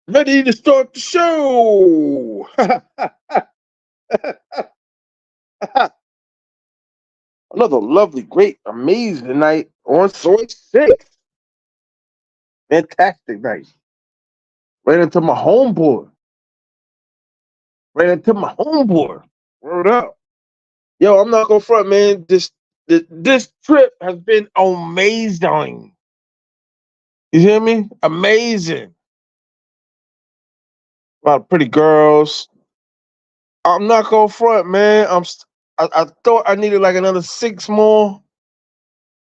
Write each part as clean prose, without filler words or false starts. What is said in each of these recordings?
Ready to start the show. Another lovely, great, amazing night on Soy 6. Fantastic night. Ran into my homeboy. Ran into my homeboy. Word up. Yo, I'm not gonna front, man. This trip has been amazing. You hear me? Amazing. A lot of pretty girls. I'm not gonna front, man. I thought I needed like another six more.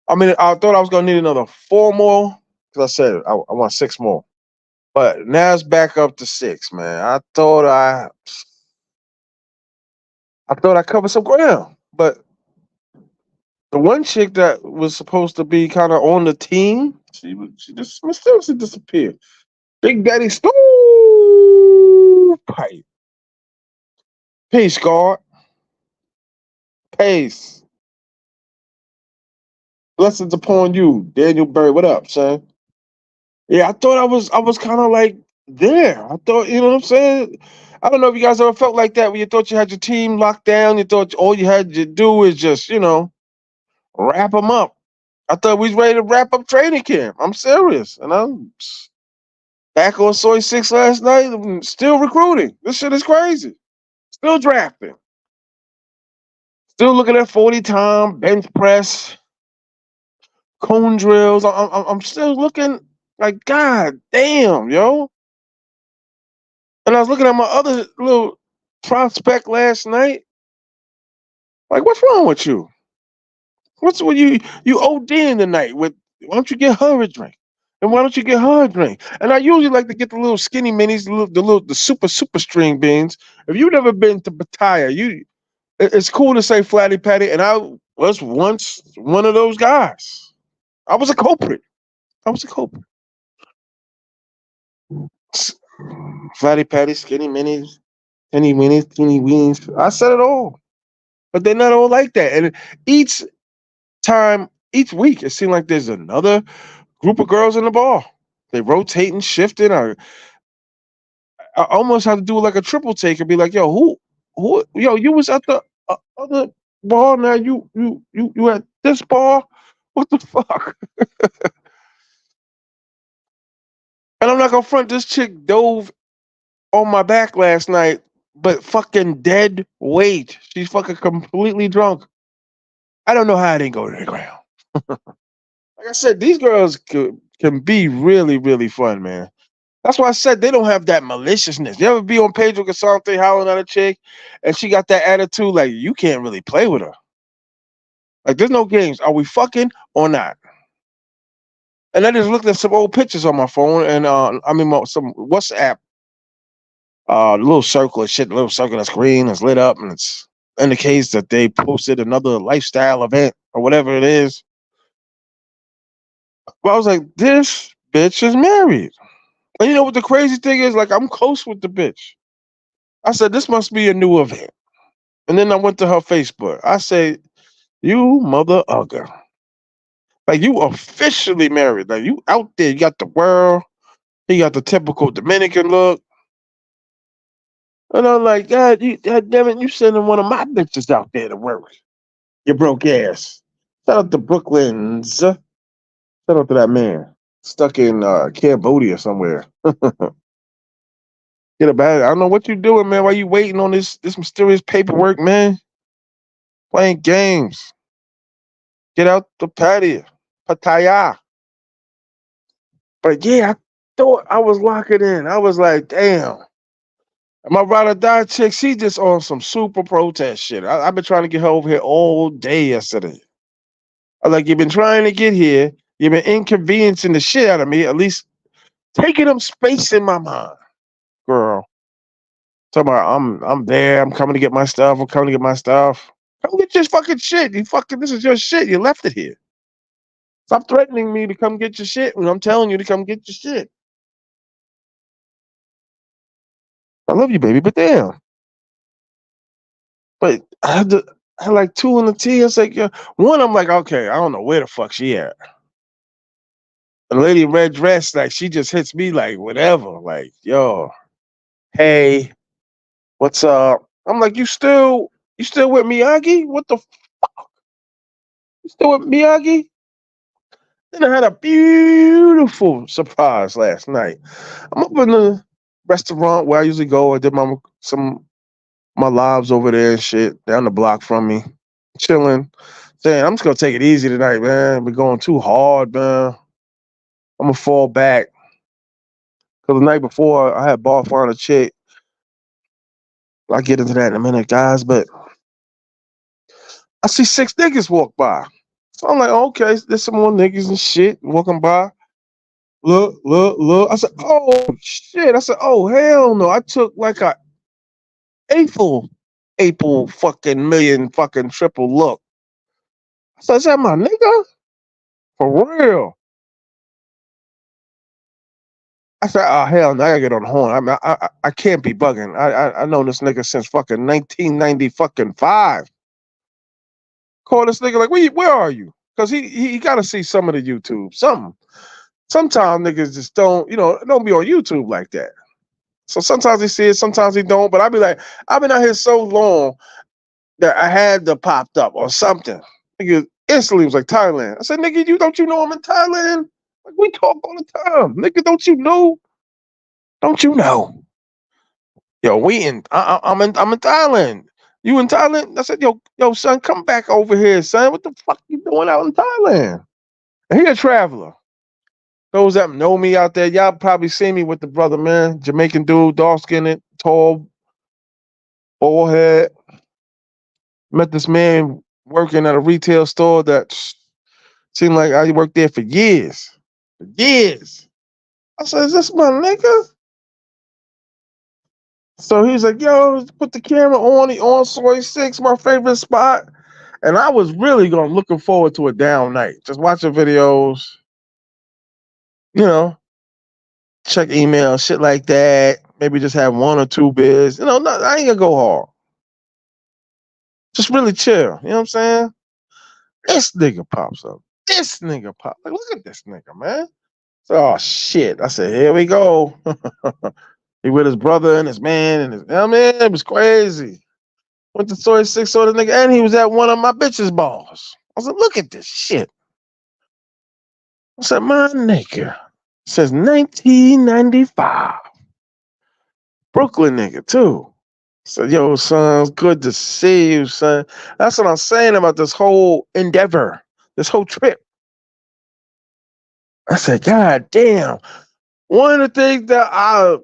I mean, I thought I was gonna need another four more because I said I want six more. But now it's back up to six, man. I thought I covered some ground, but the one chick that was supposed to be kind of on the team, she just mysteriously disappeared. Big Daddy Stovepipe. Peace, God. Peace. Blessings upon you, Daniel Berry. What up, son? Yeah, I was kind of like there. I thought, you know what I'm saying? I don't know if you guys ever felt like that when you thought you had your team locked down. You thought all you had to do is just, wrap them up. I thought we was ready to wrap up training camp. I'm serious. And I'm back on Soy 6 last night. I'm still recruiting. This shit is crazy. Still drafting. Still looking at 40 time, bench press, cone drills. I'm still looking like, God damn, yo. And I was looking at my other little prospect last night. Like, what's wrong with you? What's with you ODing tonight with why don't you get her a drink? And why don't you get her a drink? And I usually like to get the little skinny minis, the super string beans. If you've never been to Pattaya, it's cool to say Flatty Patty, and I was once one of those guys. I was a culprit. I was a culprit. S- Flatty Patty, skinny minis, teeny weenies, teeny weenies. I said it all. But they're not all like that. And each each week, it seemed like there's another group of girls in the bar. They rotating, shifting. I almost had to do like a triple take and be like, yo, yo, you was at the other bar. Now you at this bar. What the fuck? And I'm not gonna front. This chick dove on my back last night, but fucking dead weight. She's fucking completely drunk. I don't know how I didn't go to the ground. Like I said, these girls can be really, really fun, man. That's why I said they don't have that maliciousness. You ever be on Pedro Casante howling at a chick, and she got that attitude like you can't really play with her. Like there's no games. Are we fucking or not? And I just looked at some old pictures on my phone, and some WhatsApp, little circle of shit, little circle that's green, is lit up, and it's indicates that they posted another lifestyle event or whatever it is. But I was like, this bitch is married. And you know what the crazy thing is? Like, I'm close with the bitch. I said, this must be a new event. And then I went to her Facebook. I say, you mother ugger. Like, you officially married. Like, you out there. You got the world. You got the typical Dominican look. And I'm like, God damn it, you sending one of my bitches out there to work. You broke ass. Shout out to Brooklyn's. Shout out to that man. Stuck in Cambodia somewhere. Get a bad. I don't know what you doing, man. Why you waiting on this mysterious paperwork, man? Playing games. Get out the patio. Pattaya. But yeah, I thought I was locking in. I was like, damn. My ride or die chick, she just on some super protest shit. I've been trying to get her over here all day yesterday. I was like, you've been trying to get here. You've been inconveniencing the shit out of me. At least taking up space in my mind, girl. Talking about I'm there. I'm coming to get my stuff. I'm coming to get my stuff. Come get your fucking shit. This is your shit. You left it here. Stop threatening me to come get your shit when I'm telling you to come get your shit. I love you, baby, but damn. But I had like two in the T. I was like, yeah. One, I'm like, okay, I don't know where the fuck she at. And the lady in red dress, like she just hits me like whatever. Like, yo, hey, what's up? I'm like, you still with Miyagi? What the you still with Miyagi? Then I had a beautiful surprise last night. I'm up in the restaurant where I usually go. I did my lives over there and shit down the block from me, chilling. Saying I'm just gonna take it easy tonight, man. We're going too hard, man. I'm gonna fall back. Cause the night before I had ball for a chick. I'll get into that in a minute, guys. But I see six niggas walk by. So I'm like, okay, there's some more niggas and shit walking by. Look, look, look. I said, oh shit. I said, oh hell no. I took like a April fucking million fucking triple look. I said, is that my nigga? For real. I said, oh hell no, I gotta get on the horn. I can't be bugging. I know this nigga since fucking 1990 fucking five. Call this nigga like, where are you? Cause he gotta see some of the YouTube, something. Sometimes niggas just don't be on YouTube like that. So sometimes he see it, sometimes he don't. But I be like, I've been out here so long that I had to popped up or something. Nigga instantly was like Thailand. I said, nigga, don't you know I'm in Thailand? Like we talk all the time. Nigga, don't you know? Don't you know? Yo, I'm in Thailand. You in Thailand? I said, yo, son, come back over here, son. What the fuck you doing out in Thailand? And he a traveler. Those that know me out there, y'all probably see me with the brother, man. Jamaican dude, dark skinned, tall, bald head. Met this man working at a retail store that seemed like I worked there for years. For years. I said, is this my nigga? So he's like, yo, put the camera on. He on Soy 6, my favorite spot. And I was really looking forward to a down night. Just watching videos, you know, check email, shit like that. Maybe just have one or two beers. I ain't gonna go hard. Just really chill. You know what I'm saying? This nigga pops up. This nigga pops. Like, look at this nigga, man. So, oh shit. I said, here we go. He with his brother and his man and it was crazy. Went to Soy 6, saw the nigga, and he was at one of my bitches' balls. I said, look at this shit. I said, my nigga. Says 1995. Brooklyn nigga, too. Said, yo, son, it's good to see you, son. That's what I'm saying about this whole endeavor, this whole trip. I said, God damn. One of the things that I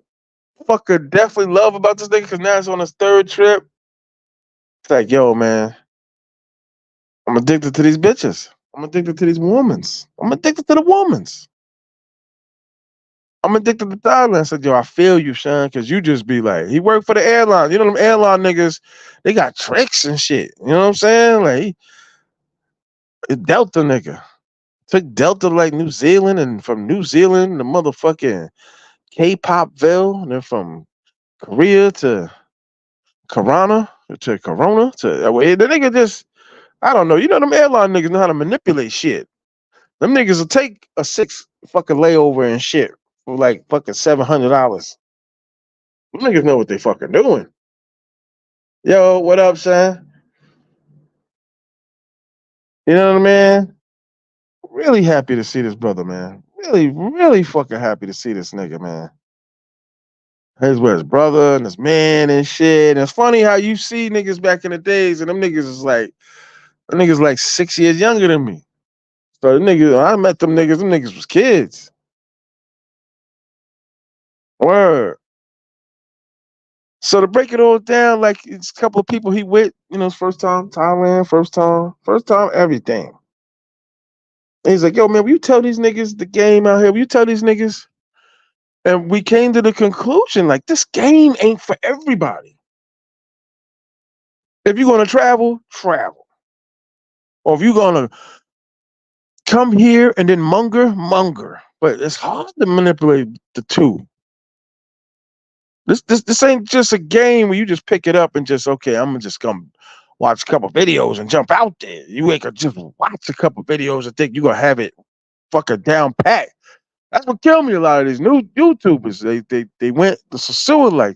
fucking definitely love about this nigga, because now it's on his third trip. It's like, yo, man, I'm addicted to these bitches. I'm addicted to these womans. I'm addicted to the womans. I'm addicted to Thailand. I said, yo, I feel you, Sean, because you just be like, he worked for the airline. You know, them airline niggas, they got tricks and shit. You know what I'm saying? Like, Delta nigga. Took Delta like New Zealand, and from New Zealand, the motherfucking K-Popville, and then from Korea to Corona the nigga just, I don't know. You know, them airline niggas know how to manipulate shit. Them niggas will take a 6 fucking layover and shit for like fucking $700. Them niggas know what they fucking doing. Yo, what up, son? You know what I mean? Really happy to see this brother, man. Really, really fucking happy to see this nigga, man. He's with his brother and his man and shit. And it's funny how you see niggas back in the days, and them niggas like 6 years younger than me. So the niggas, I met them niggas was kids. Word. So to break it all down, like it's a couple of people he with, his first time Thailand, first time everything. And he's like, yo, man, will you tell these niggas the game out here? Will you tell these niggas? And we came to the conclusion, like, this game ain't for everybody. If you're gonna travel, travel. Or if you're gonna come here and then monger. But it's hard to manipulate the two. This ain't just a game where you just pick it up and just, okay, I'm just gonna watch a couple videos and jump out there. You ain't gonna just watch a couple videos and think you're gonna have it fucking down pat. That's what killed me. A lot of these new YouTubers, they went to Sasua like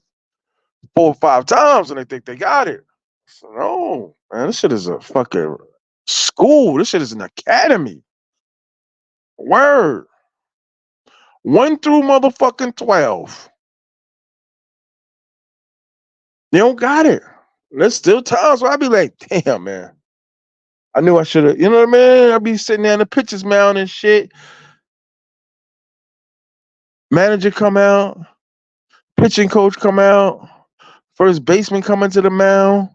4 or 5 times and they think they got it. So, no, man, this shit is a fucking school. This shit is an academy. Word. 1 through motherfucking 12. They don't got it. There's still times where I be like, damn, man. I knew I should have, you know what I mean? I be sitting there in the pitcher's mound and shit. Manager come out, pitching coach come out, first baseman coming to the mound,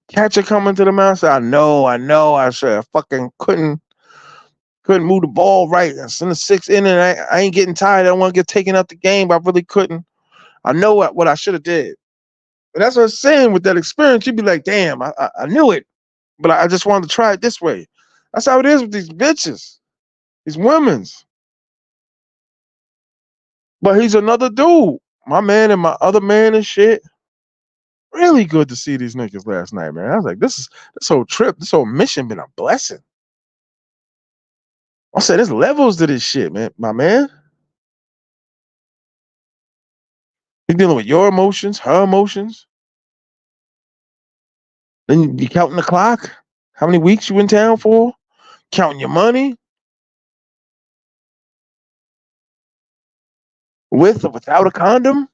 catcher coming to the mound. So I know. I said I fucking couldn't move the ball right. It's in the 6th inning. I ain't getting tired. I don't want to get taken out the game, but I really couldn't. I know what I should have did. And that's what I'm saying with that experience. You'd be like, damn, I knew it, but I just wanted to try it this way. That's how it is with these bitches, these women's. But he's another dude. My man and my other man and shit. Really good to see these niggas last night, man. I was like, this whole trip, this whole mission been a blessing. I said, there's levels to this shit, man. My man. You're dealing with your emotions, her emotions. Then you counting the clock. How many weeks you in town for? Counting your money. With or without a condom.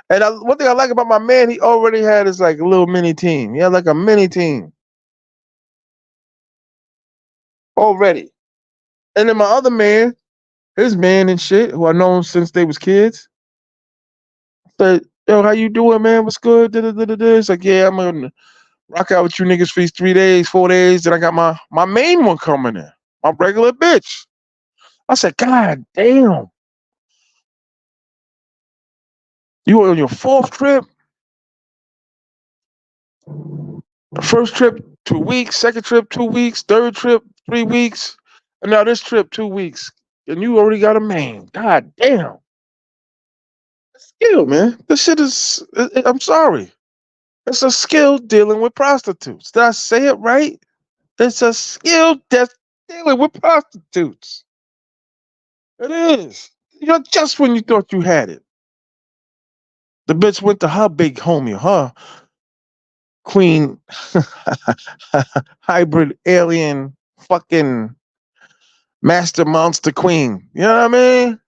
And one thing I like about my man, he already had his like a little mini team. He had like a mini team already. And then my other man, his man and shit, who I known since they was kids, said, yo, how you doing, man? What's good? It's like, yeah, I'm gonna rock out with you niggas for these 3 days, 4 days. Then I got my main one coming in, my regular bitch. I said, God damn. You on your 4th trip? First trip, 2 weeks. Second trip, 2 weeks. Third trip, 3 weeks. And now this trip, 2 weeks. And you already got a main. God damn. Skill, man. This shit is, I'm sorry. It's a skill dealing with prostitutes. Did I say it right? It's a skill that's dealing with prostitutes. It is. You're just when you thought you had it. The bitch went to her big homie, her queen hybrid alien fucking master monster queen. You know what I mean?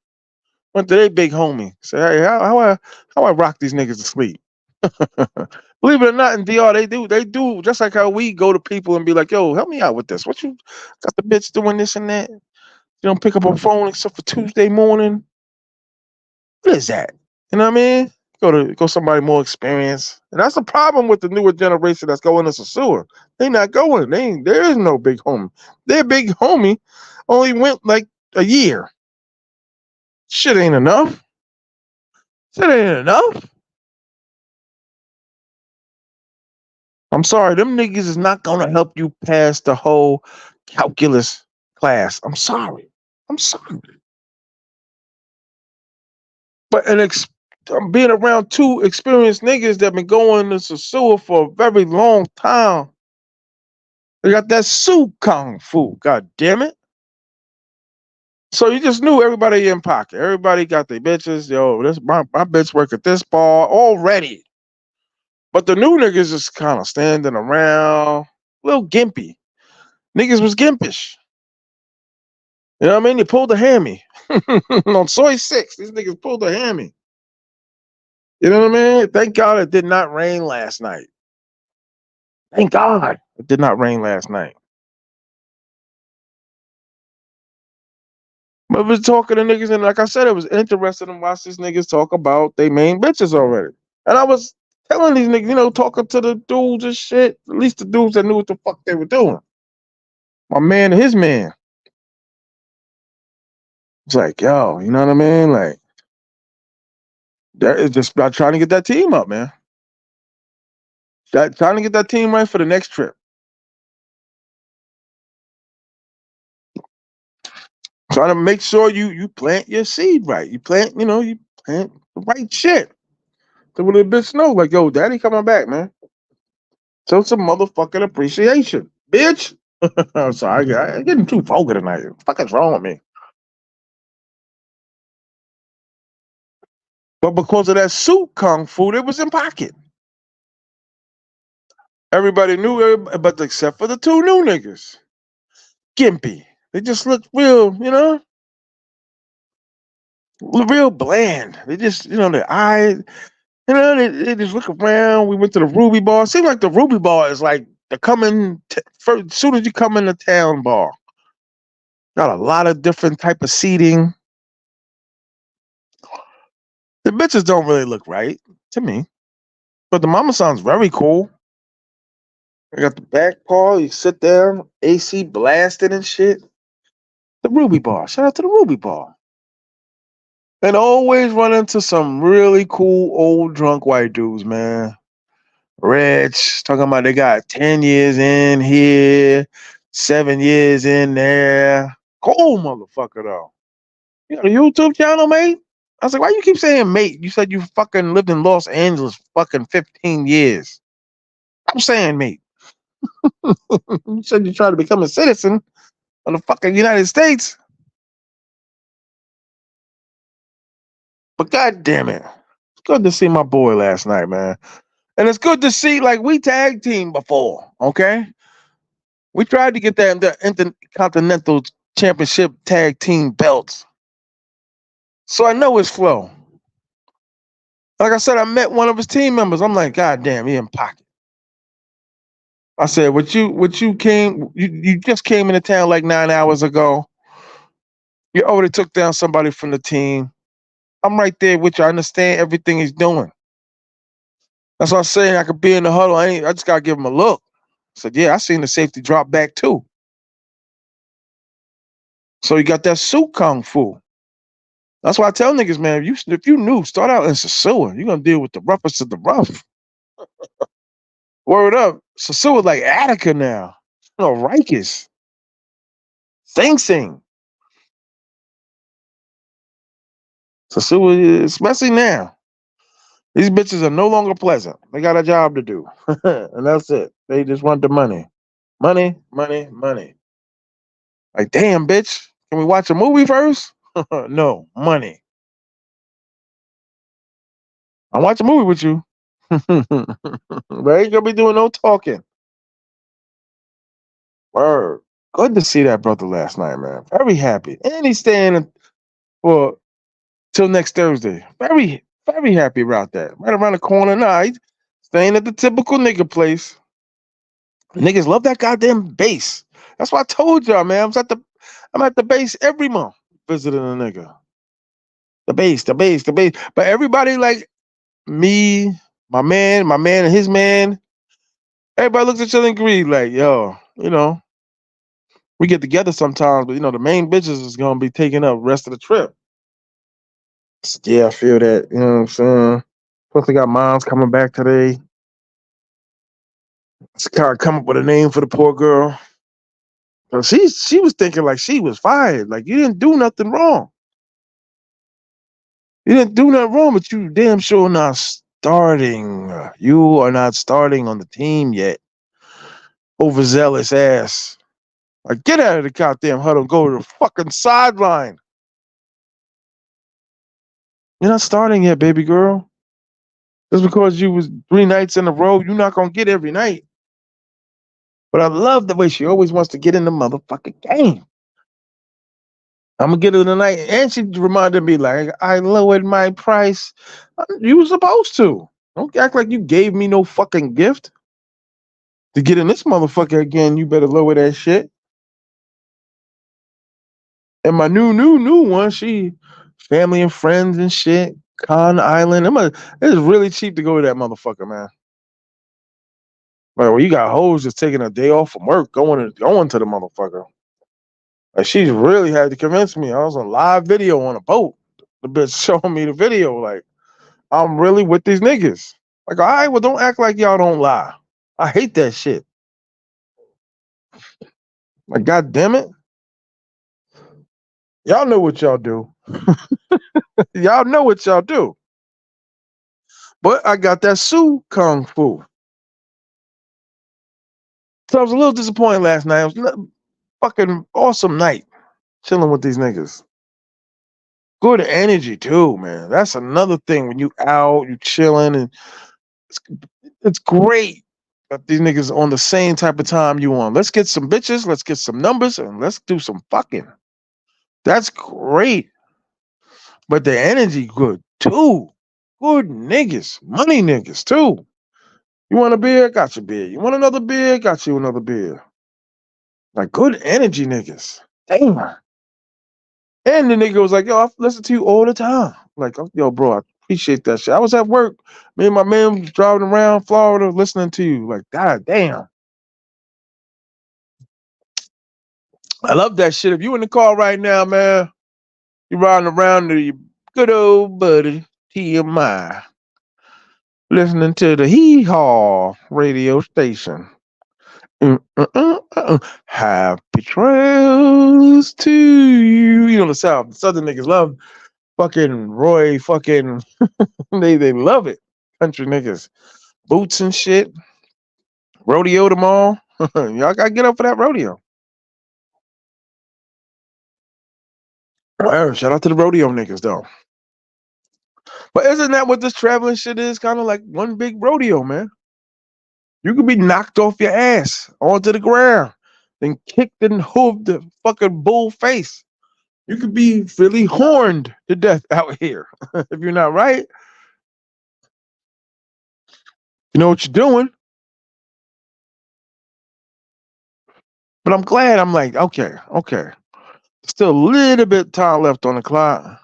Went to their big homie. Say, hey, how I rock these niggas to sleep. Believe it or not, in DR they do just like how we go to people and be like, yo, help me out with this. What you got the bitch doing this and that? You don't pick up a phone except for Tuesday morning. What is that? You know what I mean? Go somebody more experienced. And that's the problem with the newer generation that's going to sewer. They not going. There is no big homie. Their big homie only went like a year. Shit ain't enough. Shit ain't enough. I'm sorry, them niggas is not gonna help you pass the whole calculus class. I'm sorry. I'm sorry. But I'm being around 2 experienced niggas that been going to sewer for a very long time. They got that Su Kung Fu, god damn it. So you just knew everybody in pocket. Everybody got their bitches. Yo, this my bitch work at this bar already. But the new niggas just kind of standing around, a little gimpy. Niggas was gimpish. You know what I mean? They pulled a hammy. On soy 6, these niggas pulled a hammy. You know what I mean? Thank God it did not rain last night. Thank God it did not rain last night. But we're talking to niggas, and like I said, it was interesting to watch these niggas talk about they main bitches already. And I was telling these niggas, talking to the dudes and shit, at least the dudes that knew what the fuck they were doing. My man and his man. It's like, yo, you know what I mean? Like, that is just about trying to get that team up, man. Trying to get that team right for the next trip. Trying to make sure you plant your seed right. You plant the right shit. So when the bitch know, like, yo, daddy coming back, man. Show some motherfucking appreciation. Bitch. I'm sorry, I'm getting too vulgar tonight. What the fuck is wrong with me? But because of that suit kung fu, it was in pocket. Everybody knew, but except for the two new niggas, gimpy. They just looked real, real bland. They just, their eyes, they just look around. We went to the Ruby Bar. Seems like the Ruby Bar is like the first, as soon as you come in the town bar. Got a lot of different type of seating. The bitches don't really look right to me, but the mama sounds very cool. I got the back paw. You sit down, AC blasting and shit. The Ruby Bar. Shout out to the Ruby Bar. And always run into some really cool old drunk white dudes, man. Rich, talking about they got 10 years in here, 7 years in there. Cool motherfucker, though. You got a YouTube channel, mate? I was like, why you keep saying mate? You said you fucking lived in Los Angeles fucking 15 years. I'm saying mate. You said you tried to become a citizen of the fucking United States. But god damn it. It's good to see my boy last night, man. And it's good to see, like, we tag team before, okay? We tried to get that the Intercontinental Championship tag team belts. So I know his flow. Like I said, I met one of his team members. I'm like, God damn, he in pocket. I said, you just came into town like 9 hours ago. You already took down somebody from the team. I'm right there with you. I understand everything he's doing. That's what I'm saying. I could be in the huddle. I just gotta give him a look. I said, yeah, I seen the safety drop back too. So you got that suit kung fu. That's why I tell niggas, man, if you new, start out in Sasua. You're gonna deal with the roughest of the rough. Word up. Sasua like Attica now. Rikers. Sing Sing. Sasua, especially now. These bitches are no longer pleasant. They got a job to do. And that's it. They just want the money. Money, money, money. Like, damn, bitch. Can we watch a movie first? No, money. I'll watch a movie with you. But I ain't gonna be doing no talking. Word. Good to see that brother last night, man. Very happy. And he's staying for till next Thursday. Very, very happy about that. Right around the corner. Nah, he's staying at the typical nigga place. Niggas love that goddamn base. That's why I told y'all, man. I'm at the base every month visiting a nigga. The base, the base, the base. But everybody like me, my man and his man, everybody looks at each other and agree, like, yo, we get together sometimes, but the main bitches is gonna be taking up the rest of the trip. Yeah, I feel that. You know what I'm saying? Plus, I got moms coming back today. It's kind of come up with a name for the poor girl. So she was thinking like she was fired. Like you didn't do nothing wrong. You didn't do nothing wrong, but you damn sure not starting. You are not starting on the team yet. Overzealous ass. Like get out of the goddamn huddle and go to the fucking sideline. You're not starting yet, baby girl. Just because you was 3 nights in a row, you're not gonna get every night. But I love the way she always wants to get in the motherfucking game. I'm gonna get her tonight, and she reminded me like I lowered my price. You were supposed to. Don't act like you gave me no fucking gift to get in this motherfucker again. You better lower that shit. And my new one, she family and friends and shit. Con Island. It's really cheap to go to that motherfucker, man. Like, well, you got hoes just taking a day off from work, going to the motherfucker. Like, she's really had to convince me. I was on live video on a boat. The bitch showing me the video. Like, I'm really with these niggas. Like, all right, well, don't act like y'all don't lie. I hate that shit. Like, god damn it. Y'all know what y'all do. Y'all know what y'all do. But I got that Su Kung Fu. So I was a little disappointed last night. It was a fucking awesome night chilling with these niggas. Good energy too, man. That's another thing when you out, you chilling, and it's, it's great that these niggas on the same type of time you on. Let's get some bitches, let's get some numbers, and let's do some fucking. That's great. But the energy good too. Good niggas, money niggas too. You want a beer? Got your beer. You want another beer? Got you another beer. Like good energy niggas. Damn. And the nigga was like, yo, I listen to you all the time. Like, oh, yo, bro, I appreciate that shit. I was at work. Me and my man was driving around Florida listening to you. Like, god damn. I love that shit. If you in the car right now, man, you riding around to your good old buddy T.M.I. listening to the Hee Haw radio station. Happy trails to you. You know the South. The Southern niggas love fucking Roy fucking they love it. Country niggas. Boots and shit. Rodeo them all. Y'all gotta get up for that rodeo. Shout out to the rodeo niggas though. But isn't that what this traveling shit is? Kind of like one big rodeo, man. You could be knocked off your ass onto the ground, then kicked and hooved the fucking bull face. You could be really horned to death out here if you're not right. You know what you're doing. But I'm glad. I'm like, okay. Still a little bit of time left on the clock.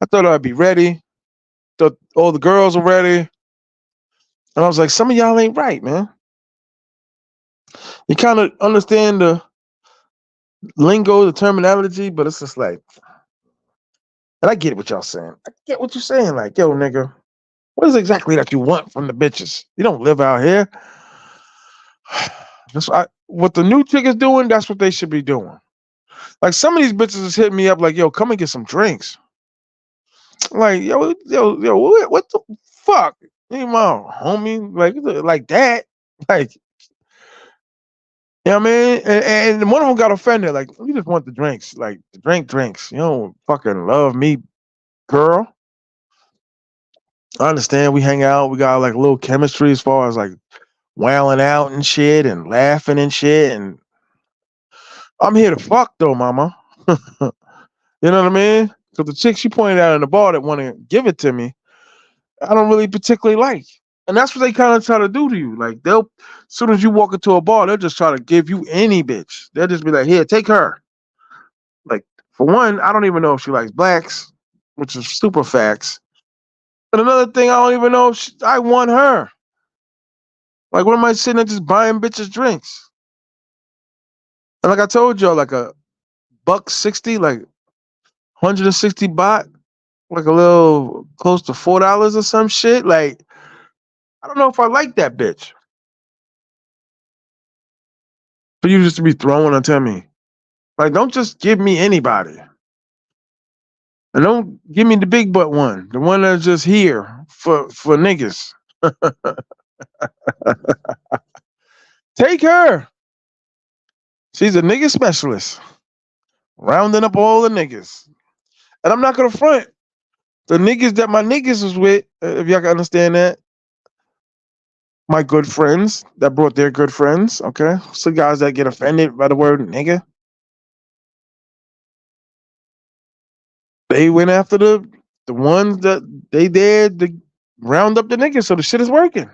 I thought I'd be ready. Thought all the girls are ready. And I was like, some of y'all ain't right, man. You kind of understand the lingo, the terminology, but it's just like, and I get what y'all saying. I get what you're saying. Like, yo, nigga, what is exactly that you want from the bitches? You don't live out here. What the new chick is doing, that's what they should be doing. Like some of these bitches is hitting me up like, yo, come and get some drinks. Like, yo, what the fuck? Hey, my homie, like that. Like, you know what I mean? And one of them got offended. Like, we just want the drinks. Like, the drinks. You don't fucking love me, girl. I understand we hang out. We got like a little chemistry as far as like wailing out and shit and laughing and shit. And I'm here to fuck though, mama. You know what I mean? Because the chick she pointed out in the bar that want to give it to me, I don't really particularly like. And that's what they kind of try to do to you. Like they'll, as soon as you walk into a bar, they'll just try to give you any bitch. They'll just be like, here, take her. Like for one, I don't even know if she likes blacks, which is super facts. But another thing, I don't even know if I want her. Like, what am I sitting there just buying bitches drinks? And like I told y'all, like a buck 60, like 160 baht, like a little close to $4 or some shit. Like, I don't know if I like that bitch. For you just to be throwing onto me. Like, don't just give me anybody. And don't give me the big butt one, the one that's just here for niggas. Take her. She's a nigga specialist, rounding up all the niggas. And I'm not gonna front. The niggas that my niggas was with, if y'all can understand that, my good friends that brought their good friends, okay? So guys that get offended by the word nigga, they went after the ones that they dared to round up the niggas, so the shit is working.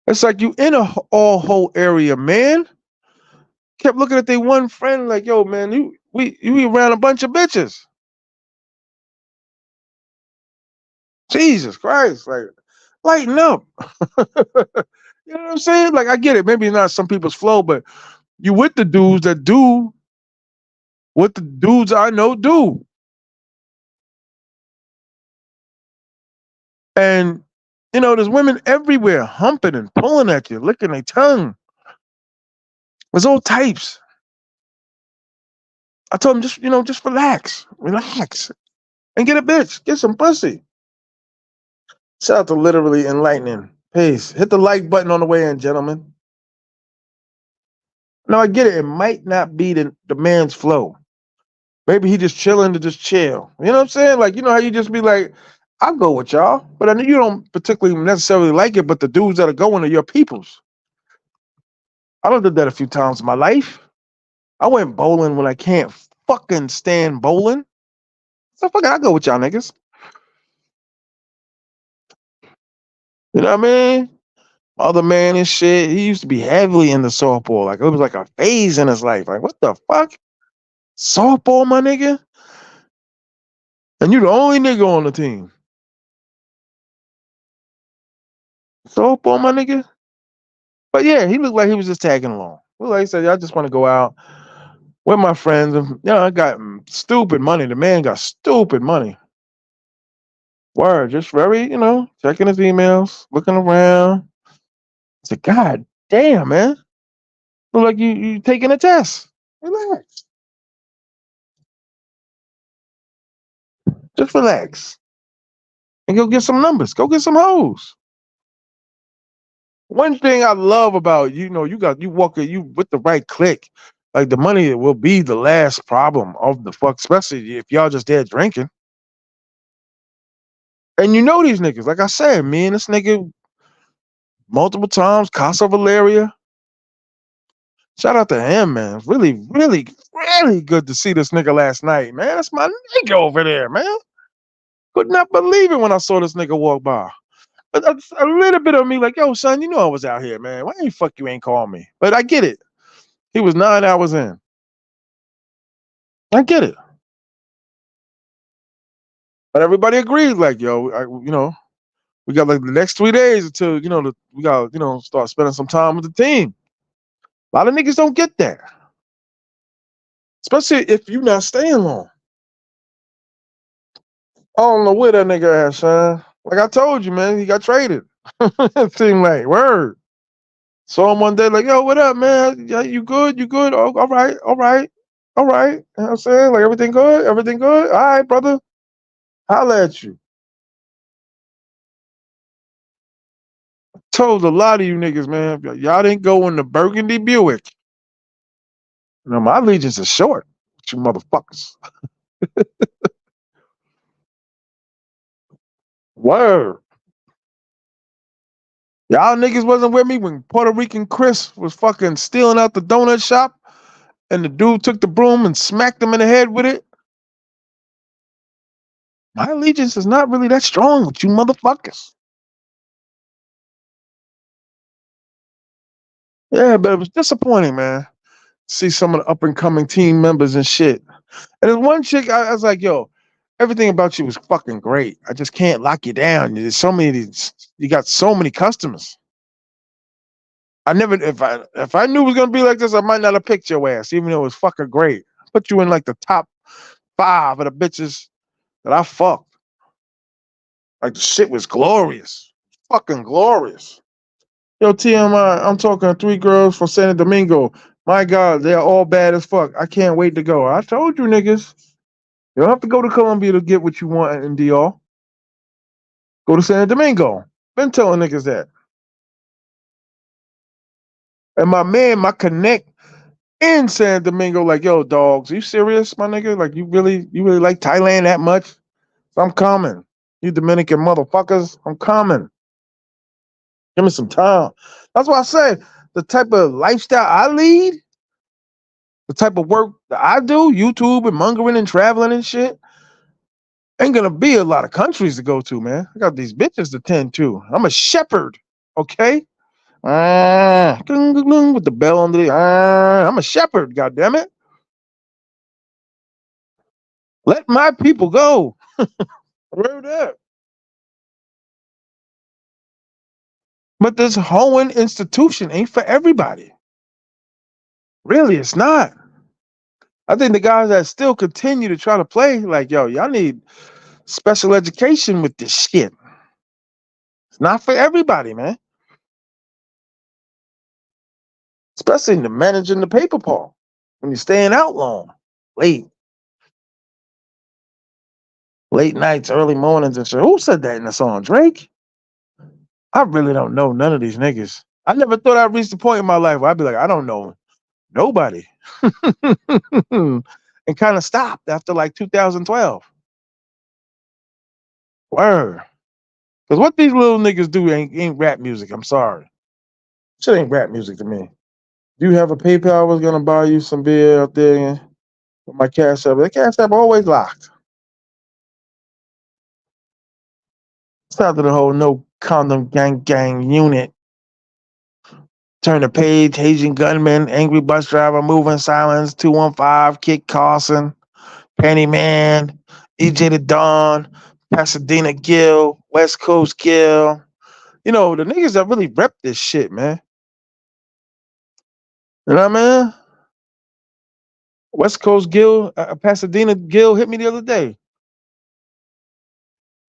It's like you in a all whole area, man. Kept looking at their one friend like, yo, man, you around a bunch of bitches. Jesus Christ, like lighten up. You know what I'm saying? Like I get it. Maybe not some people's flow, but you with the dudes that do what the dudes I know do. And there's women everywhere humping and pulling at you, licking their tongue. There's all types. I told them just relax, and get a bitch, get some pussy. Shout out to literally enlightening. Peace. Hit the like button on the way in, gentlemen. No, I get it. It might not be the man's flow. Maybe he just chilling to just chill. You know what I'm saying? Like, you know how you just be like, I'll go with y'all. But I know you don't particularly necessarily like it, but the dudes that are going are your peoples. I done did that a few times in my life. I went bowling when I can't fucking stand bowling. So fuck it, I go with y'all niggas. You know what I mean? Other man and shit. He used to be heavily into softball. Like it was like a phase in his life. Like, what the fuck? Softball, my nigga? And you the only nigga on the team. Softball, my nigga? But yeah, he looked like he was just tagging along. Looked like he said, I just want to go out with my friends. And, you know, I got stupid money. The man got stupid money. Word, just very, you know, checking his emails, looking around. I said, God damn, man. Look like you taking a test. Relax. Just relax. And go get some numbers. Go get some hoes. One thing I love about you know you walk you with the right click, like the money will be the last problem of the fuck, especially if y'all just there drinking. And you know these niggas, like I said, me and this nigga multiple times, Casa Valeria. Shout out to him, man. Really, really, really good to see this nigga last night, man. That's my nigga over there, man. Could not believe it when I saw this nigga walk by. But a little bit of me, like, yo, son, you know I was out here, man. Why the fuck you ain't call me? But I get it. He was 9 hours in. I get it. But everybody agreed, like, yo, you know, we got like the next 3 days until, you know, we got, you know, start spending some time with the team. A lot of niggas don't get that, especially if you're not staying long. I don't know where that nigga at, son. Like I told you, man, he got traded. Seemed like, word. Saw him one day, like, yo, what up, man? Yeah, you good? You good? Oh, all right, all right, all right. You know what I'm saying? Like, everything good? Everything good? All right, brother. Holla at you. Told a lot of you niggas, man, y'all didn't go in the Burgundy Buick. You know, my allegiance is short, you motherfuckers. Word. Y'all niggas wasn't with me when Puerto Rican Chris was fucking stealing out the donut shop and the dude took the broom and smacked him in the head with it. My allegiance is not really that strong with you motherfuckers. Yeah, but it was disappointing, man. See some of the up and coming team members and shit. And there's one chick, I was like, yo, everything about you was fucking great. I just can't lock you down. There's so many, you got so many customers. I never, if I knew it was gonna be like this, I might not have picked your ass, even though it was fucking great. Put you in like the top 5 of the bitches that I fucked. Like the shit was glorious, fucking glorious. Yo, T.M.I, I'm talking to 3 girls from Santo Domingo. My God, they're all bad as fuck. I can't wait to go. I told you niggas, you don't have to go to Colombia to get what you want in DR. Go to Santo Domingo. Been telling niggas that. And my man, my connect in San Domingo, like, yo, dogs, are you serious, my nigga? Like, you really like Thailand that much? So I'm coming. You Dominican motherfuckers, I'm coming. Give me some time. That's why I say the type of lifestyle I lead, the type of work that I do, YouTube and mongering and traveling and shit, ain't gonna be a lot of countries to go to, man. I got these bitches to tend to. I'm a shepherd, okay? With the bell under the I'm a shepherd, goddammit. Let my people go. Where that? But this hoeing institution ain't for everybody. Really, it's not. I think the guys that still continue to try to play, like, yo, y'all need special education with this shit. It's not for everybody, man. Especially in the managing the paper part. When you're staying out long, late, late nights, early mornings, and shit. Who said that in the song? Drake? I really don't know none of these niggas. I never thought I'd reach the point in my life where I'd be like, I don't know nobody. And kind of stopped after like 2012. Word. Because what these little niggas do ain't rap music. I'm sorry. Shit ain't rap music to me. Do you have a PayPal? I was gonna buy you some beer out there with my cash app. The cash app always locked. It's after the whole no condom gang unit. Turn the page, Asian gunman, angry bus driver, moving silence, 215, Kit Carson, Penny Man, EJ the Don, Pasadena Gill, West Coast Gill. You know, the niggas that really rep this shit, man. You know what I mean? West Coast Gill, Pasadena Gill hit me the other day.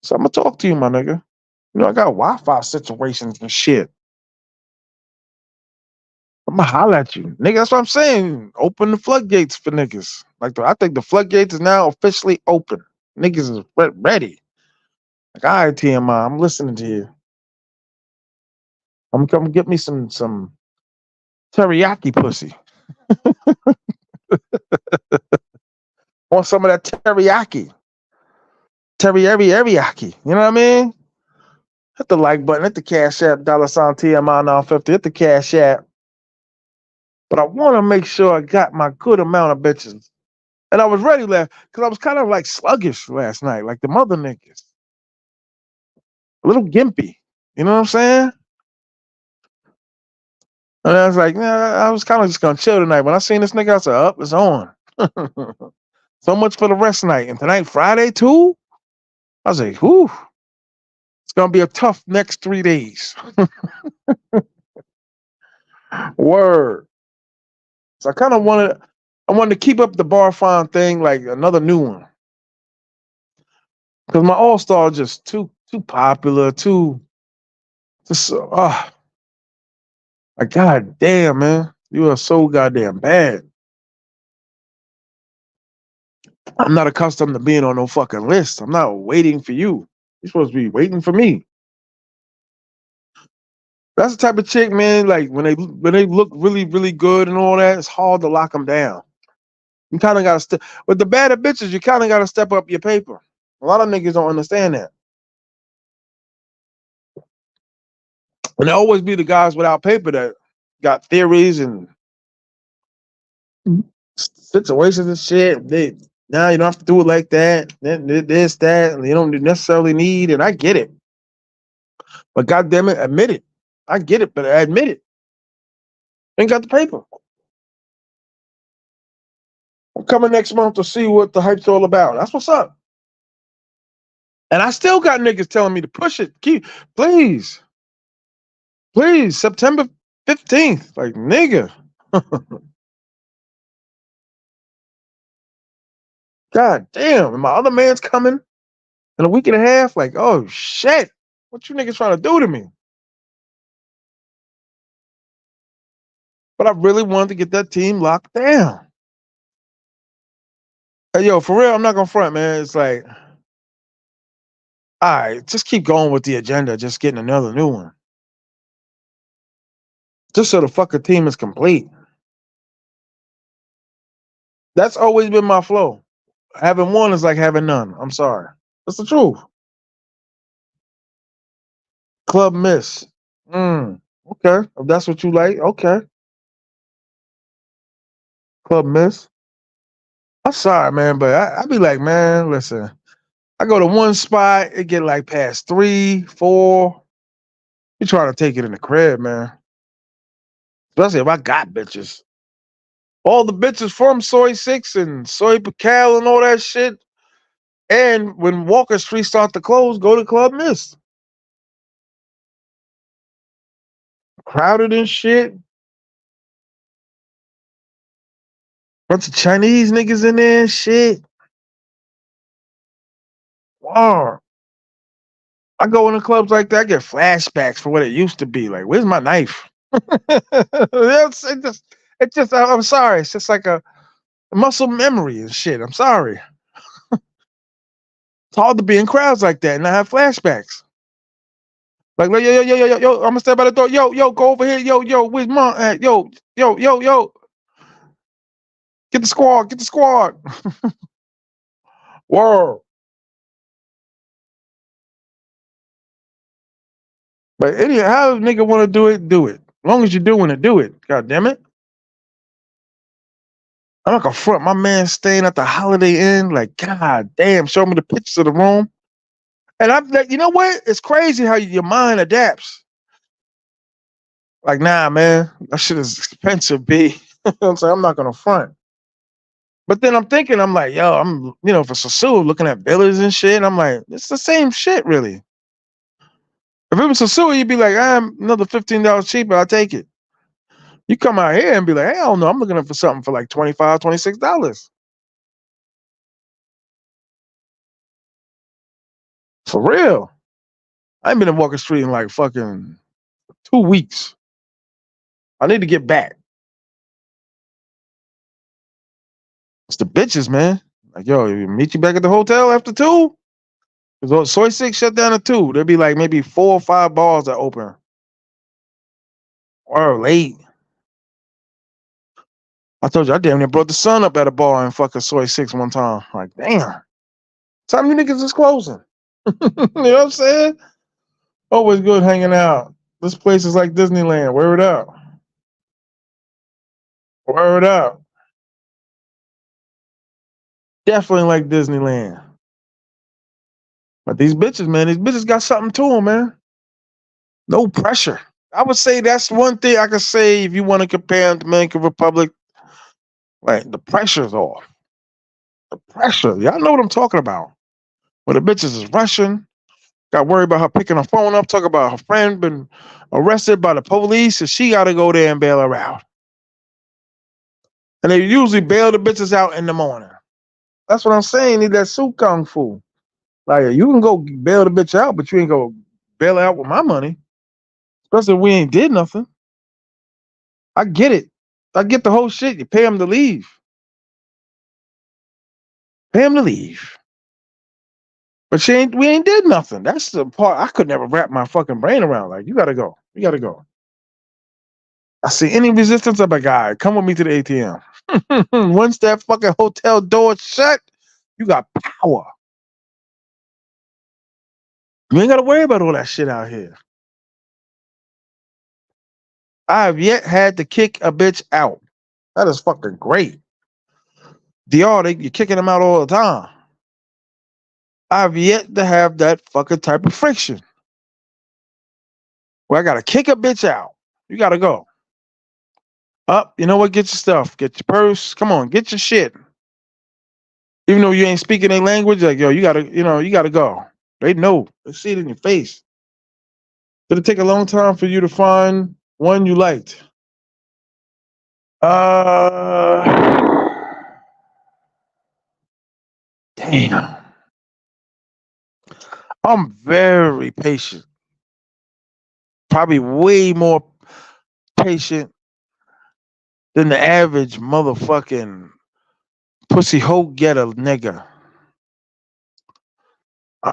So I'm gonna talk to you, my nigga. You know, I got Wi-Fi situations and shit. I'm gonna holler at you, nigga. That's what I'm saying. Open the floodgates for niggas. I think the floodgates is now officially open. Niggas is ready. Like, all right, T.M.I, I'm listening to you. I'm gonna come get me some teriyaki pussy. Want some of that teriyaki? Teriyaki. You know what I mean? Hit the like button. Hit the cash app. $ T.M.I 950. Hit the cash app. But I want to make sure I got my good amount of bitches. And I was ready last because I was kind of like sluggish last night, like the mother niggas. A little gimpy. You know what I'm saying? And I was like, nah, I was kind of just gonna chill tonight. When I seen this nigga, I said, up, it's on. So much for the rest night. And tonight, Friday too? I was like, whew, it's gonna be a tough next 3 days. Word. So I wanted to keep up the bar fine thing, like another new one. Because my all star just too popular, too just like god damn, man. You are so goddamn bad. I'm not accustomed to being on no fucking list. I'm not waiting for you. You're supposed to be waiting for me. That's the type of chick, man. Like when they look really really good and all that, it's hard to lock them down. You kind of gotta step with the better bitches. You kind of gotta step up your paper. A lot of niggas don't understand that, and there always be the guys without paper that got theories and situations and shit. They now you don't have to do it like that. Then this that and you don't necessarily need. And I get it, but goddamn it, admit it. I get it, but I admit it. Ain't got the paper. I'm coming next month to see what the hype's all about. That's what's up. And I still got niggas telling me to push it. Please, please, September 15th. Like, nigga. God damn. And my other man's coming in a week and a half. Like, oh shit. What you niggas trying to do to me? But I really wanted to get that team locked down. Hey, yo, for real, I'm not gonna front, man. It's like, all right, just keep going with the agenda, just getting another new one. Just so the fucking team is complete. That's always been my flow. Having one is like having none. I'm sorry. That's the truth. Club Miss. Okay. If that's what you like, okay. Club Miss. I'm sorry, man, but I be like, man, listen. I go to one spot, it get like past 3, 4. You trying to take it in the crib, man. Especially if I got bitches. All the bitches from Soy 6 and Soy Pacal and all that shit. And when Walker Street start to close, go to Club Miss. Crowded and shit. Bunch of Chinese niggas in there and shit. Wow. I go into clubs like that, I get flashbacks for what it used to be. Like, where's my knife? It's just, I'm sorry. It's just like a muscle memory and shit. I'm sorry. It's hard to be in crowds like that and I have flashbacks. Like, yo, I'm gonna step by the door. Yo, go over here. Yo, where's mom at? Yo, get the squad. Whoa. But anyhow, how a nigga want to do it, do it. As long as you're doing it, do it. God damn it. I'm not gonna front my man staying at the Holiday Inn. Like, God damn, show me the pictures of the room. And I'm like, you know what? It's crazy how your mind adapts. Like, nah, man, that shit is expensive, B. You know what I'm saying? I'm not gonna front. But then I'm thinking, I'm like, yo, for Sasua looking at villas and shit. I'm like, it's the same shit, really. If it was Sasua, you'd be like, I'm another $15 cheaper, I'll take it. You come out here and be like, hell no, I'm looking for something for like $25, $26. For real. I ain't been in Walker Street in like fucking 2 weeks. I need to get back. It's the bitches, man. Like, yo, meet you back at the hotel after 2? Because Soy 6 shut down at 2. There'd be like maybe 4 or 5 bars that open. Or late. I told you, I damn near brought the sun up at a bar in fucking Soy 6 one time. Like, damn. Time you niggas is closing. You know what I'm saying? Always good hanging out. This place is like Disneyland. Wear it out. Wear it out. Definitely like Disneyland. But these bitches, man, these bitches got something to them, man. No pressure. I would say that's one thing I could say if you want to compare Dominican Republic. Like, the pressure's off. The pressure. Y'all know what I'm talking about. When the bitches is rushing, got worried about her picking her phone up, talk about her friend been arrested by the police, and she got to go there and bail her out. And they usually bail the bitches out in the morning. That's what I'm saying. Need that suit kung fu. Like, you can go bail the bitch out, but you ain't go bail her out with my money. Especially if we ain't did nothing. I get it. I get the whole shit. You pay him to leave. Pay him to leave. But we ain't did nothing. That's the part I could never wrap my fucking brain around. Like, you gotta go. You gotta go. I see any resistance of a guy, come with me to the ATM. Once that fucking hotel door shut, you got power. You ain't gotta worry about all that shit out here. I have yet had to kick a bitch out. That is fucking great. DR, you're kicking them out all the time. I've yet to have that fucking type of friction. Where I gotta kick a bitch out. You gotta go. Up, you know what? Get your stuff. Get your purse. Come on, get your shit. Even though you ain't speaking their language, like, yo, you gotta go. They know. They see it in your face. Did it take a long time for you to find one you liked? Damn. I'm very patient. Probably way more patient than the average motherfucking pussy hoe getter nigga.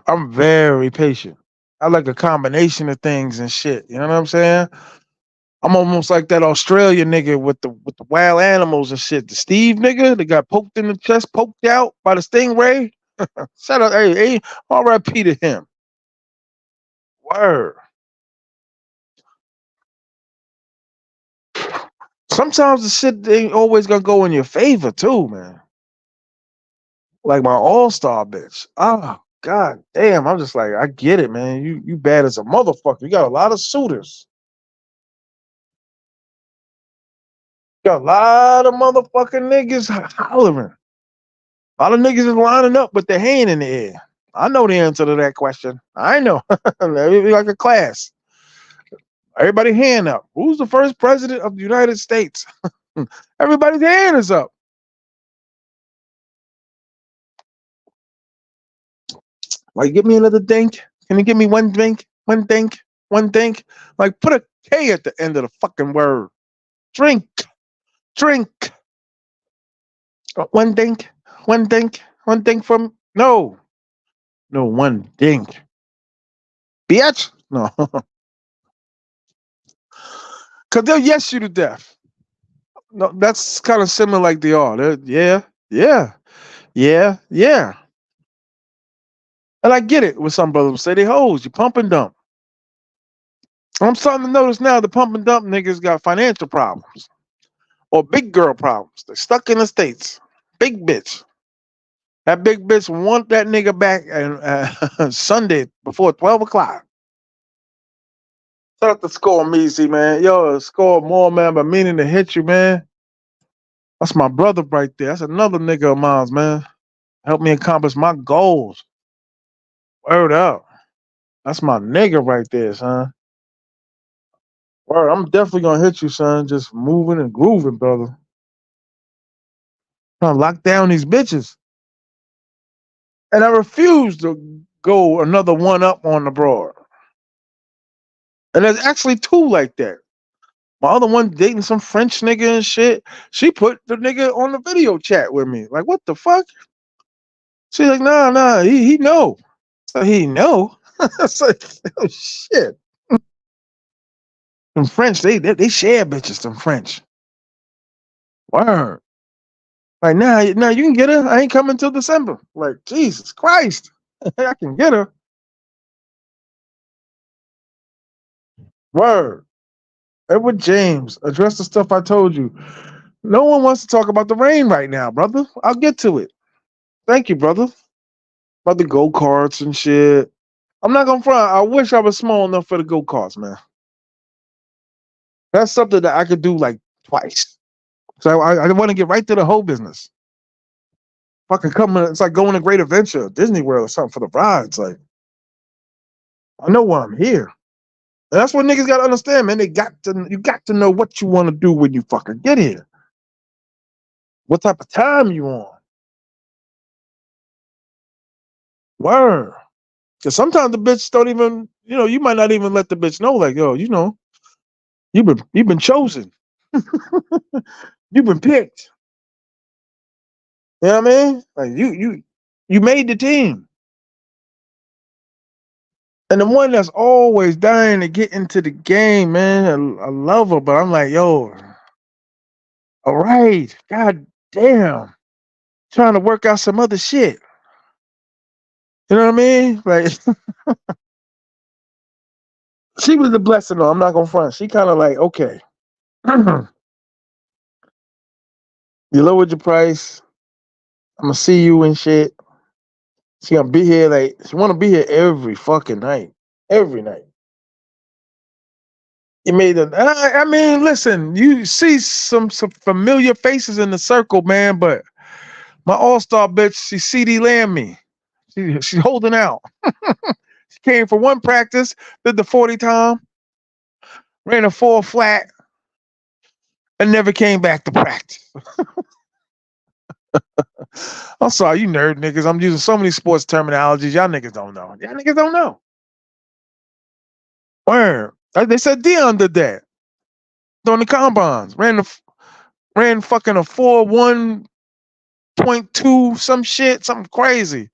I'm very patient. I like a combination of things and shit. You know what I'm saying? I'm almost like that Australian nigga with the wild animals and shit. The Steve nigga that got poked in the chest, poked out by the stingray. Shut up, hey, R.I.P. to him. Word. Sometimes the shit ain't always gonna go in your favor too, man. Like my all-star bitch. Oh god damn. I'm just like, I get it, man. You bad as a motherfucker. You got a lot of suitors. You got a lot of motherfucking niggas hollering. A lot of niggas is lining up with their hand in the air. I know the answer to that question. I know. Let me be like a class. Everybody hand up. Who's the first president of the United States? Everybody's hand is up. Like, give me another dink. Can you give me one drink? One dink? One dink? Like, put a K at the end of the fucking word. Drink. Drink. One dink. One dink. One dink from. No. No, one dink. Bitch. No. Cause they'll yes you to death. No, that's kind of similar like they are. Yeah, yeah, yeah, yeah. And I get it with some brothers say they hoes, you pump and dump. I'm starting to notice now the pump and dump niggas got financial problems or big girl problems. They're stuck in the States. Big bitch. That big bitch want that nigga back and Sunday before 12 o'clock. Shout out to Score Measy, man. Yo, Score more, man, but meaning to hit you, man. That's my brother right there. That's another nigga of mine, man. Help me accomplish my goals. Word up. That's my nigga right there, son. Word, I'm definitely gonna hit you, son. Just moving and grooving, brother. Trying to lock down these bitches. And I refuse to go another one up on the broad. And there's actually two like that. My other one dating some French nigga and shit. She put the nigga on the video chat with me. Like, what the fuck? She's like, nah, he know. So he know. It's like, oh shit. Them French, they share bitches, them French. Word. Like, nah, you can get her. I ain't coming till December. Like, Jesus Christ. I can get her. Word. Edward James, address the stuff I told you. No one wants to talk about the rain right now, brother. I'll get to it. Thank you, brother. About the go karts and shit. I'm not gonna front. I wish I was small enough for the go karts, man. That's something that I could do like twice. So I want to get right to the whole business. Fucking come, it's like going to Great Adventure, Disney World, or something for the rides. Like I know why I'm here. And that's what niggas gotta understand, man. You got to know what you want to do when you fucking get here. What type of time you on? Word. Because sometimes the bitch don't even, you might not even let the bitch know, like, yo, you've been chosen. You've been picked. You know what I mean? Like you made the team. And the one that's always dying to get into the game, man, I love her, but I'm like, yo, all right, god damn, trying to work out some other shit. You know what I mean? Like she was a blessing though. I'm not gonna front. She kind of like, okay, you lowered your price. I'm gonna see you and shit. She gonna be here like she wanna be here every fucking night. Every night. You made it. I mean, listen, you see some familiar faces in the circle, man, but my all-star bitch, she CD Lamb me. She's holding out. She came for one practice, did the 40 time, ran a 4 flat, and never came back to practice. I'm sorry, you nerd niggas. I'm using so many sports terminologies. Y'all niggas don't know. Y'all niggas don't know. Where? They said Dion did that during the combines. Ran fucking a 4.1.2, some shit, something crazy,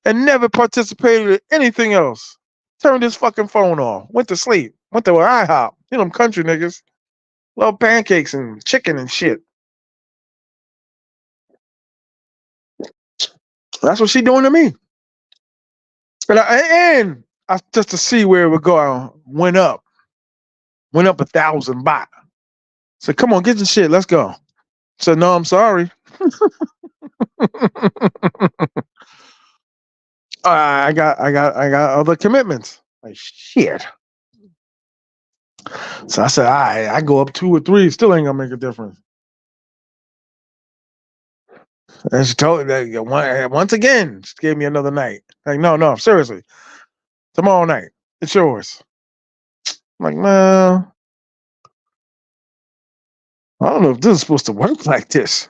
and never participated in anything else. Turned his fucking phone off. Went to sleep. Went to IHOP. You know them country niggas. Love pancakes and chicken and shit. That's what she doing to me. And I just to see where it would go, I went up. Went up 1,000 baht. Said, come on, get your shit. Let's go. Said, no, I'm sorry. I got other commitments. Like shit. So I said, all right, I go up 2 or 3, still ain't gonna make a difference. And she told me that once again, she gave me another night. Like, no, seriously. Tomorrow night. It's yours. I'm like, man, I don't know if this is supposed to work like this.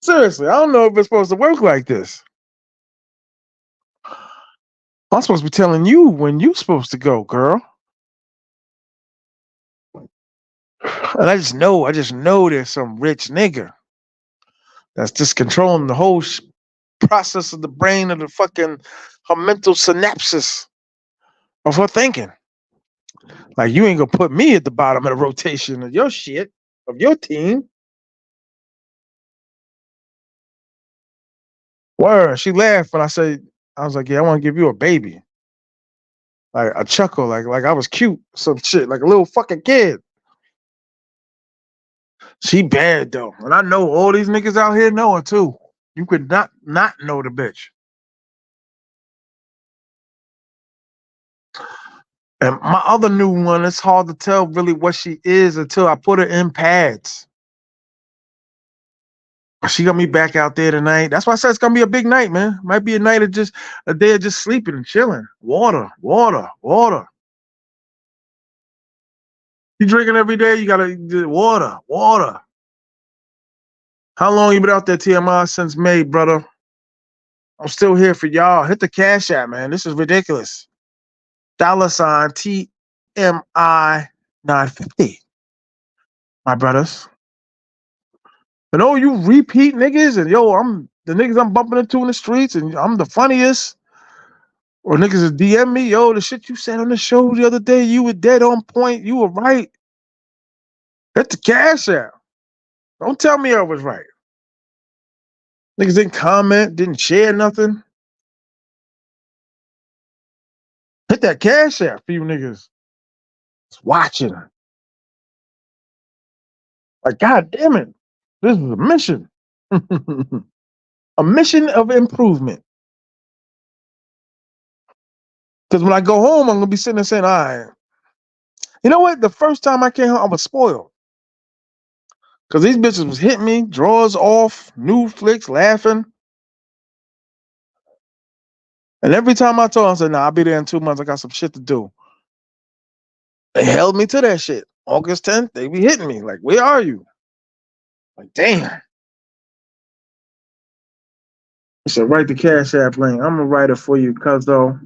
Seriously, I don't know if it's supposed to work like this. I'm supposed to be telling you when you're supposed to go, girl. And I just know there's some rich nigga that's just controlling the whole process of the brain of the fucking her mental synapses of her thinking. Like you ain't gonna put me at the bottom of the rotation of your shit of your team. Word. She laughed when I said, I was like, yeah, I want to give you a baby. Like a chuckle, like I was cute, some shit, like a little fucking kid. She bad though, and I know all these niggas out here know her too. You could not know the bitch. And my other new one, it's hard to tell really what she is until I put her in pads. She got me back out there tonight. That's why I said it's gonna be a big night, man. Might be a night of just a day of just sleeping and chilling. Water, water, water. You drinking every day? You gotta water, water. How long you been out there, TMI? Since May, brother. I'm still here for y'all. Hit the cash app, man. This is ridiculous. $ TMI 950, my brothers. And oh, you repeat niggas, and yo, I'm the niggas I'm bumping into in the streets, and I'm the funniest. Or niggas is DM me, yo, the shit you said on the show the other day, you were dead on point. You were right. Hit the cash app. Don't tell me I was right. Niggas didn't comment, didn't share nothing. Hit that cash app for you niggas. It's watching. Like, God damn it. This is a mission. A mission of improvement. Because when I go home, I'm gonna be sitting there saying, all right. You know what? The first time I came home, I was spoiled. Because these bitches was hitting me, drawers off, new flicks, laughing. And every time I told them, I said, nah, I'll be there in 2 months. I got some shit to do. They held me to that shit. August 10th, they be hitting me. Like, where are you? Like, damn. I said, write the Cash App link. I'm going to write it for you, cuz though.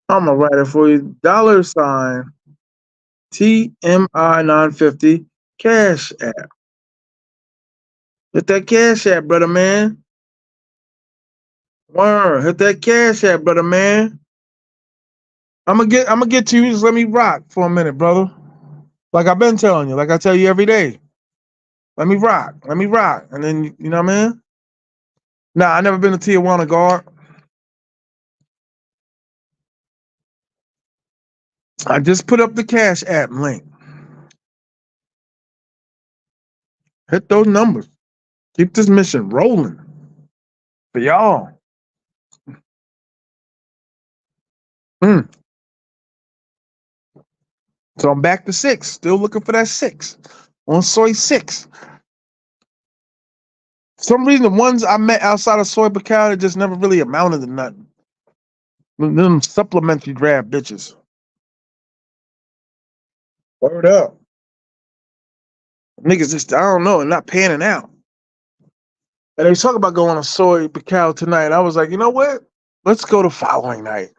I'm going to write it for you. $ TMI 950 Cash App. Hit that Cash App, brother man. Word. Hit that Cash App, brother man. I'm gonna get to you. Just let me rock for a minute, brother. Like I've been telling you, like I tell you every day. Let me rock. Let me rock. And then you know what I mean? Nah, I never been to Tijuana guard. I just put up the Cash App link. Hit those numbers. Keep this mission rolling for y'all. Mm. So I'm back to 6. Still looking for that 6 on soy 6. For some reason, the ones I met outside of soy Bacal just never really amounted to nothing. Them supplementary grab bitches. Word up. Niggas just, I don't know, not panning out. And they talk about going to soy Bacal tonight. I was like, you know what? Let's go the following night.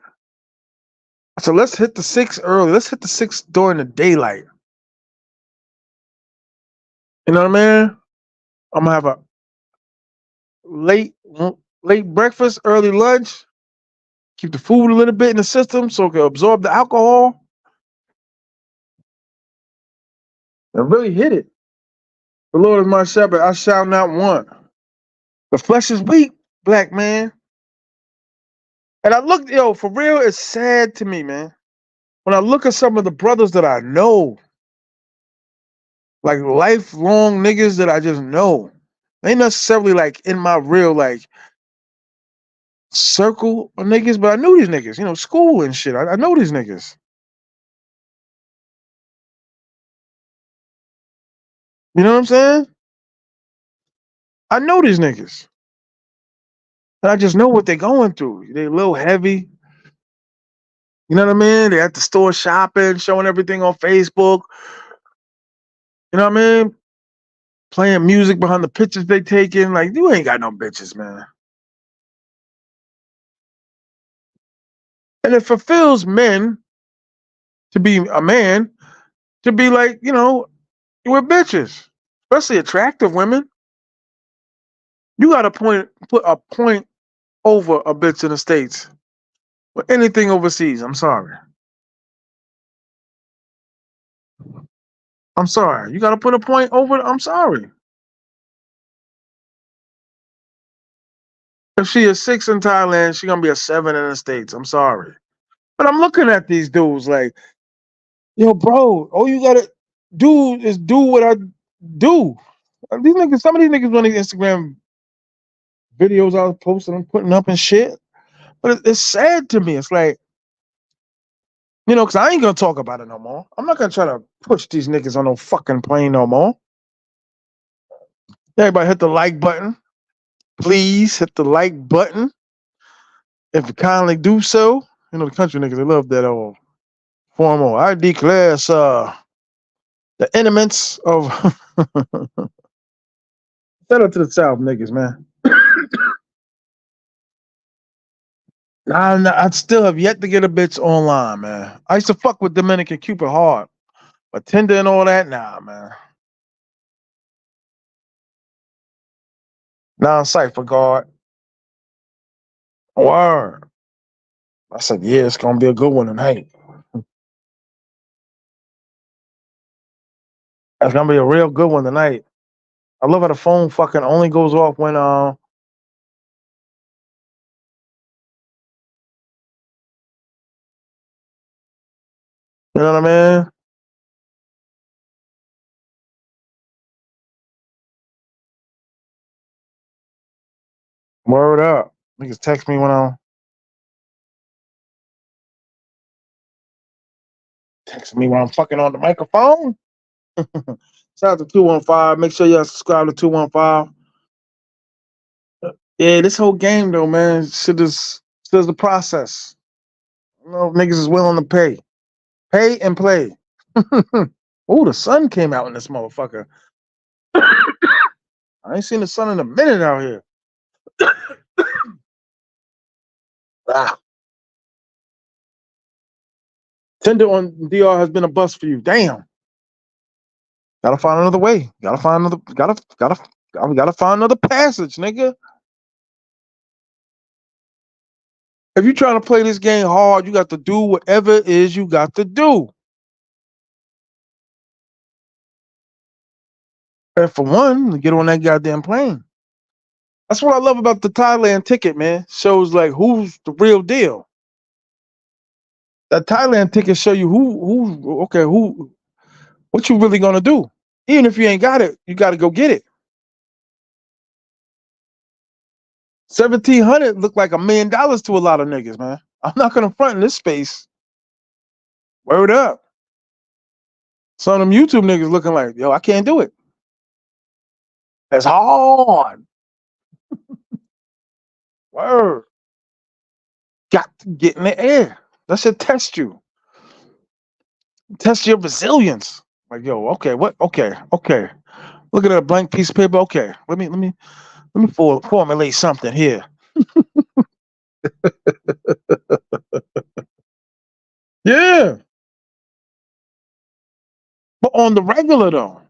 So let's hit the 6 early. Let's hit the 6 during the daylight. You know what I mean? I'm gonna have a late late breakfast, early lunch. Keep the food a little bit in the system so it can absorb the alcohol and really hit it. The Lord is my shepherd. I shall not want. The flesh is weak, black man. And I look, yo, for real, it's sad to me, man. When I look at some of the brothers that I know, like lifelong niggas that I just know, they ain't necessarily like in my real like circle of niggas, but I knew these niggas, you know, school and shit. I know these niggas. You know what I'm saying? I know these niggas. And I just know what they're going through. They a little heavy. You know what I mean? They at the store shopping, showing everything on Facebook. You know what I mean? Playing music behind the pictures they taking. Like, you ain't got no bitches, man. And it fulfills men to be a man, to be like, you know, with bitches, especially attractive women. You got to put a point over a bitch in the States or anything overseas. I'm sorry. I'm sorry. You got to put a point over. I'm sorry. If she is 6 in Thailand, she gonna be a 7 in the States. I'm sorry. But I'm looking at these dudes like, yo, bro, all you gotta do is do what I do. These niggas, some of these niggas on these Instagram videos I was posting, I'm putting up and shit. But it's sad to me. It's like, because I ain't gonna talk about it no more. I'm not gonna try to push these niggas on no fucking plane no more. Everybody hit the like button. Please hit the like button. If you kindly do so. The country niggas, they love that old formal. I declare the elements of shout out to the South niggas, man. I still have yet to get a bitch online, man. I used to fuck with Dominican Cupid hard, but Tinder and all that, nah, man. Non-cipher guard. Word. I said, yeah, it's gonna be a good one tonight. It's gonna be a real good one tonight. I love how the phone fucking only goes off when you know what I mean? Word up. Niggas text me when I'm fucking on the microphone. Shout out to 215. Make sure y'all subscribe to 215. Yeah, this whole game though, man, shit is the process. Niggas is willing to pay. Pay and play. Oh, the sun came out in this motherfucker. I ain't seen the sun in a minute out here. Ah. Tinder on DR has been a bust for you. Damn. Gotta find another way. Gotta find another passage, nigga. If you trying to play this game hard, you got to do whatever it is you got to do. And for one, get on that goddamn plane. That's what I love about the Thailand ticket, man. Shows like who's the real deal. That Thailand ticket show you who what you really gonna do. Even if you ain't got it, you gotta go get it. 1,700 look like $1,000,000 to a lot of niggas, man. I'm not gonna front in this space. Word up. Some of them YouTube niggas looking like, yo, I can't do it. That's hard. Word. Got to get in the air. That should test you. Test your resilience. Like, yo, okay, what? Okay. Look at a blank piece of paper. Okay, let me formulate something here. Yeah, but on the regular though,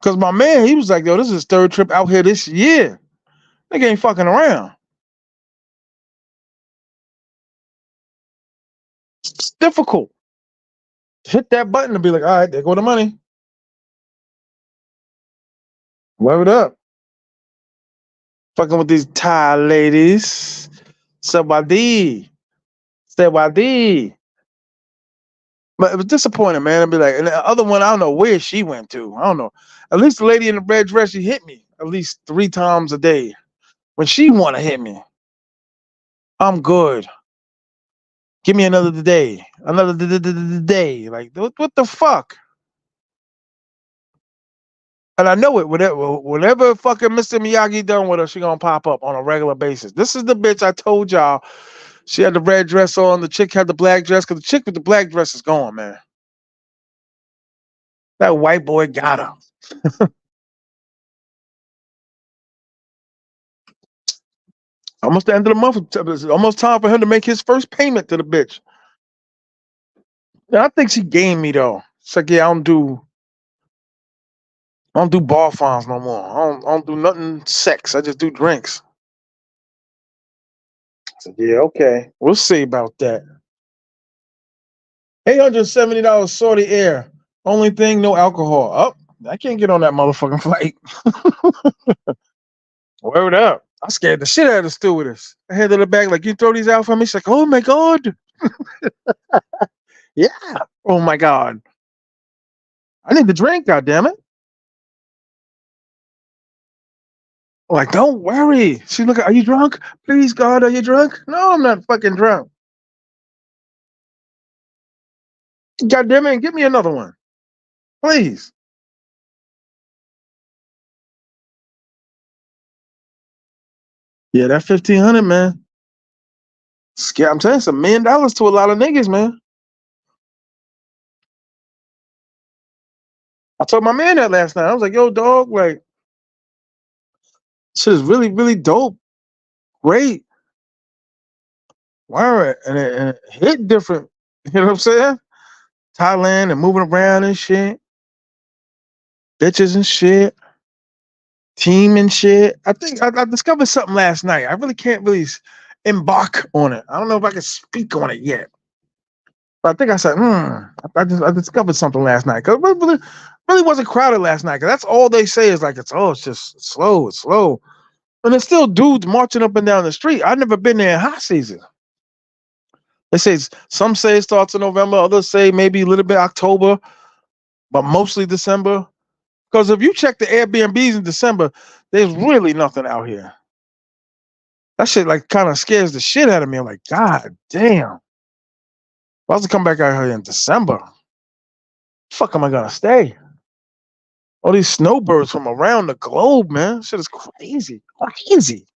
because my man, he was like, yo, this is his third trip out here this year. Nigga ain't fucking around. It's difficult. Hit that button and be like, all right, there go the money. Word up. Fucking with these Thai ladies. Sabadi. Sabadi. But it was disappointing, man. I'd be like, and the other one, I don't know where she went to. I don't know. At least the lady in the red dress, she hit me at least 3 times a day. When she want to hit me, I'm good. Give me another day. Another day. Like, what the fuck? And I know it. Whatever fucking Mr. Miyagi done with her, she gonna pop up on a regular basis. This is the bitch I told y'all. She had the red dress on. The chick had the black dress. Because the chick with the black dress is gone, man. That white boy got her. Almost the end of the month. It's almost time for him to make his first payment to the bitch. Yeah, I think she gamed me though. It's like, yeah, I don't do bar farms no more. I don't do nothing sex. I just do drinks. I said, yeah, okay. We'll see about that. $870 Saudi Air. Only thing, no alcohol. Up. I can't get on that motherfucking flight. Word up. I scared the shit out of the stewardess. I handed her back like, you throw these out for me? She's like, oh my God. Yeah. Oh my God. I need the drink, goddammit. Like, don't worry. She look, are you drunk? Please, God, are you drunk? No, I'm not fucking drunk. God damn it, give me another one. Please. Yeah, that 1,500, man. I'm telling you, it's $1 million to a lot of niggas, man. I told my man that last night. I was like, yo, dog, like, shit is really, really dope. Great. Word. And it hit different. You know what I'm saying? Thailand and moving around and shit. Bitches and shit. Team and shit. I think I discovered something last night. I really can't really embark on it. I don't know if I can speak on it yet. But I think I said, I discovered something last night. Cause it really wasn't crowded last night. Cause that's all they say is like, it's just slow, it's slow. And there's still dudes marching up and down the street. I've never been there in hot season. They say some say it starts in November, others say maybe a little bit October, but mostly December. Because if you check the Airbnbs in December, there's really nothing out here. That shit like kind of scares the shit out of me. I'm like, God damn. If I was to come back out here in December, fuck am I gonna stay? All these snowbirds from around the globe, man. Shit is crazy. Crazy.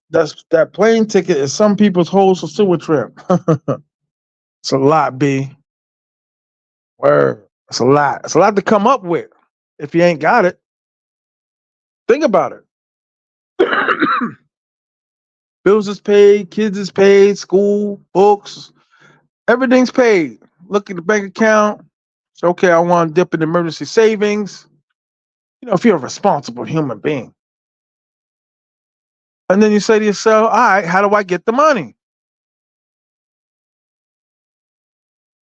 That plane ticket is some people's whole sewer trip. It's a lot, B. Word. It's a lot. It's a lot to come up with if you ain't got it. Think about it. Bills is paid, kids is paid, school, books, everything's paid. Look at the bank account. It's okay. I want to dip in emergency savings. You know, if you're a responsible human being. And then you say to yourself, all right, how do I get the money?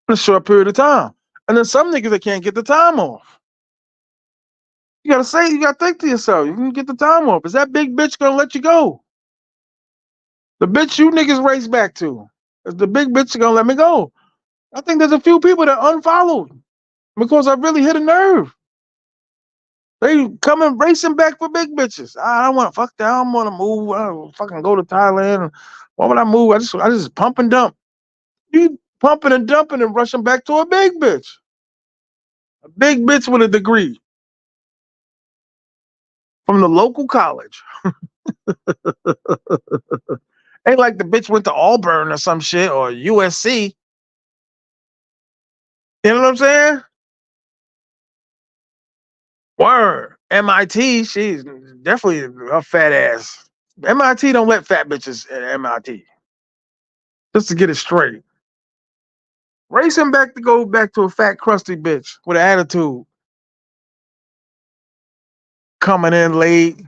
In a short period of time. And then some niggas that can't get the time off. You gotta think to yourself, you can get the time off. Is that big bitch gonna let you go? The bitch you niggas race back to. Is the big bitch gonna let me go? I think there's a few people that unfollowed because I really hit a nerve. They coming racing back for big bitches. I don't want to fuck that. I don't want to move. I don't fucking go to Thailand. Why would I move? I just pump and dump. You pumping and dumping and rushing back to a big bitch. A big bitch with a degree from the local college. Ain't like the bitch went to Auburn or some shit or USC. You know what I'm saying? Word. MIT, she's definitely a fat ass. MIT don't let fat bitches at MIT. Just to get it straight. Racing back to go back to a fat, crusty bitch with an attitude. Coming in late,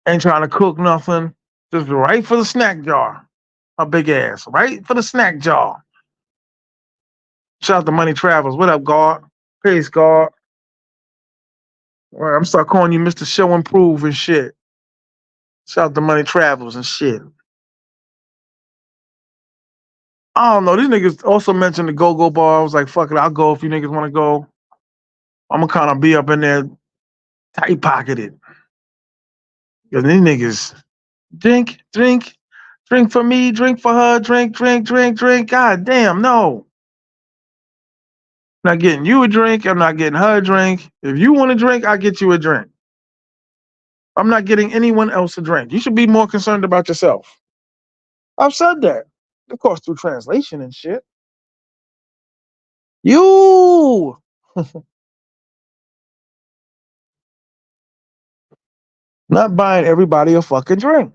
ain't trying to cook nothing. Just right for the snack jar. A big ass. Right for the snack jar. Shout out to Money Travels. What up, God? Peace, God. Well, I'm start calling you Mr. Show Improve and shit. Shout out to Money Travels and shit. I don't know. These niggas also mentioned the go-go bar. I was like, fuck it, I'll go if you niggas want to go. I'm gonna kind of be up in there tight pocketed. Because these niggas drink, drink, drink for me, drink for her, drink, drink, drink, drink. God damn, no. I'm not getting you a drink. I'm not getting her a drink. If you want a drink, I'll get you a drink. I'm not getting anyone else a drink. You should be more concerned about yourself. I've said that. Of course, through translation and shit. You not buying everybody a fucking drink.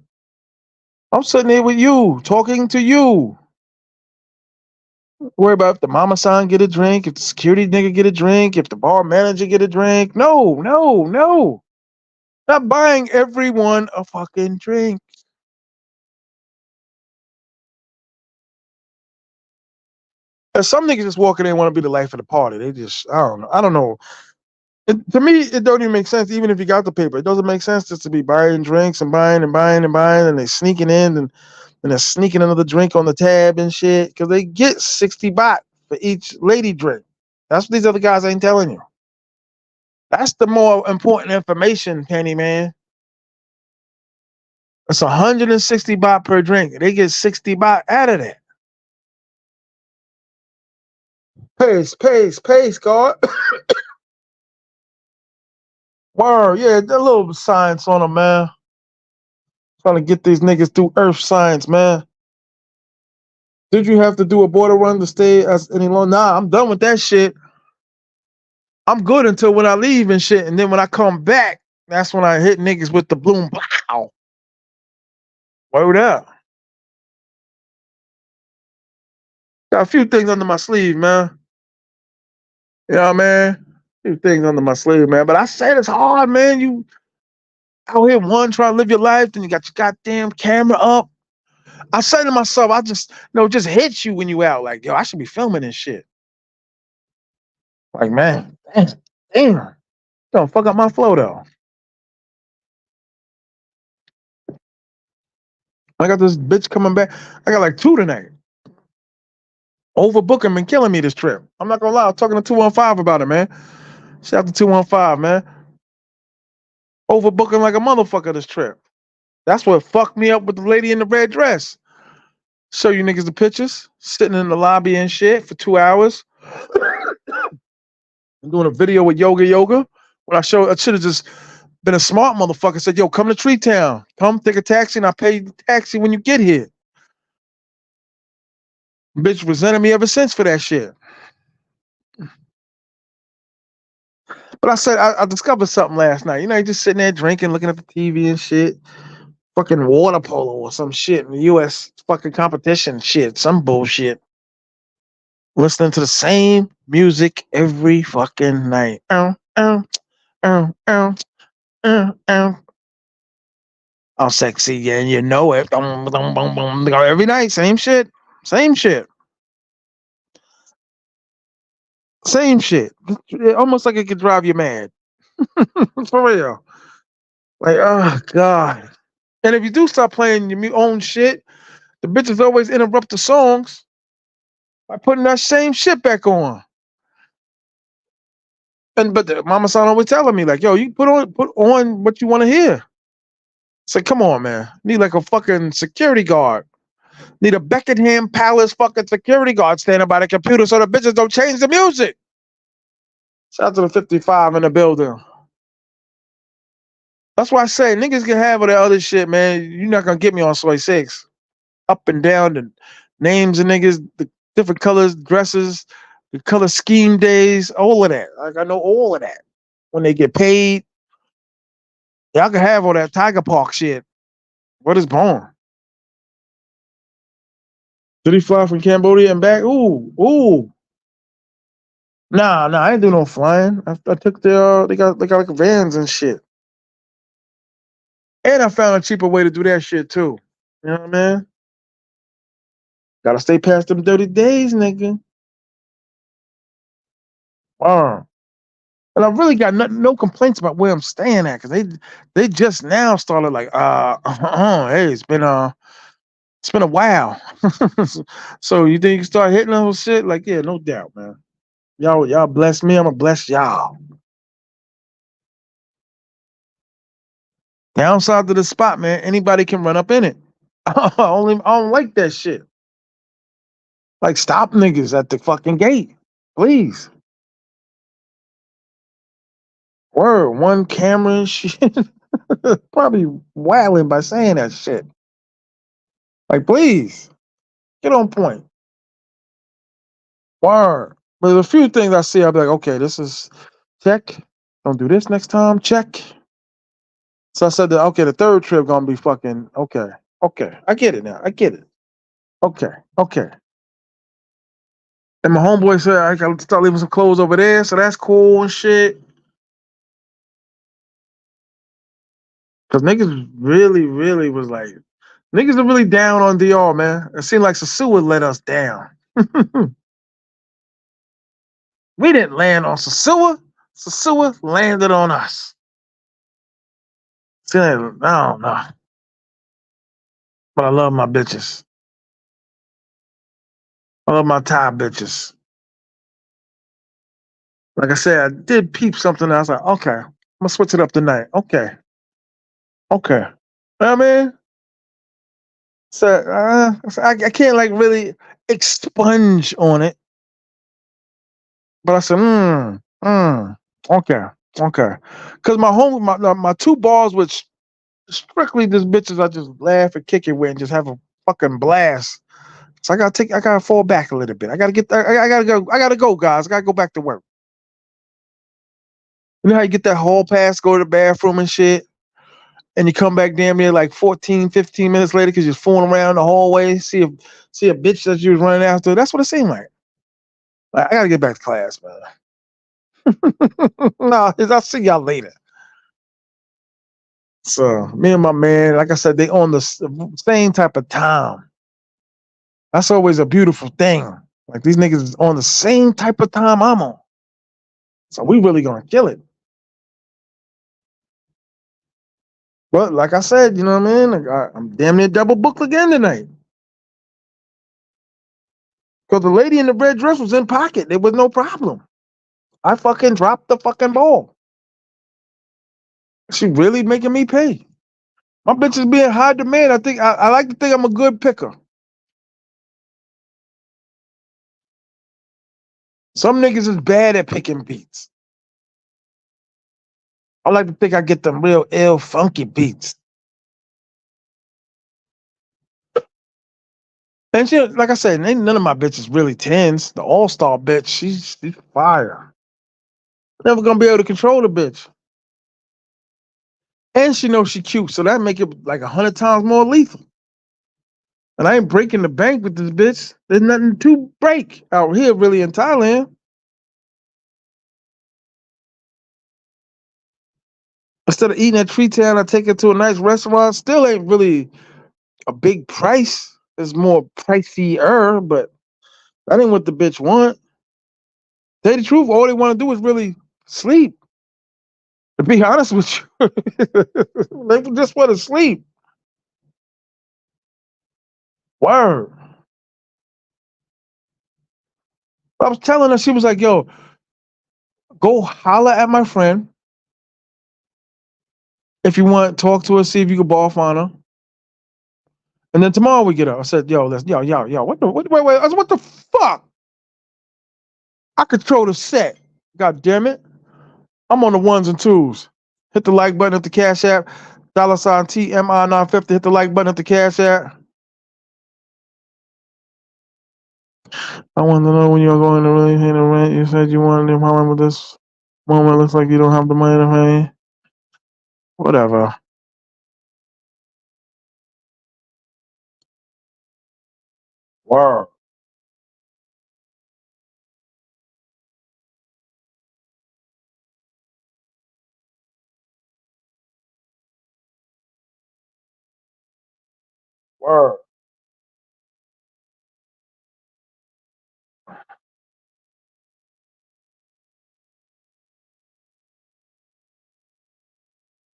I'm sitting here with you, talking to you. Worry about if the mama son get a drink, if the security nigga get a drink, if the bar manager get a drink. No, no, no. Not buying everyone a fucking drink. And some niggas just walk in there and want to be the life of the party. They just, I don't know. I don't know. To me, it don't even make sense. Even if you got the paper, it doesn't make sense just to be buying drinks and buying and buying and buying, and they sneaking in and they're sneaking another drink on the tab and shit because they get 60 baht for each lady drink. That's what these other guys ain't telling you. That's the more important information, Penny man. It's 160 baht per drink. They get 60 baht out of that. Pace, God. Word, yeah, that little science on them, man. Trying to get these niggas through earth science, man. Did you have to do a border run to stay as any long? Nah, I'm done with that shit. I'm good until when I leave and shit. And then when I come back, that's when I hit niggas with the bloom. Pow. Word up. Got a few things under my sleeve, man. You know what I mean? A few things under my sleeve, man. But I said it's hard, man. You out here one trying to live your life, then you got your goddamn camera up. I say to myself, I just just hit you when you out. Like, yo, I should be filming this shit. Like, man, damn. Don't fuck up my flow though. I got this bitch coming back. I got like two tonight. Overbooking been killing me this trip. I'm not gonna lie. I'm talking to 215 about it, man. Shout out to 215, man. Overbooking like a motherfucker this trip. That's what fucked me up with the lady in the red dress. Show you niggas the pictures. Sitting in the lobby and shit for 2 hours. I'm doing a video with Yoga. When I should have just been a smart motherfucker. Said, yo, come to Tree Town. Come take a taxi and I pay the taxi when you get here. Bitch resented me ever since for that shit. But I said I discovered something last night. You know, you just sitting there drinking, looking at the TV and shit. Fucking water polo or some shit in the US fucking competition shit. Some bullshit. Listening to the same music every fucking night. Ow, ow, ow. I'm sexy, yeah, and you know it. Every night, same shit. Same shit. Same shit. Almost like it could drive you mad. For real. Like, oh God. And if you do start playing your own shit, the bitches always interrupt the songs by putting that same shit back on. And but the mama son always telling me, like, yo, you put on what you want to hear. It's like, come on, man. Need like a fucking security guard. Need a Beckenham Palace fucking security guard standing by the computer so the bitches don't change the music. Shout out to the 55 in the building. That's why I say niggas can have all that other shit, man. You're not gonna get me on Soy 6. Up and down the names of niggas, the different colors, dresses, the color scheme days, all of that. Like I know all of that. When they get paid, y'all can have all that Tiger Park shit. What is born? Did he fly from Cambodia and back? Ooh. Nah, I ain't do no flying. I took they got like vans and shit. And I found a cheaper way to do that shit too. You know what I mean? Gotta stay past them dirty days, nigga. And I really got no complaints about where I'm staying at because they just now started like hey it's been a while. So you think you can start hitting those shit? Like, yeah, no doubt, man. Y'all bless me, I'm gonna bless y'all. Downside to the spot, man, anybody can run up in it. I don't like that shit. Like stop niggas at the fucking gate. Please. Word, one camera and shit. Probably wailing by saying that shit. Like, please, get on point. Word. But there's a few things I see, I'll be like, okay, this is check. Don't do this next time. Check. So I said that okay, the third trip gonna be fucking okay. Okay. I get it now. I get it. Okay. And my homeboy said I gotta start leaving some clothes over there, so that's cool and shit. Cause niggas really was like niggas are really down on DR, man. It seemed like Sasu would let us down. We didn't land on Sasua. Sasua landed on us. I don't know. But I love my bitches. I love my Thai bitches. Like I said, I did peep something. I was like, okay, I'm gonna switch it up tonight. Okay, okay. You know what I mean? So I can't like really expunge on it, but I said, okay, okay. Because my two balls, which strictly just bitches, I just laugh and kick it with and just have a fucking blast. So I gotta fall back a little bit. I gotta go, guys. I gotta go back to work. You know how you get that hall pass, go to the bathroom and shit, and you come back damn near like 14, 15 minutes later because you're fooling around the hallway, see a bitch that you was running after. That's what it seemed like. Like, I gotta get back to class, man. No, I'll see y'all later. So me and my man, like I said, they on the same type of time. That's always a beautiful thing. Like these niggas is on the same type of time I'm on. So we really gonna kill it. But like I said, you know what I mean? Like, I'm damn near double booked again tonight. Because the lady in the red dress was in pocket. There was no problem. I fucking dropped the fucking ball. She really making me pay. My bitch is being high demand. I like to think I'm a good picker. Some niggas is bad at picking beats. I like to think I get them real ill funky beats. And she, like I said, ain't none of my bitches really tens. The all-star bitch, she's fire. Never gonna be able to control the bitch. And she knows she cute, so that make it like 100 times more lethal. And I ain't breaking the bank with this bitch. There's nothing to break out here really in Thailand. Instead of eating at Tree Town, I take her to a nice restaurant. Still ain't really a big price. It's more pricier, but that ain't what the bitch want. Tell you the truth, all they want to do is really sleep. To be honest with you, they just want to sleep. Word. I was telling her, she was like, yo, go holler at my friend. If you want, talk to her, see if you can ball find her. And then tomorrow we get up. I said, yo, wait, I said, what the fuck? I control the set. God damn it. I'm on the ones and twos. Hit the like button at the Cash App. $ T.M.I 950. Hit the like button at the Cash App. I want to know when you're going to really pay the rent. You said you wanted to problem with this moment. Looks like you don't have the money to pay. Whatever. Wow. Wow.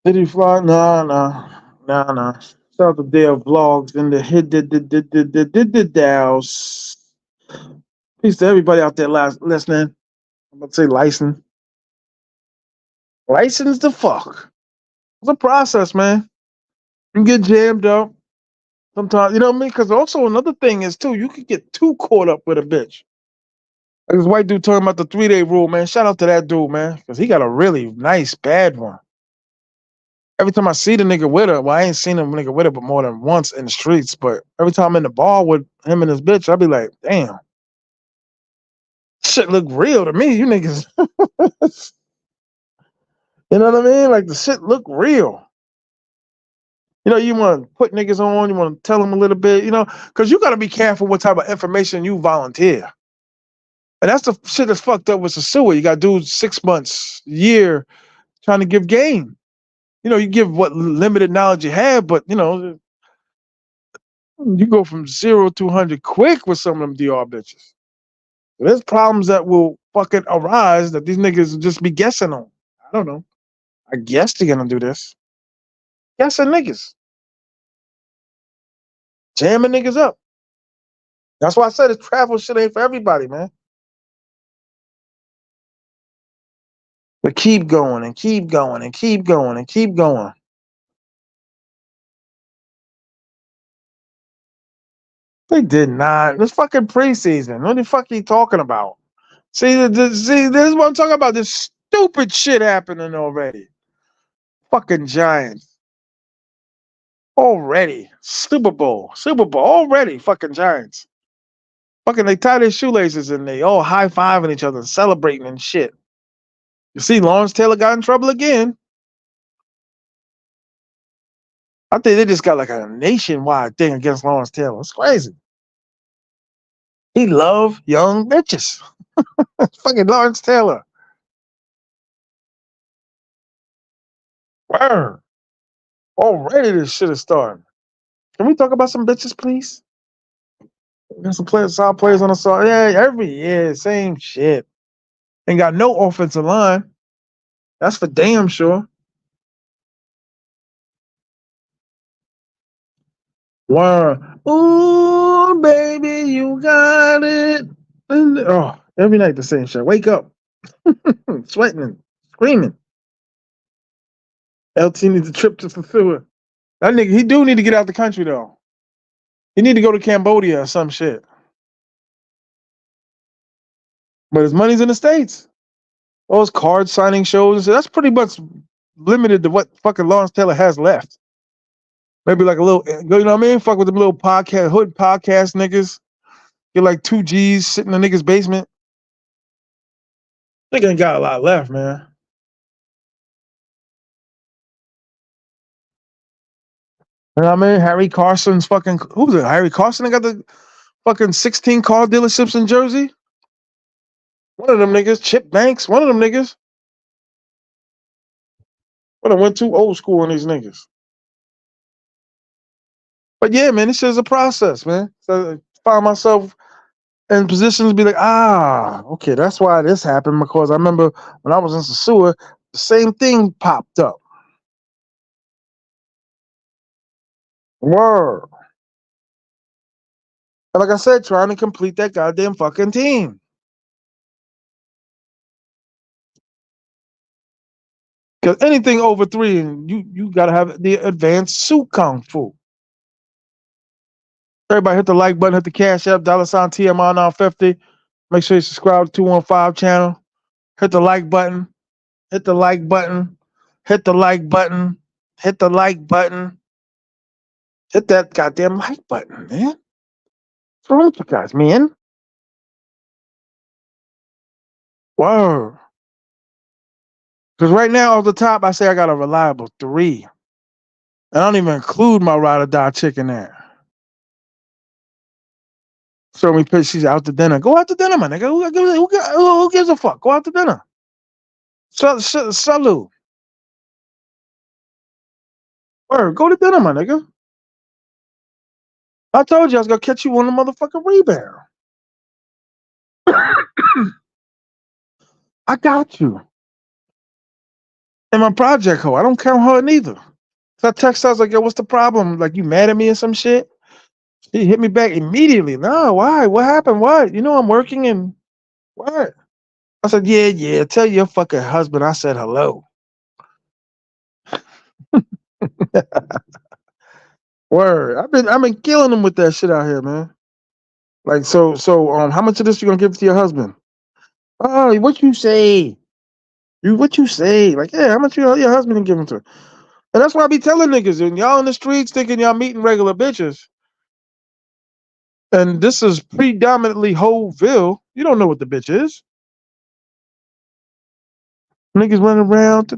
Did he fly? Nah. Shout out to Dale Vlogs and the hit the Dows. Peace to everybody out there listening. I'm gonna say license. License the fuck. It's a process, man. You get jammed up. Sometimes, you know what I mean? Because also another thing is too, you could get too caught up with a bitch. Like this white dude talking about the 3-day rule, man. Shout out to that dude, man, because he got a really nice bad one. Every time I see the nigga with her, well, I ain't seen him nigga with her, but more than once in the streets. But every time I'm in the bar with him and his bitch, I'll be like, damn, shit look real to me. You niggas, you know what I mean? Like the shit look real. You know, you want to put niggas on, you want to tell them a little bit, you know, because you got to be careful what type of information you volunteer. And that's the shit that's fucked up with the sewer. You got dudes 6 months, year, trying to give game. You know, you give what limited knowledge you have, but you know, you go from 0 to 100 quick with some of them DR bitches. There's problems that will fucking arise that these niggas will just be guessing on. I don't know. I guess they're gonna do this. Guessing niggas. Jamming niggas up. That's why I said this travel shit ain't for everybody, man. But keep going and keep going and keep going and keep going. They did not. This fucking preseason. What the fuck are you talking about? See, this is what I'm talking about. This stupid shit happening already. Fucking Giants. Already. Super Bowl. Super Bowl. Already. Fucking Giants. Fucking they tie their shoelaces and they all high fiving each other and celebrating and shit. You see, Lawrence Taylor got in trouble again. I think they just got like a nationwide thing against Lawrence Taylor. It's crazy. He love young bitches. Fucking Lawrence Taylor. Word. Already this shit is starting. Can we talk about some bitches, please? Got some players, solid players on the side. Yeah, every year, same shit. Ain't got no offensive line. That's for damn sure. Word. Ooh, baby, you got it. And, oh, every night the same shit. Wake up. Sweating and screaming. LT needs a trip to fulfill it. That nigga, he do need to get out the country though. He need to go to Cambodia or some shit. But his money's in the States. All his card signing shows. That's pretty much limited to what fucking Lawrence Taylor has left. Maybe like a little, you know what I mean? Fuck with them little podcast, hood podcast niggas. Get like 2 Gs sitting in the nigga's basement. Nigga ain't got a lot left, man. You know what I mean? Harry Carson's fucking, who's it? Harry Carson got the fucking 16 car dealerships in Jersey? One of them niggas, Chip Banks, one of them niggas. But I went too old school on these niggas. But yeah, man, this is a process, man. So I found myself in positions to be like, okay, that's why this happened. Because I remember when I was in the sewer, the same thing popped up. Word. And like I said, trying to complete that goddamn fucking team. Because anything over 3, and you gotta have the advanced suit kung fu. Everybody hit the like button, hit the cash app, $ T.M.I now 50. Make sure you subscribe to 215 channel. Hit the like button. Hit the like button. Hit the like button. Hit the like button. Hit that goddamn like button, man. What's wrong with you guys, man? Whoa. Because right now, off the top, I say I got a reliable 3. And I don't even include my ride or die chick in there. So we pitch, she's out to dinner. Go out to dinner, my nigga. Who gives a fuck? Go out to dinner. Salute. Word, go to dinner, my nigga. I told you I was gonna catch you on the motherfucking rebound. I got you. And my project hoe, I don't count her neither. So I text her, I was like, yo, what's the problem? Like, you mad at me or some shit? She hit me back immediately. No, why? What happened? What? You know I'm working and what? I said, yeah. Tell your fucking husband I said hello. Word. I've been killing him with that shit out here, man. Like so how much of this you gonna give to your husband? Oh, what you say? What you say? Like, yeah, how much your husband can give him to? And that's why I be telling niggas, and y'all in the streets thinking y'all meeting regular bitches. And this is predominantly Hoville. You don't know what the bitch is. Niggas running around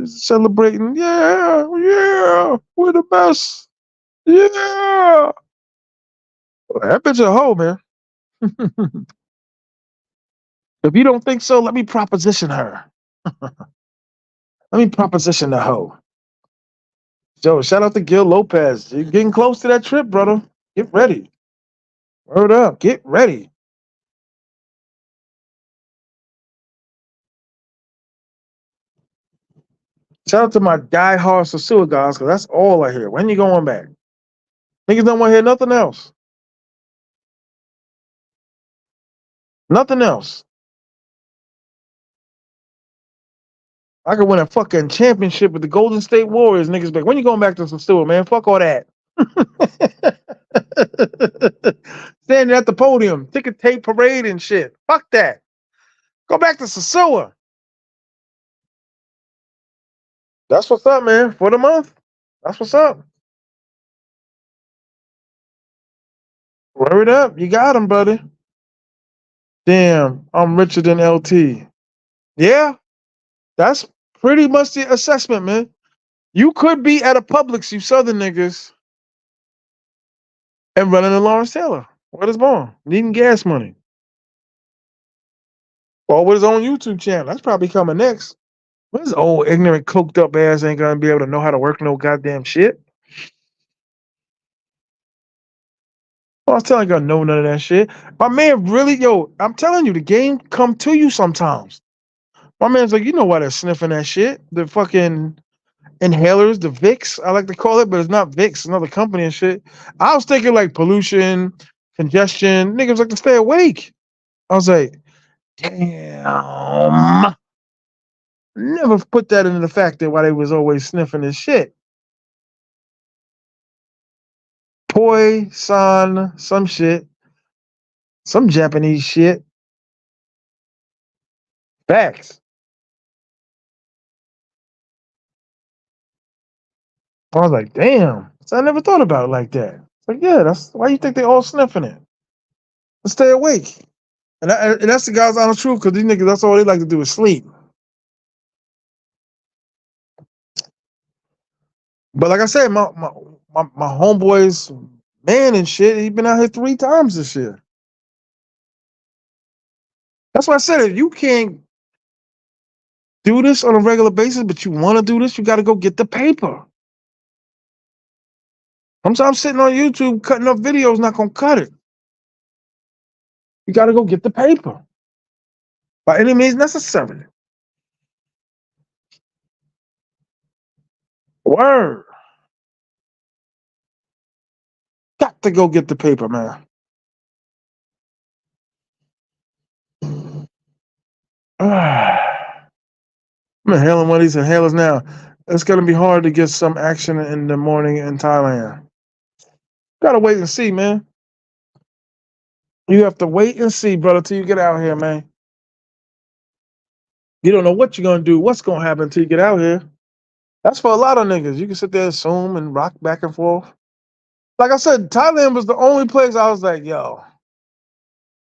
celebrating. Yeah, we're the best. Yeah. That bitch a hoe, man. If you don't think so, let me proposition her. Let me proposition the hoe. Joe, shout out to Gil Lopez. You're getting close to that trip, brother. Get ready. Word up. Get ready. Shout out to my diehard Sasua guys, because that's all I hear. When you going back? Niggas don't want to hear nothing else. Nothing else. I could win a fucking championship with the Golden State Warriors. Niggas back. When you going back to Sasua, man? Fuck all that. Standing at the podium, ticket tape parade and shit. Fuck that. Go back to Sasua. That's what's up, man. For the month. That's what's up. Word up. You got him, buddy. Damn, I'm richer than LT. Yeah, that's pretty much the assessment, man. You could be at a Publix, you Southern niggas, and running a Lawrence Taylor. What is born? Needing gas money. Or with his own YouTube channel. That's probably coming next. But his old, ignorant, coked up ass ain't gonna be able to know how to work no goddamn shit. I was telling you, I know none of that shit. My man really, yo, I'm telling you, the game come to you sometimes. My man's like, you know why they're sniffing that shit? The fucking inhalers, the Vicks, I like to call it, but it's not Vicks, it's another company and shit. I was thinking like pollution, congestion. Niggas like to stay awake. I was like, damn. Never put that into the fact that why they was always sniffing this shit. Poi, san, some shit, some Japanese shit. Facts. I was like, damn. So I never thought about it like that. It's like, yeah, that's why you think they all sniffing it. Let's stay awake. And that's the guys honest truth, because these niggas, that's all they like to do is sleep. But like I said, my homeboy's man and shit, he been out here 3 times this year. That's why I said if you can't do this on a regular basis, but you want to do this, you got to go get the paper. Sometimes sitting on YouTube cutting up videos not gonna cut it. You got to go get the paper by any means necessary. Word. Got to go get the paper, man. I'm inhaling one of these inhalers now. It's gonna be hard to get some action in the morning in Thailand. Gotta wait and see, man. You have to wait and see, brother, till you get out here, man. You don't know what you're gonna do, what's gonna happen till you get out here. That's for a lot of niggas. You can sit there, assume, and rock back and forth. Like I said, Thailand was the only place I was like, yo.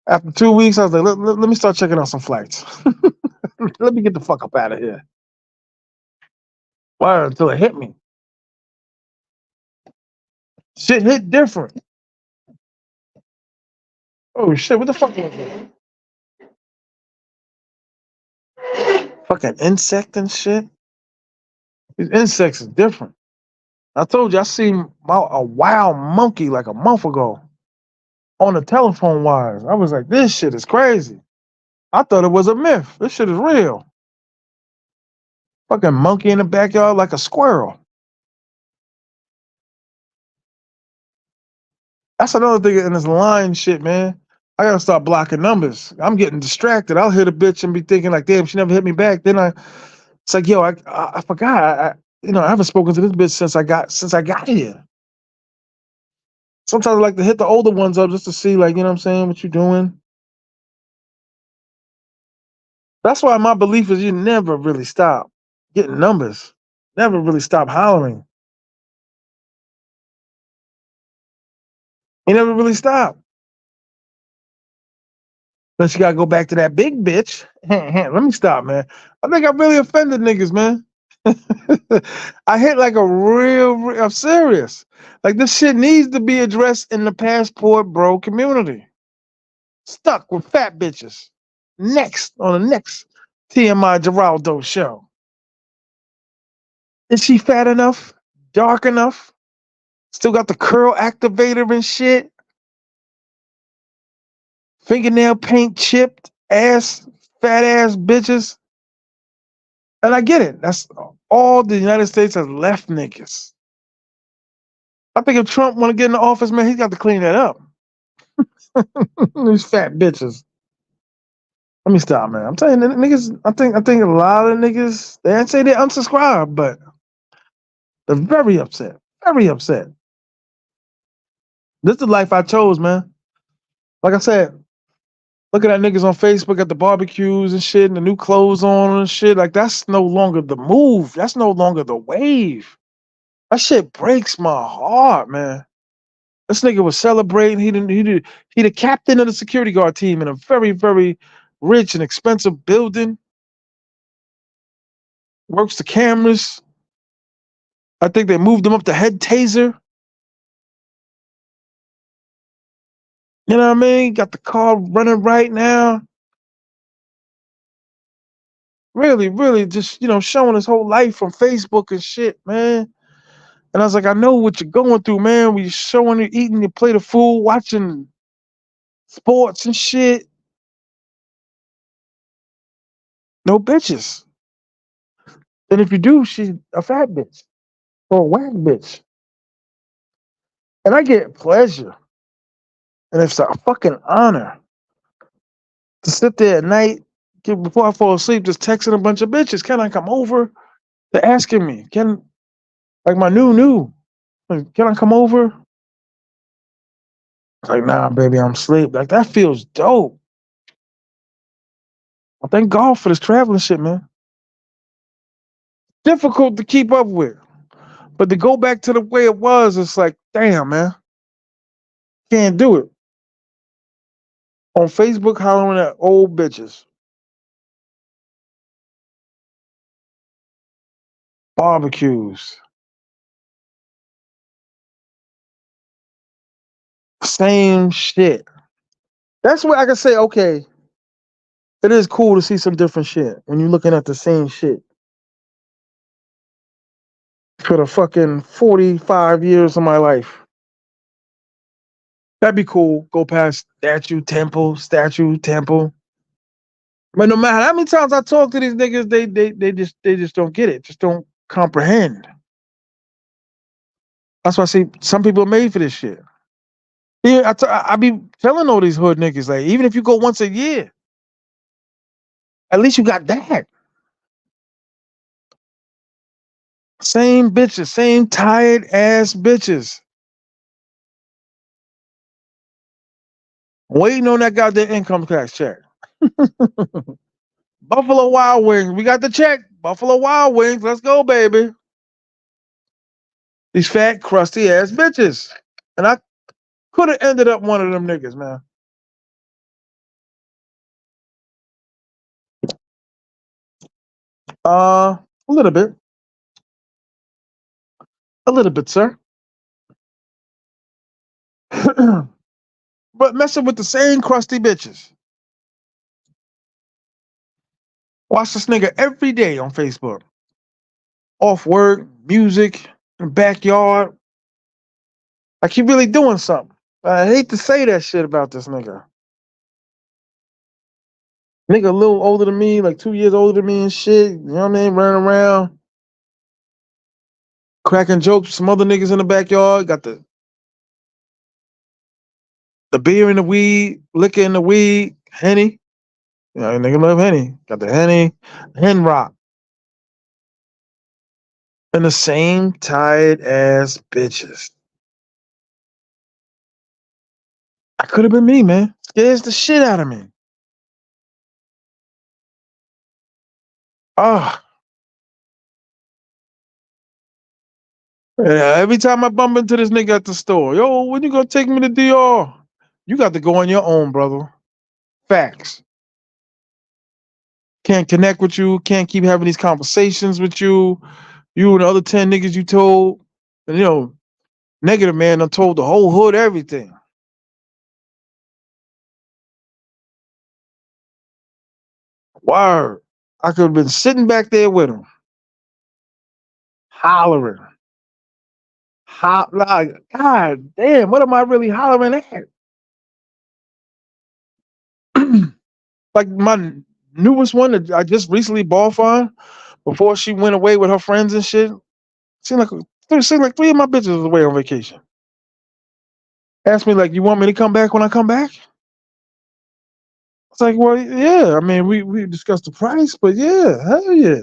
After 2 weeks, I was like, let me start checking out some flights. Let me get the fuck up out of here. Why? Until it hit me. Shit hit different. Oh shit, what the fuck was that? Fucking insect and shit. These insects is different. I told you I seen a wild monkey like a month ago on the telephone wires. I was like, this shit is crazy. I thought it was a myth. This shit is real. Fucking monkey in the backyard like a squirrel. That's another thing in this line shit, man. I gotta start blocking numbers. I'm getting distracted. I'll hit a bitch and be thinking like, damn, she never hit me back. It's like, yo, I forgot. I haven't spoken to this bitch since I got here. Sometimes I like to hit the older ones up just to see, like, you know what I'm saying, what you doing. That's why my belief is you never really stop getting numbers. Never really stop hollering. You never really stop. But you gotta go back to that big bitch. Let me stop, man. I think I really offended niggas, man. I hit like a I'm serious. Like this shit needs to be addressed in the passport bro community. Stuck with fat bitches. Next on the next T.M.I. Geraldo show. Is she fat enough? Dark enough? Still got the curl activator and shit? Fingernail paint chipped ass, fat ass bitches? And I get it. That's all the United States has left niggas. I think if Trump want to get in the office, man, he's got to clean that up. These fat bitches. Let me stop, man. I'm telling you, niggas. I think a lot of niggas. They ain't say they unsubscribe, but they're very upset. Very upset. This is the life I chose, man. Like I said, looking at niggas on Facebook at the barbecues and shit, and the new clothes on and shit. Like that's no longer the move. That's no longer the wave. That shit breaks my heart, man. This nigga was celebrating. He the captain of the security guard team in a very, very rich and expensive building. Works the cameras. I think they moved him up to head taser. You know what I mean? Got the car running right now. Really, really just, showing his whole life from Facebook and shit, man. And I was like, I know what you're going through, man. When you're showing you eating your plate of food, watching sports and shit. No bitches. And if you do, she's a fat bitch or a whack bitch. And I get pleasure. And it's a fucking honor to sit there at night, before I fall asleep, just texting a bunch of bitches. Can I come over? They're asking me, like my new, like, can I come over? It's like, nah, baby, I'm asleep. Like, that feels dope. I thank God for this traveling shit, man. Difficult to keep up with. But to go back to the way it was, it's like, damn, man. Can't do it. On Facebook, hollering at old bitches. Barbecues. Same shit. That's where I can say, okay, it is cool to see some different shit when you're looking at the same shit for the fucking 45 years of my life. That'd be cool. Go past statue, temple. But no matter how many times I talk to these niggas, they just don't get it. Just don't comprehend. That's why I say some people are made for this shit. Yeah, I be telling all these hood niggas, like, even if you go once a year, at least you got that. Same bitches, same tired ass bitches. Waiting on that goddamn income tax check. Buffalo Wild Wings. We got the check. Buffalo Wild Wings. Let's go, baby. These fat, crusty ass bitches. And I could have ended up one of them niggas, man. A little bit. A little bit, sir. But messing with the same crusty bitches. Watch this nigga every day on Facebook. Off work, music, backyard. Like he really doing something. I hate to say that shit about this nigga. Nigga a little older than me, like 2 years older than me and shit. You know what I mean? Running around, cracking jokes with some other niggas in the backyard. Got the beer and the weed, liquor and the weed, Henny. You know, nigga love Henny. Got the Henny, Hen Rock. And the same tired ass bitches. I could have been me, man. Scares the shit out of me. Ah, yeah, every time I bump into this nigga at the store, yo, when you gonna take me to DR? You got to go on your own, brother. Facts. Can't connect with you. Can't keep having these conversations with you. You and the other 10 niggas you told. And, negative man done told the whole hood everything. Word. I could have been sitting back there with him, hollering. Like, God damn, what am I really hollering at? Like my newest one that I just recently bought on, before she went away with her friends and shit. Seemed like three of my bitches was away on vacation. Asked me like, "You want me to come back when I come back?" It's like, well, yeah. I mean, we discussed the price, but yeah, hell yeah,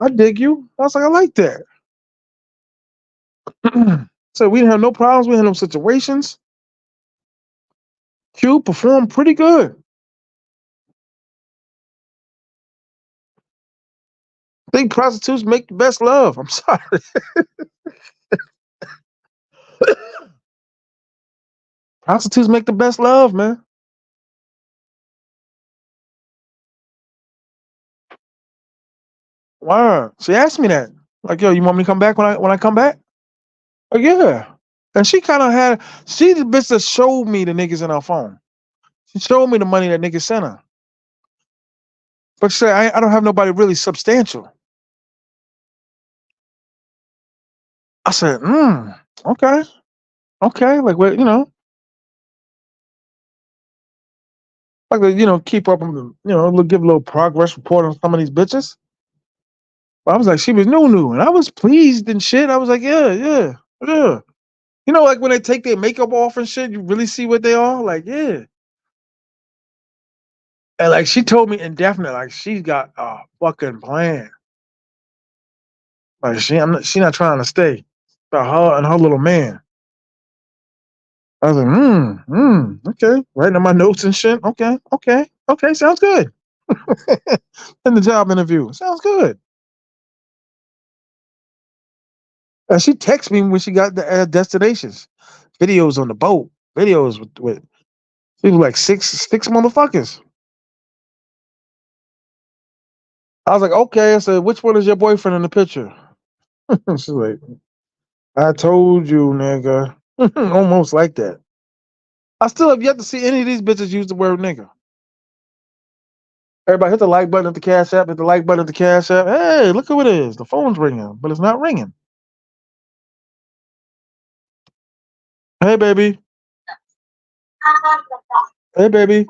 I dig you. I was like, I like that. So we didn't have no problems. We didn't have no situations. Q performed pretty good. I think prostitutes make the best love. I'm sorry. Prostitutes make the best love, man. Wow. She asked me that. Like, yo, you want me to come back when I come back? Oh yeah. And she kind of she the bitch that showed me the niggas in her phone. She showed me the money that niggas sent her. But she said, I don't have nobody really substantial. I said, okay. Okay. Like, what, like, keep up, give a little progress report on some of these bitches. But I was like, she was new. And I was pleased and shit. I was like, yeah, yeah, yeah. Like when they take their makeup off and shit, you really see what they are. Like, yeah. And like she told me indefinite, like she's got a fucking plan. Like she not trying to stay. About her and her little man. I was like, okay. Writing on my notes and shit. Okay, sounds good. In the job interview. Sounds good. And she texted me when she got the destinations. Videos on the boat. Videos with she was like six motherfuckers. I was like, okay. I said, which one is your boyfriend in the picture? She's like, I told you, nigga. Almost like that. I still have yet to see any of these bitches use the word nigga. Everybody hit the like button at the Cash App, hit the like button at the Cash App. Hey, look who it is. The phone's ringing, but it's not ringing. Hey, baby. Hey, baby.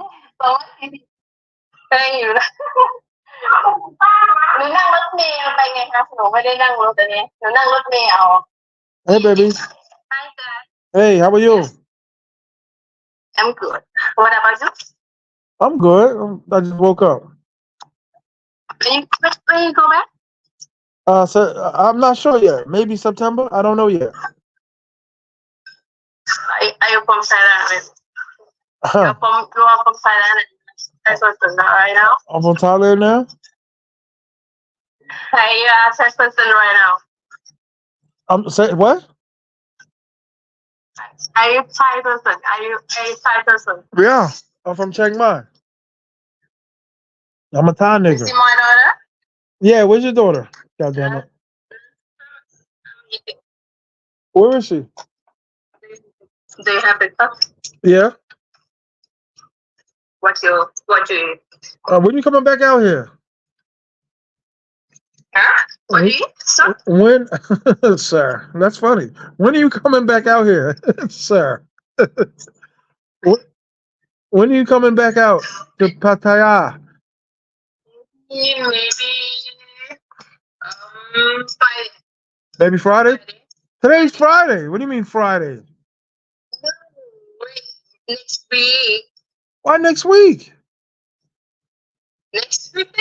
เคยอยู่นะหนูนั่งรถเมล์ไปไงคะหนูไม่ได้นั่งรถอันนี้หนูนั่งรถเมล์เอา Hey, baby. Hey, how are you? I'm good. What about you? I'm good. I just woke up. When you go back? So I'm not sure yet. Maybe September. I don't know yet. Are you from Thailand? You are from Thailand. Person right now. I'm from Thailand now. Hey, you are a person right now. I'm saying what? Are you Thai person? Are you a Thai person? Yeah, I'm from Chiang Mai. I'm a Thai nigga. You see my daughter? Yeah, where's your daughter? God damn it. Where is she? Do you have breakfast? Yeah. What you eat? When you coming back out here? Huh? What do you eat? Sir? When, sir, that's funny. When are you coming back out here, sir? When are you coming back out to Pattaya? Maybe Friday. Maybe Friday? Today's Friday. What do you mean Friday? Wait, next week. Why next week? Next week?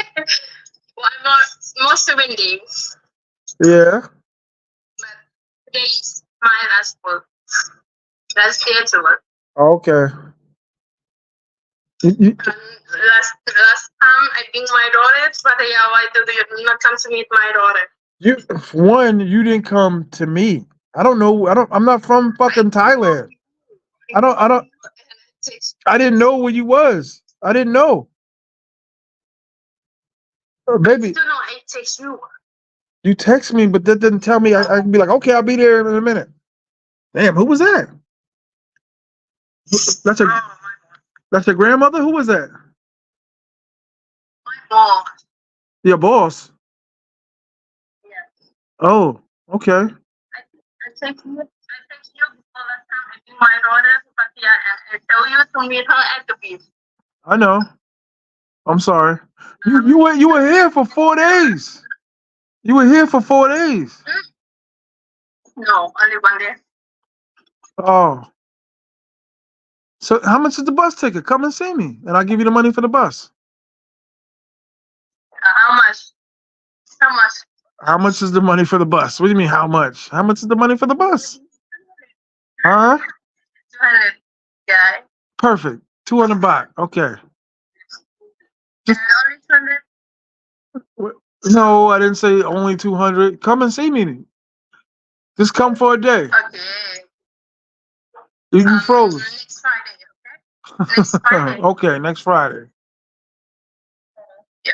One more 7 days. Yeah. But today is my last work. Last day to work. Okay. Last time I bring my daughter, but why did you not come to meet my daughter? You didn't come to me. I don't know. I'm not from fucking Thailand. I don't. I didn't know where you was. I didn't know. Baby. I don't know. I text you. You text me, but that didn't tell me. I can be like, okay, I'll be there in a minute. Damn, who was that? That's your grandmother? Who was that? My boss. Your boss? Yeah. Oh, okay. I text you before last time. I bring my daughter to Pattaya and I tell you to meet her at the beach. I know. I'm sorry. You were here for 4 days. You were here for 4 days. No, only one day. Oh, so how much is the bus ticket? Come and see me, and I'll give you the money for the bus. How much? How much? How much is the money for the bus? What do you mean, how much? How much is the money for the bus? Huh? 200. Yeah. Perfect. 200 baht. Okay. And Just only 200. no, I didn't say only 200. Come and see me. Just come for a day. Okay. You froze. Next Friday. Okay. Next Friday. Okay, next Friday. Yeah.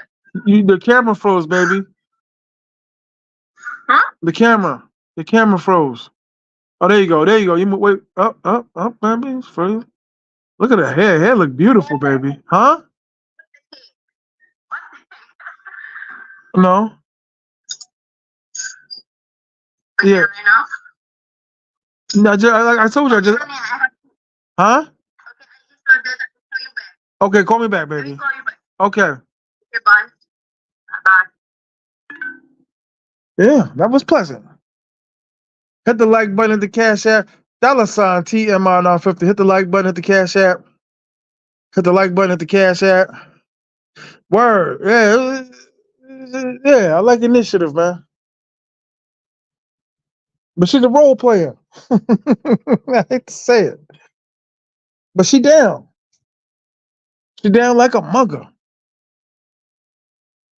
The camera froze, baby. Huh? The camera. The camera froze. Oh, there you go. There you go. Wait. Up, baby. It's froze. Look at her hair. Hair look beautiful, baby. Huh? No. Okay, Yeah. right now. No, like I told you, I just. Huh? Okay, I just call you back. Okay, call me back, Let me baby. call you back. Okay. Okay, bye. Bye. Yeah, that was pleasant. Hit the like button at the Cash App. $ T.M.I 950. Hit the like button at the Cash App. Hit the like button at the Cash App. Word. Yeah. Yeah, I like initiative, man. But she's a role player. I hate to say it. But she down. She down like a mugger.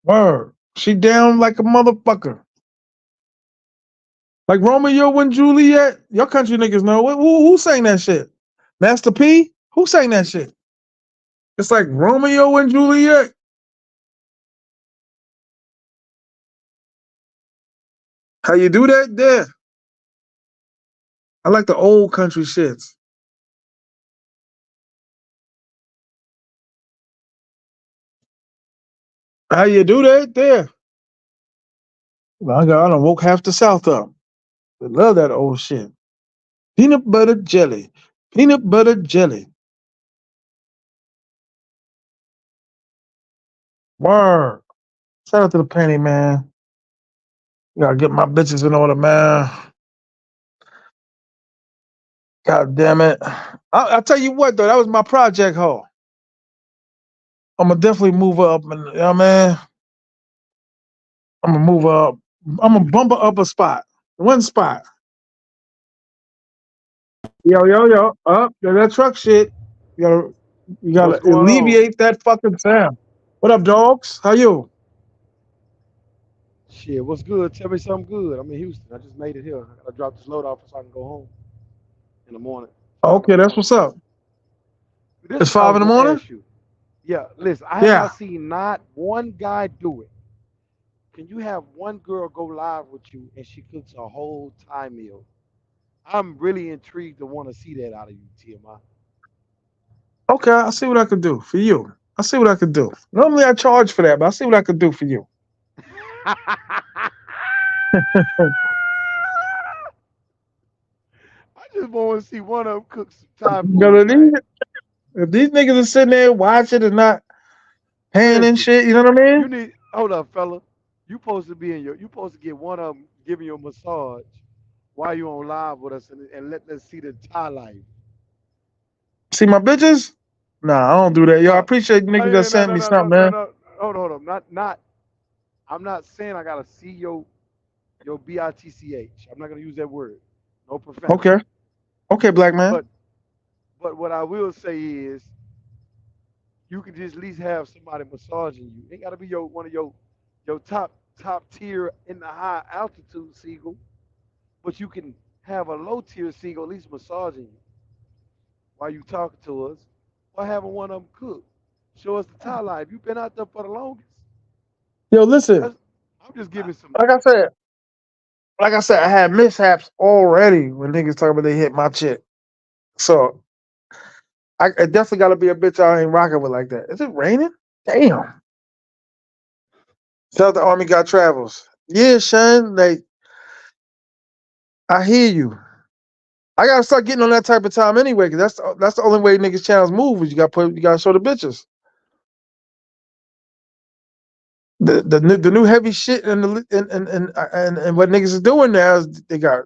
Word. She down like a motherfucker. Like Romeo and Juliet. Your country niggas know. Who sang that shit? Master P? Who sang that shit? It's like Romeo and Juliet. How you do that? There. I like the old country shits. How you do that? There. I done woke half the South up. I love that old shit. Peanut butter jelly. Peanut butter jelly. Word. Shout out to the penny, man. Gotta get my bitches in order, man. God damn it. I'll tell you what, though. That was my project hoe. I'm gonna definitely move her up. And, you know what I mean? I'm gonna move her up. I'm gonna bump her up a spot. One spot. Yo. Up. That truck shit. You gotta, you What's gotta going on? alleviate that fucking sound. What up, dogs? How you? Shit, what's good? Tell me something good. I'm in Houston. I just made it here. I gotta drop this load off so I can go home in the morning. 5 in Okay, the that's morning. what's up. This It's is what I five was in the gonna morning? ask you. Yeah, listen, I have Yeah. not seen not one guy do it. Can you have one girl go live with you and she cooks a whole Thai meal? I'm really intrigued to want to see that out of you, TMI. Okay, I'll see what I can do for you. I'll see what I can do. Normally I charge for that, but I'll see what I can do for you. I You just want to see one of them cook some Thai know, food, man. if these niggas are sitting there watching and not paying and Listen, shit, you know what I mean? you need hold up, fella. You supposed to be in your. You supposed to get one of them giving you a massage while you on live with us and let us see the Thai life. See my bitches? Nah, I don't do that. Yo, I No, appreciate the oh niggas that yeah, no, sent no, me no, no, something, no, man. no. Hold on. Not. I'm not saying I gotta see your bitch. I'm not gonna use that word. No Okay. profanity. Okay, black man. But what I will say is you can just at least have somebody massaging you. It gotta be your one of your top tier in the high altitude seagull, but you can have a low tier seagull at least massaging you while you talking to us, or having one of them cook. Show us the Thai life. You've been out there for the longest. Yo, listen, That's, I'm just giving some. like I said, I had mishaps already when niggas talking about they hit my chick. So it definitely gotta be a bitch I ain't rocking with like that. Is it raining? Damn. Shout out to Army Got Travels. Yeah, Shane, like I hear you. I gotta start getting on that type of time anyway, because that's the only way niggas channels move is you gotta show the bitches. The new heavy shit and what niggas is doing now is they got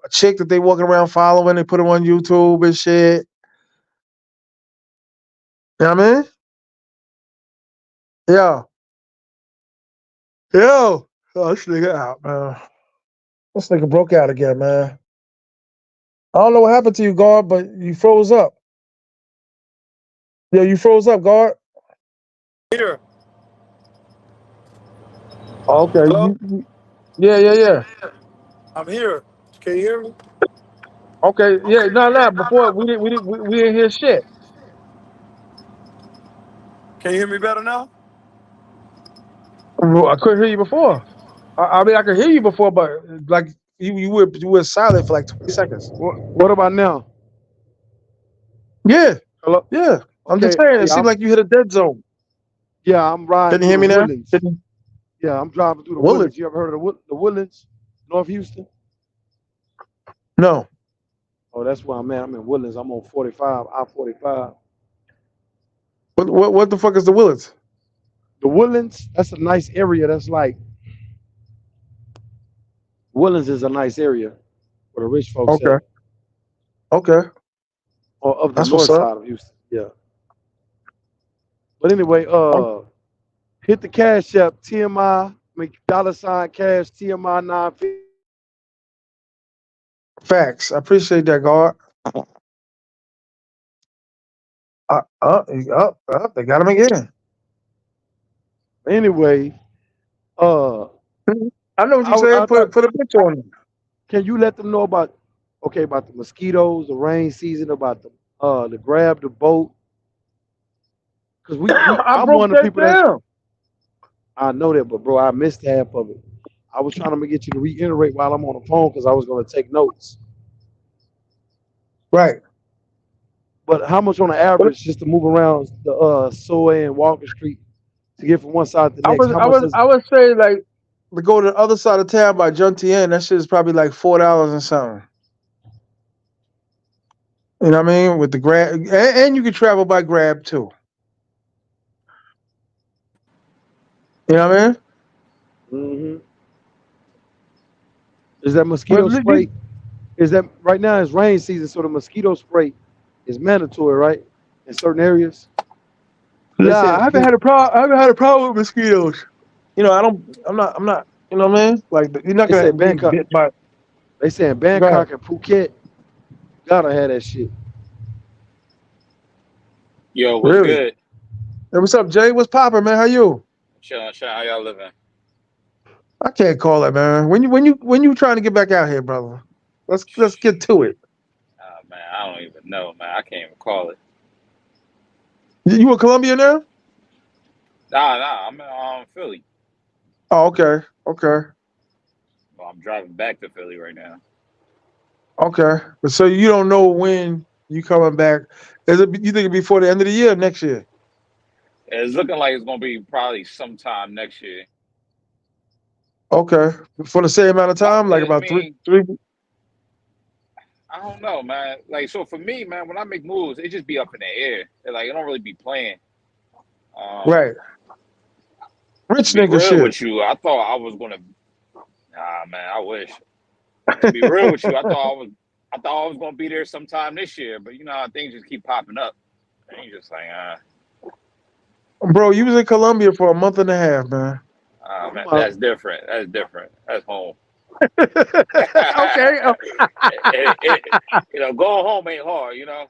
a chick that they walking around following. They put them on YouTube and shit. You know what I mean? Yo, yo, oh, this nigga out, man. This nigga broke out again, man. I don't know what happened to you, guard, but you froze up. Yeah, you froze up, guard. Here. Okay, Hello? yeah, yeah, yeah. I'm here. Can you hear me? Okay, yeah, no, no. Before we didn't hear shit. Can you hear me better now? Well, I couldn't hear you before. I mean, I could hear you before, but like you were silent for like 20 seconds. What about now? Yeah, Hello? yeah. I'm just Okay, saying. It yeah, seemed like you hit a dead zone. I'm riding Can you through hear the me now? Woodlands. Yeah, I'm driving through the Will it? Woodlands. You ever heard of the Woodlands, North Houston? No. Oh, that's where I'm at. I'm in Woodlands. I'm on 45, I-45. What the fuck is the Willits? The Woodlands, that's a nice area. That's like Woodlands is a nice area where the rich folks Okay, at, okay. or of the That's what's north up. side of Houston. Yeah. But anyway, Oh, hit the cash app, TMI, make dollar sign cash, TMI 950. facts. I appreciate that, guard. They got him again. Anyway, uh, I know what you I said. thought, Put a picture on him. can you let them know about, okay, about the mosquitoes, the rain season, about the grab the boat? Because I I'm broke one of the that people that down. I know that, but bro, I missed half of it. I was trying to get you to reiterate while I'm on the phone because I was going to take notes. Right. But how much on the But average just to move around the Soy and Walker Street to get from one side to the I next? was How I much was does I would say like to go to the other side of town by Juntian, that shit is probably like $4 and something. You know what I mean? With the grab, and you can travel by grab too. You know what I mean? hmm is that But mosquito spray? Is that right now it's rain season, so the mosquito spray is mandatory, right? In certain areas, they nah, said I haven't had a problem. I haven't had a problem with mosquitoes. You know, I don't. I'm not. I'm not. You know what I mean? Like you're not they gonna said be Bangkok. bit by. They saying Go ahead. Bangkok and Phuket gotta have that shit. Yo, what's Really? good? Hey, what's up, Jay? What's poppin', man? How you? Chilling, chilling. How y'all living? I can't call it, man. When you trying to get back out here, brother? Let's get to it. Man, I don't even know, man. I can't even call it. You in Columbia now? Nah. I'm in Philly. Oh, okay, okay, Well, I'm driving back to Philly right now. okay. But so you don't know when you coming back? Is it? You think it before the end of the year, or next year? It's looking like it's gonna be probably sometime next year. Okay, for the same amount of But time, like I about three, mean, three. I don't know, man. Like, so for me, man, when I make moves, it just be up in the air. Like, it don't really be playing. Um, Right, rich to be nigga real shit. with you, I thought I was gonna. Nah, man, I wish. To be real with you, I thought I was gonna be there sometime this year, but you know how things just keep popping up, and you just like, Bro, you was in Columbia for a month and a half, man. You man, might, that's different. That's different. That's home. Okay. Going home ain't hard, you know.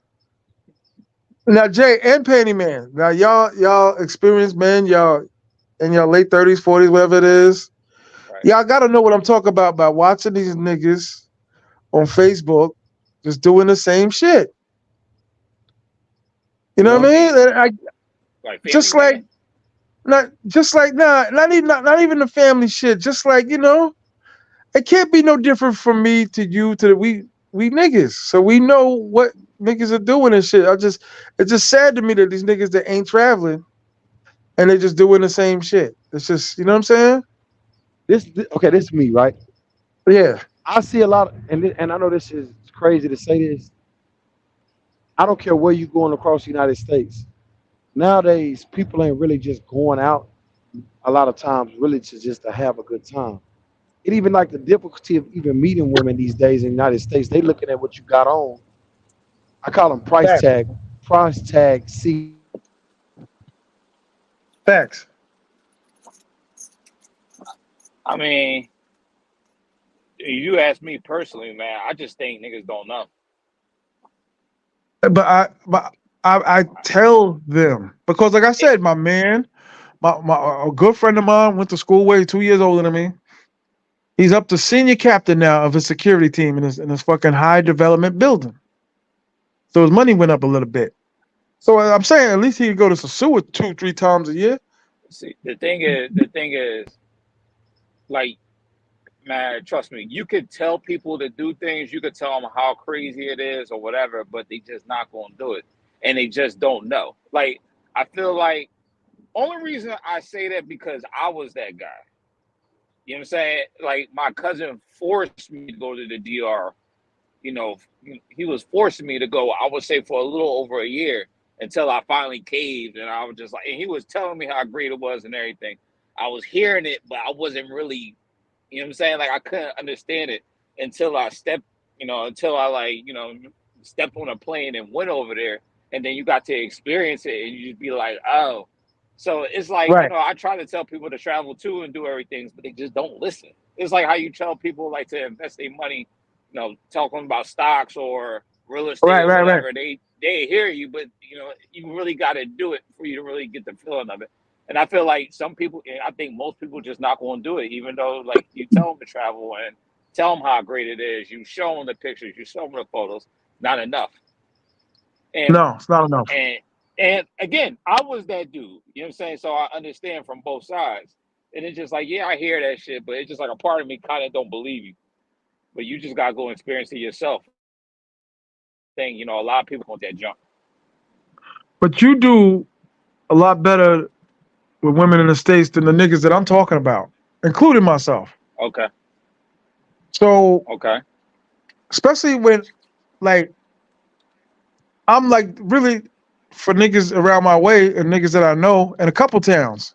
Now, Jay and Penny Man. Now, y'all experienced men. Y'all in your late 30s, 40s, whatever it is. Right. Y'all got to know what I'm talking about by watching these niggas on Facebook just doing the same shit. You know what yeah. I mean? And Like family just like man. not even the family shit. Just like it can't be no different from me to you to we niggas. So we know what niggas are doing and shit. It's just sad to me that these niggas that ain't traveling and they just doing the same shit. It's just you know what I'm saying? Okay, this is me, right? Yeah. I see a lot, and I know this is crazy to say this. I don't care where you going across the United States. Nowadays, people ain't really just going out. a lot of times really to just to have a good time. It even like the difficulty of even meeting women these days in the United States. They looking at what you got on. I call them Facts. price tag seekers. Facts. I mean, you ask me personally, man. I just think niggas don't know. But I tell them because, like I It, said, my man, my a good friend of mine went to school way 2 years older than me. He's up to senior captain now of his security team in his fucking high development building. So his money went up a little bit. So I'm saying at least he could go to Sasua 2, 3 times a year. See, the thing is, like, man, trust me, you could tell people to do things, you could tell them how crazy it is or whatever, but they just not gonna do it, and they just don't know. Like, I feel like only reason I say that because I was that guy. You know what I'm saying? Like, my cousin forced me to go to the DR. You know, he was forcing me to go. I would say for a little over a year until I finally caved, and I was just like, and he was telling me how great it was and everything. I was hearing it, but I wasn't really, you know what I'm saying? Like, I couldn't understand it until I stepped, until I, like, stepped on a plane and went over there, and then you got to experience it, and you just be like, oh. So it's like, Right. I try to tell people to travel too and do everything, but they just don't listen. It's like how you tell people like to invest their money, talking about stocks or real estate Right. or Right. Right. whatever. They hear you, but you really got to do it for you to really get the feeling of it. And I feel like some people, and I think most people, just not going to do it, even though like you tell them to travel and tell them how great it is. You show them the pictures, you show them the photos. Not enough. And No, it's not enough. and and again, I was that dude. You know what I'm saying? So I understand from both sides. And it's just like, yeah, I hear that shit, but it's just like a part of me kind of don't believe you. But you just gotta go experience it yourself. Thing, a lot of people want that junk. But you do a lot better with women in the States than the niggas that I'm talking about, including myself. Okay, So, okay. especially when, like, I'm like really for niggas around my way and niggas that I know in a couple towns,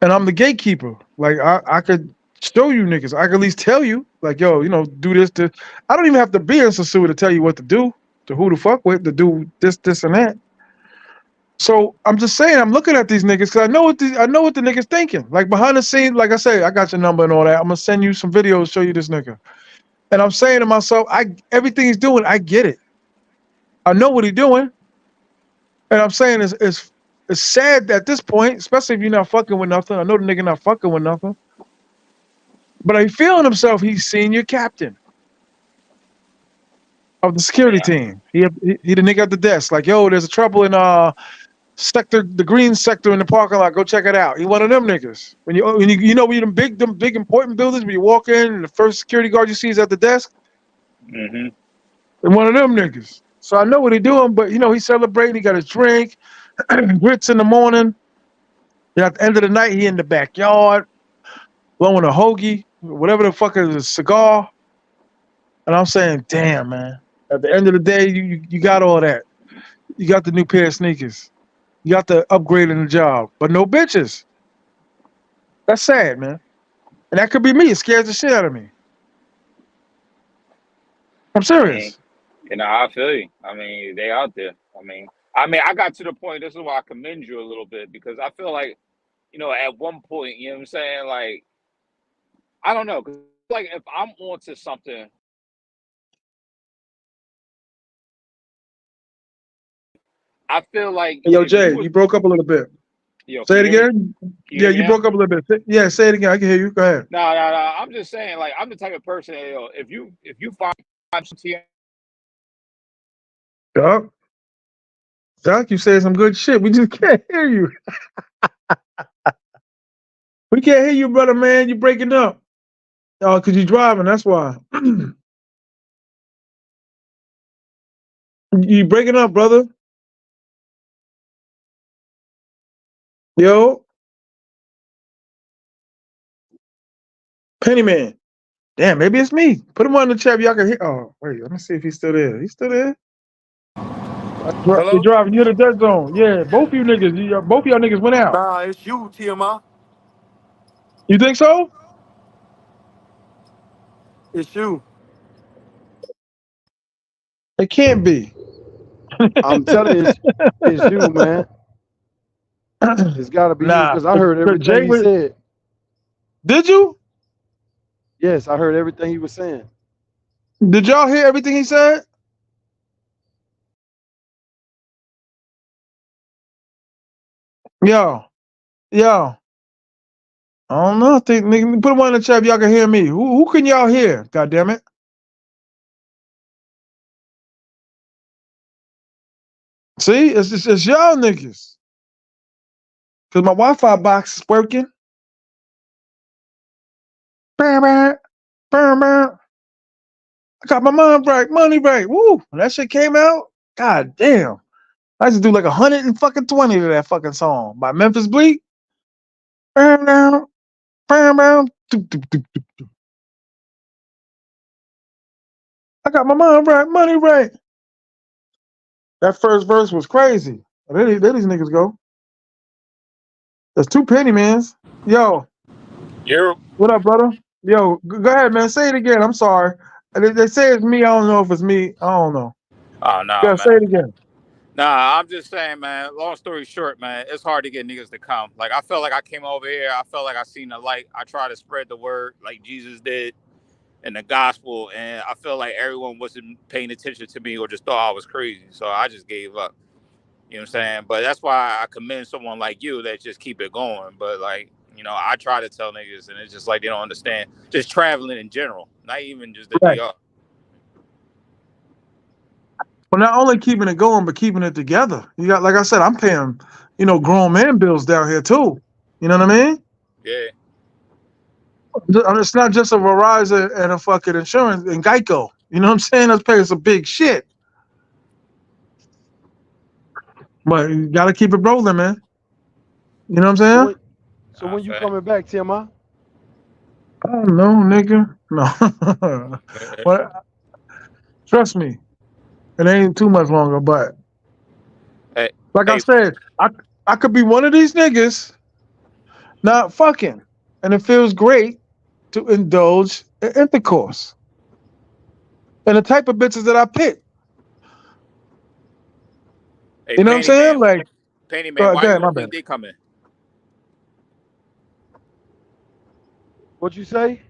and I'm the gatekeeper. Like, I could show you niggas. I could at least tell you, like, yo, do this. To I don't even have to be in Sasua to tell you what to do, to who to fuck with, to do this, and that. So I'm just saying, I'm looking at these niggas because I know what the niggas thinking. Like behind the scenes, like I say, I got your number and all that. I'm gonna send you some videos, show you this nigga. And I'm saying to myself, everything he's doing, I get it. I know what he's doing. And I'm saying it's sad at this point, especially if you're not fucking with nothing. I know the nigga not fucking with nothing. But he feeling himself, he's senior captain of the I security mean, team. He the nigga at the desk, like, yo, there's a trouble in the green sector in the parking lot. Go check it out. He one of them niggas. When them big important buildings, when you walk in and the first security guard you see is at the desk, mm-hmm. and one of them niggas. So I know what he doing, but he's celebrating. He got his drink, grits in the morning. At the end of the night, he in the backyard, blowing a hoagie, whatever the fuck is a cigar. And I'm saying, damn, man. At the end of the day, you got all that. You got the new pair of sneakers. You got the upgrade in the job, but no bitches. That's sad, man. And that could be me. It scares the shit out of me. I'm I mean, serious. I feel you. I mean, they out there. I mean, I got to the point. This is why I commend you a little bit because I feel like, at one point, you know what I'm saying? Like, I don't know, 'cause, like if I'm onto something, I feel like Hey, yo, if you Jay, was, you broke up a little bit. can Say it you hear me? again. Can you Yeah, hear me you now? broke up a little bit. Yeah, say it again. I can hear you. Go ahead. No, no, no. I'm just saying, like, I'm the type of person that, if you find some TM, Yup. Doc, you saying some good shit. We just can't hear you. We can't hear you, brother, man. You breaking up. Oh, because you driving. That's why. You breaking up, brother. Yo, Pennyman. Damn, maybe it's me. Put him on the chat. Y'all can hear. Oh, wait. Let me see if he's still there. He's still there. They Hello? driving you to the dead zone. Yeah, both of you niggas, both of y'all niggas went out. Nah, it's you, T.M.I. You think so? It's you. It can't be. I'm telling you, it's you, man. It's got to be you Nah, because I heard cause everything Jay he was. said. Did you? Yes, I heard everything he was saying. Did y'all hear everything he said? Yo, yo. I don't know. Think, nigga, put one in the chat if y'all can hear me. Who can y'all hear? God damn it. See, it's y'all niggas. Cause my Wi-Fi box is working. Bam, bam, bam, bam. I got my mind right, money right. Woo! When that shit came out, god damn. I used to do like 120 to that fucking song by Memphis Bleak. Bam, bam, bam, bam. Doop, doop, doop, doop. I got my mind right, money right. That first verse was crazy. There these niggas go. There's two penny mans. Yo, You're what up, brother? Yo, go ahead, man. Say it again. I'm sorry. They say it's me. I don't know if it's me. I don't know. oh no, Yeah, say man. it again. Nah, I'm just saying, man. Long story short, man, it's hard to get niggas to come. Like I felt like I came over here. I felt like I seen the light. I tried to spread the word like Jesus did in the gospel, and I felt like everyone wasn't paying attention to me or just thought I was crazy. So I just gave up. You know what I'm saying? But that's why I commend someone like you that just keep it going. But like, I try to tell niggas, and it's just like they don't understand. Just traveling in general, not even just the Right. DR. Well, not only keeping it going, but keeping it together. You got, like I said, I'm paying, grown man bills down here too. You know what I mean? Yeah, It's not just a Verizon and a fucking insurance and Geico. You know what I'm saying? That's paying some big shit. But you got to keep it rolling, man. You know what So I'm saying? when, so I when you say. coming back, TMI? I don't know, nigga. No. But trust me, it ain't too much longer. But hey, like I hey, said, I could be one of these niggas not fucking, and it feels great to indulge in intercourse and the type of bitches that I pick. hey, You know what I'm Panty saying? Man, Like, Panty go Man, ahead, why you damn, my don't bad. think they coming? What you say?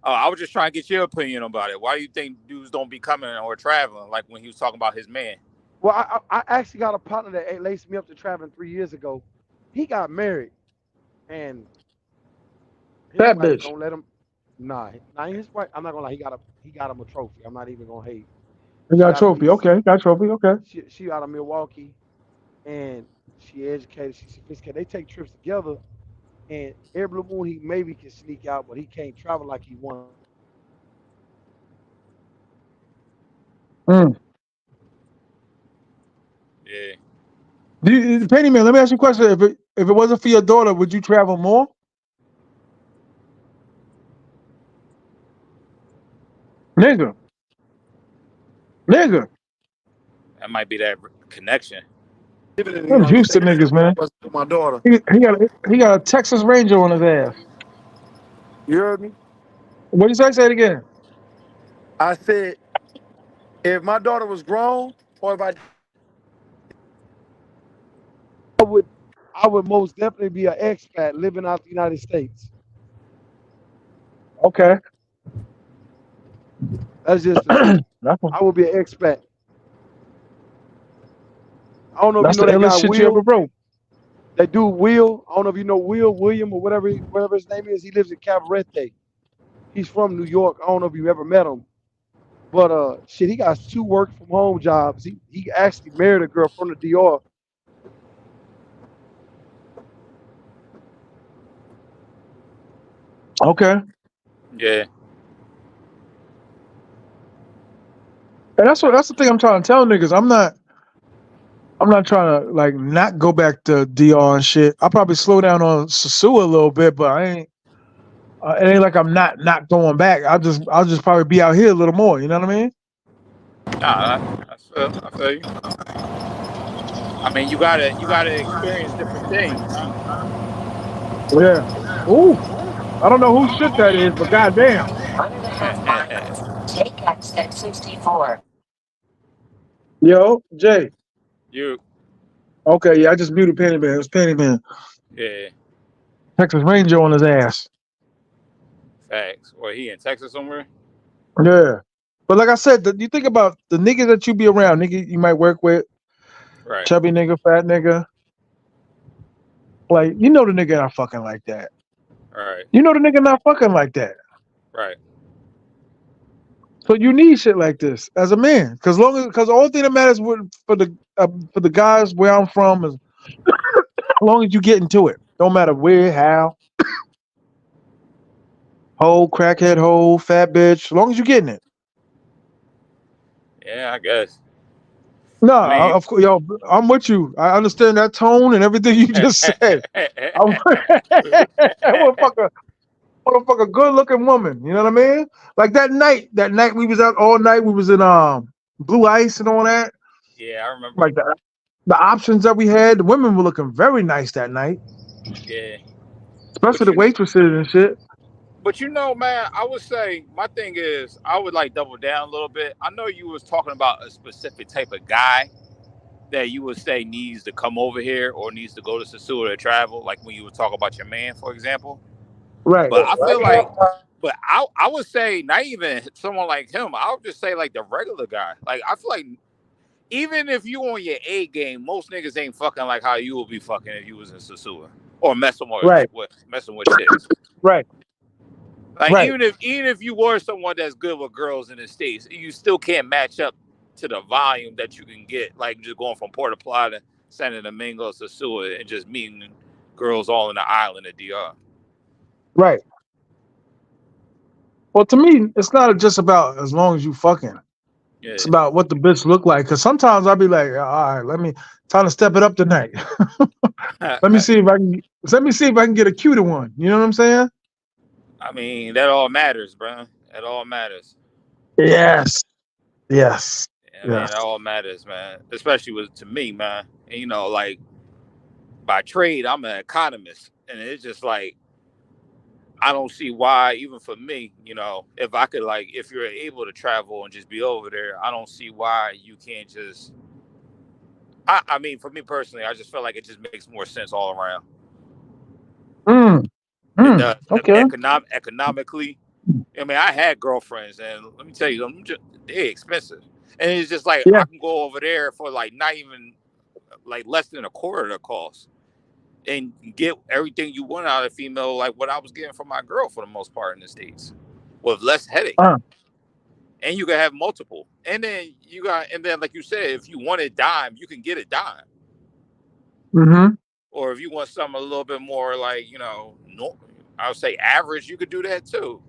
Oh, I was just trying to get your opinion about it. Why do you think dudes don't be coming or traveling like when he was talking about his man? Well, I actually got a partner that laced me up to traveling 3 years ago. He got married, and his That wife bitch. don't let him. Nah, his wife. I'm not gonna lie. He got him a trophy. I'm not even gonna hate. You She got a out of trophy. Milwaukee. Okay, got a trophy. Okay. She out of Milwaukee, and she educated. She's sophisticated. They take trips together, and every blue moon he maybe can sneak out, but he can't travel like he wants to. Mm. Yeah. Penny man, let me ask you a question. If it wasn't for your daughter, would you travel more? Nigga. Nigga. That might be that connection. Even in the Them United Houston States, niggas, man. was with my daughter. He got a Texas Ranger on his ass. You heard me? What you say? Say it again. I said, if my daughter was grown, or if I I would, I would most definitely be an expat living out the United States. Okay. That's just the truth. That's I would be an expat. I don't know if you that's know the that guy illest shit you ever Will. wrote. That dude Will. I don't know if you know Will William or whatever his name is. He lives in Cabarete. He's from New York. I don't know if you ever met him, but shit, he got two work from home jobs. He actually married a girl from the DR. Okay. Yeah. And that's the thing I'm trying to tell niggas. I'm not trying to like not go back to DR and shit. I'll probably slow down on Sasua a little bit, but I ain't. It ain't like I'm not going back. I'll just probably be out here a little more. You know what I mean? Nah, I feel you. I mean, you gotta experience different things, man. Yeah. Ooh, I don't know whose shit that is, but goddamn. 1.5 miles. Take exit 64. Yo, Jay. You, Okay, yeah, I just muted Penny Man. It was Penny Man. yeah, Texas Ranger on his ass. facts. Or he in Texas somewhere? Yeah. But like I said, you think about the niggas that you be around, nigga you might work with, Right, chubby nigga, fat nigga. Like, you know the nigga not fucking like that. right, You know the nigga not fucking like that. right. So you need shit like this as a man, because the only thing that matters for the guys where I'm from is as long as you get into it, don't matter where, how, hoe, crackhead, hoe, fat bitch, as long as you getting it. Yeah, I guess. No, I mean, of course, yo, I'm with you. I understand that tone and everything you just said. I want, I want to fuck a good looking woman. You know what I mean? Like that night we was out all night. We was in Blue Ice and all that. yeah, I remember. Like the options that we had, the women were looking very nice that night, Yeah, especially but the you, waitresses and shit. man, I would say my thing is I would like double down a little bit. I know you was talking about a specific type of guy that you would say needs to come over here or needs to go to Sasua to travel, like when you would talk about your man, for example. Right. But I feel like, but I would say not even someone like him. I would just say like the regular guy. Like I feel like even if you on your A game, most niggas ain't fucking like how you would be fucking if you was in Sasua or Right. messing with chicks. Right. Like Right. even if you were someone that's good with girls in the states, you still can't match up to the volume that you can get. Like just going from Puerto Plata, Santo Domingo, Sasua, and just meeting girls all in the island of DR. Right. Well, to me, it's not just about as long as you fucking. It's Yeah. about what the bitch look like. Cause sometimes I'll be like, all right, time to step it up tonight. let me see if I can. Let me see if I can get a cuter one. You know what I'm saying? I mean, that all matters, bro. That all matters. Yes. Yes. I mean, Yes. that all matters, man. Especially with to me, man. And like by trade, I'm an economist, and it's just like I don't see why, even for me, if I could like, if you're able to travel and just be over there, I don't see why you can't just. I mean, for me personally, I just feel like it just makes more sense all around. Mm. It Mm. does. Okay. Economically, I mean, I had girlfriends, and let me tell you, they're expensive, and it's just like Yeah. I can go over there for like not even like less than a quarter of the cost, and get everything you want out of a female, like what I was getting from my girl for the most part in the states, with less headache. Uh. And you can have multiple. And then like you said, if you want it dime, you can get it dime. Mm-hmm. Or if you want something a little bit more like, no, I would say average, you could do that too.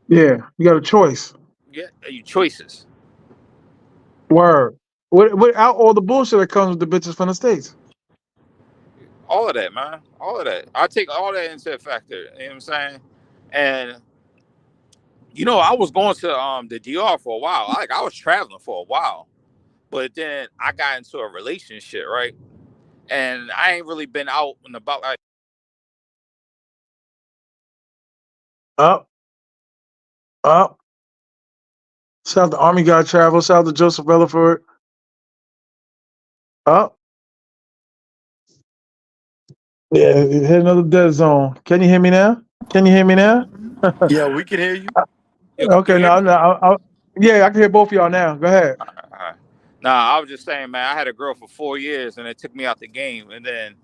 Yeah. You got a choice. Yeah, you choices. Word. Without all the bullshit that comes with the bitches from the states. All of that, man. All of that. I take all that into factor. You know what I'm saying? And I was going to the DR for a while. I was traveling for a while. But then I got into a relationship, right? And I ain't really been out and about like Up. Up. Shout out to Army Guy Travel. Shout out to Joseph Rutherford. Up. Yeah, it hit another dead zone. Can you hear me now? Can you hear me now? Yeah, we can hear you. yo, can Okay, you hear no, me? no, yeah, I can hear both of y'all now. Go ahead. Alright. Nah, I was just saying, man, I had a girl for 4 years and it took me out the game. And then,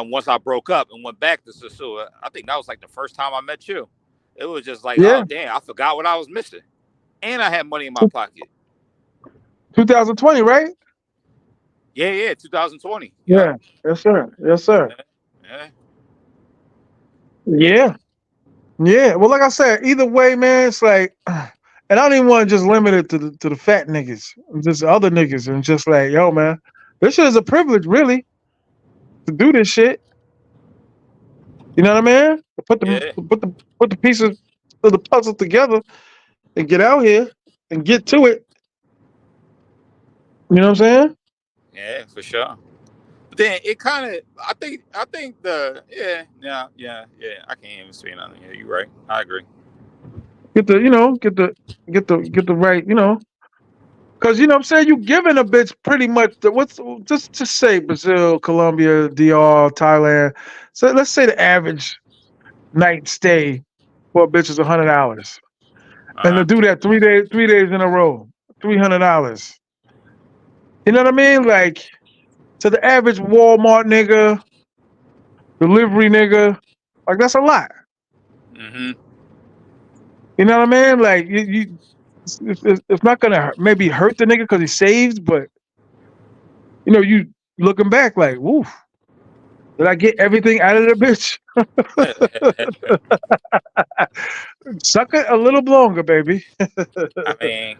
once I broke up and went back to Sasua, I think that was like the first time I met you. It was just like, Yeah, oh damn, I forgot what I was missing. And I had money in my pocket. 2020, right? Yeah, yeah, 2020. Yep. Yeah, yes, sir. Yes, sir. Yeah. Yeah. Yeah, yeah. Well, like I said, either way, man, it's like, and I don't even want to just limit it to the fat niggas, just other niggas, and just like, yo, man, this shit is a privilege, really, to do this shit. You know what I mean? To Yeah. put the pieces of the puzzle together and get out here and get to it. You know what I'm saying? Yeah, for sure. But then it kind of, I think the yeah. I can't even say nothing. Yeah, you're right. I agree. Get the, get the right, because you know what I'm saying, you giving a bitch pretty much what's just say Brazil, Colombia, DR, Thailand. So let's say the average night stay for a bitch is $100, and to Uh do that 3 days in a row, $300. You know what I mean? Like to the average Walmart nigga, delivery nigga, like that's a lot. mm-hmm. You know what I mean? Like it's not gonna maybe hurt the nigga because he saves, but you looking back like, woof, did I get everything out of the bitch? Suck it a little longer, baby.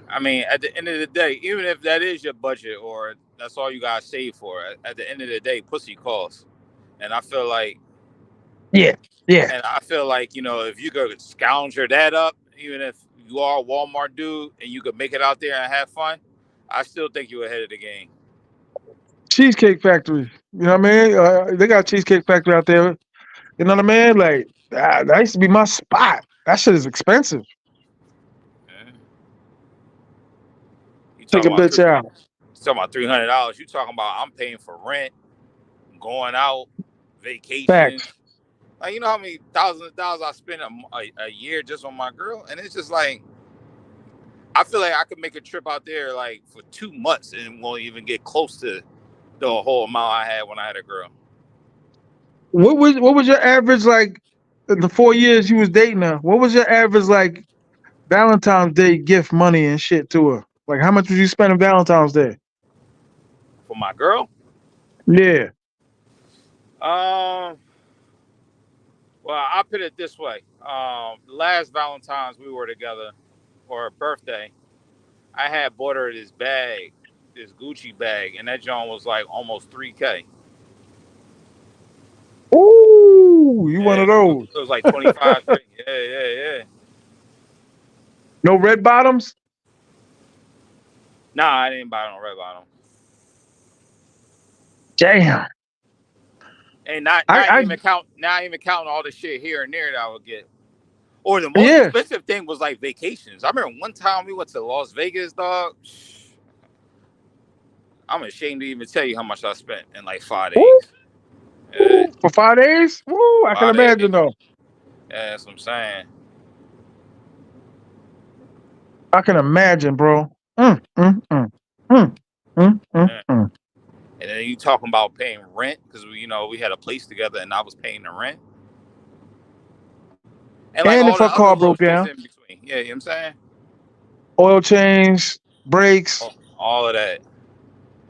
I mean, at the end of the day, even if that is your budget or that's all you gotta save for, at the end of the day, pussy costs. And I feel like, Yeah, yeah. if you could scounger that up, even if you are a Walmart dude and you could make it out there and have fun, I still think you're ahead of the game. Cheesecake Factory. You know what I mean? They got a Cheesecake Factory out there. You know what I mean? Like that used to be my spot. That shit is expensive. Yeah. You Take talking a about bitch out. $300? You talking about I'm paying for rent, going out, Facts. vacations. Like, you know how many thousands of dollars I spend a year just on my girl, and it's just like I feel like I could make a trip out there like for 2 months and won't even get close to the whole amount I had when I had a girl. What was your average like in the 4 years you was dating her? What was your average like Valentine's Day gift money and shit to her? Like how much would you spend on Valentine's Day? For my girl, Yeah. um, well, I'll put it this way: last Valentine's we were together, or her birthday, I had bought her this bag, this Gucci bag, and that joint was like almost 3K. Ooh, you one Yeah, of it those. was like 25 straight. Yeah, yeah, yeah. No red bottoms? Nah, I didn't buy it on Red Bottom. Damn. And not I, not I even count not even counting all the shit here and there that I would get. Or the most yeah. expensive thing was like vacations. I remember one time we went to Las Vegas, dog. I'm ashamed to even tell you how much I spent in like 5 days. Yeah, Woo, for 5 days? Woo, I can 5 days. imagine though. Yeah, that's what I'm saying. I can imagine, bro. Mm, mm, mm. Mm, Yeah. mm. And then you talking about paying rent because we had a place together and I was paying the rent and like And all if the her other car little broke shits down, in between. Yeah, you know what I'm saying? oil change, brakes. All of that.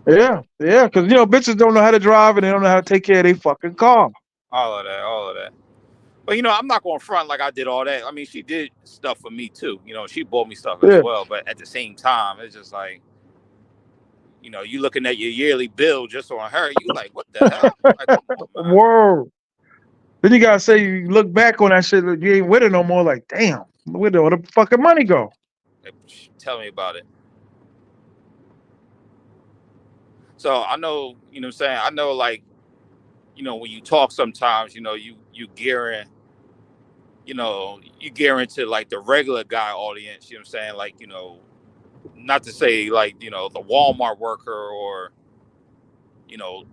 Yeah, yeah, because bitches don't know how to drive and they don't know how to take care of their fucking car. All of that. All of that. But I'm not going to front like I did all that. I mean, she did stuff for me too. She bought me stuff as Yeah. well. But at the same time, it's just like, you looking at your yearly bill just on her. You like, what the hell? Like, come on, man. Whoa. Then you gotta say you look back on that shit, you ain't with her no more. Like, damn, where did all the fucking money go? Like, tell me about it. So I know, what I'm saying. I know, like, when you talk, sometimes, you gearing, you gearing to like the regular guy audience. You know what I'm saying? Like, not to say like the Walmart worker or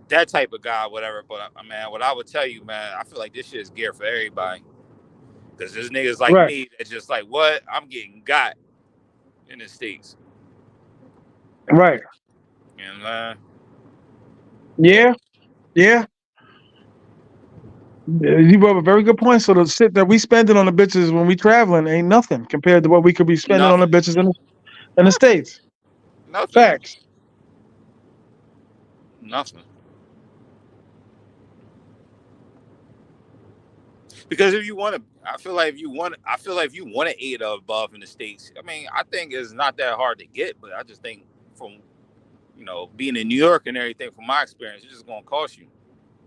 that type of guy, whatever. But man, what I would tell you, man, I feel like this shit is geared for everybody. Because there's niggas like Right, me that's just like, what? I'm getting got in the States. right. You know what I'm Yeah, yeah. You brought up a very good point. So the shit that we spending on the bitches when we traveling ain't nothing compared to what we could be saying? spending on the Nothing. bitches in the Nothing. States. Nothing. Facts. Nothing. Because if you want to, I feel like if you want to eat above in the States, I mean, I think it's not that hard to get, but I just think from, being in New York and everything, from my experience, it's just going to cost you.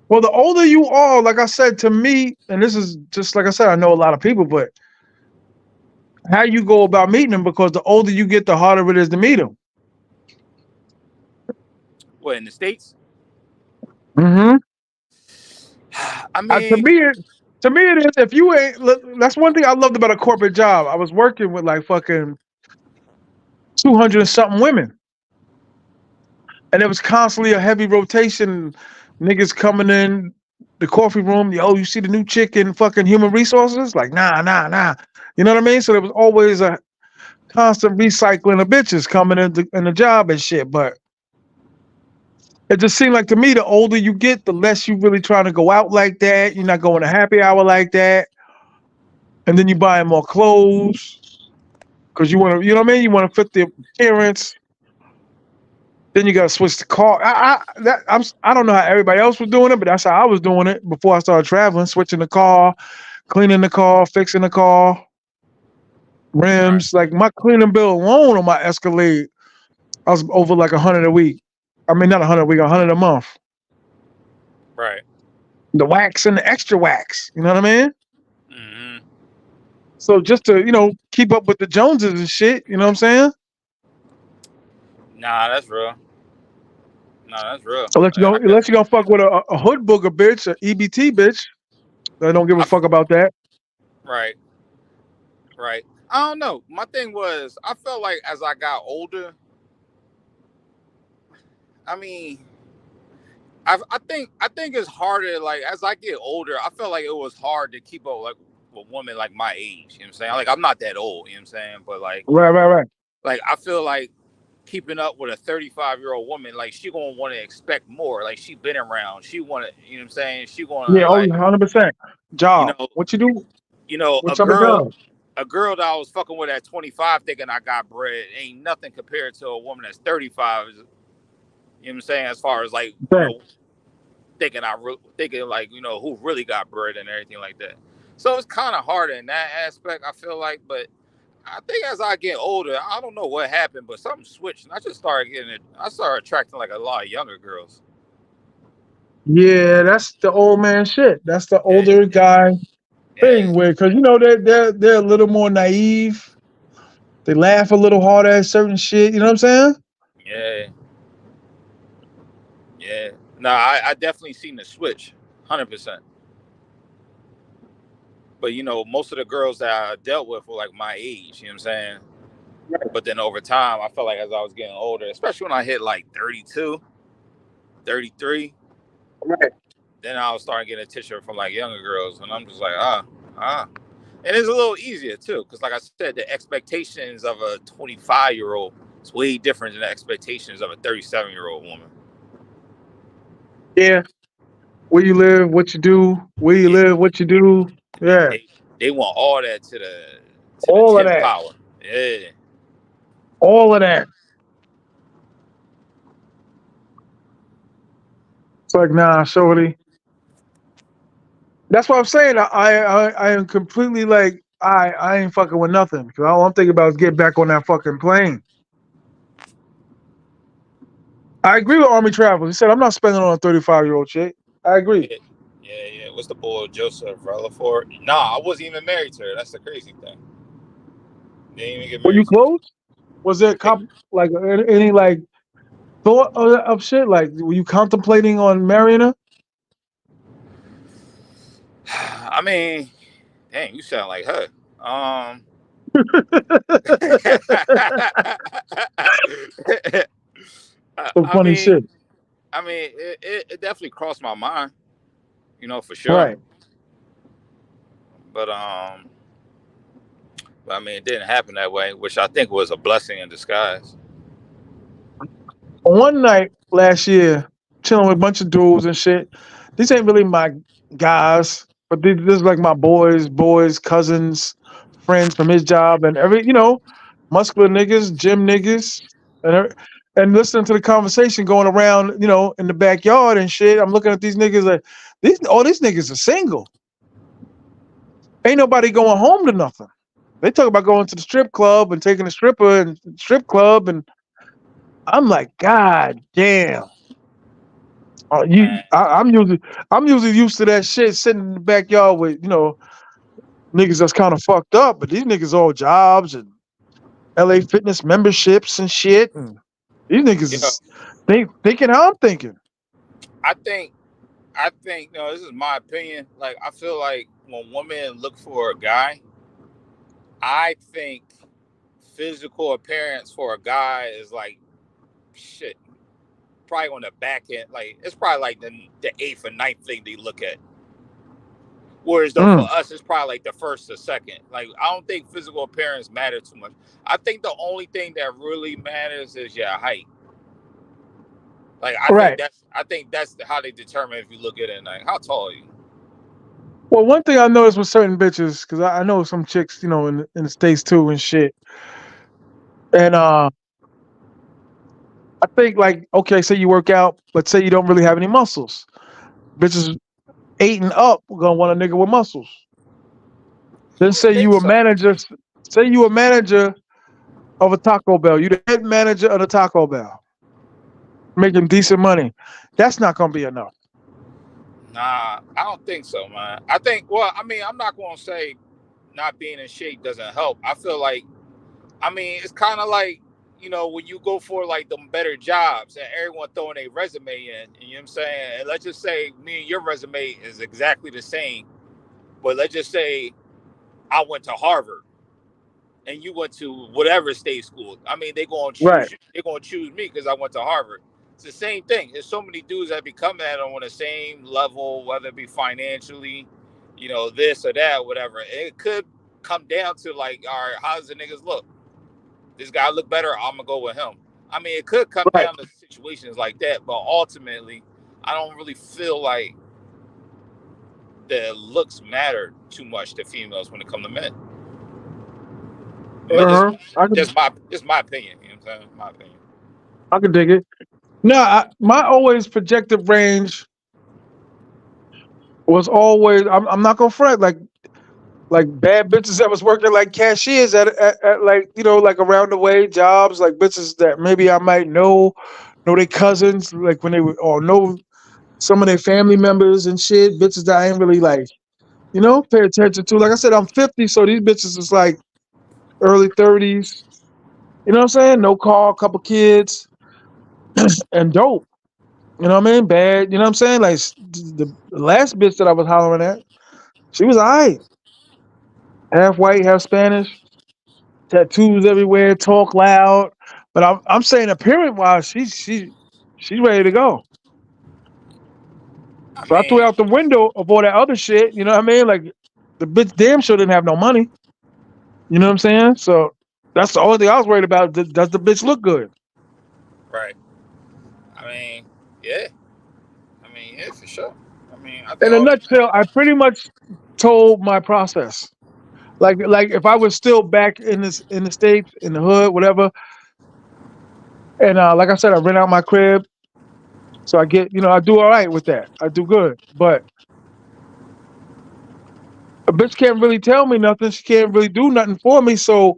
Well, the older you are, like I said to me, and this is just like I said, I know a lot of people, but how you go about meeting them, because the older you get, the harder it is to meet them. What, in the States? Hmm. I To mean, me, to me, it is. If you ain't, look, that's one thing I loved about a corporate job. I was working with like fucking 200 and something women, and it was constantly a heavy rotation. Niggas coming in the coffee room. Yo, you see the new chick in fucking human resources? Like, nah, nah, nah. You know what I mean? So there was always a constant recycling of bitches coming in the job and shit. But it just seemed like to me, the older you get, the less you really trying to go out like that. You're not going to happy hour like that, and then you buying more clothes because you want to. You know what I mean? You want to fit the appearance. Then you got to switch the car. I don't know how everybody else was doing it, but that's how I was doing it before I started traveling. Switching the car, cleaning the car, fixing the car, right, rims. Like my cleaning bill alone on my Escalade, I was over like 100 a week. I mean, not 100 a week, 100 a month. right. The wax and the extra wax. You know what I mean? Hmm. So just to keep up with the Joneses and shit. You know what I'm saying? Nah, that's real. Nah, that's real. I could. Unless you gonna fuck with a hood booger bitch, a EBT bitch. I don't give a I, fuck about that. right, right. I don't know. My thing was, I felt like as I got older, I mean, I think it's harder. Like as I get older, I felt like it was hard to keep up like with women like my age. You know what I'm saying? Like I'm not that old. You know what I'm saying? But Right, right, right. like I feel like keeping up with a 35-year-old woman, like she gonna want to expect more. Like she been around. She wanna, you know what I'm saying? She Yeah, gonna oh, like, 100%. you Job. know, What you do? a What type of girl. job? A girl that I was fucking with at 25 thinking I got bread ain't nothing compared to a woman that's 35. You know what I'm saying? As far as like, Thanks. thinking like, who really got bread and everything like that. So it's kind of harder in that aspect, I feel like. But I think as I get older, I don't know what happened, but something switched. And I just started getting it. I started attracting like a lot of younger girls. Yeah, that's the old man shit. That's the Yeah, older guy yeah, thing where, because they're a little more naive. They laugh a little harder at certain shit. You know what I'm saying? yeah, yeah. No, I definitely seen the switch, 100%. But most of the girls that I dealt with were like my age. You know what I'm saying? But then over time, I felt like as I was getting older, especially when I hit like 32, 33, Right. then I was starting getting attention from like younger girls, and I'm just like, and it's a little easier too, because like I said, the expectations of a 25-year-old is way different than the expectations of a 37-year-old woman. Yeah. Where you live, what you do, where you Yeah, live, what you do. Yeah. they want all that to the All of 10th that. power. Yeah, All of that. It's like, nah, shorty. That's what I'm saying. I am completely like, I ain't fucking with nothing. Because all I'm thinking about is getting back on that fucking plane. I agree with Army Travels. He said, I'm not spending on a 35-year-old chick. I agree. yeah, yeah. What's the boy Joseph Rutherford? Nah, I wasn't even married to her. That's the crazy thing. Didn't even get Were you married to her. close? Was there like any like thought of shit? Like, were you contemplating on marrying her? I mean, dang, you sound like her. Some I funny mean, shit. it definitely crossed my mind, for sure. Right. But I mean, it didn't happen that way, which I think was a blessing in disguise. One night last year, chilling with a bunch of dudes and shit. These ain't really my guys, but this is like my boys, cousins, friends from his job, and muscular niggas, gym niggas, and listening to the conversation going around, in the backyard and shit. I'm looking at these niggas like these niggas are single. Ain't nobody going home to nothing. They talk about going to the strip club and taking a stripper and strip club, and I'm like, God damn. Man, I'm usually used to that shit sitting in the backyard with niggas that's kind of fucked up, but these niggas all jobs and LA Fitness memberships and shit, and these niggas you know, is Thinking how I'm thinking. I think this is my opinion. Like I feel like when women look for a guy, I think physical appearance for a guy is like shit. Probably on the back end, like it's probably like the eighth or ninth thing they look at. Whereas though for Mm. us, it's probably like the first or second. Like I don't think physical appearance matter too much. I think the only thing that really matters is your height. Like Right. I think that's how they determine if you look at it. Like how tall are you? Well, one thing I noticed with certain bitches, because I know some chicks, in the states too and shit, and I think like, okay, say you work out, but say you don't really have any muscles. Bitches 8 and up gonna want a nigga with muscles. Then You would say think you a so. manager. Say you a manager of a Taco Bell. You the head manager of the Taco Bell, making decent money. That's not gonna be enough. Nah, I don't think so, man. I think. Well, I mean, I'm not gonna say not being in shape doesn't help. I feel like, I mean, it's kind of like, when you go for like them better jobs and everyone throwing a resume in, you know what I'm saying? And let's just say me and your resume is exactly the same, but let's just say I went to Harvard and you went to whatever state school. I mean, they're gonna Right. choose you. They're gonna choose me because I went to Harvard. It's the same thing. There's so many dudes that be coming at them on the same level, whether it be financially, this or that, whatever. It could come down to like, all right, how does the niggas look? This guy look better. I'm gonna go with him. I mean, it could come Right. down to situations like that, but ultimately, I don't really feel like the looks matter too much to females when it comes to men. But this, Uh huh. I can just my opinion. You know what I'm saying? My opinion. I can dig it. No, my always projected range was always. I'm not gonna front like bad bitches that was working like cashiers at like like around the way jobs, like bitches that maybe I might know their cousins, like when they were, or know some of their family members and shit. Bitches that I ain't really like pay attention to. Like I said, I'm 50, so these bitches is like early 30s. You know what I'm saying? No car, couple kids, and dope. You know what I mean? Bad. You know what I'm saying? Like the last bitch that I was hollering at, she was alright. Half white, half Spanish, tattoos everywhere, talk loud. But I'm saying appearance wise, she's ready to go. I So I threw mean, out the window of all that other shit. You know what I mean? Like the bitch damn sure didn't have no money. You know what I'm saying? So that's the only thing I was worried about. Does the bitch look good? right. I mean, yeah. I mean, yeah, for sure. I mean, I think In a all that nutshell, I matters. pretty much told my process. Like if I was still back in the states, in the hood, whatever, and like I said, I rent out my crib, so I get I do all right with that. I do good, but a bitch can't really tell me nothing. She can't really do nothing for me. So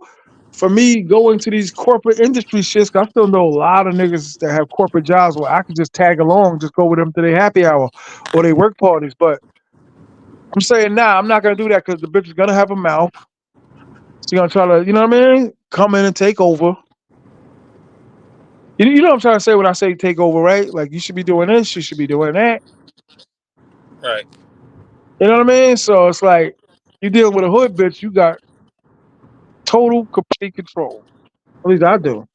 for me, going to these corporate industry shits, 'cause I still know a lot of niggas that have corporate jobs where I could just tag along, just go with them to their happy hour or their work parties. But I'm saying, nah, I'm not gonna do that because the bitch is gonna have a mouth. She's gonna try to, you know what I mean, come in and take over. You know what I'm trying to say when I say take over, right? Like you should be doing this, you should be doing that. Right. You know what I mean? So it's like you dealing with a hood bitch, you got total complete control. At least I do.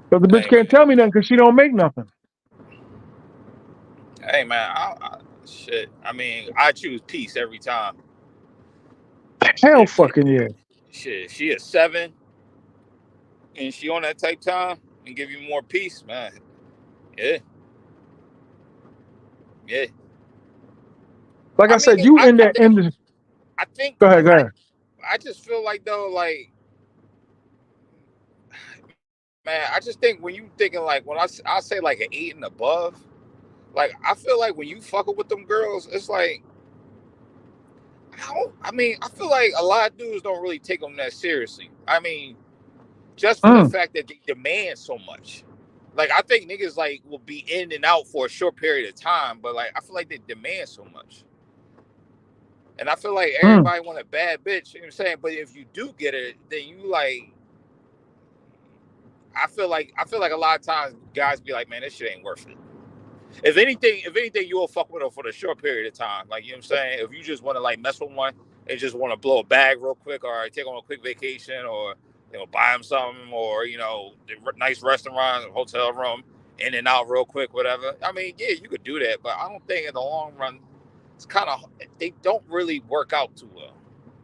Because the bitch Hey can't man. tell me nothing because she don't make nothing. Hey man. Shit. I mean, I choose peace every time. Hell If she, fucking yeah. shit, if she is 7 and she on that type time and give you more peace, man. Yeah. Yeah. Like I I mean, said, you in that industry. I think, Go ahead, go ahead. I just feel like though, like, man, I just think when you thinking like when I say like an 8 and above, like I feel like when you fucking with them girls, it's like I mean, I feel like a lot of dudes don't really take them that seriously. I mean, just for the Mm, fact that they demand so much. Like I think niggas like will be in and out for a short period of time, but like I feel like they demand so much. And I feel like mm. everybody want a bad bitch, you know what I'm saying? But if you do get it, then you like I feel like a lot of times guys be like, man, this shit ain't worth it. If anything, you'll fuck with her for the short period of time. Like, you know what I'm saying? If you just want to like mess with one and just want to blow a bag real quick, or take on a quick vacation, or buy him something, or nice restaurant, hotel room, in and out real quick, whatever. I mean, yeah, you could do that, but I don't think in the long run it's kind of they don't really work out too well,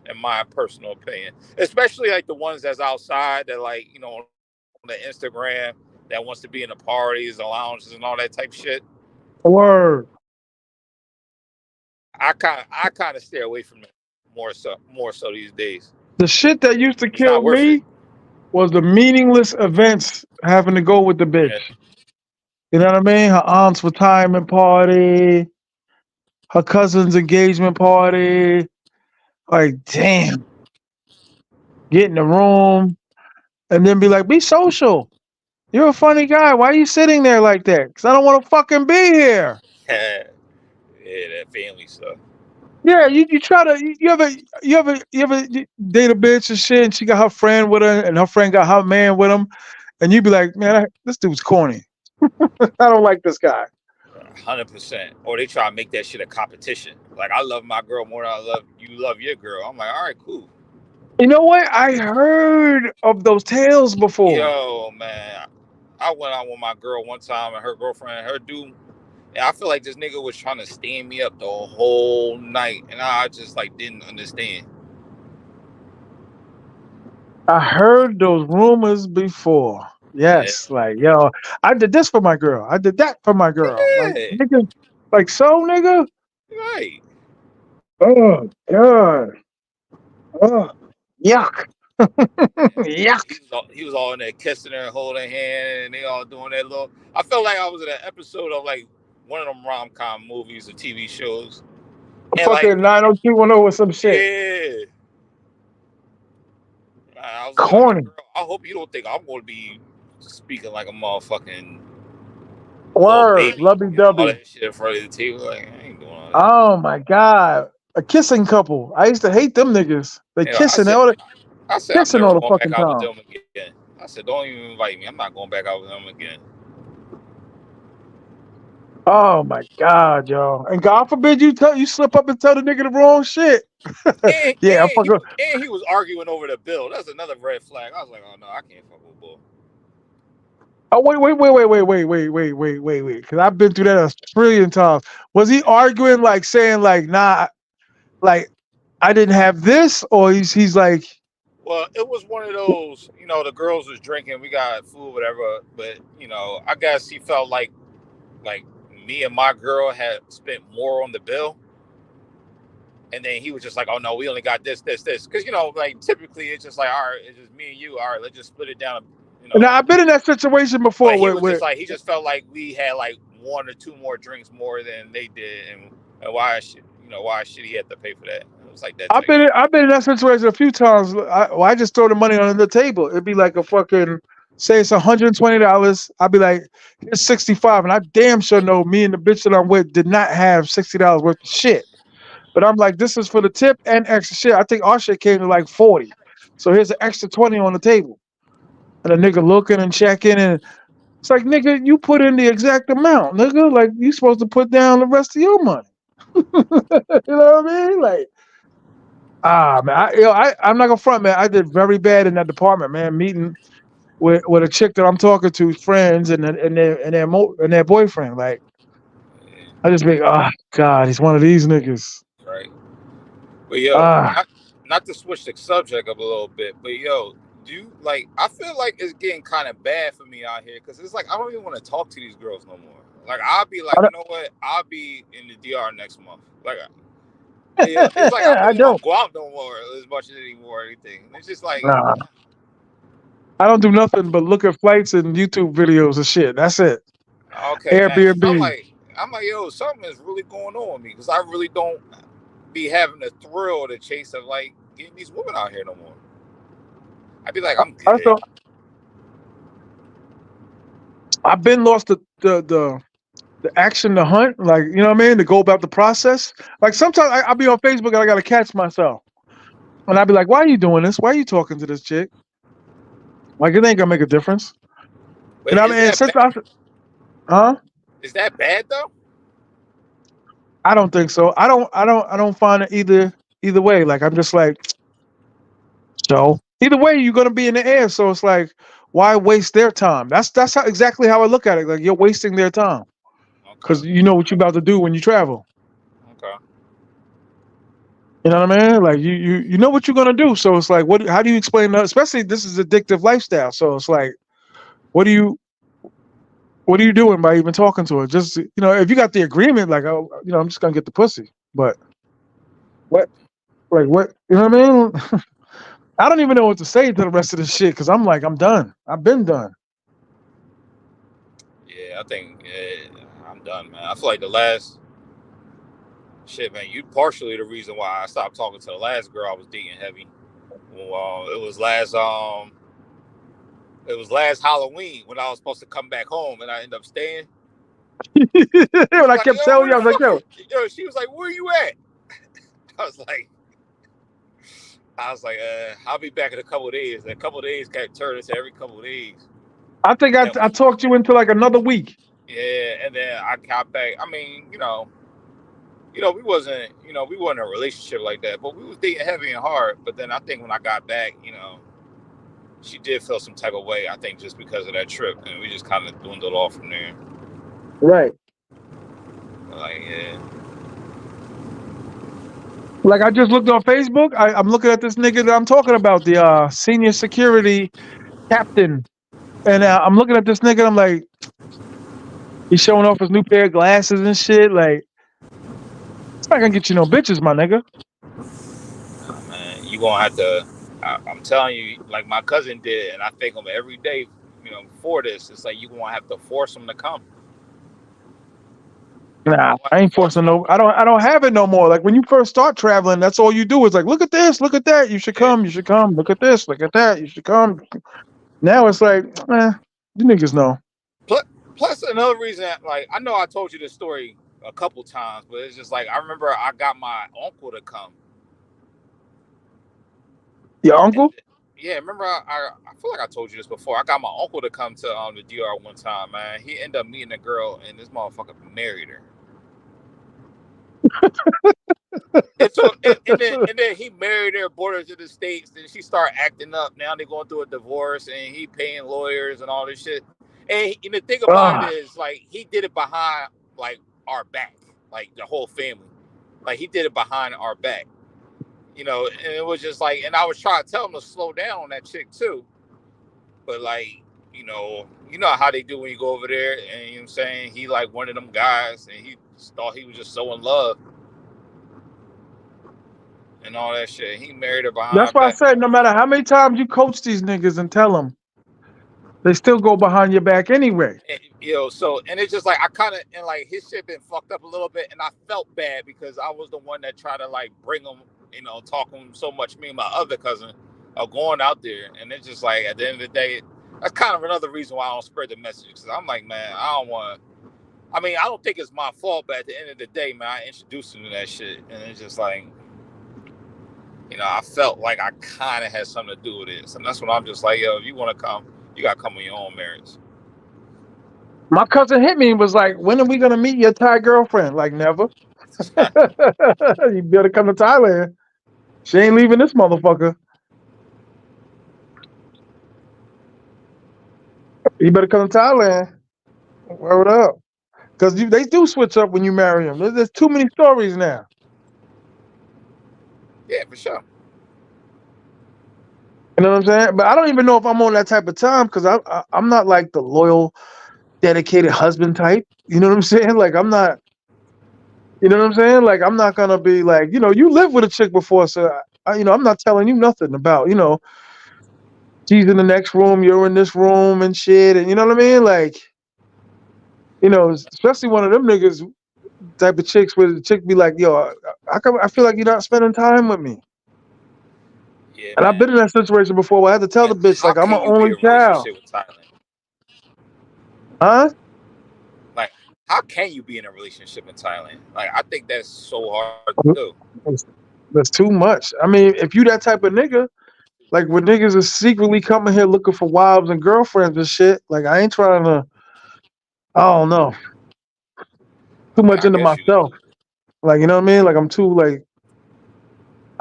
in my personal opinion. Especially like the ones that's outside that like on the Instagram that wants to be in the parties, the lounges, and all that type shit. Word. I kind of stay away from it more so these days. The shit that used to It's not kill worth it. me was the meaningless events having to go with the bitch. Yeah. You know what I mean? Her aunt's retirement party, her cousin's engagement party. Like, damn, get in the room and then be like, be social. You're a funny guy. Why are you sitting there like that? Because I don't want to fucking be here. Yeah, that family stuff. Yeah, you try to you ever date a bitch and shit, and she got her friend with her, and her friend got her man with him, and you be like, man, this dude's corny. I don't like this guy. 100%. Or they try to make that shit a competition. Like, I love my girl more than I love you love your girl. I'm like, all right, cool. You know what? I heard of those tales before. Yo, man, I went out with my girl one time and her girlfriend and her dude. And I feel like this nigga was trying to stand me up the whole night, and I just like didn't understand. I heard those rumors before. Yeah, Yes, like yo, I did this for my girl. I did that for my girl. Like yeah, nigga, like so, nigga. right. Oh God. Oh, yuck. Yuck. He was all in there kissing her, holding her hand, and they all doing that little. I felt like I was in an episode of like one of them rom com movies or TV shows, and like, Fucking 90210 or some shit. yeah, I was looking at my Corny. girl. I hope you don't think I'm going to be speaking like a motherfucking little Word. baby Lovey and all dovey. that shit in front of the table. Like, I ain't doing all that. Oh my God. A kissing couple. I used to hate them niggas. They You know, kissing all the I said, I'm kissing never all the going back fucking out with time. them again. I said, don't even invite me. I'm not going back out with them again. Oh my God, yo. And God forbid you slip up and tell the nigga the wrong shit. And Yeah, I'm and he fucking. and he was arguing over the bill. That's another red flag. I was like, oh no, I can't fuck with bull. Oh wait. Because I've been through that a trillion times. Was he arguing like saying like nah, like I didn't have this, or he's like, Well, it was one of those, the girls was drinking, we got food, whatever. But I guess he felt like me and my girl had spent more on the bill, and then he was just like, oh no, we only got this, because like typically it's just like, all right, it's just me and you, all right, let's just split it down, you know. now I've been in that situation But before he with, was just with like, he just felt like we had like one or two more drinks more than they did, and why should he have to pay for that? It was like that type shit. I've been in that situation a few times. I just throw the money on the table. It'd be like a fucking say it's $120. I'd be like, here's 65, and I damn sure know me and the bitch that I'm with did not have $60 worth of shit. But I'm like, this is for the tip and extra shit. I think our shit came to like 40. So here's an extra 20 on the table. And the nigga looking and checking, and it's like, nigga, you put in the exact amount, nigga. Like you supposed to put down the rest of your money. You know what I mean? Like, man, I'm not gonna front, man. I did very bad in that department, man. Meeting with a chick that I'm talking to, friends, and their boyfriend. Like, Yeah, I just be, oh God, he's one of these niggas. right. But yo, Ah, not to switch the subject up a little bit, but yo, do you like? I feel like it's getting kind of bad for me out here because it's like I don't even want to talk to these girls no more. Like I'll be like, I, you know what? I'll be in the DR next month. Like, it's like I don't I even want don't. to go out no more as much as anymore or anything. It's just like, Nah, I don't do nothing but look at flights and YouTube videos and shit. That's it. okay, man. Cause Airbnb. I'm like, yo, something is really going on with me because I really don't be having the thrill, the chase of like getting these women out here no more. I'd be like, I'm I good. thought I've been lost the action to hunt. Like, you know what I mean? To go about the process. Like sometimes I'll be on Facebook and I gotta catch myself. And I'd be like, why are you doing this? Why are you talking to this chick? Like it ain't gonna make a difference. And But I is mean, that since bad? huh? Is that bad though? I don't think so. I don't find it either way. Like I'm just like so. Either way, you're gonna be in the air. So it's like, why waste their time? That's how exactly how I look at it. Like you're wasting their time Okay. because you know what you're about to do when you travel. Okay. You know what I mean? Like you know what you're gonna do. So it's like, what? How do you explain that? Especially this is addictive lifestyle. So it's like, what do you what are you doing by even talking to her? Just if you got the agreement, like, oh, I'm just gonna get the pussy. But what? Like what? You know what I mean? I don't even know what to say to the rest of this shit because I'm like, I'm done. I've been done. Yeah, I think I'm done, man. I feel like the last shit, man. You partially the reason why I stopped talking to the last girl I was dating heavy. Well, it was last Halloween when I was supposed to come back home and I ended up staying. When She was I like, kept "Yo, telling where you, I the was like, fuck yo, you?" Yo, she was like, "Where you at?" I was like, I'll be back in a couple of days. And a couple of days got turned into every couple of days. I think And then, I talked you into like another week. yeah, and then I got back. I mean, we wasn't in a relationship like that, but we was dating heavy and hard. But then I think when I got back, she did feel some type of way. I think just because of that trip, and we just kind of dwindled off from there. Right. Like, yeah, Like I just looked on Facebook. I'm looking at this nigga that I'm talking about, the senior security captain, and I'm looking at this nigga. I'm like, he's showing off his new pair of glasses and shit. Like, it's not gonna get you no bitches, my nigga. man, you gonna have to. I'm telling you, like my cousin did, and I thank him every day. For this, it's like you gonna have to force them to come. Nah, You gonna I have to ain't force forcing them. no. I don't have it no more. Like when you first start traveling, that's all you do is like, look at this, look at that. You should Yeah. come. You should come. Look at this, look at that. You should come. Now it's like, you niggas know. Plus, plus another reason, like I know I told you this story a couple times, but it's just like I remember I got my uncle to come. Your And uncle? yeah, remember I feel like I told you this before. I got my uncle to come to the DR one time, man. He ended up meeting a girl, and this motherfucker married her. And then he married her, brought her to the states. Then she started acting up. Now they're going through a divorce, and he paying lawyers and all this shit. And the thing about it Ah, is, like, he did it behind like our back, like the whole family. Like he did it behind our back, And it was just like, and I was trying to tell him to slow down on that chick too, but like, you know how they do when you go over there, and you know what I'm saying, he like one of them guys, and he thought he was just so in love and all that shit. He married her behind that's our why I back. said no matter how many times you coach these niggas and tell them, they still go behind your back anyway. And it's just like I kind of, and like his shit been fucked up a little bit, and I felt bad because I was the one that tried to like bring him, talk him so much. Me and my other cousin are going out there, and it's just like at the end of the day, that's kind of another reason why I don't spread the message, because I'm like, man, I don't want. I mean, I don't think it's my fault, but at the end of the day, man, I introduced him to that shit, and it's just like, I felt like I kind of had something to do with it. So that's when I'm just like, yo, if you want to come, you gotta come on your own merits. My cousin hit me and was like, when are we gonna meet your Thai girlfriend? Like never. You better come to Thailand. She ain't leaving this motherfucker. You better come to Thailand. Word up. Because they do switch up when you marry them. There's too many stories now. Yeah, for sure. You know what I'm saying? But I don't even know if I'm on that type of time because I'm not like the loyal, dedicated husband type. You know what I'm saying? Like I'm not. You know what I'm saying? Like I'm not gonna be like, you lived with a chick before, so I'm not telling you nothing about, she's in the next room, you're in this room and shit, and you know what I mean? Like, especially one of them niggas type of chicks where the chick be like, yo, I feel like you're not spending time with me. Yeah, And I've man. been in that situation before where I had to tell the And bitch, how like, I'm can an you be only in a child. relationship with Thailand? Huh? Like, how can you be in a relationship in Thailand? Like, I think that's so hard to do. That's, that's too much. I mean, if you that type of nigga, Like when niggas is secretly coming here looking for wives and girlfriends and shit. Like I ain't trying to. I don't know. Too I mean, much I into guess you could. myself. Like you know what I mean? Like I'm too like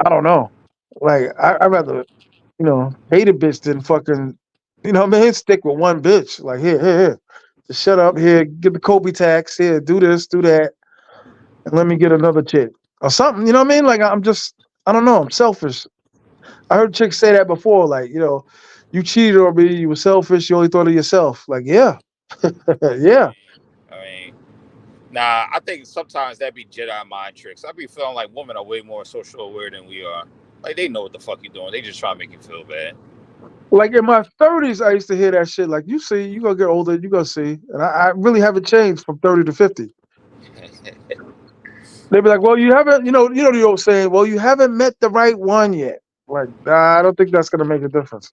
I don't know. Like I rather hate a bitch than fucking what I mean? Stick with one bitch. Like here. Just shut up here. Get the Kobe tax here. Do this. Do that. And let me get another chick or something. You know what I mean? Like I'm just I don't know. I'm selfish. I heard chicks say that before. Like you cheated on me. You were selfish. You only thought of yourself. Like yeah, yeah. I mean, nah. I think sometimes that be Jedi mind tricks. I be feeling like women are way more social aware than we are. Like they know what the fuck you doing. They just try to make you feel bad. Like in my 30s, I used to hear that shit. Like you see, you gonna get older, you gonna see. And I really haven't changed from 30 to 50. They be like, well, you haven't, you know the old saying, well, you haven't met the right one yet. Like, nah, I don't think that's gonna make a difference.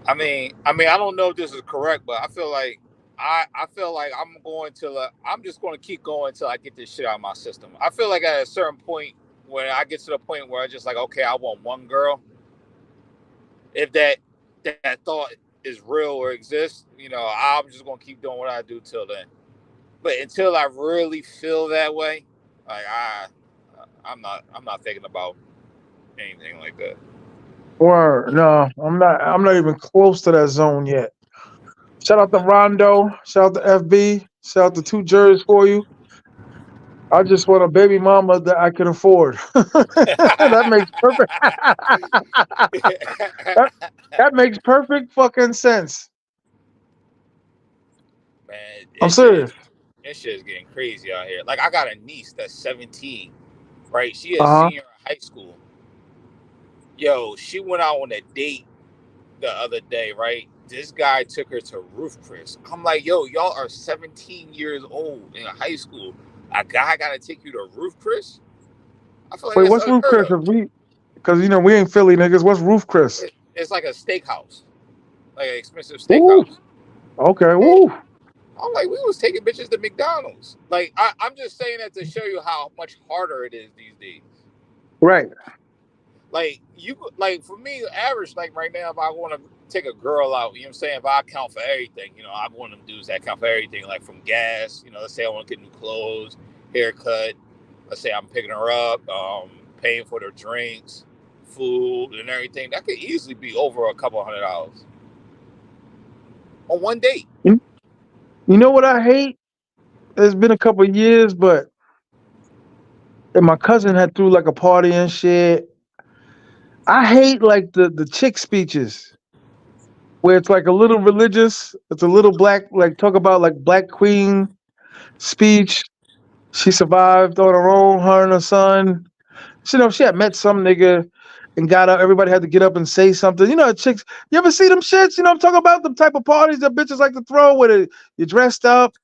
I don't know if this is correct, but I feel like I'm going to. I'm just going to keep going until I get this shit out of my system. I feel like at a certain point, when I get to the point where I just like, okay, I want one girl. If that thought is real or exists, I'm just going to keep doing what I do till then. But until I really feel that way, like I'm not thinking about anything like that. Or no, I'm not. I'm not even close to that zone yet. Shout out to Rondo. Shout out to FB. Shout out to two jerseys for you. I just want a baby mama that I can afford. That makes perfect. that, that makes perfect fucking sense. Man, I'm serious. this shit is getting crazy out here. Like I got a niece that's 17, right? She Uh a huh. senior in high school. Yo, she went out on a date the other day, right? This guy took her to Roof Chris. I'm like, yo, y'all are 17 years old in high school. A guy got to take you to Roof Chris? I feel like Wait, that's what's Roof unheard Chris? of. Because we ain't Philly niggas. What's Roof Chris? It's like a steakhouse, like an expensive Ooh, steakhouse. okay. Yeah. Ooh, I'm like, we was taking bitches to McDonald's. Like, I'm just saying that to show you how much harder it is these days. right. Like like for me, average like right now, if I want to take a girl out, you know what I'm saying? If I account for everything, I'm one of them dudes that account for everything, like from gas. Let's say I want to get new clothes, haircut. Let's say I'm picking her up, paying for their drinks, food, and everything. That could easily be over a couple $100 on one date. You, you know what I hate? It's been a couple of years, but and my cousin had threw like a party and shit. I hate like the chick speeches where it's like a little religious. It's a little black, like talk about like Black Queen speech. She survived on her own, her and her son. She had met some nigga and got up. Everybody had to get up and say something. Chicks. You ever see them shits? I'm talking about the type of parties that bitches like to throw where you're dressed up,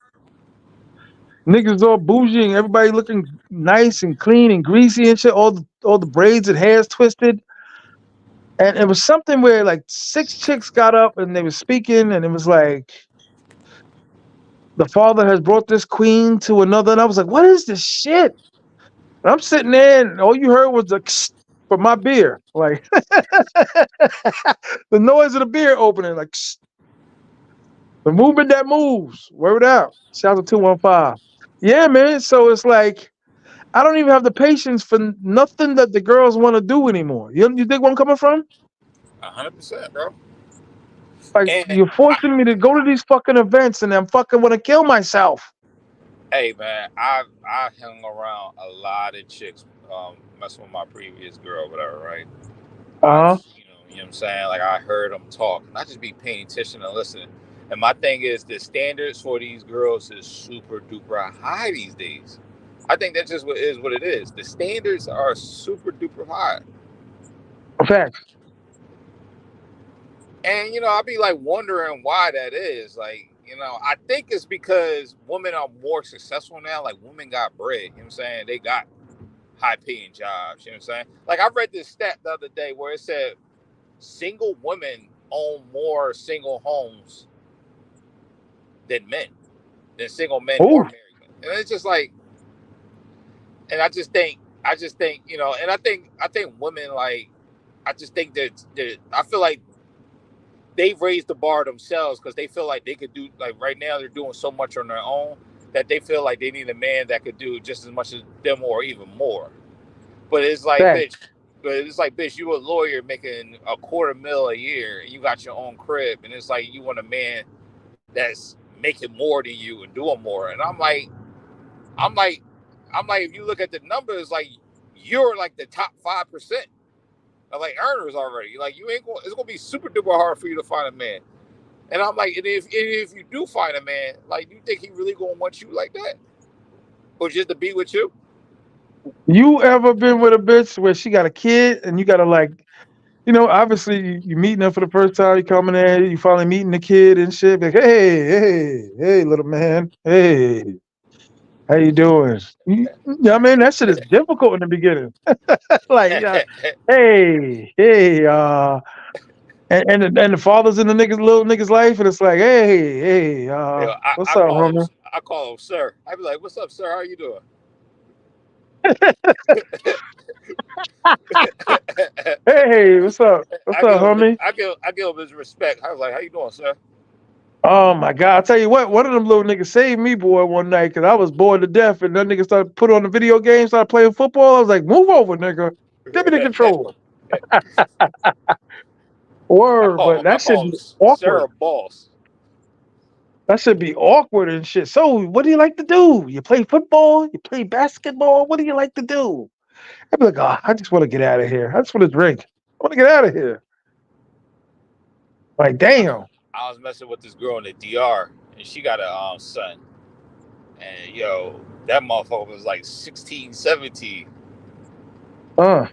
niggas all bougie, and everybody looking nice and clean and greasy and shit. All the braids and hairs twisted. And it was something where like six chicks got up and they were speaking, and it was like the father has brought this queen to another. And I was like, what is this shit? And I'm sitting there, and all you heard was the for my beer, like the noise of the beer opening, like the movement that moves. Word out. Shout out to 215. Yeah, man. So it's like I don't even have the patience for nothing that the girls want to do anymore. You think where I'm coming from? 100%, bro. Like And you're forcing me to go to these fucking events, and I'm fucking want to kill myself. hey, man, I hung around a lot of chicks, messing with my previous girl, whatever, right? I, Uh huh. you know what I'm saying? Like I heard them talk, and I just be paying attention and listening. And my thing is, the standards for these girls is super duper high these days. I think that just what it is. The standards are super duper high, Facts. and I be like wondering why that is. Like, I think it's because women are more successful now. Like women got bread. You know what I'm saying? They got high paying jobs. You know what I'm saying? Like I read this stat the other day where it said single women own more single homes than men, than single men or Ooh. married men. And it's just like, and I just think, and I think women like. I just think that I feel like they've raised the bar themselves because they feel like they could do like right now they're doing so much on their own that they feel like they need a man that could do just as much as them or even more. But it's like, Fact. bitch. But it's like, bitch, you a lawyer making a quarter mil a year, and you got your own crib, and it's like you want a man that's making more than you and doing more. And I'm like, I'm like, if you look at the numbers, like you're like the top 5% of like earners already. Like you ain't going, it's gonna be super duper hard for you to find a man. And I'm like, and if you do find a man, like, you think he really gonna want you like that, or just to be with you? You ever been with a bitch where she got a kid and you gotta like, obviously you meeting her for the first time, you coming in, you finally meeting the kid and shit. Like, hey, little man, hey, how you doing? I mean, that shit is difficult in the beginning. Like, hey, and the father's in the little nigga's life, and it's like, hey, You know, what's up, homie? I call him sir. I be like, "What's up, sir? How you doing?" Hey, what's up? What's up, homie? I give him his respect. I was like, "How you doing, sir?" Oh my god! I tell you what, one of them little niggas saved me, boy, one night because I was bored to death, and that nigga started put on the video game, started playing football. I was like, "Move over, nigga! Give me the controller." Word, but I that should call be him awkward. sir, boss. That should be awkward and shit. So, what do you like to do? You play football? You play basketball? What do you like to do? I'd be like, oh, I just want to get out of here. I just want to drink. I want to get out of here. Like, damn. I was messing with this girl in the DR, and she got a son, and yo, that motherfucker was like 16, 17. Uh,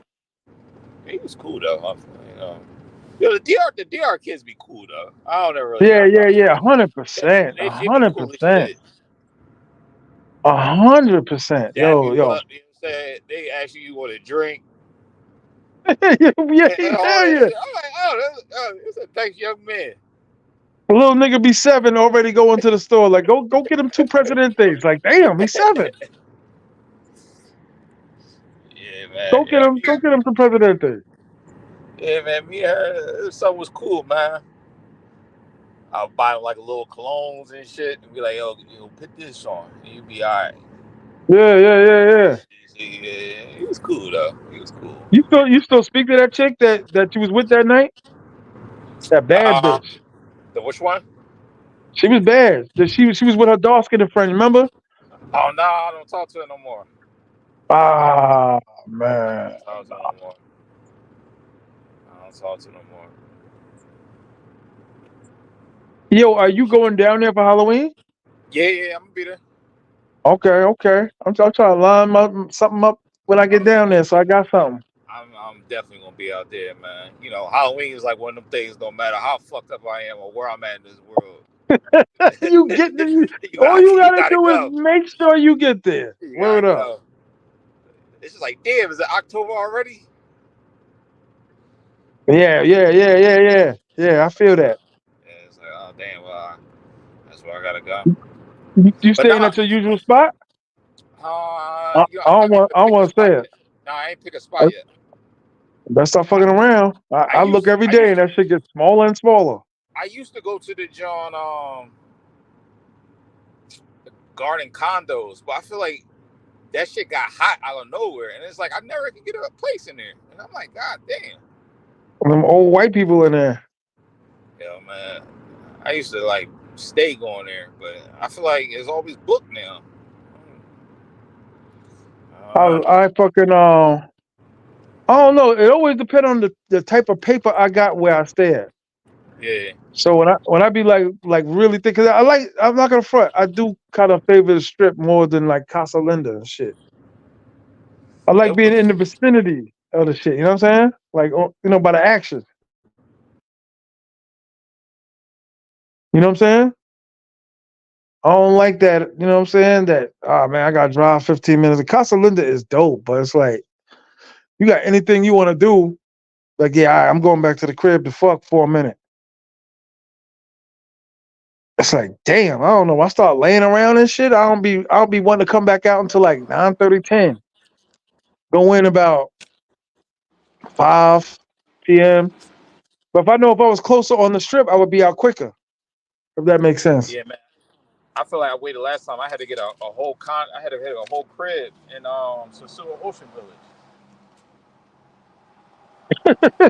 He was cool though. You know, yo, the DR kids be cool though. I don't ever really. yeah, hundred They, percent, they should be cool as 100%, shit. 100%. Dap Yo, you yo, up. You know what I'm saying? They ask you want a drink yeah, and all hell that yeah. shit. I'm like, it's a thanks, young man. A little nigga be 7 already going to the store. Like, go get him 2 Presidentes. Like, damn, he's 7. Yeah, man. Go get him some Presidentes. Yeah, man. Me and her, something was cool, man. I'll buy him like a little colognes and shit, and be like, yo, put this on, and you be all right. Yeah. Yeah, he was cool though. He was cool. You still speak to that chick that you was with that night? That bad Uh, bitch. the which one? She was bad. She was with her dark skinned friend. Remember? Oh no, I don't talk to her no more. Ah I man. don't talk to her no more. I don't talk to her no more. Yo, are you going down there for Halloween? Yeah, I'm gonna be there. Okay. I'm trying to something up when I get I'm, down there, so I got something. I'm definitely gonna be out there, man. You know, Halloween is like one of them things. No matter how fucked up I am or where I'm at in this world, You get the, all got you you gotta gotta do is go. make sure you get there. You Word gotta up. go. It's just like, damn, is it October already? Yeah. I feel that. Yeah, it's like, oh damn, well, that's where I gotta go. You But staying nah, at your usual spot? you know, I don't I want haven't I don't picked a want to say spot it. yet. No, I ain't pick a spot yet. Better stop fucking around. I look every I day used and that shit gets smaller and smaller. I used to go to the John garden condos, but I feel like that shit got hot out of nowhere, and it's like I never could get a place in there, and I'm like, God damn, Them old white people in there. yo man, I used to like stay going there, but I feel like it's always booked now. I I don't know. I fucking I don't know. It always depends on the type of paper I got where I stay at. Yeah, So when I be like really thick, cause I'm not gonna front. I do kind of favor the strip more than like Casa Linda and shit. I like it being in was. the vicinity of the shit. You know what I'm saying? Like by the action. You know what I'm saying? I don't like that. You know what I'm saying? That man, I gotta drive 15 minutes. The Casa Linda is dope, but it's like you got anything you want to do. Like yeah, I'm going back to the crib to fuck for a minute. It's like damn, I don't know. I start laying around and shit. I don't be wanting to come back out until like 9:30, 10. Go in about 5. p.m. But if I was closer on the strip, I would be out quicker. If that makes sense. Yeah, man. I feel like I waited last time. I had to get a whole I had to hit a whole crib in Sasua Ocean Village.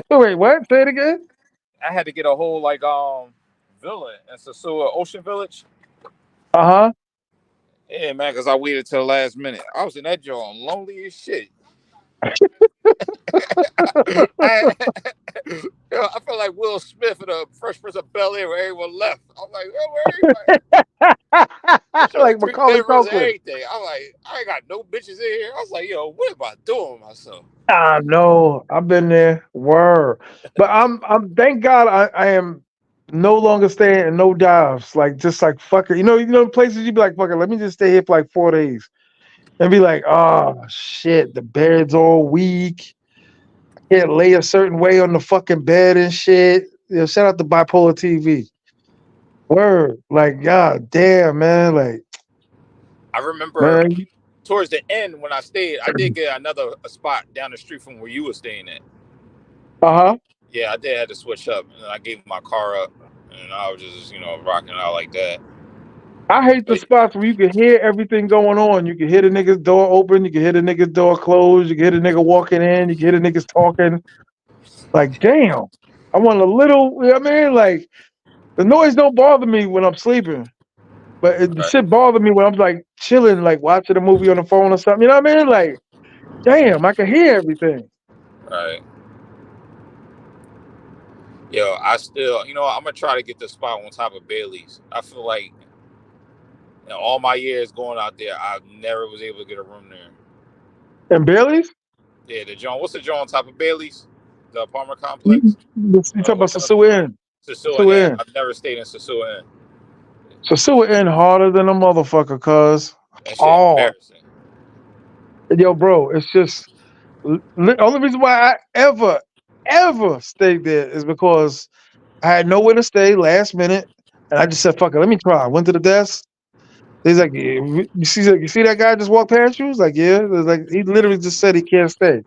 Wait, what? Say it again. I had to get a whole like villa in Sasua Ocean Village. Uh huh. Yeah, man, because I waited till the last minute. I was in that joint lonely as shit. I, I felt like Will Smith in the Fresh Prince of Bel Air where everyone left. I'm like, oh, where everybody? That shit Like like three Macaulay bedrooms and Culkin. everything. I'm like, I ain't got no bitches in here. I was like, yo, what am I doing with myself? I know. I've been there. Word. But I'm thank God I am no longer staying in no dives. Like just like fuck it. Places you be like, fuck it, let me just stay here for like 4 days. And be like, oh shit, the bed's all weak. Can't lay a certain way on the fucking bed and shit. Shout out to bipolar TV. Word. Like, god damn, man. Like, I remember man. towards the end when I stayed, I did get another a spot down the street from where you were staying at. Uh-huh. Yeah, I did have to switch up, and I gave my car up, and I was just rocking out like that. I hate the But spots where you can hear everything going on. You can hear the nigga's door open. You can hear the nigga's door closed. You can hear the nigga walking in. You can hear the niggas talking. Like, damn. I want a little, you know what I mean? Like, the noise don't bother me when I'm sleeping. But the right, shit bother me when I'm like chilling, like watching a movie on the phone or something. You know what I mean? Like, damn, I can hear everything. right. Yo, I still, I'm gonna try to get the spot on top of Bailey's. I feel like all my years going out there, I never was able to get a room there. And Bailey's? Yeah, the joint. What's the joint on top of Bailey's? The apartment You, complex. you talk about What's the Sasua Inn. Sasua Sasua Inn? Inn. I've never stayed in Sasua Inn. Sasua Inn harder than a motherfucker, cuz. That shit Hard. embarrassing. Yo, bro, it's just only reason why I ever stayed there is because I had nowhere to stay last minute, and I just said, "Fuck it, let me try." I went to the desk. He's like, "Yeah, you see that guy just walked past you?" He's like, "Yeah." It's like he literally just said he can't stay,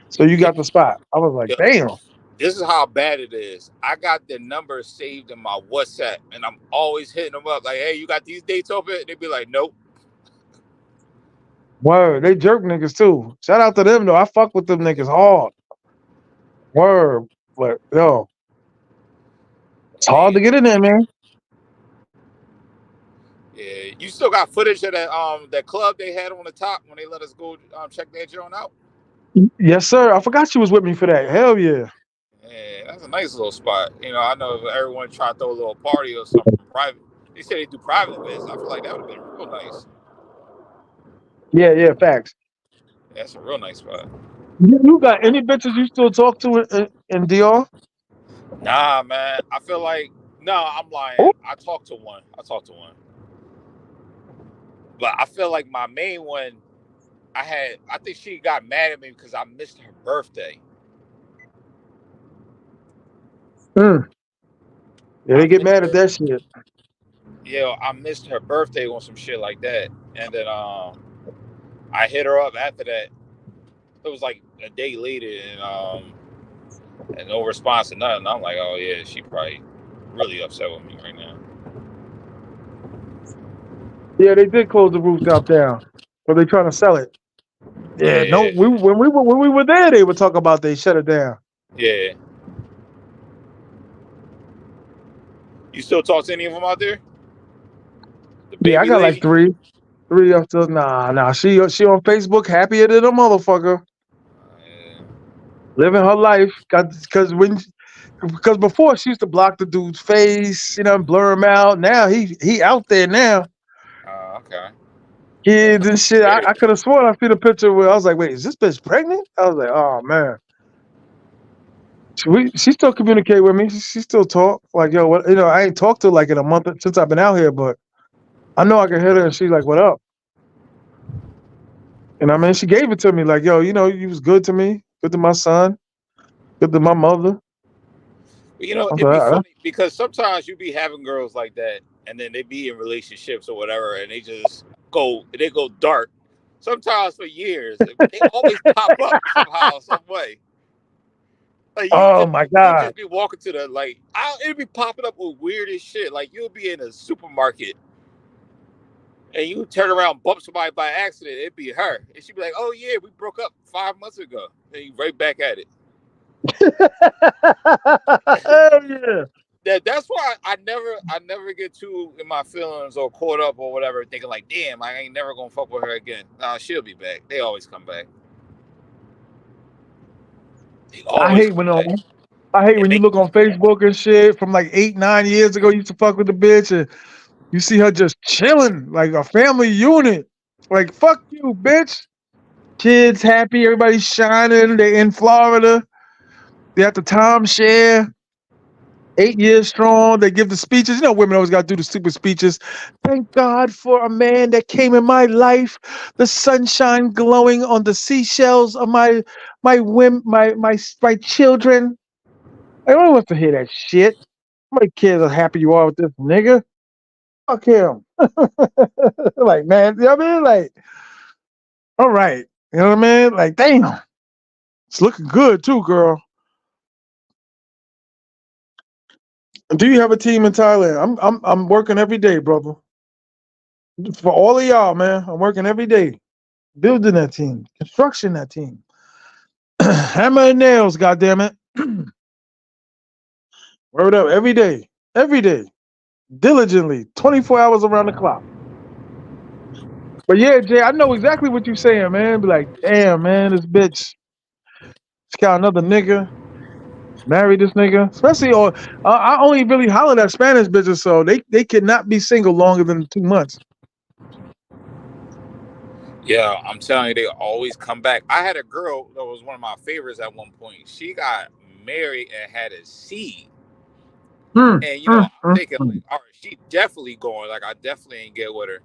so you Yo, got the spot. I was like, yo, "Damn." this is how bad it is. I got the number saved in my WhatsApp, and I'm always hitting them up like, "Hey, you got these dates open?" They be like, "Nope." Word, they jerk niggas too. Shout out to them though. I fuck with them niggas hard. Word, but yo, it's hard Yeah, to get in there, man. yeah. You still got footage of that club they had on the top when they let us go check that joint out. Yes, sir. I forgot she was with me for that. Hell yeah. Yeah, that's a nice little spot. I know if everyone try to throw a little party or something private. They say they do private events. I feel like that would have been real nice. Yeah, yeah, facts. That's a real nice spot. You got any bitches you still talk to in DR? Nah, man. I feel like no, I'm lying. Oh, I talked to one. But I feel like my main one, I think she got mad at me because I missed her birthday. mm. Yeah, I they get missed mad at her. that shit. Yeah, I missed her birthday on some shit like that. And then I hit her up after that. It was like a day later, and no response to nothing. I'm like, oh yeah, she probably really upset with me right now. Yeah, they did close the rooftop down, but they trying to sell it. Yeah, no, Yeah, when we were there, they would talk about they shut it down. yeah. You still talk to any of them out there? The Yeah, I baby got like lady? three up to nah. She on Facebook, happier than a motherfucker, Yeah. living her life. Got because before she used to block the dude's face, and blur him out. Now he out there now, Okay. That's kids and shit. great. I could have sworn I seen a picture where I was like, wait, is this bitch pregnant? I was like, oh man. She still communicate with me. She still talk. Like, yo, what I ain't talked to her like in a month since I've been out here, but I know I can hit her and she's like, what up? And I mean she gave it to me, like, yo, you was good to me, good to my son, good to my mother. I was It'd be like, all right. funny because sometimes you be having girls like that, and then they be in relationships or whatever, and they go dark. Sometimes for years, but they always pop up somehow, some way. Like Oh my you'll God. just be walking to the like, it'll be popping up with weirdest shit. Like you'll be in a supermarket and you turn around, bump somebody by accident. It'd be her, and she'd be like, "Oh yeah, we broke up 5 months ago." And you right back at it. Hell yeah. That's why I never get too in my feelings or caught up or whatever, thinking like, damn, I ain't never gonna fuck with her again. Nah, she'll be back. They always come back. They I always hate come when back. I hate It when you make look on Facebook and shit from like 8, 9 years ago. You used to fuck with the bitch, and you see her just chilling like a family unit. Like fuck you, bitch. Kids happy, everybody's shining. They in Florida. They at the timeshare. 8 years strong. They give the speeches. You know, women always got to do the stupid speeches. Thank God for a man that came in my life. The sunshine glowing on the seashells of my children. I don't want to hear that shit. Nobody cares how happy you are with this nigga. Fuck him. Like, man, you know what I mean? Like, all right. You know what I mean? Like, damn. It's looking good too, girl. Do you have a team in Thailand? I'm working every day, brother. For all of y'all, man. I'm working every day. Building that team. Construction that team. Hammer and nails, goddammit. Word up every day. Every day. Diligently. 24 hours around the clock. But yeah, Jay, I know exactly what you're saying, man. Be like, damn, man, this bitch, she got another nigga, married this nigga. Especially, or I only really holler at Spanish bitches, so they cannot be single longer than 2 months. Yeah, I'm telling you, they always come back. I had a girl that was one of my favorites at one point. She got married and had a seed. Mm, And mm, I'm mm, thinking like, mm. all right, she definitely going. Like I definitely ain't get with her.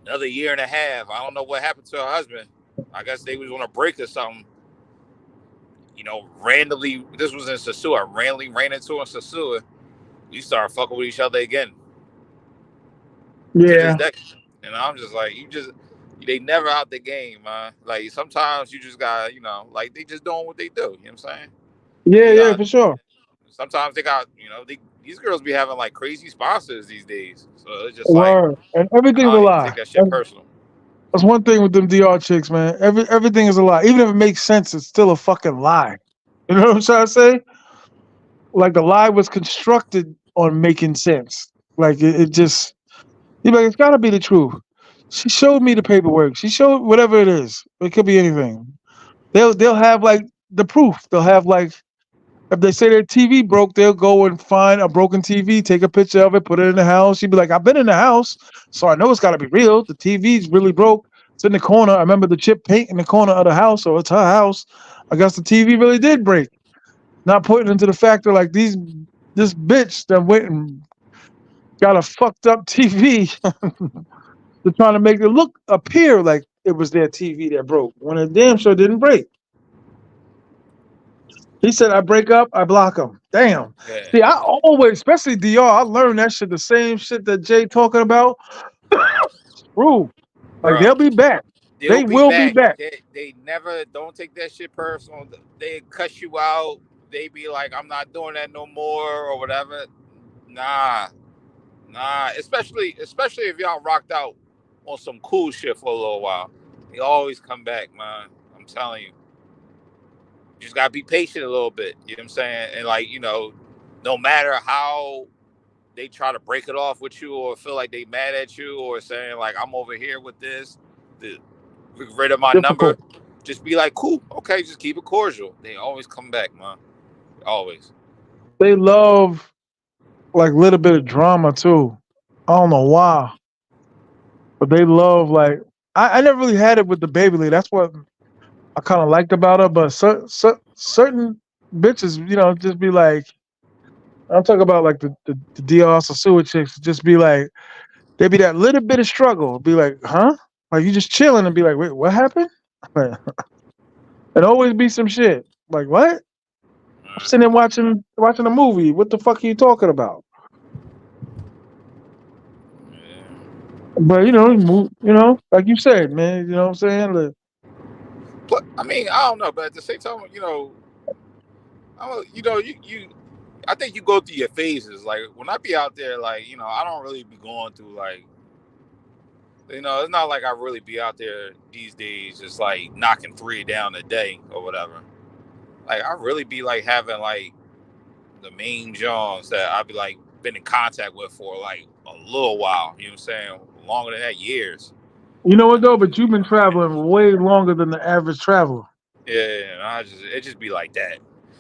Another year and a half. I don't know what happened to her husband. I guess they was on a break or something. Randomly, this was in Sasua. Randomly ran into in Sasua. We started fucking with each other again to this Yeah, day. And I'm just like, they never out the game, man. Like sometimes you just got, like they just doing what they do. You know what I'm saying? And yeah, you yeah, got for sure. sometimes they got, these girls be having like crazy sponsors these days. So it's just like Word. And everything's a I don't even take lie. that shit personal. That's one thing with them DR chicks, man. Everything is a lie. Even if it makes sense, it's still a fucking lie. You know what I'm trying to say? Like the lie was constructed on making sense. Like it just, you like it's got to be the truth. She showed me the paperwork. She showed whatever it is. It could be anything. They'll have like the proof. They'll have like if they say their TV broke, they'll go and find a broken TV, take a picture of it, put it in the house. She'd be like, "I've been in the house, so I know it's got to be real. The TV's really broke. It's in the corner. I remember the chip paint in the corner of the house, so it's her house. I guess the TV really did break." Not putting into the factor like this bitch that went and got a fucked up TV. They're trying to make it appear like it was their TV that broke when it damn sure didn't break. He said, "I break up, I block them." Damn. Yeah, See, I always, especially DR, I learned that shit, the same shit that Jay talking about. True. Like bro. they'll be back. They'll They be will be back. back. They never don't take that shit personal. They cuss you out. They be like, I'm not doing that no more or whatever. Nah, nah. Especially if y'all rocked out on some cool shit for a little while. They always come back, man. I'm telling you. You just gotta be patient a little bit. You know what I'm saying? And like, no matter how they try to break it off with you or feel like they mad at you or saying like I'm over here with this, the get rid of my number. Difficult. Just be like, cool, okay, just keep it cordial. They always come back, man. Always. They love like a little bit of drama too. I don't know why, but they love like I never really had it with the baby lady. That's what I kind of liked about her. But certain bitches, just be like, I'm talking about like the DR Sasua chicks, just be like, there be that little bit of struggle. Be like, huh? Like you just chilling and be like, wait, what happened? And always be some shit. Like what? I'm sitting there watching a movie. What the fuck are you talking about? Yeah. But like you said, man. You know what I'm saying? But I mean, I don't know, but at the same time, I you know, you I think you go through your phases. Like when I be out there, like I don't really be going through like it's not like I really be out there these days, just like knocking three down a day or whatever. Like I really be like having like the main Johns that I be like been in contact with for like a little while. You know what I'm saying? Longer than that, years. You know what though? But you've been traveling way longer than the average traveler. Yeah, and it just be like that.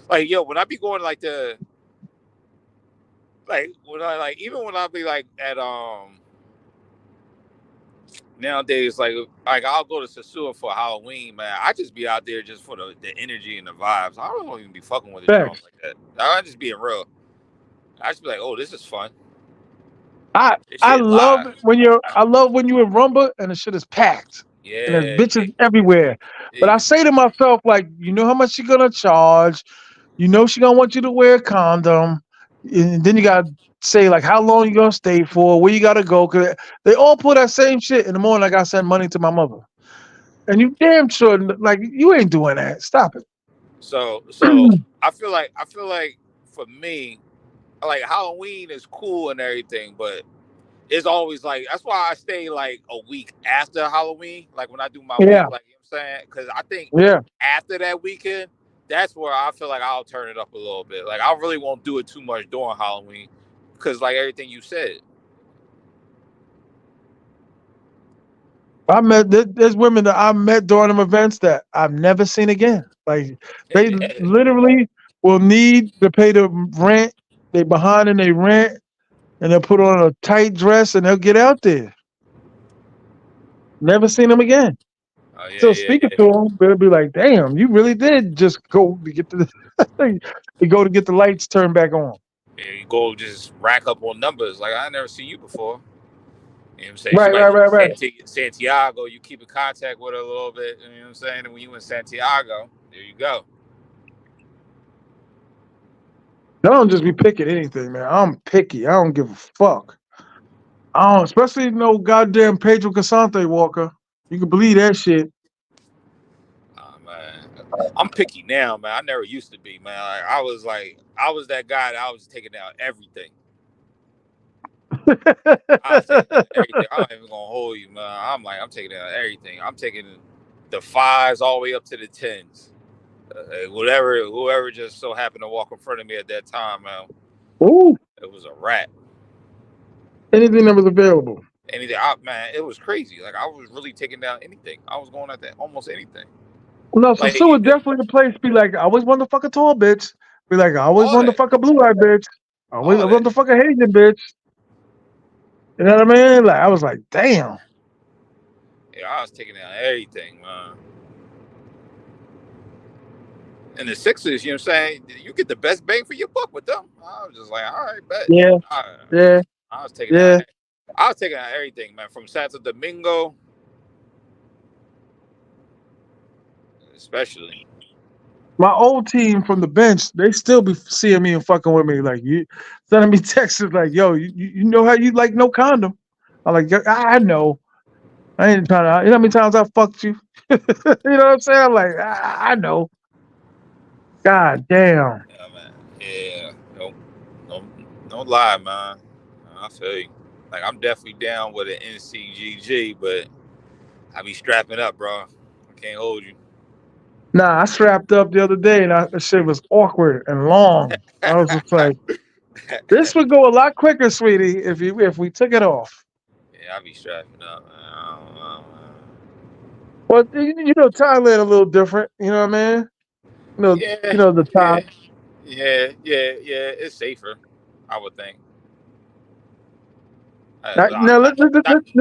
Like yo, when I be going like when I like even when I be like at nowadays like I'll go to Sasua for Halloween, man. I just be out there just for the energy and the vibes. I don't even be fucking with the Jones Thanks. like that. I just being real. I just be like, oh, this is fun. I This I shit love live. it when you're in Rumba and the shit is packed and there's Yeah, bitches everywhere. But I yeah. say to myself, like, you know how much she gonna charge. You know she gonna want you to wear a condom. And then you gotta say like how long you gonna stay for, where you gotta go. Cause they all pull that same shit in the morning. I gotta send money to my mother. And you damn sure like you ain't doing that. Stop it. So I feel like for me, like Halloween is cool and everything, but it's always like that's why I stay like a week after Halloween, like when I do my week, Yeah, like what I'm saying, because I think yeah. after that weekend, that's where I feel like I'll turn it up a little bit. Like I really won't do it too much during Halloween, because like everything you said, There's women that I met during them events that I've never seen again. Like they literally will need to pay the rent. They behind in their rent, and they'll put on a tight dress and they'll get out there. Never seen them again. oh yeah, Still yeah, speaking yeah, to them, they'll be like, "Damn, you really did just go to get the to go to get the lights turned back on." yeah. You go just rack up on numbers. Like I never seen you before. You know what I'm saying? She Right, might right, go right, right. to Santiago. You keep in contact with her a little bit. You know what I'm saying? And when you in Santiago, there you go. I don't just be picking anything, man. I'm picky. I don't give a fuck. I don't, especially no goddamn Pedro Casante Walker. You can believe that shit. Oh man, I'm picky now, man. I never used to be, man. Like I was that guy that I was taking down everything. I was taking down everything. I'm not even gonna hold you, man. I'm taking down everything. I'm taking the fives all the way up to the tens. Whoever just so happened to walk in front of me at that time, man, Ooh, it was a rat. anything that was available. Anything, man, it was crazy. Like I was really taking down anything. I was going at that almost anything. No, so Like Sue would definitely the place be like, I always wanted to fuck a tall bitch. Be like, I always all wanted to that, fuck a blue eyed bitch. I all wanted that. to fuck a Haitian bitch. You know what I mean? Like I was like, damn. Yeah, I was taking down everything, man. And the Sixers, you know what I'm saying? You get the best bang for your buck with them. I was just like, all right, bet. Yeah, I, yeah, I was taking out, yeah. I was taking out everything, man, from Santo Domingo, especially. My old team from the bench, they still be seeing me and fucking with me. Like you sending me texts like, yo, you know how you like no condom. I'm like, "Yeah, I know. I ain't trying to. You know how many times I fucked you? You know what I'm saying? Like, I know. God damn. Yeah, man. Yeah, don't lie, man. I feel you. Like I'm definitely down with an NCGG, but I be strapping up, bro. I can't hold you. Nah, I strapped up the other day and that shit was awkward and long. I was just like, this would go a lot quicker, sweetie, if we took it off. Yeah, I be strapping up, man. I don't know, man. But you know, Thailand a little different. You know what I mean? Yeah, The yeah, time. yeah. It's safer, I would think. Now, Well, now,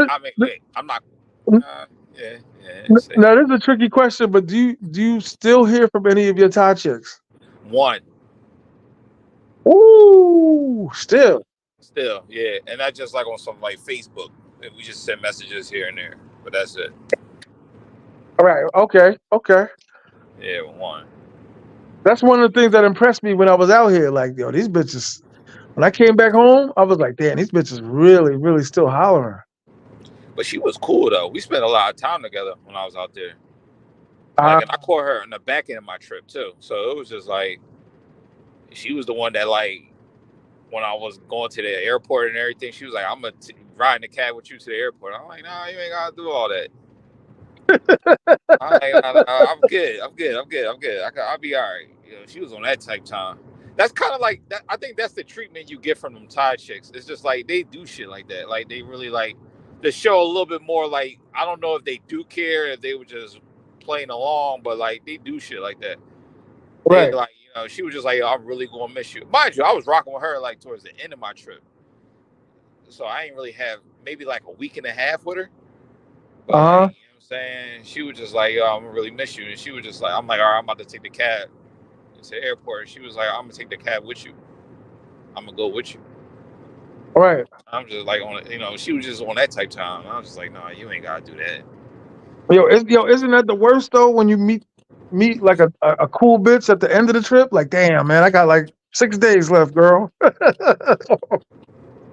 I mean, let- wait, I'm not. Yeah, it's safer. now, this is a tricky question, but do you still hear from any of your Thai chicks? One, Ooh, still. still, yeah, and not just like on some like Facebook. We just send messages here and there, but that's it. All right. Okay. Okay. Yeah, one. That's one of the things that impressed me when I was out here. Like, yo, these bitches. When I came back home, I was like, damn, these bitches really, really still hollering. But she was cool though. We spent a lot of time together when I was out there. Like, Uh, and I caught her in the back end of my trip too. So it was just like She was the one that like when I was going to the airport and everything, she was like, "I'm gonna ride in the cab with you to the airport." I'm like, "Nah, you ain't gotta do all that." I'm like, nah, I'm good. I'm good. I'm good. I'm good. I'll be all right. You know, she was on that type time. That's kind of like that. I think that's the treatment you get from them Thai chicks. It's just like they do shit like that. Like they really like to show a little bit more. Like I don't know if they do care, if they were just playing along, but like they do shit like that. They Right. like, she was just like, "Yo, I'm really gonna miss you." Mind you, I was rocking with her like towards the end of my trip, so I ain't really have maybe like a week and a half with her. But like, Uh-huh. what I'm saying? She was just like, "Yo, I'm gonna really miss you." And she was just like, I'm like, "All right, I'm about to take the cab to the airport." And she was like, "I'm gonna take the cab with you. I'm gonna go with you." Right. I'm just like she was just on that type time. I was just like, "No, you ain't gotta do that." Isn't that the worst though when you meet like a cool bitch at the end of the trip? Like, damn, man, I got like 6 days left, girl.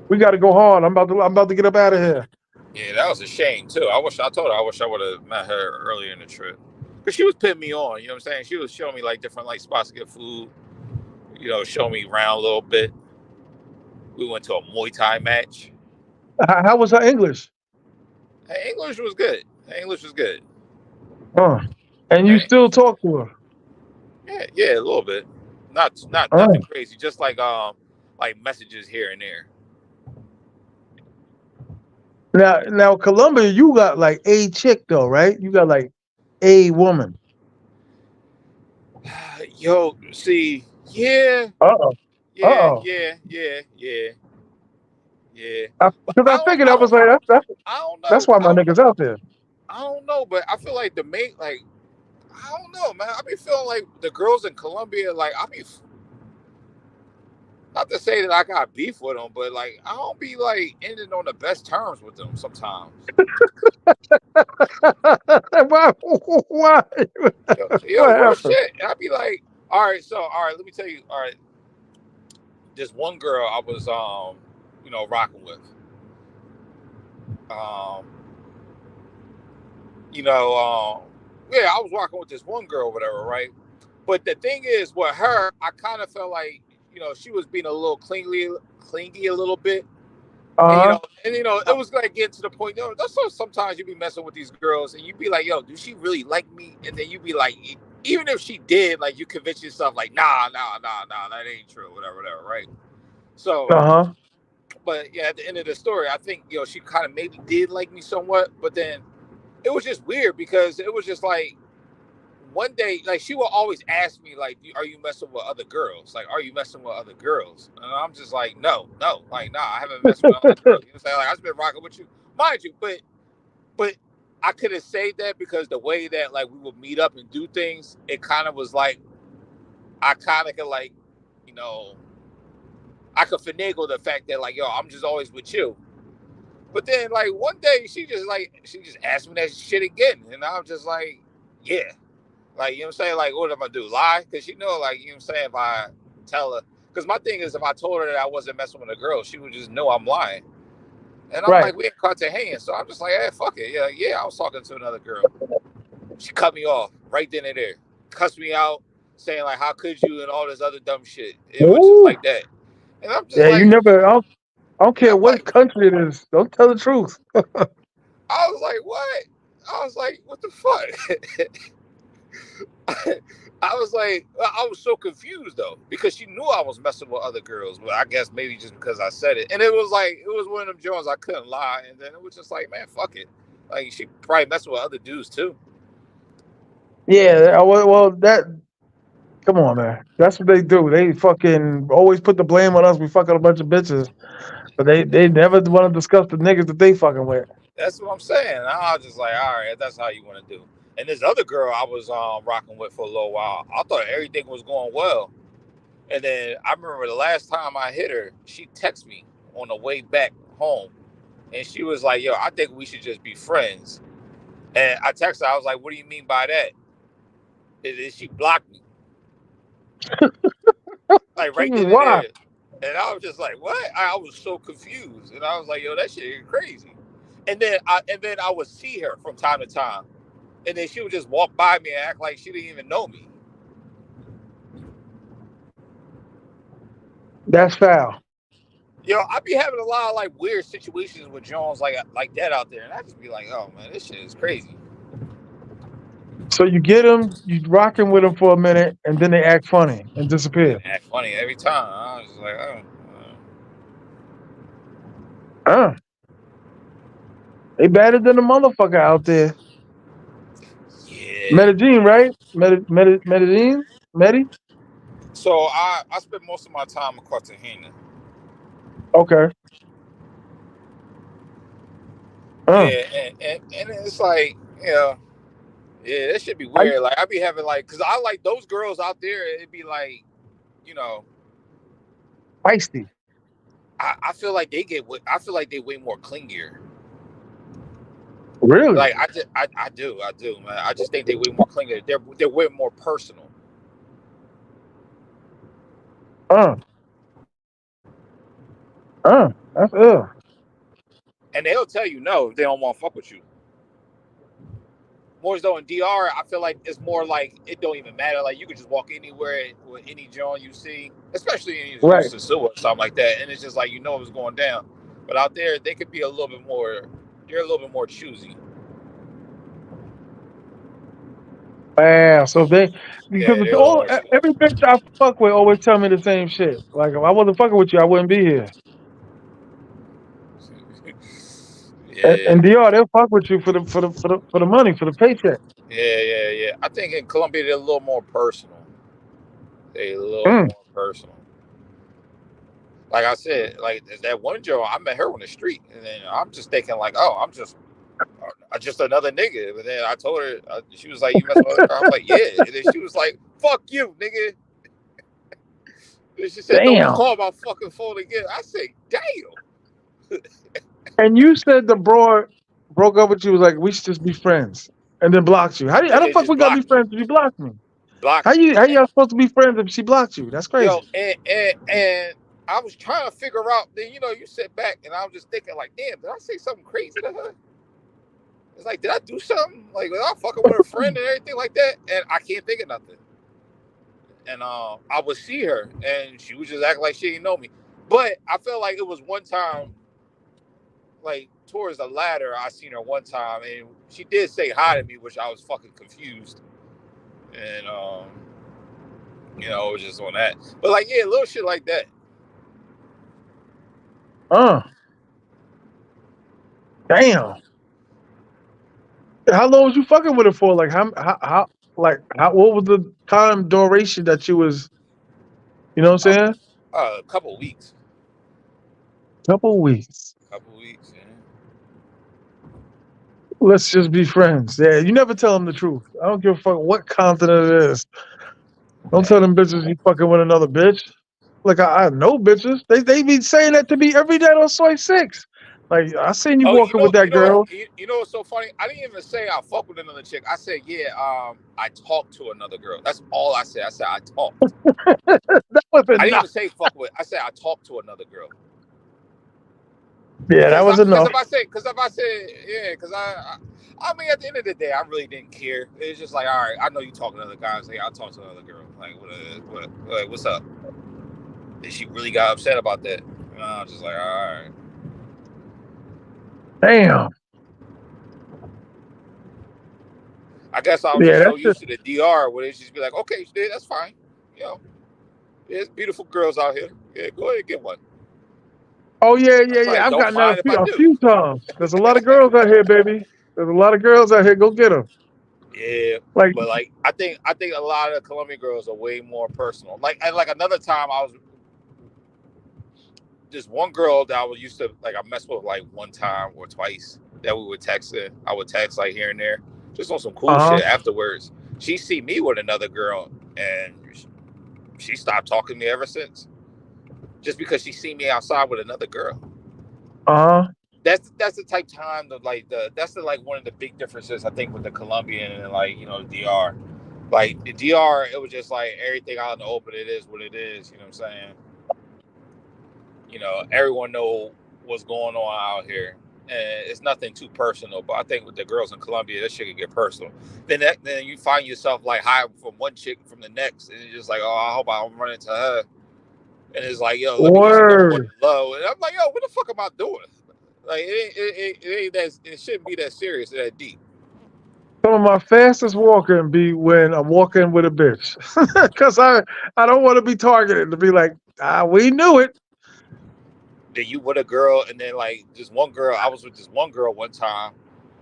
We got to go hard. I'm about to get up out of here. Yeah, that was a shame too. I told her I wish I would have met her earlier in the trip. Cause she was putting me on, you know what I'm saying? She was showing me like different like spots to get food, show me around a little bit. We went to a Muay Thai match. How was her English? Hey, English was good. Hey, English was good. And you Hey, still talk to her? yeah, yeah, a little bit. Not Uh. nothing crazy. Just like messages here and there. Now, Columbia, you got like a chick though, right? You got like a woman. Yo, see, yeah, Uh oh. Uh yeah, oh. yeah, yeah, yeah, yeah. But Because I figured I was like I don't that's know. why my niggas out there. I don't know. But I feel like the main, like, I don't know, man. I be feeling like the girls in Colombia, like, not to say that I got beef with them, but like, I don't be like ending on the best terms with them sometimes. Why? Why? Yo, What real happened? shit. I be like, all right, let me tell you, all right, this one girl I was rocking with. Um, you know, yeah, I was rocking with this one girl, whatever, right? But the thing is, with her, I kind of felt like, she was being a little clingy a little bit. And Uh it was like getting to the point. That's so sometimes you be messing with these girls, and you be like, "Yo, do she really like me?" And then you be like, even if she did, like you convince yourself, like, nah, that ain't true, whatever, right? So, huh. but yeah, at the end of the story, I think she kind of maybe did like me somewhat, but then it was just weird because it was just like one day, like she will always ask me, like, "Are you messing with other girls? Like, are you messing with other girls?" And I'm just like, no, like, nah, I haven't messed with other girls. You know what I'm saying? Like, I've been rocking with you, mind you, but I couldn't say that because the way that like we would meet up and do things, it kind of was like I kind of could like, you know, I could finagle the fact that like, yo, I'm just always with you. But then like one day she just asked me that shit again, and I'm just like, yeah. Like, you know what I'm saying? Like, what am I do? Lie? Because like, you know what I'm saying? If I tell her, because my thing is, if I told her that I wasn't messing with a girl, she would just know I'm lying. And I'm Right. like, we ain't caught their hands. So I'm just like, hey, fuck it. Yeah, yeah, I was talking to another girl. She cut me off right then and there. Cussed me out, saying, like, how could you? And all this other dumb shit. It was just Ooh. like that. And I'm just Yeah. You like, never. I don't and care I'm what like, country it is. Don't tell the truth. I was like, what? I was like, what the fuck? I was like, I was so confused though because she knew I was messing with other girls, but I guess maybe just because I said it, and it was one of them Jones I couldn't lie, and then it was just like, man, fuck it, like she probably messing with other dudes too. Yeah. Well, that. Come on, man. That's what they do. They fucking always put the blame on us. We fucking a bunch of bitches, but they never want to discuss the niggas that they fucking with. That's what I'm saying. I was just like, all right, that's how you want to do. And this other girl I was rocking with for a little while, I thought everything was going well, and then I remember the last time I hit her, she texted me on the way back home, and she was like, yo, I think we should just be friends. And I texted her, I was like, what do you mean by that? And she blocked me, like right then and Why? there. And I was just like, what? I was so confused. And I was like, yo, that shit is crazy. And then I would see her from time to time. And then she would just walk by me and act like she didn't even know me. That's foul. Yo, I be having a lot of like weird situations with Jones like that out there, and I just be like, oh man, this shit is crazy. So you get them, you rocking with them for a minute, and then they act funny and disappear. And act funny every time. I was just like, oh, Uh, they better than the motherfucker out there. yeah. Medellin, right? Medellin? Medi? So I spent most of my time in Cartagena. Okay. Uh, Yeah, and it's like, yeah, that should be I weird. Like I be having like, cause I like those girls out there. It'd be like, you know, feisty. I feel like I feel like they way more clingier. Really? Like I do, man. I just think they way more clingier. They're way more personal, Uh, that's and they'll tell you no if they don't want to fuck with you. More so in DR, I feel like it's more like it don't even matter. Like you could just walk anywhere with any joint you see, especially in right. Houston Sewer or something like that, and it's just like what's going down. But out there, they could be a little bit more. They're a little bit more choosy. Wow. So they because Yeah, it's they're a little all more choosy. every bitch I fuck with always tell me the same shit. Like if I wasn't fucking with you, I wouldn't be here. Yeah, And DR, they'll fuck with you for the money, for the paycheck. yeah. I think in Colombia they're a little more personal. They're a little Mm, more personal. Like I said, like that one girl, I met her on the street, and then I'm just thinking like, oh, I'm just another nigga. But then I told her, she was like, "You mess with other girl?" I'm like, "Yeah." And then she was like, "Fuck you, nigga." And she said, "Don't damn. call my fucking phone again." I said, "Damn." And you said the broad broke up with you was like we should just be friends, and then blocked you. How the And fuck just we gotta be blocked me, friends if you blocked me? blocked me. How y'all supposed to be friends if she blocked you? That's Yo, crazy. and I was trying to figure out. Then you sit back, and I was just thinking like, "Damn, did I say something crazy to her?" It's like, did I do something? Like, was I fucking with a friend and everything like that? And I can't think of nothing. And I would see her, and she was just acting like she didn't know me. But I felt like it was one time, like towards the ladder, I seen her one time, and she did say hi to me, which I was fucking confused. And it was just on that. But like, yeah, little shit like that. Uh, damn. How long was you fucking with her for? Like how what was the time duration that you was you know what Uh, I'm saying? a couple weeks, Couple weeks. couple weeks. Yeah. Let's just be friends. Yeah, you never tell them the truth. I don't give a fuck what continent it is. Don't tell Damn. them bitches you fucking with another bitch. Like I know bitches. They be saying that to me every day on Soy Six. Like I seen you Oh, walking with that girl. you know what's so funny? I didn't even say I fuck with another chick. I said, yeah, I talked to another girl. That's all I said. I said I talked. That was I didn't enough. even say fuck with. I said I talked to another girl. Yeah, that was Because enough. if I say yeah, I mean, at the end of the day, I really didn't care. It's just like, all right, I know you talking to other guys. Like, I'll talk to another girl. Like, like, what's up? And she really got upset about that. And I was just like, all right. Damn. I guess I was Yeah, just so that's just used to the DR where they just be like, okay, that's fine. You know, there's beautiful girls out here. Yeah, go ahead and get one. oh yeah, I yeah, was yeah. like, I've don't gotten that mind if I a do. few times. There's a lot of girls out here, baby. There's a lot of girls out here. Go get them. Yeah, Like, but like I think a lot of Colombian girls are way more personal. Like another time I was this one girl that I was used to like I messed with like one time or twice that we would text in. I would text like here and there, just on some cool uh huh, shit. Afterwards, she see me with another girl, and she stopped talking to me ever since. Just because she see me outside with another girl. uh huh. That's the type of time of like that's the like one of the big differences I think with the Colombian and like the DR. Like the DR, it was just like everything out in the open. It is what it is. You know what I'm saying? Everyone know what's going on out here, and it's nothing too personal. But I think with the girls in Colombia, that shit could get personal. Then you find yourself like hiding from one chick from the next, and it's just like, oh, I hope I don't run into her. and it's like, yo, let me get your number one Word. low, and I'm like, yo, what the fuck am I doing? Like, it ain't that. It shouldn't be that serious, that deep. Some of my fastest walking be when I'm walking with a bitch, because I don't want to be targeted to be like, we knew it. Then you with a girl, and then like this one girl, I was with this one girl one time,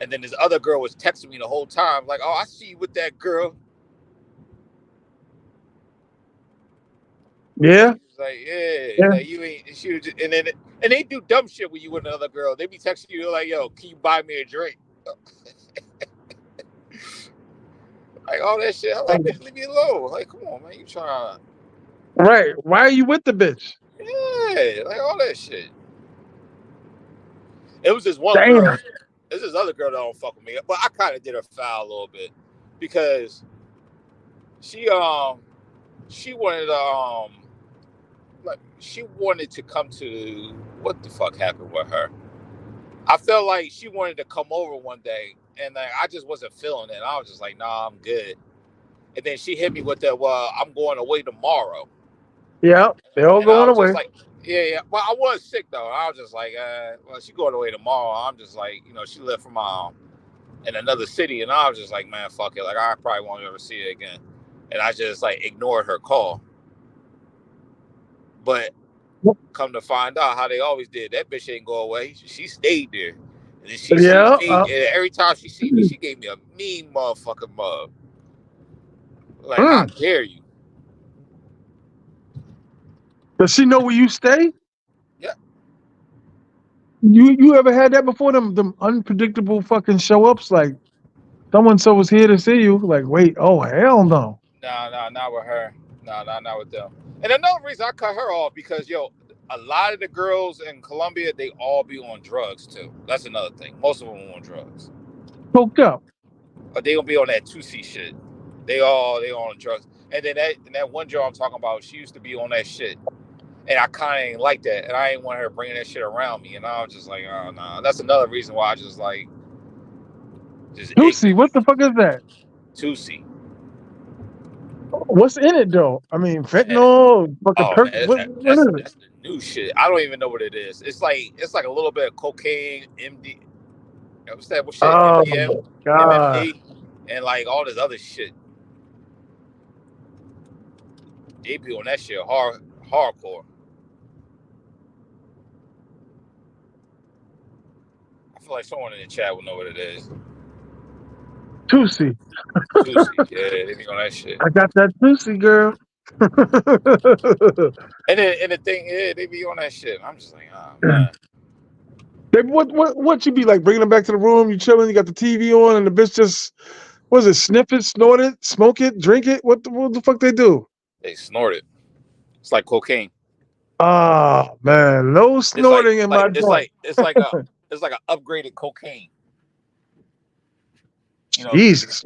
and then this other girl was texting me the whole time, like, oh, I see you with that girl. Yeah, Like, yeah, yeah. like you ain't. She was just, and they do dumb shit when you with another girl. They be texting you like, yo, can you buy me a drink? Like all that shit. I'm like, bitch, leave me alone. Like, come on, man, you trying? Right. Why are you with the bitch? Yeah, like all that shit. It was this one girl. Damn. There's this other girl that don't fuck with me, but I kind of did her foul a little bit because she she wanted like she wanted to come to what the fuck happened with her. I felt like she wanted to come over one day, and like, I just wasn't feeling it. I was just like, nah, I'm good. And then she hit me with that, well, I'm going away tomorrow. Yeah, they're all And I going was just away. like, yeah, yeah. Well, I was sick though. I was just like, well, she going away tomorrow. I'm just like, she left from in another city, and I was just like, man, fuck it. Like, I probably won't ever see her again. And I just like ignored her call. But come to find out how they always did, that bitch ain't go away. She stayed there. And then she sees Yeah. me, and every time she see me, she gave me a mean motherfucking mug. Like, how Mm. dare you? Does she know where you stay? Yeah. You ever had that before? Them unpredictable fucking show ups like someone so was here to see you. Like, wait, oh hell no. Nah, nah, not with her. Nah, nah, not with them. And another reason I cut her off because a lot of the girls in Colombia, they all be on drugs too. That's another thing. Most of them are on drugs. Coked up. But they gonna be on that 2C shit. They all on drugs. And then that one girl I'm talking about, she used to be on that shit. And I kind of ain't like that. And I ain't want her bringing that shit around me. And I was just like, oh, nah. That's another reason why I just like, just Juicy, exit what the fuck is that? 2C. What's in it though? I mean, fentanyl, fucking Oh perk. man, What is it? that's the new shit. I don't even know what it is. It's like a little bit of cocaine, MD. What's that? What shit? Oh MDM, god. MMD, and like all this other shit. They be on that shit hardcore. I feel like someone in the chat will know what it is. Juicy. Juicy, yeah, they be on that shit. I got that juicy girl. And the thing, yeah, they be on that shit. I'm just like, oh man, Baby, what you be like? Bringing them back to the room, you chilling, you got the TV on, and the bitch just what is it? Sniff it, snort it, smoke it, drink it. What the fuck they do? they snort it. It's like cocaine. Ah man, no It's like snorting in my like it's joint. like it's like a it's like an upgraded cocaine. Because Jesus,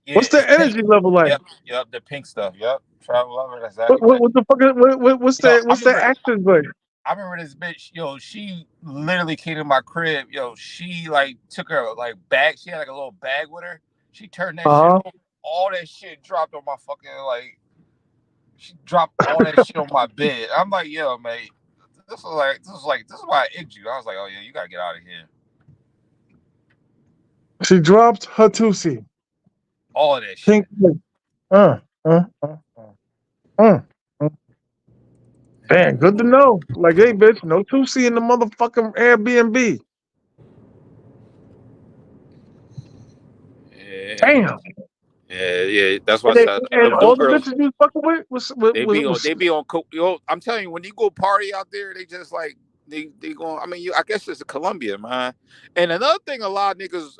yeah, what's the it's pink. energy level like? Yep, yep, the pink stuff. Yep, travel lover. That's What, exactly what what, it what the fuck? What's is. what's the actions like? I remember this bitch. She literally came to my crib. She like took her like bag. She had like a little bag with her. She turned that shit Uh on. All that shit dropped on my fucking like. She dropped all that shit on my bed. I'm like, yo, mate. This is why I egged you. I was like, oh yeah, you gotta get out of here. she dropped her Tusi. All of that Pink. shit. Uh, uh, uh, uh, uh. uh. Damn, good to know. Like, hey, bitch, no Tusi in the motherfucking Airbnb. Yeah, Damn. yeah, yeah. That's why I And, they, said and them all the girls. bitches you was fucking with was They be on coke. I'm telling you, when you go party out there, they just like they going. I mean, I guess it's a Colombia, man. And another thing, a lot of niggas.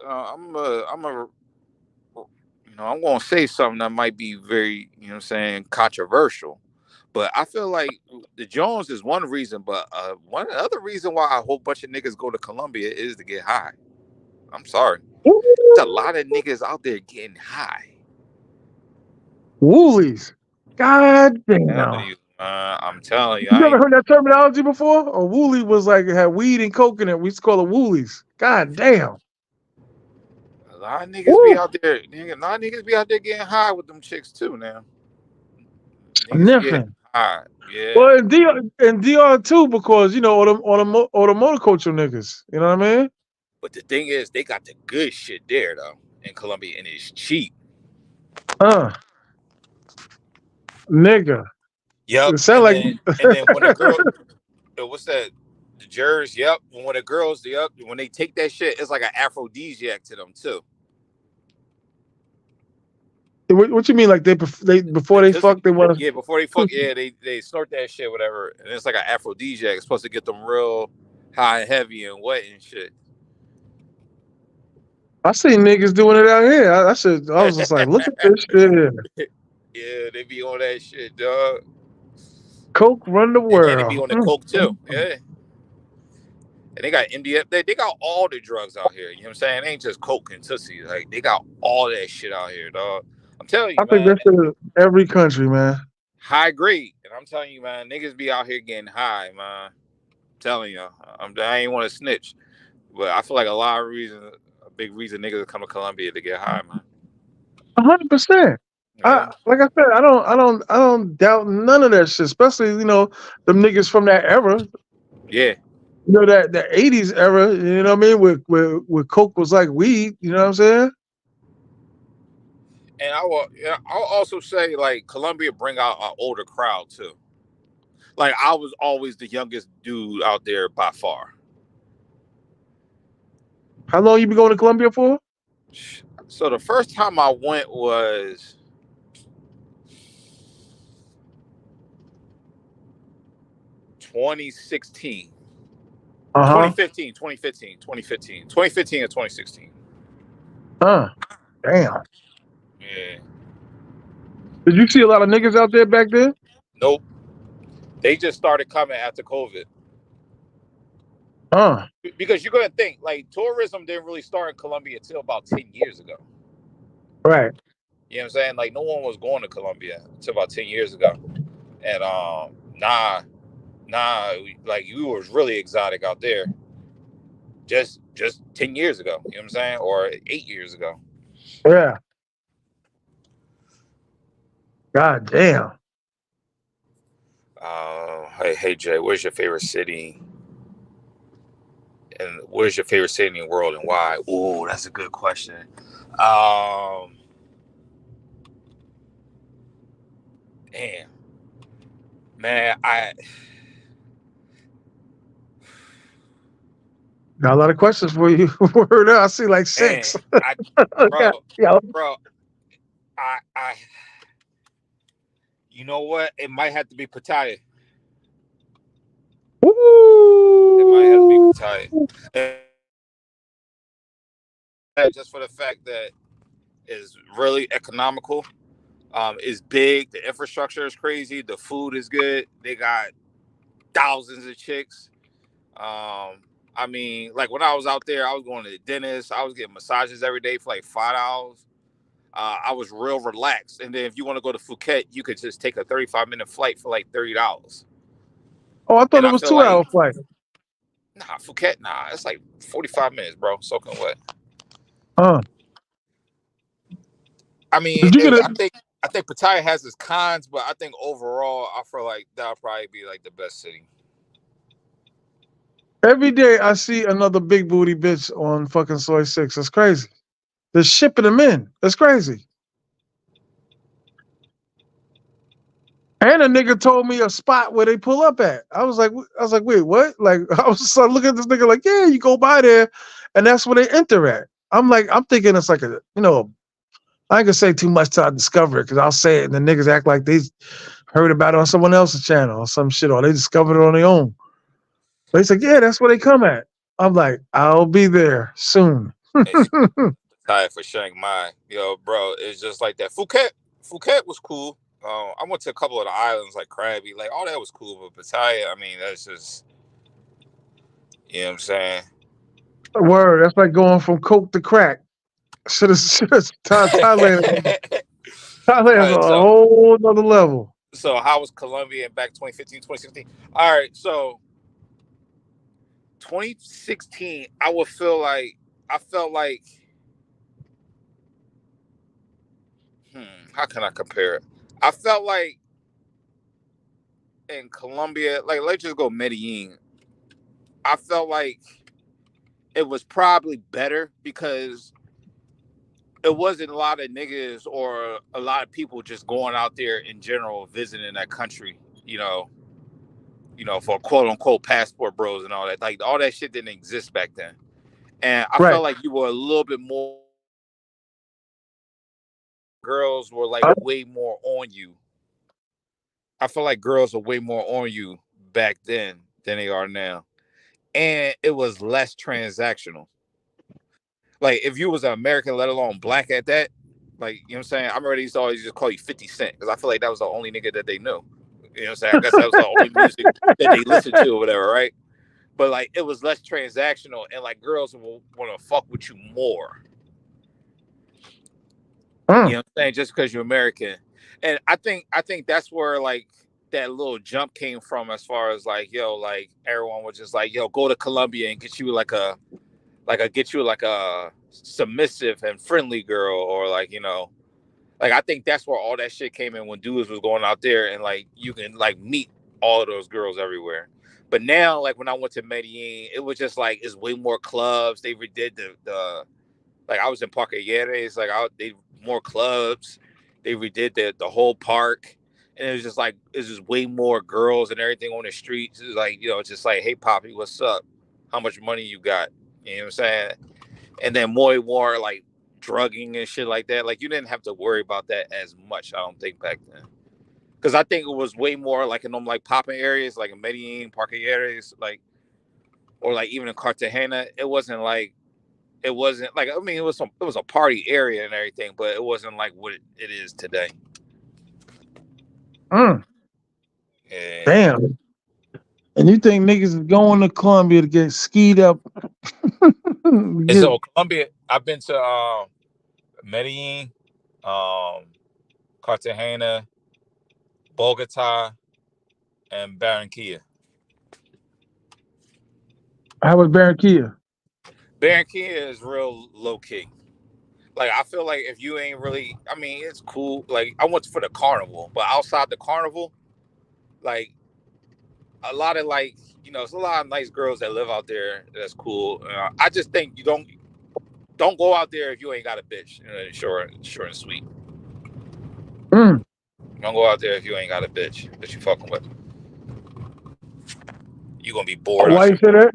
I'm gonna say something that might be very, what I'm saying, controversial. But I feel like the Jones is one reason, but one other reason why a whole bunch of niggas go to Colombia is to get high. I'm sorry, there's a lot of niggas out there getting high. Woolies. God damn. I'm telling you, You I never ain't. heard that terminology before? A wooly was like it had weed and coke in it. We used to call it woolies. God damn. A lot of niggas be Woo. out there. A lot of niggas be out there getting high with them chicks too. Now niggas getting Sniffing. Yeah. Well, and DR too, because all the motorculture niggas. You know what I mean? But the thing is, they got the good shit there though in Colombia, and it's cheap. Uh, nigga. Yep. It sound And like then when the girl, what's that? The jurors. Yep. When the girls, yep. When they take that shit, it's like an aphrodisiac to them too. what you mean? Like they before The they fuck pussy. they want Yeah. Before they fuck, yeah, they snort that shit, whatever, and it's like an aphrodisiac. It's supposed to get them real high and heavy and wet and shit. I seen niggas doing it out here. I was just like, look at this shit. Yeah, they be on that shit, dog. Coke run the And they be world. on the coke too. Yeah. And they got MDF. They got all the drugs out here. You know what I'm saying? It ain't just coke and Tootsie. Like, they got all that shit out here, dog. I'm telling I you, think man. that's in every country, man. High grade. And I'm telling you, man, niggas be out here getting high, man. I'm telling you. I ain't want to snitch. But I feel like a big reason niggas come to Colombia to get high, man. 100%. Yeah. Like I said, I don't doubt none of that shit. Especially them niggas from that era. Yeah. That the '80s era. You know what I mean? Where coke was like weed. You know what I'm saying? And I'll also say, like, Colombia bring out an older crowd, too. Like, I was always the youngest dude out there by far. How long you been going to Colombia for? So the first time I went was 2016. Uh huh. 2015, 2015, 2015, 2015 and 2016. Damn. Yeah. Did you see a lot of niggas out there back then? Nope. They just started coming after COVID. Uh. Because you're going to think, like, tourism didn't really start in Colombia until about 10 years ago. Right. You know what I'm saying? Like, no one was going to Colombia until about 10 years ago. And like, we was really exotic out there just 10 years ago. You know what I'm saying? Or 8 years ago. Yeah. God damn. Hey Jay, where's your favorite city? And where's your favorite city in the world and why? Oh, that's a good question. Um, damn, man, Got a lot of questions for you. Word up. I see like man, six. I, yeah. bro, Yeah. bro, I, you know what? It might have to be Pattaya. It might have to be Woo! Pattaya. Just for the fact that it's really economical. It's big. The infrastructure is crazy. The food is good. They got thousands of chicks. I mean, like when I was out there, I was going to the dentist. I was getting massages every day for like $5. I was real relaxed. And then if you want to go to Phuket, you could just take a 35-minute flight for like $30. Oh, I thought And it I was feel 2 hour like, flight. Phuket, it's like 45 minutes, bro, soaking wet. Uh, I mean, did you get it? I think Pattaya has its cons, but I think overall, I feel like that'll probably be like the best city. Every day I see another big booty bitch on fucking Soy 6. That's crazy. They're shipping them in. That's crazy. And a nigga told me a spot where they pull up at. I was like, wait, what? Like, I was just like, looking at this nigga like, yeah, you go by there, and that's where they enter at. I'm thinking it's like I ain't gonna say too much till I discover it, because I'll say it and the niggas act like they heard about it on someone else's channel or some shit, or they discovered it on their own. But he's like, yeah, that's where they come at. I'm like, I'll be there soon. It's Pattaya for Chiang Mai. Yo, bro, it's just like that. Phuket was cool. I went to a couple of the islands like Krabi, like all that was cool. But Pattaya, I mean, that's just, you know what I'm saying. Word, that's like going from coke to crack. Should have Thailand. All Thailand's a right, whole nother level. so how was Colombia back 2015, 2016? All right, so 2016, I felt like, how can I compare it? I felt like in Colombia, like let's just go Medellin. I felt like it was probably better because it wasn't a lot of niggas or a lot of people just going out there in general visiting that country. For quote unquote passport bros and all that. Like all that shit didn't exist back then. And I Right. felt like you were a little bit more girls were like way more on you. I feel like girls are way more on you back then than they are now. And it was less transactional. Like if you was an American, let alone black at that, like you know what I'm saying? I remember they used to always just call you 50 Cent because I feel like that was the only nigga that they knew. You know what I'm saying? I guess that was the only music that they listened to or whatever, right? But like it was less transactional and like girls will want to fuck with you more. You know what I'm saying? Just because you're American. And I think that's where like that little jump came from as far as like, yo, like everyone was just like, yo, go to Colombia and get you like a submissive and friendly girl or like I think that's where all that shit came in when dudes was going out there and like you can like meet all of those girls everywhere. But now like when I went to Medellin, it was just like it's way more clubs. They redid the like I was in Pattaya, like they more clubs. They redid the whole park, and it was just like it's just way more girls and everything on the streets. It's like it's just like, hey Poppy, what's up? How much money you got? You know what I'm saying? And then more like drugging and shit like that. Like you didn't have to worry about that as much. I don't think back then, because I think it was way more like in them like popping areas, like in Medellin, Pattaya, like or like even in Cartagena. It wasn't like I mean it was a party area and everything, but it wasn't like what it is today. Mm. Yeah. Damn. And you think niggas is going to Colombia to get skied up? And Get so Colombia, I've been to Medellin, um, Cartagena, Bogota, and Barranquilla. how was Barranquilla? Barranquilla is real low key. Like I feel like if you ain't really, I mean, it's cool. Like I went for the carnival, but outside the carnival, like a lot of like it's a lot of nice girls that live out there. That's cool. I just think you don't go out there if you ain't got a bitch. Short and sweet. Mm. Don't go out there if you ain't got a bitch that you fucking with. You gonna be bored Why out you your say that?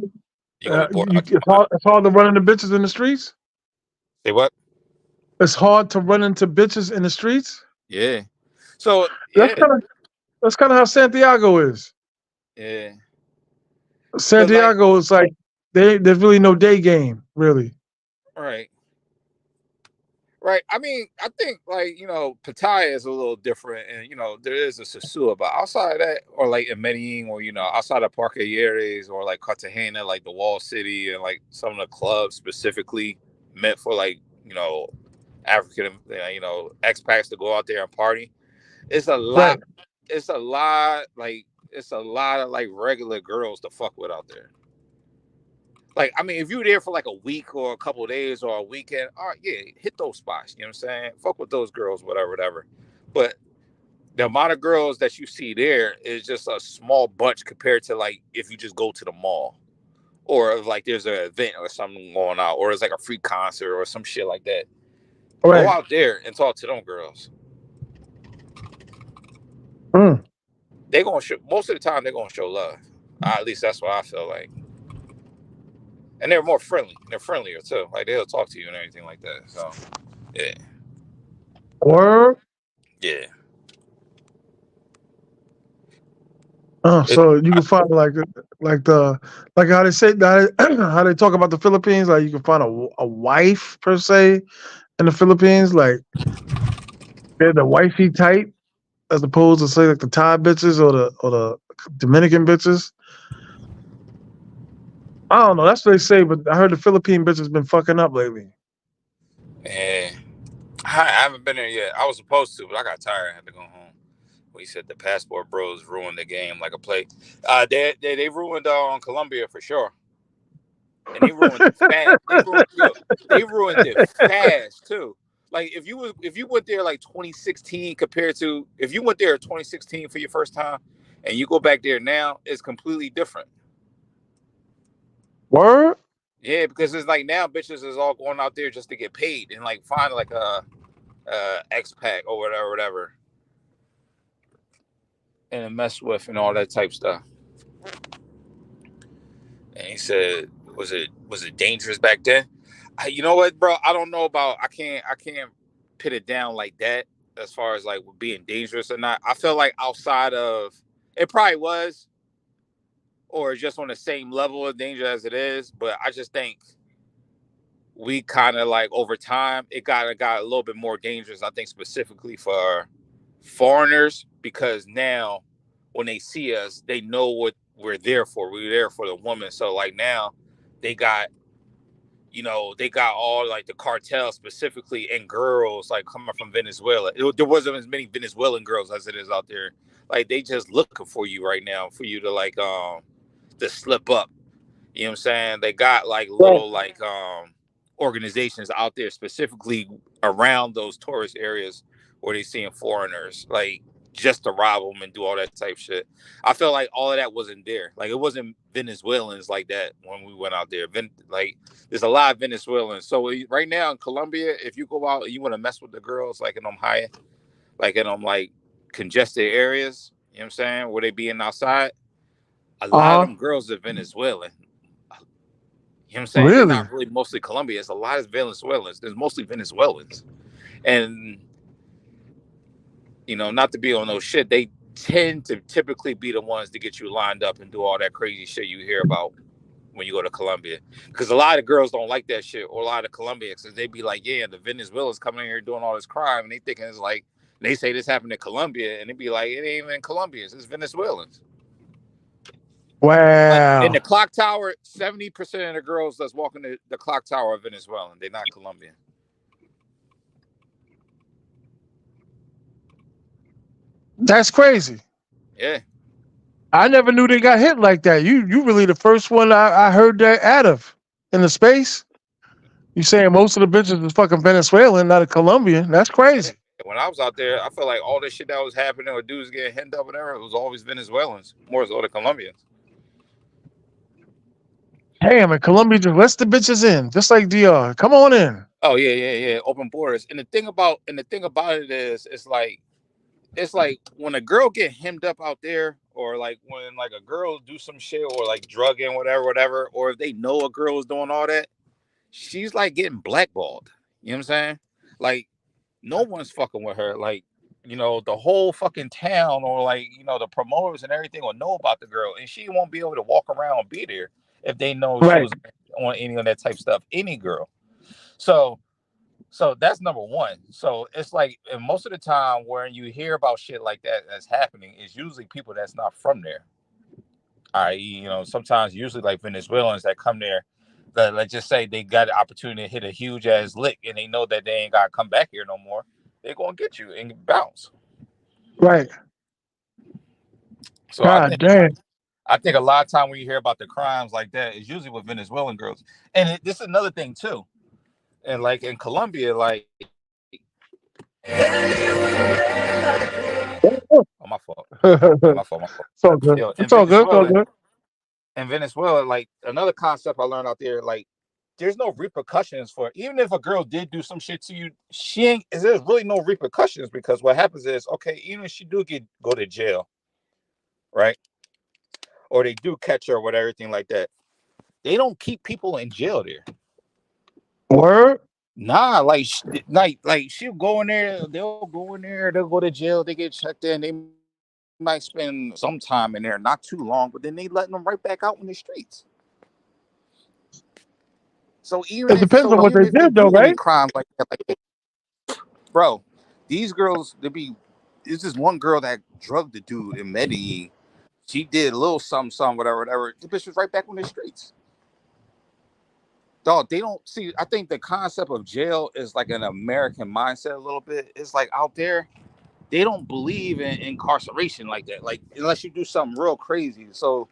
you gonna be bored You, out your mind. it's hard to run into bitches in the streets. Say what? It's hard to run into bitches in the streets. Yeah. So That's yeah, kind of that's kind of how Santiago is. yeah. But like Santiago is like there's really no day game, really. right. Right. I mean, I think like, Pattaya is a little different and there is a Sasua, but outside of that, or like in Medellin or outside of Parque Aires or like Cartagena, like the Wall City and like some of the clubs specifically meant for like, African expats to go out there and party. It's a Right. lot it's a lot like it's a lot of like regular girls to fuck with out there. Like, I mean, if you're there for like a week or a couple of days or a weekend, all right, yeah, hit those spots. You know what I'm saying? Fuck with those girls, whatever, whatever. But the amount of girls that you see there is just a small bunch compared to like if you just go to the mall or if like there's an event or something going on or it's like a free concert or some shit like that. Go Right. out there and talk to them girls. Mm. They gonna show most of the time they're gonna show love. At least that's what I feel like. And they're more friendly. They're friendlier too. Like they'll talk to you and everything like that. So yeah, Or yeah. It, so you can find like the like how they say that how they talk about the Philippines. Like you can find a wife per se in the Philippines. Like they're the wifey type as opposed to say like the Thai bitches or the Dominican bitches. I don't know. That's what they say, but I heard the Philippine bitches been fucking up lately. yeah. I haven't been there yet. I was supposed to, but I got tired. I had to go home. We said the passport bros ruined the game like a play. They ruined Colombia for sure, and they ruined it fast. They ruined it fast too. Like if you went there like 2016 compared to if you went there 2016 for your first time, And you go back there now, it's completely different. Word? Yeah, because it's like now bitches is all going out there just to get paid and like find like a expat or whatever, and mess with and all that type stuff. And he said, was it dangerous back then? You know what, bro? I don't know about. I can't put it down like that as far as like being dangerous or not. I feel like outside of it probably was, or just on the same level of danger as it is. But I just think we kind of like over time it got a little bit more dangerous. I think specifically for foreigners because now when they see us, they know what we're there for. We're there for the woman. So like now they got they got all like the cartel specifically and girls like coming from Venezuela. There wasn't as many Venezuelan girls as it is out there. Like they just looking for you right now for you to like to slip up. You know what I'm saying? They got like Right. little like organizations out there specifically around those tourist areas where they seeing foreigners like just to rob them and do all that type shit. I felt like all of that wasn't there. Like it wasn't Venezuelans like that when we went out there. Like there's a lot of Venezuelans. So right now in Colombia, if you go out and you want to mess with the girls like in them high, like in them like congested areas, you know what I'm saying, where they being outside, a lot of Uh huh. them girls are Venezuelan. You know what I'm saying? They're Really? not really mostly Colombians. A lot of Venezuelans. There's mostly Venezuelans. And, not to be on those shit, they tend to typically be the ones to get you lined up and do all that crazy shit you hear about when you go to Colombia. Because a lot of girls don't like that shit, or a lot of Colombians, they be like, yeah, the Venezuelans coming in here doing all this crime. And they thinking it's like, they say this happened in Colombia. And they be like, it ain't even Colombians, it's Venezuelans. Like in the Wow. clock tower, 70% of the girls that's walking the clock tower are Venezuelan. They're not Colombian. That's crazy. Yeah. I never knew they got hit like that. You really the first one I heard that out of in the space. You saying most of the bitches is fucking Venezuelan, not a Colombian. That's Yeah. crazy. When I was out there, I felt like all this shit that was happening or dudes getting hemmed up, whatever, it was always Venezuelans, more so the Colombians. Damn, and Colombia just lets the bitches in, just like DR. Come on in. Oh yeah, yeah, yeah. Open borders. And the thing about it is, it's like when a girl get hemmed up out there, or like when like a girl do some shit or like drugging, whatever, or if they know a girl is doing all that, she's like getting blackballed. You know what I'm saying? Like no one's fucking with her. Like, the whole fucking town or like, the promoters and everything will know about the girl and she won't be able to walk around and be there if they know she Right, was on any of that type stuff. Any girl. So so that's number one. So it's like and most of the time when you hear about shit like that that's happening, it's usually people that's not from there. I.e., sometimes usually like Venezuelans that come there that let's just say they got an opportunity to hit a huge ass lick and they know that they ain't gotta come back here no more, they're gonna get you and bounce. right. So I God think damn. I think a lot of time when you hear about the crimes like that, it's usually with Venezuelan girls. And this is another thing too. And like in Colombia, like oh my fault. Yeah, my fault. It's all good. Yo, It's all good. It's all good. In Venezuela, like another concept I learned out there, like there's no repercussions for even if a girl did do some shit to you, she ain't there's really no repercussions because what happens is okay, even if she do go to jail, right? Or they do catch her with everything like that, they don't keep people in jail there. Word. Nah, like she'll go in there, they'll go in there, they'll go to jail, they get checked in, they might spend some time in there, not too long, but then they letting them right back out in the streets. It depends on Even what if they they did, do though, any right? crimes like that, like bro, these girls they be. There's this one girl that drugged the dude in Medellin. She did a little something, whatever. The bitch was right back on the streets. Dog, they don't see. I think the concept of jail is like an American mindset a little bit. It's like out there, they don't believe in incarceration like that. Like unless you do something real crazy. So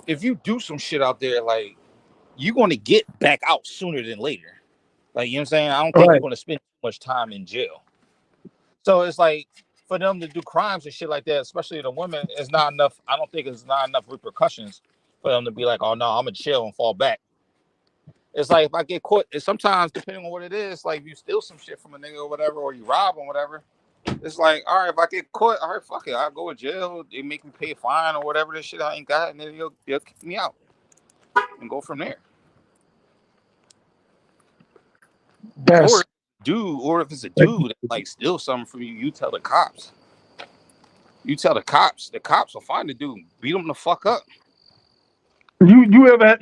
if you do some shit out there, like you're gonna get back out sooner than later. Like you know what I'm saying? I don't think you're Right. gonna spend too much time in jail. So it's like for them to do crimes and shit like that, especially the women, is not enough. I don't think it's not enough repercussions for them to be like, oh no, I'm gonna chill and fall back. It's like if I get caught, it's sometimes depending on what it is, like you steal some shit from a nigga or whatever, or you rob him, whatever. It's like, all right, if I get caught, all right, fuck it, I'll go to jail. They make me pay a fine or whatever this shit I ain't got, and then they'll kick me out and go from there. Or That's or if it's a like dude that like steals something from you, you tell the cops. You tell the cops will find the dude, beat him the fuck up.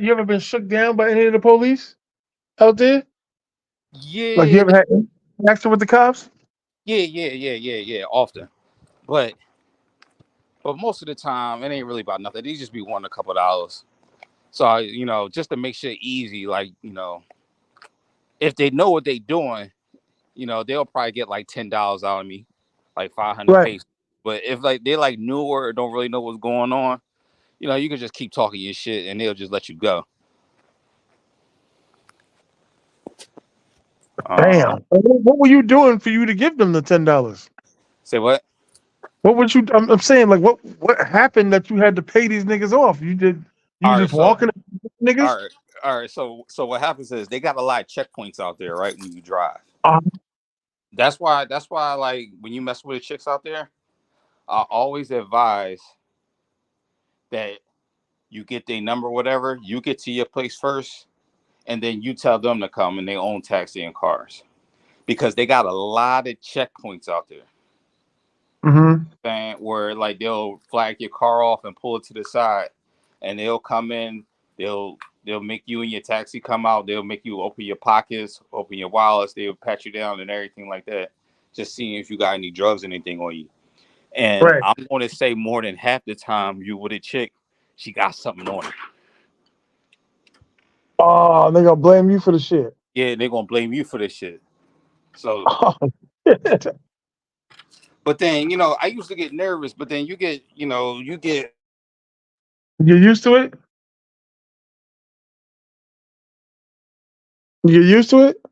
you ever been shook down by any of the police out there? Like you Yeah, ever had interaction with the cops? yeah, often. But most of the time, it ain't really about nothing. They just be wanting a couple of dollars. So just to make shit easy, like if they know what they doing, they'll probably get like $10 out of me, like 500 Right. pesos. But if like they like newer or don't really know what's going on, you can just keep talking your shit and they'll just let you go. Um, Damn. What were you doing for you to give them the $10? say what? What would you? I'm saying, like, what happened that you had to pay these niggas off? You All right, just so walking all niggas? right, all right. So what happens is they got a lot of checkpoints out there, right? When you drive, Uh, that's why like when you mess with the chicks out there, I always advise that you get their number, whatever. You get to your place first, and then you tell them to come in their own taxi and cars because they got a lot of checkpoints out there. mm-hmm. And where like they'll flag your car off and pull it to the side, and they'll come in. They'll they'll make you and your taxi come out. They'll make you open your pockets, open your wallets. They'll pat you down and everything like that. Just seeing if you got any drugs, or anything on you. And Right. I'm going to say more than half the time you with a chick, she got something on her. Oh, they gonna blame you for the shit. Yeah, they're gonna blame you for this shit. So, Oh, shit. but then I used to get nervous. But then you get You used to it? You used to it?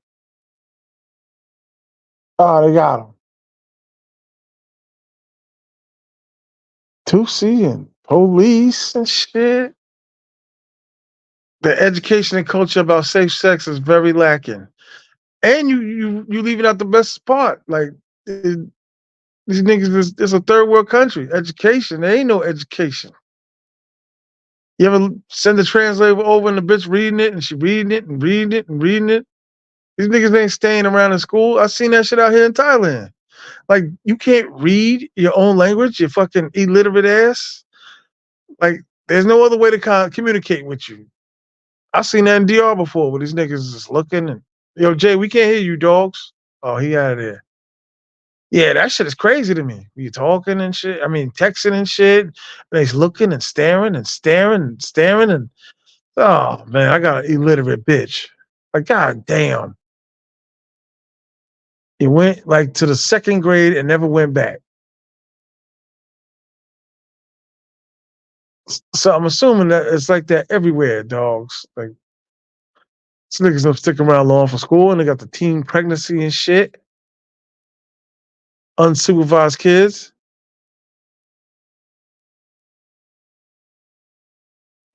Oh, they got them. 2C and police and shit. The education and culture about safe sex is very lacking. And you leaving out the best part. Like these niggas it's a third world country. Education. There ain't no education. You ever send the translator over and the bitch reading it and she reading it and reading it and reading it? These niggas ain't staying around in school. I seen that shit out here in Thailand. Like you can't read your own language, you fucking illiterate ass. Like there's no other way to communicate with you. I seen that in DR before where these niggas just looking and yo Jay, we can't hear you, dogs. Oh, he out of there. Yeah, that shit is crazy to me. You talking and shit. I mean, texting and shit. And he's looking and staring and staring and staring and oh man, I got an illiterate bitch. Like, god damn. He went like to the second grade and never went back. So I'm assuming that it's like that everywhere, dogs. Like these niggas don't stick around long for school and they got the teen pregnancy and shit. Unsupervised kids.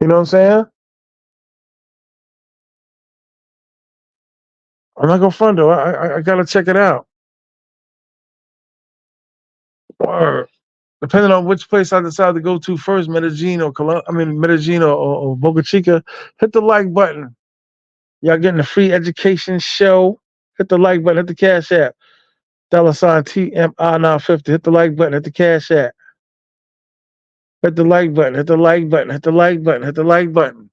You know what I'm saying? I'm not gonna front though. I gotta check it out. Or depending on which place I decide to go to first, Medellin or Medellin or Boca Chica, hit the like button. Y'all getting a free education show. Hit the like button, hit the cash app. $ T.M.I 950. Hit the like button, hit the cash app. Hit the like button, hit the like button, hit the like button, hit the like button.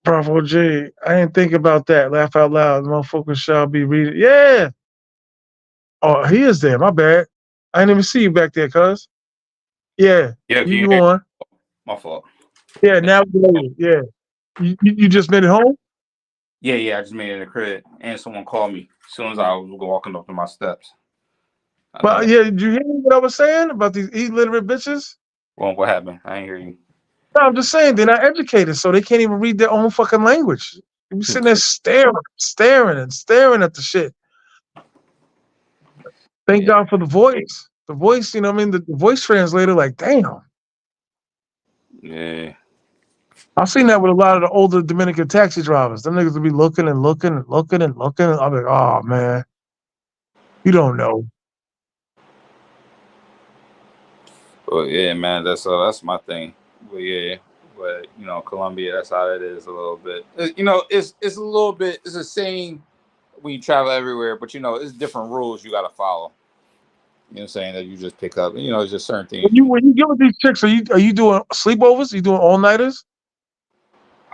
Bravo J. I didn't think about that. Laugh out loud. Motherfuckers shall be reading. Yeah. Oh, he is there. My bad. I didn't even see you back there, cuz. Yeah. yeah, can you You hear on. my fault? Yeah, now we later. Yeah. You just made it home? Yeah, I just made it in the crib, and someone called me as soon as I was walking up to my steps. I But think, yeah, did you hear what I was saying about these illiterate bitches? well, what happened? I didn't hear you. No, I'm just saying they're not educated, so they can't even read their own fucking language. You be sitting there staring, staring, and staring at the shit. Thank Yeah, God for the voice. The voice, you know, what I mean, the voice translator, like, damn. yeah. I've seen that with a lot of the older Dominican taxi drivers. Them niggas will be looking and looking and looking and looking. I'm like, oh man, you don't know. But yeah, man, that's my thing. But yeah, but Colombia, that's how it is a little bit. It's a little bit. It's the same when you travel everywhere, but it's different rules you got to follow. You know what I'm saying, that you just pick up. It's just certain things you. When you get with these chicks, are you doing sleepovers? Are you doing all nighters?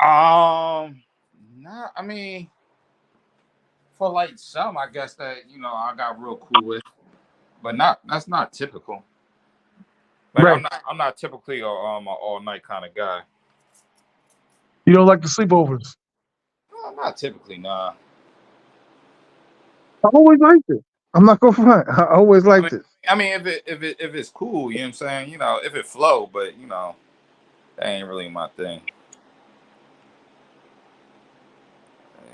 Nah, I mean, for like some, I guess that I got real cool with, but not that's not typical. Like Right. I'm not typically a all night kind of guy. You don't like the sleepovers. No, not typically, nah. I always liked it. I'm not gonna front. I always I mean, liked it. if it's cool, you know what I'm saying. If it flow, but that ain't really my thing.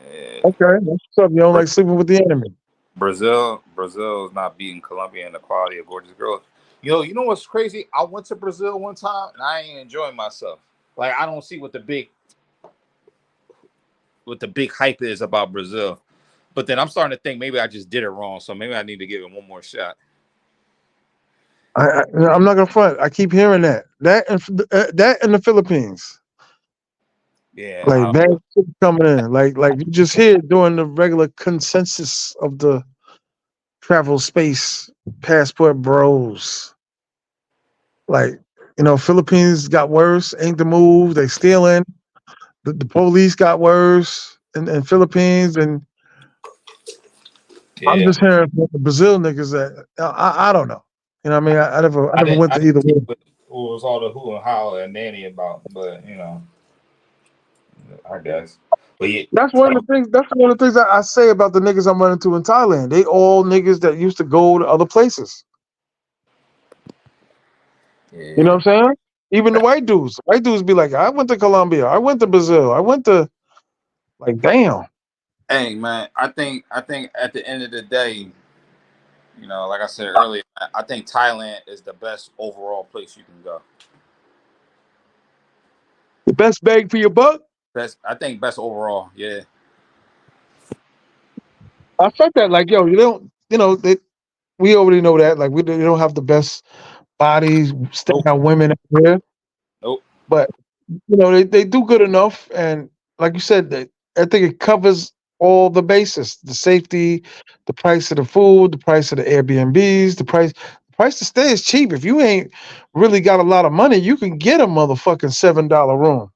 Yeah. Okay, that's what's up. You don't like sleeping with the enemy. Brazil is not beating Colombia in the quality of gorgeous girls. You know what's crazy? I went to Brazil one time and I ain't enjoying myself. Like I don't see what the big hype is about Brazil. But then I'm starting to think maybe I just did it wrong. So maybe I need to give it one more shot. I'm not gonna front. I keep hearing that in the Philippines. Yeah, Like bad shit coming in. Like you just hear it during the regular consensus of the travel space passport bros. Like, Philippines got worse, ain't the move, they stealing. The police got worse in Philippines, and I'm yeah. just hearing from the Brazil niggas that I don't know. You know what I mean? I never went I to didn't either see one. what was all the who and how and nanny about, but I guess. But yeah, That's one of the things I say about the niggas I'm running to in Thailand. They all niggas that used to go to other places. You know yeah. what I'm saying? Even the white dudes. White dudes be like, I went to Colombia, I went to Brazil, I went to like damn. Hey man, I think at the end of the day, like I said earlier, I think Thailand is the best overall place you can go. The best bang for your buck. Best, I think best overall. Yeah. I felt that like, yo, we already know that. Like they don't have the best bodies, Nope. standout women out there. Nope. But they do good enough, and like you said, I think it covers all the bases: the safety, the price of the food, the price of the Airbnbs, the price to stay is cheap. If you ain't really got a lot of money, you can get a motherfucking $7 room.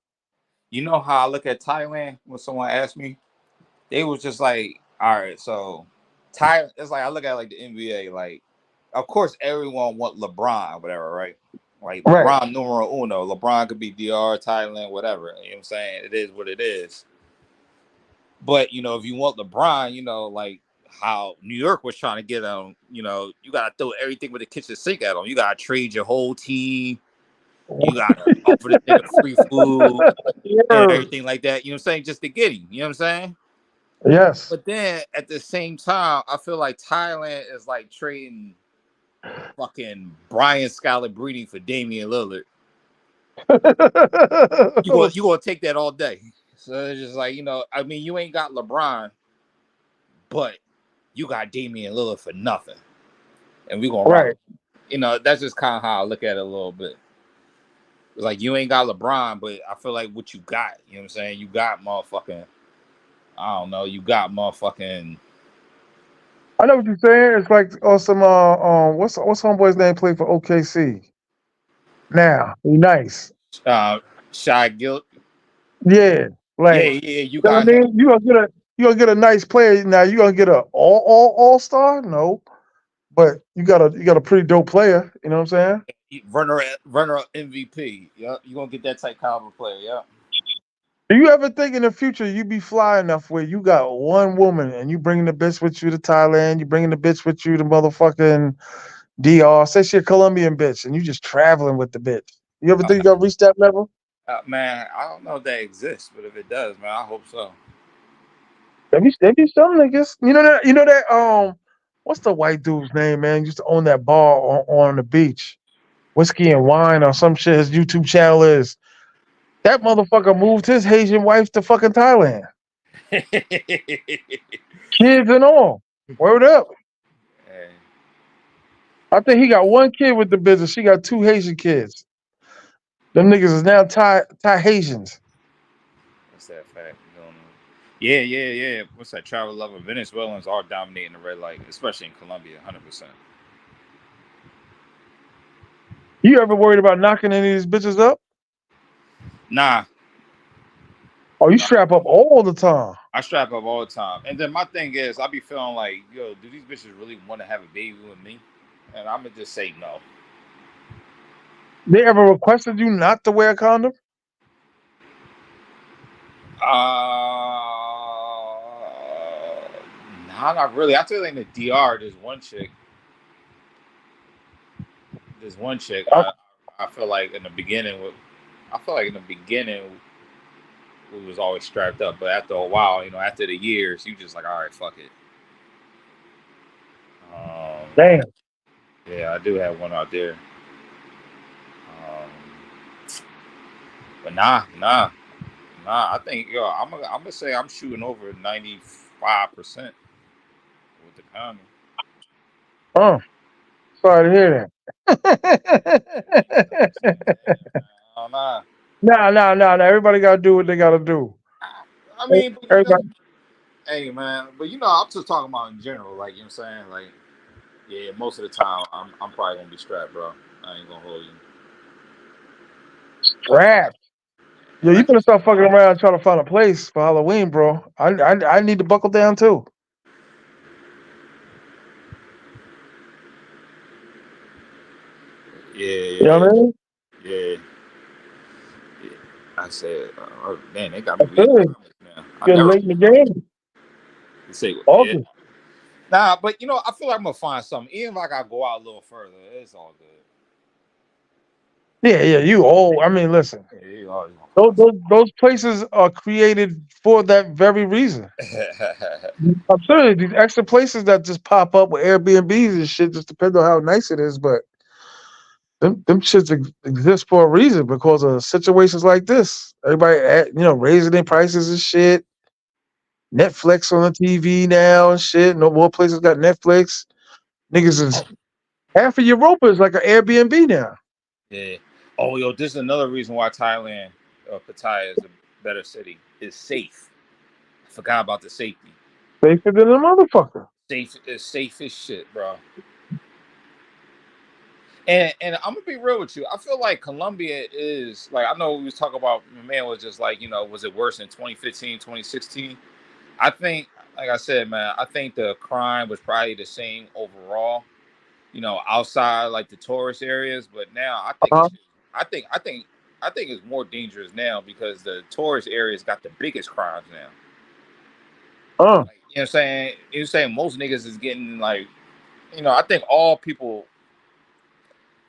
You know how I look at Thailand when someone asks me? They was just like, all right, so Thai. It's like I look at like the NBA. Like, of course, everyone want LeBron, whatever, right? Like Right. LeBron numero uno. LeBron could be DR, Thailand, whatever. You know what I'm saying? It is what it is. But if you want LeBron, like how New York was trying to get him, you gotta throw everything with the kitchen sink at him. You gotta trade your whole team. You gotta offer this nigga free food and Yeah. everything like that. You know what I'm saying? Just to get him. You know what I'm saying? Yes. But then at the same time, I feel like Thailand is like trading fucking Brian Scalabrine for Damian Lillard. You gonna take that all day. So it's just like, I mean, you ain't got LeBron, but you got Damian Lillard for nothing. And we gonna rock. Right. That's just kind of how I look at it a little bit. It's like you ain't got LeBron, but I feel like what you got, you know what I'm saying? You got motherfucking, I don't know, you got motherfucking I know what you're saying. It's like some what's homeboy's name played for OKC. Now, he nice. uh Shy Guilt. Yeah. Yeah, Like, yeah, you you know what got I him. mean? You gonna get a nice player. Now you gonna get a all star? No. But you got a pretty dope player, you know what I'm saying? Runner up MVP. Yeah, you gonna get that type caliber player. Yeah. Do you ever think in the future you be fly enough where you got one woman and you bringing the bitch with you to Thailand, you bringing the bitch with you to motherfucking DR, say she a Colombian bitch, and you just traveling with the bitch. You ever think you gonna reach that level? Man, I don't know if that exists, but if it does, man, I hope so. There be some niggas. You know that what's the white dude's name, man? Used to own that bar on the beach, whiskey and wine or some shit. His YouTube channel is that motherfucker moved his Haitian wife to fucking Thailand, kids and all. Word up. Hey, I think he got one kid with the business. She got two Haitian kids. Them niggas is now Thai Haitians. what's that fact? You don't know. Yeah, yeah, yeah. What's that? Travel lover. Venezuelans are dominating the red light, especially in Colombia, 100%. You ever worried about knocking any of these bitches up? Nah, Oh, you nah. strap up all the time. I strap up all the time, and then my thing is, I be feeling like, yo, do these bitches really want to have a baby with me? And I'm gonna just say no. They ever requested you not to wear a condom? Nah, not really. I feel like in the DR, there's one chick. Oh, I feel like in the beginning, I feel like in the beginning we was always strapped up, but after a while, after the years, you just like, all right, fuck it. Um, damn. yeah, I do have one out there. Um, but nah. I think I'm gonna say I'm shooting over 95% with the condom. Oh, sorry to hear Yeah, that. man. I don't know. Nah. Everybody gotta do what they gotta do. I mean, but Everybody. hey, man, but I'm just talking about in general. Like, you know what I'm saying? Like, yeah, most of the time, I'm probably gonna be strapped, bro. I ain't gonna hold you. Rap. Yo, And you I, better start fucking around trying to find a place for Halloween, bro. I need to buckle down too. yeah, You know what I mean? yeah. I said, oh, man, they got me I reading feel it. comments now. I Getting never late in the game. say, yeah. August. Nah, but I feel like I'm gonna find something. Even if I gotta go out a little further, it's all Yeah. You old. I mean, listen. good. Yeah, you always gonna Those, find those those places are created for that very reason. something. I'm sure these extra places that just pop up with Airbnbs and shit just depends on how nice it is, but them shits exist for a reason because of situations like this. Everybody, raising their prices and shit. Netflix on the TV now and shit. No more places got Netflix. Niggas is half of Europa is like an Airbnb now. Yeah. Oh, yo, this is another reason why Thailand, Pattaya, is a better city. It's safe. I forgot about the safety. Safer than a motherfucker. Safe is safe as shit, bro. And I'm gonna be real with you. I feel like Colombia is like, I know we was talking about, my man was just like, was it worse in 2015, 2016? I think, like I said, man, I think the crime was probably the same overall. Outside like the tourist areas, but now I think Uh-huh. I think it's more dangerous now because the tourist areas got the biggest crimes now. Uh, Like, you know what I'm saying? You're saying most niggas is getting like, I think all people,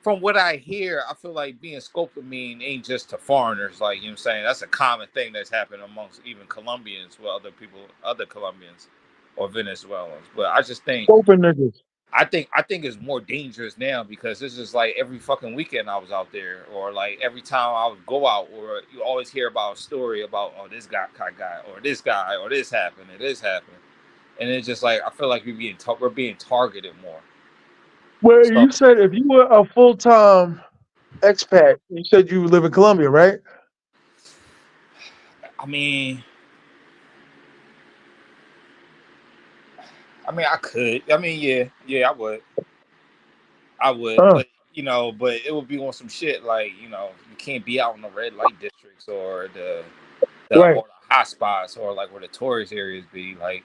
from what I hear, I feel like being scopolamine ain't just to foreigners. Like, you know what I'm saying? That's a common thing that's happened amongst even Colombians, with other people, other Colombians or Venezuelans. But I just think open niggas. I think it's more dangerous now because this is like every fucking weekend I was out there, or like every time I would go out, or you always hear about a story about, oh, this guy, or this happened, and this happened, and it's just like I feel like we're being targeted more. Well, So you said if you were a full time expat, you said you live in Colombia, right? I mean, I could. I mean, yeah, I would, Uh, but it would be on some shit like you can't be out in the red light districts or right. the hot spots or like where the tourist areas be like.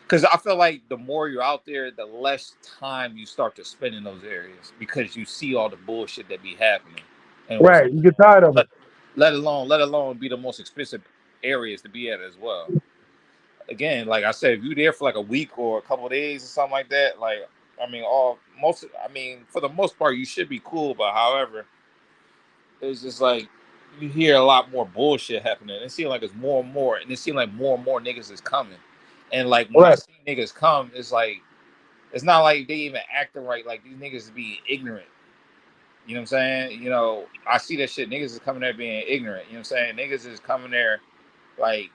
Because I feel like the more you're out there, the less time you start to spend in those areas because you see all the bullshit that be happening, and what's Right. You get tired of it. let, let alone be the most expensive areas to be at as well. Again, like I said, if you there for like a week or a couple of days or something like that, like for the most part, you should be cool. But however, it's just like you hear a lot more bullshit happening. It seems like it's more and more, and it seems like more and more niggas is coming. And like when I Right. see niggas come, it's like It's not like they even acting right. Like these niggas be ignorant. You know what I'm saying? You know, I see that shit. Niggas is coming there being ignorant. You know what I'm saying? Niggas is coming there like,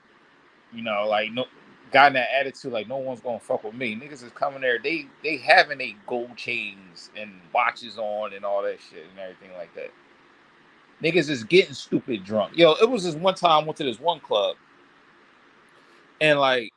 like no got in that attitude like no one's gonna fuck with me. Niggas is coming there. They having a gold chains and watches on and all that shit and everything like that. Niggas is getting stupid drunk. Yo, it was this one time I went to this one club and like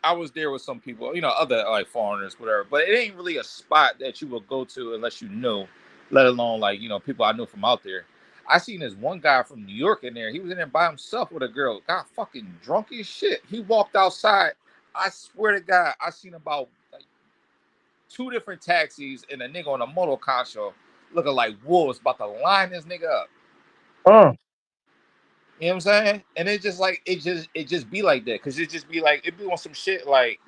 I was there with some people, other like foreigners, whatever. But it ain't really a spot that you would go to unless you know, let alone like people I knew from out there. I seen this one guy from New York in there. He was in there by himself with a girl. Got fucking drunk as shit. He walked outside. I swear to God, I seen about like two different taxis and a nigga on a motor concho looking like wolves about to line this nigga up. Uh, You know what I'm saying? And it just like it just be like that. Cause it just be like it be on some shit like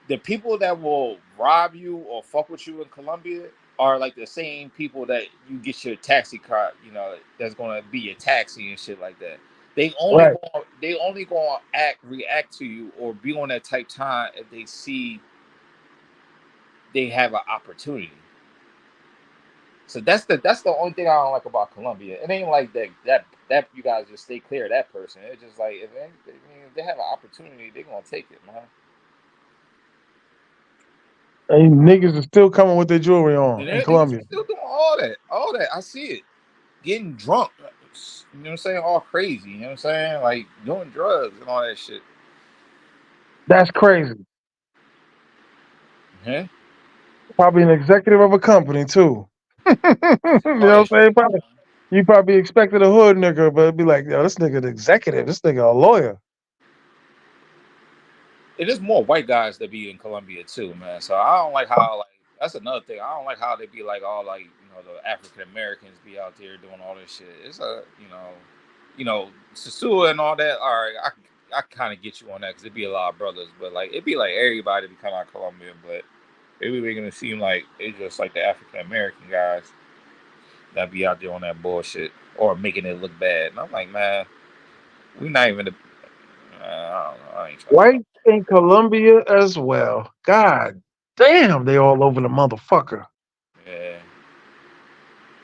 the people that will rob you or fuck with you in Colombia are like the same people that you get your taxi car, that's gonna be your taxi and shit like that. right. They only gonna react to you or be on that type time if they see they have an opportunity. So that's the only thing I don't like about Colombia. It ain't like that you guys just stay clear of that person. It's just like if they have an opportunity, they're gonna take it, man. And niggas are still coming with their jewelry on And in they Colombia. still doing all that, all that. I see it. Getting drunk. You know what I'm saying? All crazy. You know what I'm saying? Like doing drugs and all that shit. That's crazy. Yeah. Probably an executive of a company too. You All know that what I'm saying? shit. You probably expected a hood nigga, but it'd be like, yo, this nigga the executive, this nigga a lawyer. It is more white guys that be in Colombia too, man. So I don't like how like that's another thing. I don't like how they be like all like the African Americans be out there doing all this shit. It's a Sasua and all that. All right, I kind of get you on that because it be a lot of brothers, but like it be like everybody be coming out of Colombia, but maybe making it seem like it's just like the African American guys that be out there on that bullshit or making it look bad. And I'm like, man, we not even the. I don't know. I ain't trying to talk. White in Colombia as well. God damn, they all over the motherfucker. Yeah.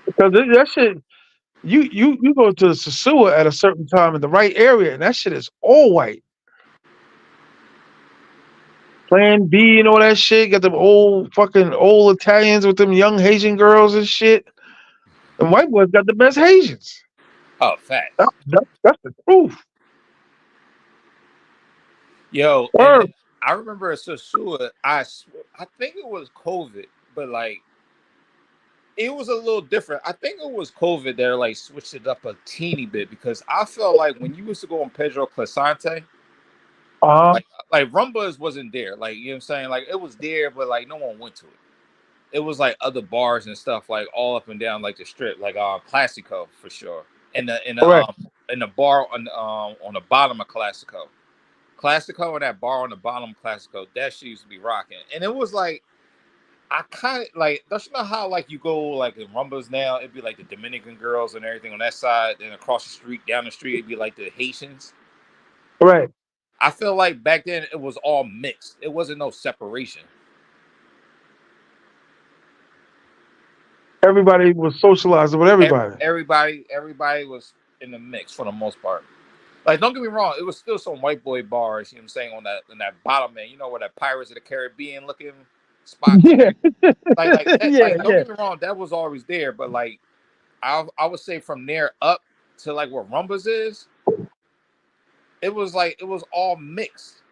Because that shit, you go to Sasua at a certain time in the right area, and that shit is all white. Plan B and all that shit. Got them old fucking old Italians with them young Haitian girls and shit. And white boys got the best Haitians. Oh, facts. That's the truth. Yo, and then Word. I remember at Sasua, I think it was COVID, but like it was a little different. I think it was COVID that like switched it up a teeny bit because I felt like when you used to go on Pedro Clasante, Uh-huh. like Rumbas wasn't there. Like you know what I'm saying? Like it was there, but like no one went to it. It was like other bars and stuff like all up and down like the strip, like Classico for sure. And Correct. in the bar on the bottom of Classico and that bar on the bottom of Classico, that shit used to be rocking. And it was like I kind of like, don't you know how like you go like in Rumbas now, it'd be like the Dominican girls and everything on that side, then across the street, down the street, it'd be like the Haitians. Correct. I feel like back then it was all mixed. It wasn't no separation. Everybody was socializing with everybody. Everybody was in the mix for the most part. Like, don't get me wrong, it was still some white boy bars, you know what I'm saying, on that bottom end, where that Pirates of the Caribbean looking spots and Yeah, everything. Like that, yeah, like don't yeah. get me wrong, that was always there, but like I would say from there up to like where Rumbas is, it was all mixed.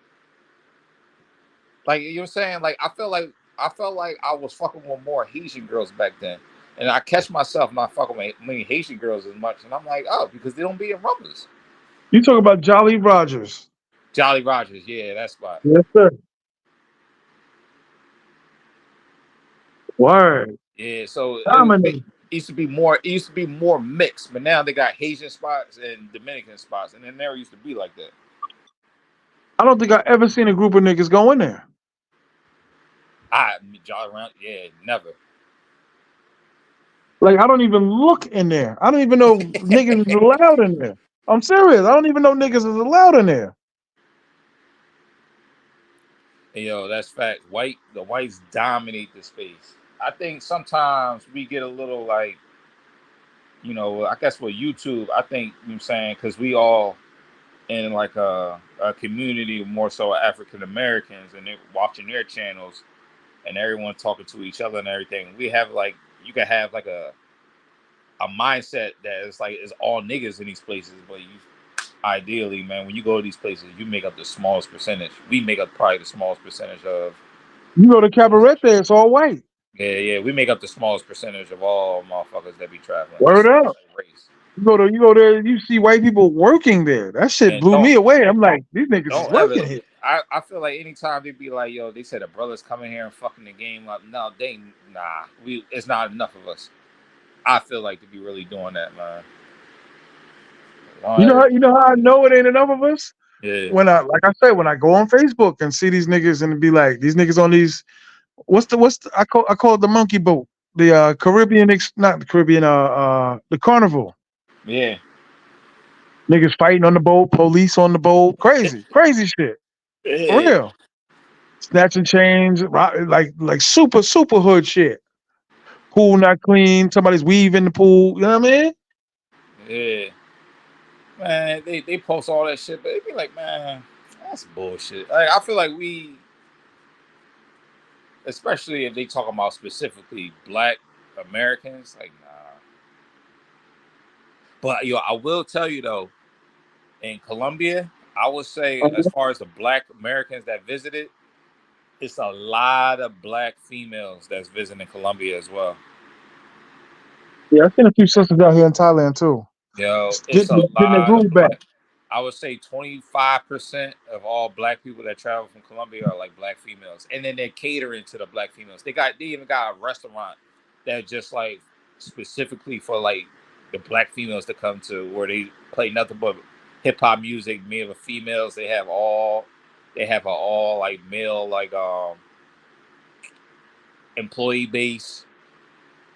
Like you know what I'm saying? Like I felt like I was fucking with more Haitian girls back then. And I catch myself not fucking with many Haitian girls as much, and I'm like, oh, because they don't be in Rumbas. You talk about Jolly Rogers. Jolly Rogers, yeah, that spot. Yes, sir. Word. Yeah, so Dominant. it used to be more mixed, but now they got Haitian spots and Dominican spots, and it never used to be like that. I don't think I ever seen a group of niggas go in there. I Jolly around, yeah, never. Like I don't even look in there. I don't even know niggas is allowed in there. I'm serious. I don't even know niggas is allowed in there. Yo, that's fact. The whites dominate the space. I think sometimes we get a little like, I guess with YouTube, I think, you know what I'm saying, because we all in like a community more so African Americans and they're watching their channels and everyone talking to each other and everything. We have like, you can have like a mindset that is like, it's all niggas in these places, but you ideally, man, when you go to these places, you make up the smallest percentage. We make up probably the smallest percentage of. You go to cabaret there, it's all white. Yeah, we make up the smallest percentage of all motherfuckers that be traveling. Word It's up. like race. You go there, you see white people working there. That shit And blew me away. I'm like, these niggas is don't ever. working here. I feel like anytime they be like, yo, they said the brothers coming here and fucking the game up. No, nah. It's not enough of us. I feel like to be really doing that, man. Don't ever. You know how I know it ain't enough of us? Yeah, When like I said, when I go on Facebook and see these niggas and be like, these niggas on these I call it the monkey boat. The Caribbean not the Caribbean, the carnival. yeah, Niggas fighting on the boat, police on the boat, crazy shit. For yeah, real. Snatching chains, like super hood shit. Pool not clean, somebody's weave in the pool, you know what I mean? yeah. Man, they post all that shit, but they be like, man, that's bullshit. Like, I feel like we, especially if they talk about specifically Black Americans, like nah. But I will tell you though, in Colombia, I would say as far as the Black Americans that visited, it's a lot of Black females that's visiting Colombia as well. Yeah, I've seen a few sisters out here in Thailand too. It's a Getting their lot of groove back. Black. I would say 25% of all Black people that travel from Colombia are like Black females, and then they're catering to the Black females. They even got a restaurant that just like specifically for like the Black females to come to, where they play nothing but hip hop music, male and females. They have a all like male like employee base,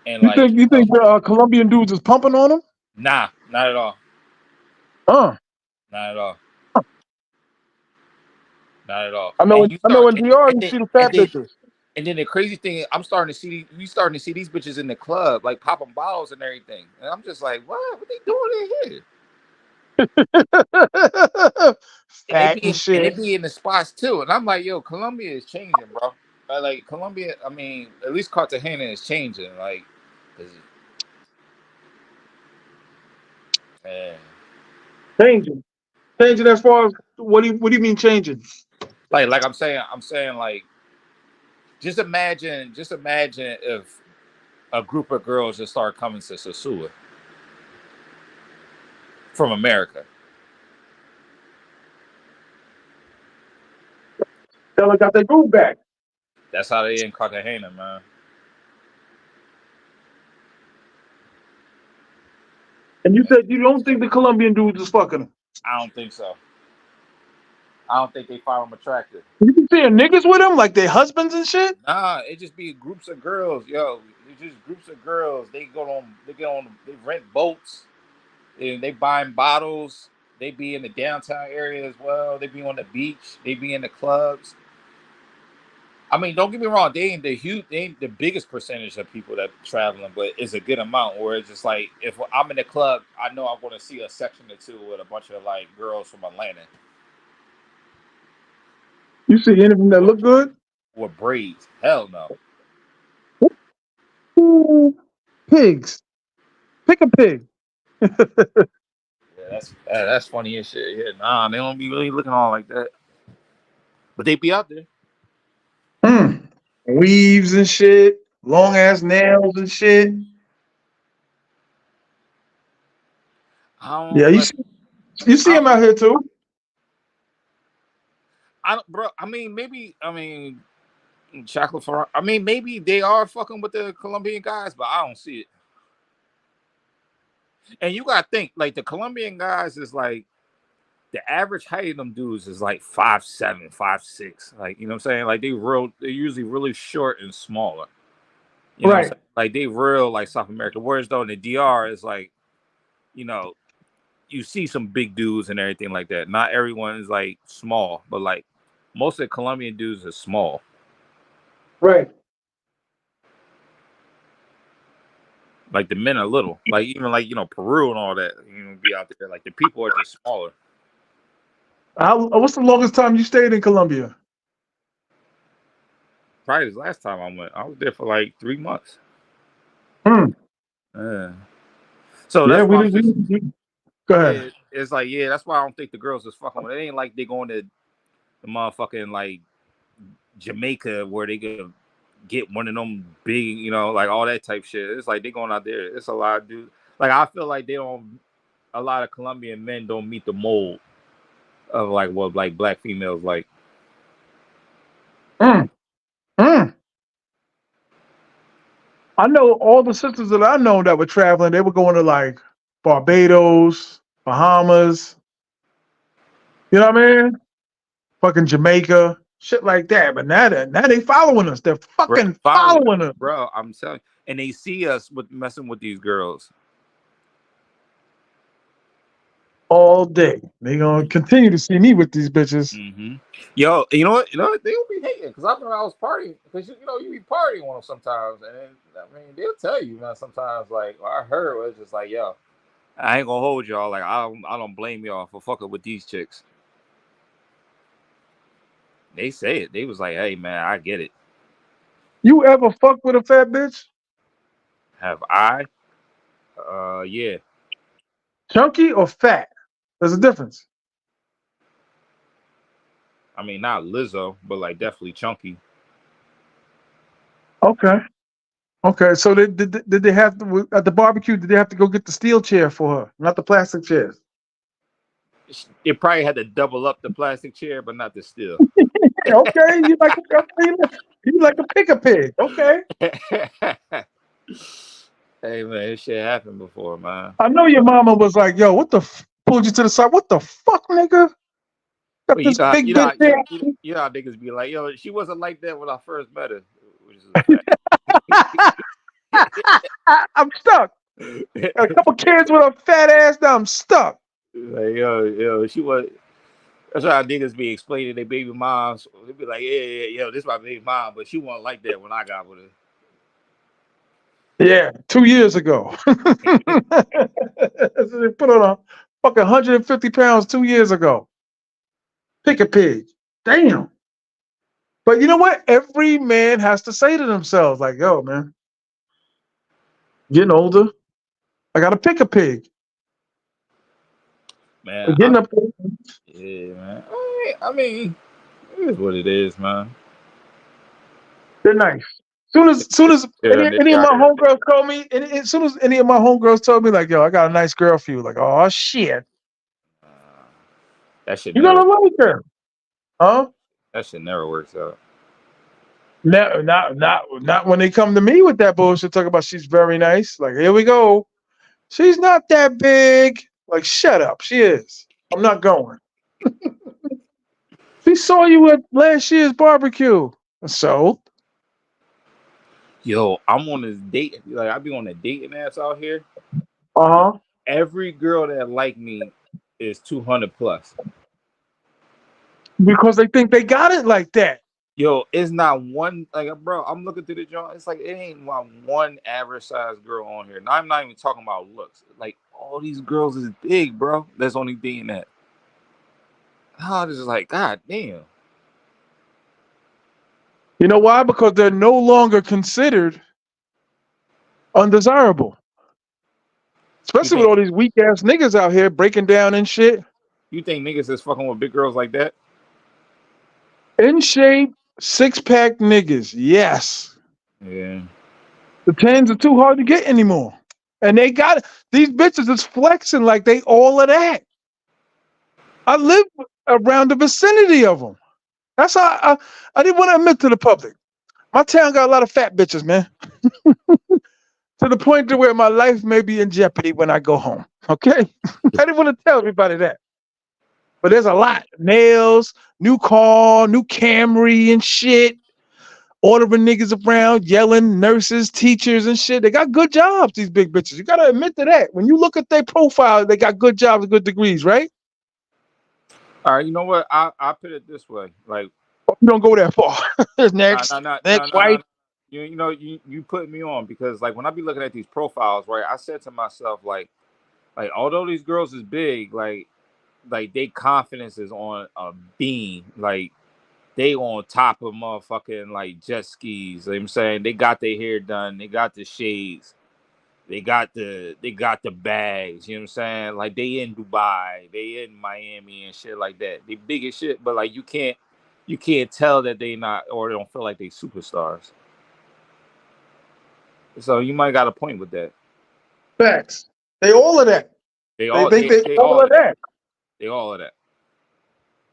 and like You think the Colombian dudes is pumping on them? nah, not at all, Uh, not at all. Not at all. I know in DR you see the And fat then bitches. and then the crazy thing, I'm starting to see we starting to see these bitches in the club, like popping bottles and everything. And I'm just like, what? What they doing in here? Fat and And they shit. be in the spots too. And I'm like, yo, Colombia is changing, bro. Like Colombia, I mean, at least Cartagena is changing. Like, man. Changing. Changing as far as what do you mean changing? Like I'm saying like just imagine if a group of girls just start coming to Sosua from America. They got their groove back. That's how they in Cartagena, man. And you said you don't think the Colombian dudes is fucking them. I don't think so. I don't think they find them attractive. You be seeing niggas with them like their husbands and shit. Nah, it just be groups of girls, yo. It's just groups of girls. They rent boats, and they buying bottles. They be in the downtown area as well. They be on the beach. They be in the clubs. I mean, don't get me wrong. They ain't the biggest percentage of people that traveling, but it's a good amount. Where it's just like if I'm in the club, I know I'm going to see a section or two with a bunch of like girls from Atlanta You see anything that look good? with braids. Hell no. Ooh, pigs. Pick a pig. Yeah, that's funny as shit. Yeah, nah, they don't be really looking all like that, but they be out there. Hmm. Weaves and shit. Long ass nails and shit. I Yeah, don't like. you see I him out here too. don't, bro. I mean, maybe. I mean, chocolate for. I mean, maybe they are fucking with the Colombian guys, but I don't see it. And you gotta think, like the Colombian guys is like the average height of them dudes is like 5'7", 5'6". Like you know what I'm saying? Like they're usually really short and smaller. You know what I'm Right. saying? Like they real like South America. Whereas though in the DR is like, you know, you see some big dudes and everything like that. Not everyone is like small, but like most of the Colombian dudes are small. Right. Like the men are little. Like even like Peru and all that. Be out there. Like the people are just smaller. What's the longest time you stayed in Colombia? Probably the last time I went, I was there for like 3 months. Hmm. Yeah. So Yeah, that's we why I'm did. just Go ahead. yeah. It's like that's why I don't think the girls is fucking with. It ain't like they going to the motherfucking like Jamaica where they could get one of them big, like all that type shit. It's like they going out there. It's a lot of dudes. Like I feel like they don't. A lot of Colombian men don't meet the mold of like what like black females like. Mm. Mm. I know all the sisters that I know that were traveling. They were going to like Barbados, Bahamas. You know what I mean? Fucking Jamaica, shit like that. But now they following us. They're Bro, fucking following us, following us bro. I'm telling you. And they see us with messing with these girls. all day. They gonna continue to see me with these bitches. Mm-hmm. Yo, you know what? They will be hating because I remember I was partying because you be partying with them sometimes, and then, I mean they'll tell you, man. Sometimes like I heard was just like, yo, I ain't gonna hold y'all. Like I don't blame y'all for fucking with these chicks. They say it. They was like, hey man, I get it. You ever fuck with a fat bitch? Have I? Yeah. Chunky or fat? There's a difference. I mean, not Lizzo, but like definitely chunky. Okay. Okay. So did they have to at the barbecue? Did they have to go get the steel chair for her, not the plastic chairs? It probably had to double up the plastic chair, but not the steel. Yeah, okay. You like to pick a pig. Okay. Hey man, this shit happened before, man. I know your mama was like, "Yo, what the pulled you to the side? What the fuck, nigga? Got But this big bitch there." you know how niggas be like, yo, she wasn't like that when I first met her, which is a fact. I'm stuck. Got a couple kids with a fat ass. Now I'm stuck. Like, yo, she was. That's how niggas be explaining their baby moms. They be like, yeah, yo, this my baby mom, but she wasn't like that when I got with Yeah, 2 years ago. They put on a fucking 150 pounds 2 years ago. Pick a pig. Damn. But you know what? Every man has to say to themselves, like, yo, man, getting older, I gotta pick a pig. her. Man, But getting up there, yeah, man. I mean, it is what it is, man. they're nice. Soon as Yeah, any of my homegirls told me, as soon as any of my homegirls told me, like, yo, I got a nice girl for you, like, oh shit. uh, that shit You never. gonna like her. Huh? That shit never works out. No, not when they come to me with that bullshit. Talk about she's very nice. Like, here we go. She's not that big. Like, shut up. She is. I'm not going. She saw you at last year's barbecue. So, Yo, I'm on this date. Like I be on a dating apps out here. uh-huh. Every girl that like me is 200 plus. Because they think they got it like that. Yo, it's not one like bro. I'm looking through the joint. It's like it ain't one average size girl on here. Now I'm not even talking about looks. Like all these girls is big, bro. That's only being that. I was just like, God damn. You know why? Because they're no longer considered undesirable. You Especially with think all these weak ass niggas out here breaking down and shit. you think niggas is fucking with big girls like that? In shape, six pack niggas. Yes. Yeah. The tens are too hard to get anymore. And they got these bitches is flexing like they all of that. I live around the vicinity of them. That's how I didn't want to admit to the public. My town got a lot of fat bitches, man. To the point to where my life may be in jeopardy when I go home. Okay? I didn't want to tell everybody that. But there's a lot. Nails, new car, new Camry and shit. Ordering niggas around, yelling, nurses, teachers, and shit. They got good jobs, these big bitches. You gotta admit to that. When you look at their profile, they got good jobs and good degrees, right? All right, you know what? I put it this way. Like You don't go that far. No, no, Next, no, no, next no, no. wife. No. You put me on because like when I be looking at these profiles, right? I said to myself like although these girls is big, like they confidence is on a beam, like they on top of motherfucking like jet skis. You know what I'm saying they got their hair done, they got the shades, they got the bags. You know what I'm saying? Like they in Dubai, they in Miami and shit like that. They big as shit, but like you can't tell that they not or they don't feel like they superstars. So you might got a point with that. Facts. They all of that. They They all think they they they all all of of that. that. They all of that.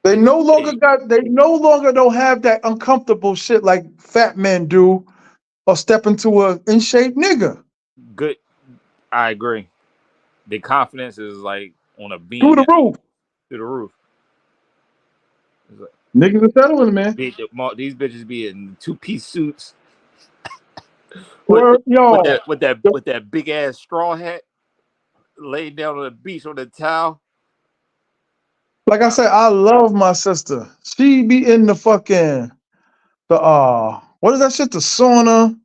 They They just no longer big, got. They no longer don't have that uncomfortable shit like fat men do, or step into a in shape nigga good. I agree. The confidence is like on a through beam the now roof. through the roof. It's like, Niggas are settling, man. these bitches be in 2-piece suits with Word, with yo. that big ass straw hat, laying down on the beach on the towel. Like I Uh, said, I love my sister. She be in the fucking the what is that shit? The sauna.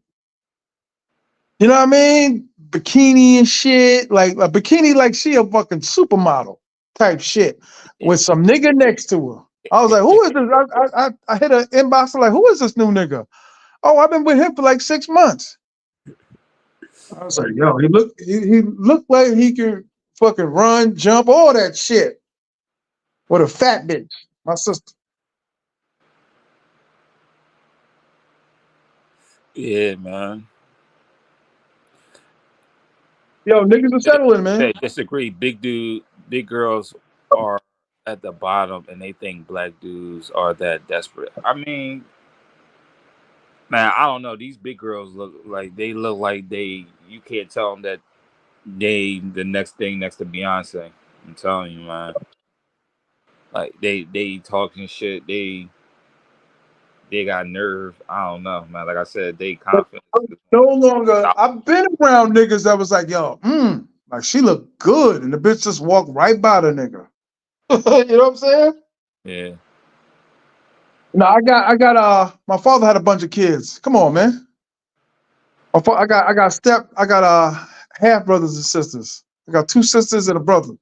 You know what I mean? Bikini and shit. Like a bikini, like she a fucking supermodel type shit with some nigga next to her. I was like, who is this? I hit an inbox like, who is this new nigga? Oh, I've been with him for like 6 months. I was like, yo, he looked like he could fucking run, jump, all that shit with a fat bitch. My sister. yeah, man. Yo, niggas are settling, man. Disagree. Big girls are at the bottom, and they think black dudes are that desperate. I mean, man, I don't know. These big girls look like they. You can't tell them that they the next thing next to Beyonce. I'm telling you, man. Like they talking shit. They got nerve. I don't know, man. Like I said, they But confidence I'm is no longer. top. I've been around niggas that was like, yo, like she looked good, and the bitch just walked right by the nigga. You know what I'm saying? Yeah. No, my father had a bunch of kids. Come on, man. I got half brothers and sisters. I got two sisters and a brother,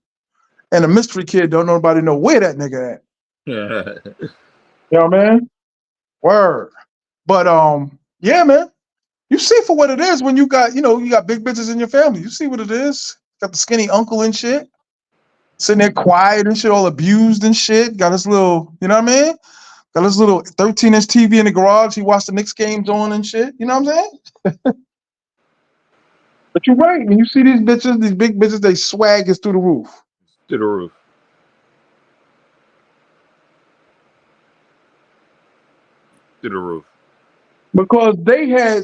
and a mystery kid. Don't nobody know where that nigga at. Yeah. You know what I mean? Word. But yeah, man. You see for what it is when you got big bitches in your family. You see what it is. Got the skinny uncle and shit. Sitting there quiet and shit, all abused and shit. Got his little, you know what I mean? Got his little 13-inch TV in the garage. He watched the Knicks games on and shit. You know what I'm saying? But you're right. When you see these bitches, these big bitches, they swag is through the roof. To the roof. To the roof. Because they had,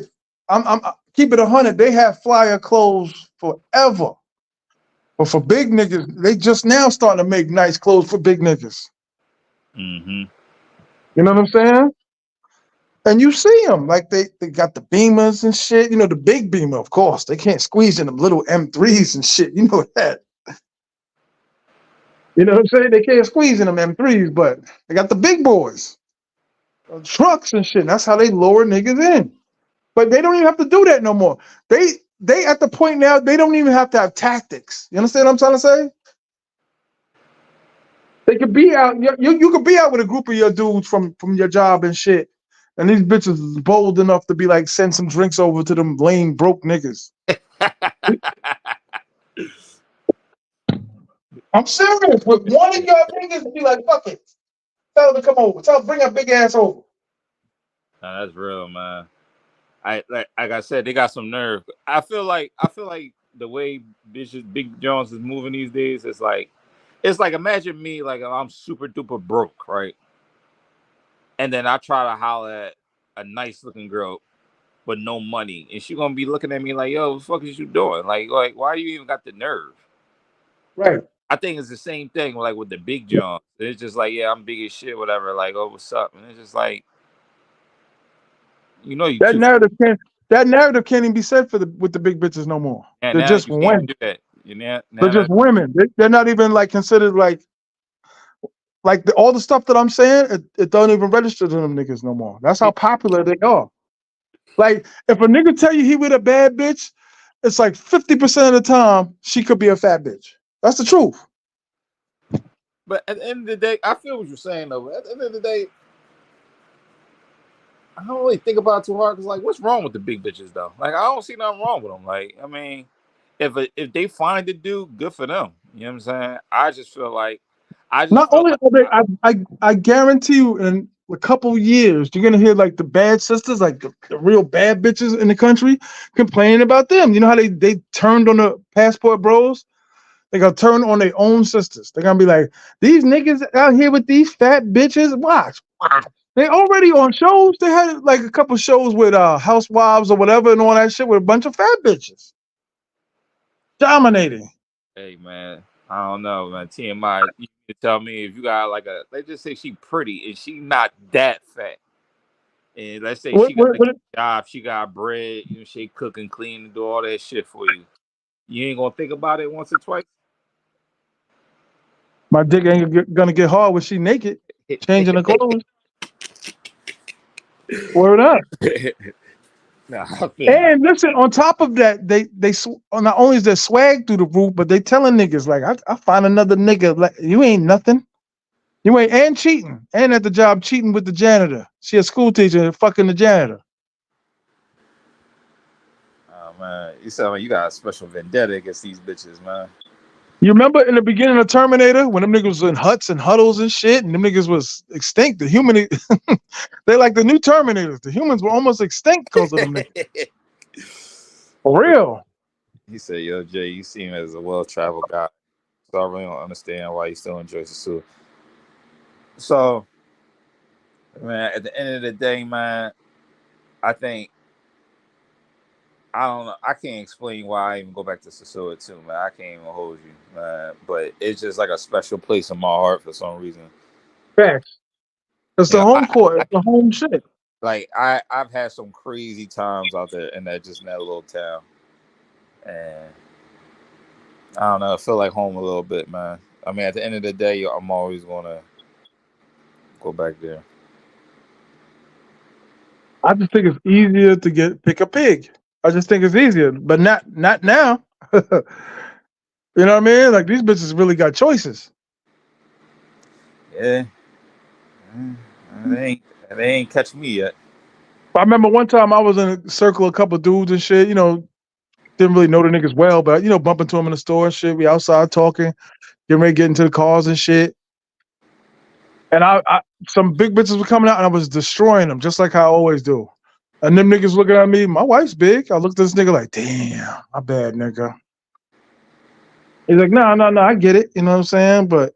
I'm keep it 100. They had flyer clothes forever. But for big niggas, they just now starting to make nice clothes for big niggas. Mm-hmm. You know what I'm saying? And you see them like they got the Beamers and shit. You know the big Beamer, of course. They can't squeeze in them little M3s and shit. You know that. You know what I'm saying? They can't squeeze in them M3s, but they got the big boys, trucks and shit. And that's how they lower niggas in. But they don't even have to do that no more. They at the point now they don't even have to have tactics. You understand what I'm trying to say? They could be out. You could be out with a group of your dudes from your job and shit. And these bitches is bold enough to be like, send some drinks over to them lame broke niggas. I'm serious. With one of y'all niggas be like, fuck it. Tell them to come over. Tell them bring that big ass over. Nah, that's real, man. Like I said, they got some nerve. I feel like the way Big Jones is moving these days, it's like imagine me like I'm super duper broke, right? And then I try to holler at a nice looking girl but no money, and she gonna be looking at me like, "Yo, what the fuck is you doing? Like, why you even got the nerve?" Right. I think it's the same thing like with the Big John. It's just like, yeah, I'm big as shit, whatever. Like, oh, what's up? And it's just like, you That too. narrative can't that narrative can't even be said for the with the big bitches no more. And They're now just you can't even women. do that. You know, They're now just that women. They're not even like considered like Like all the stuff that I'm saying, it don't even register to them niggas no more. That's how popular they are. Like if a nigga tell you he with a bad bitch, it's like 50% of the time she could be a fat bitch. That's the truth. But at the end of the day, I feel what you're saying though. But at the end of the day, I don't really think about it too hard because, like, what's wrong with the big bitches though? Like, I don't see nothing wrong with them. Like, I mean, if they find a dude, good for them. You know what I'm saying? I just Not feel only like are they, I guarantee you, in a couple years, you're gonna hear like the bad sisters, like the real bad bitches in the country, complaining about them. You know how they turned on the passport bros? They gonna turn on their own sisters. They're gonna be like, these niggas out here with these fat bitches. Watch. They already on shows. They had like a couple shows with housewives or whatever and all that shit with a bunch of fat bitches dominating. hey man, I don't know, man. T.M.I, you can tell me if you got like a, let's just say she pretty and she not that fat. And let's say What, she got what, a what, job, she got bread, you know, she cook and clean and do all that shit for you. You ain't gonna think about it once or twice. my dick ain't gonna get hard when she naked, changing her clothes. Word up. Nah, I feel you. And listen, on top of that, not only is their swag through the roof, but they telling niggas like, I find another nigga like you ain't nothing. You ain't and cheating and at the job cheating with the janitor. She a school teacher and fucking the janitor. Oh man, you sound like you got a special vendetta against these bitches, man. You remember in the beginning of Terminator when them niggas was in huts and huddles and shit, and them niggas was extinct. The human, they like the new Terminators. The humans were almost extinct because of them niggas. For real. He said, "Yo, Jay, you seem as a well-traveled guy, so I really don't understand why you still enjoy Sasua." So, man, at the end of the day, man, I think I don't know. I can't explain why I even go back to Sasua too, man. I can't even hold you, man. But it's just like a special place in my heart for some reason. Facts. It's You the know, home court. It's the home shit. I've had some crazy times out there in that little town, and I don't know. I feel like home a little bit, man. I mean, at the end of the day, I'm always gonna go back there. I just think it's easier to pick a pig. I just think it's easier, but not now. You know what I mean? Like these bitches really got choices. Yeah, mm, they ain't they ain't catch me yet. I remember one time I was in a circle, of a couple of dudes and shit. You know, didn't really know the niggas well, but bump into them in the store and shit. We outside talking, getting ready to get into the cars and shit. And some big bitches were coming out, and I was destroying them, just like I always do. And them niggas looking at me. My wife's big. I looked at this nigga like, damn, my bad, nigga. He's like, no, no, no, I get it. You know what I'm saying? But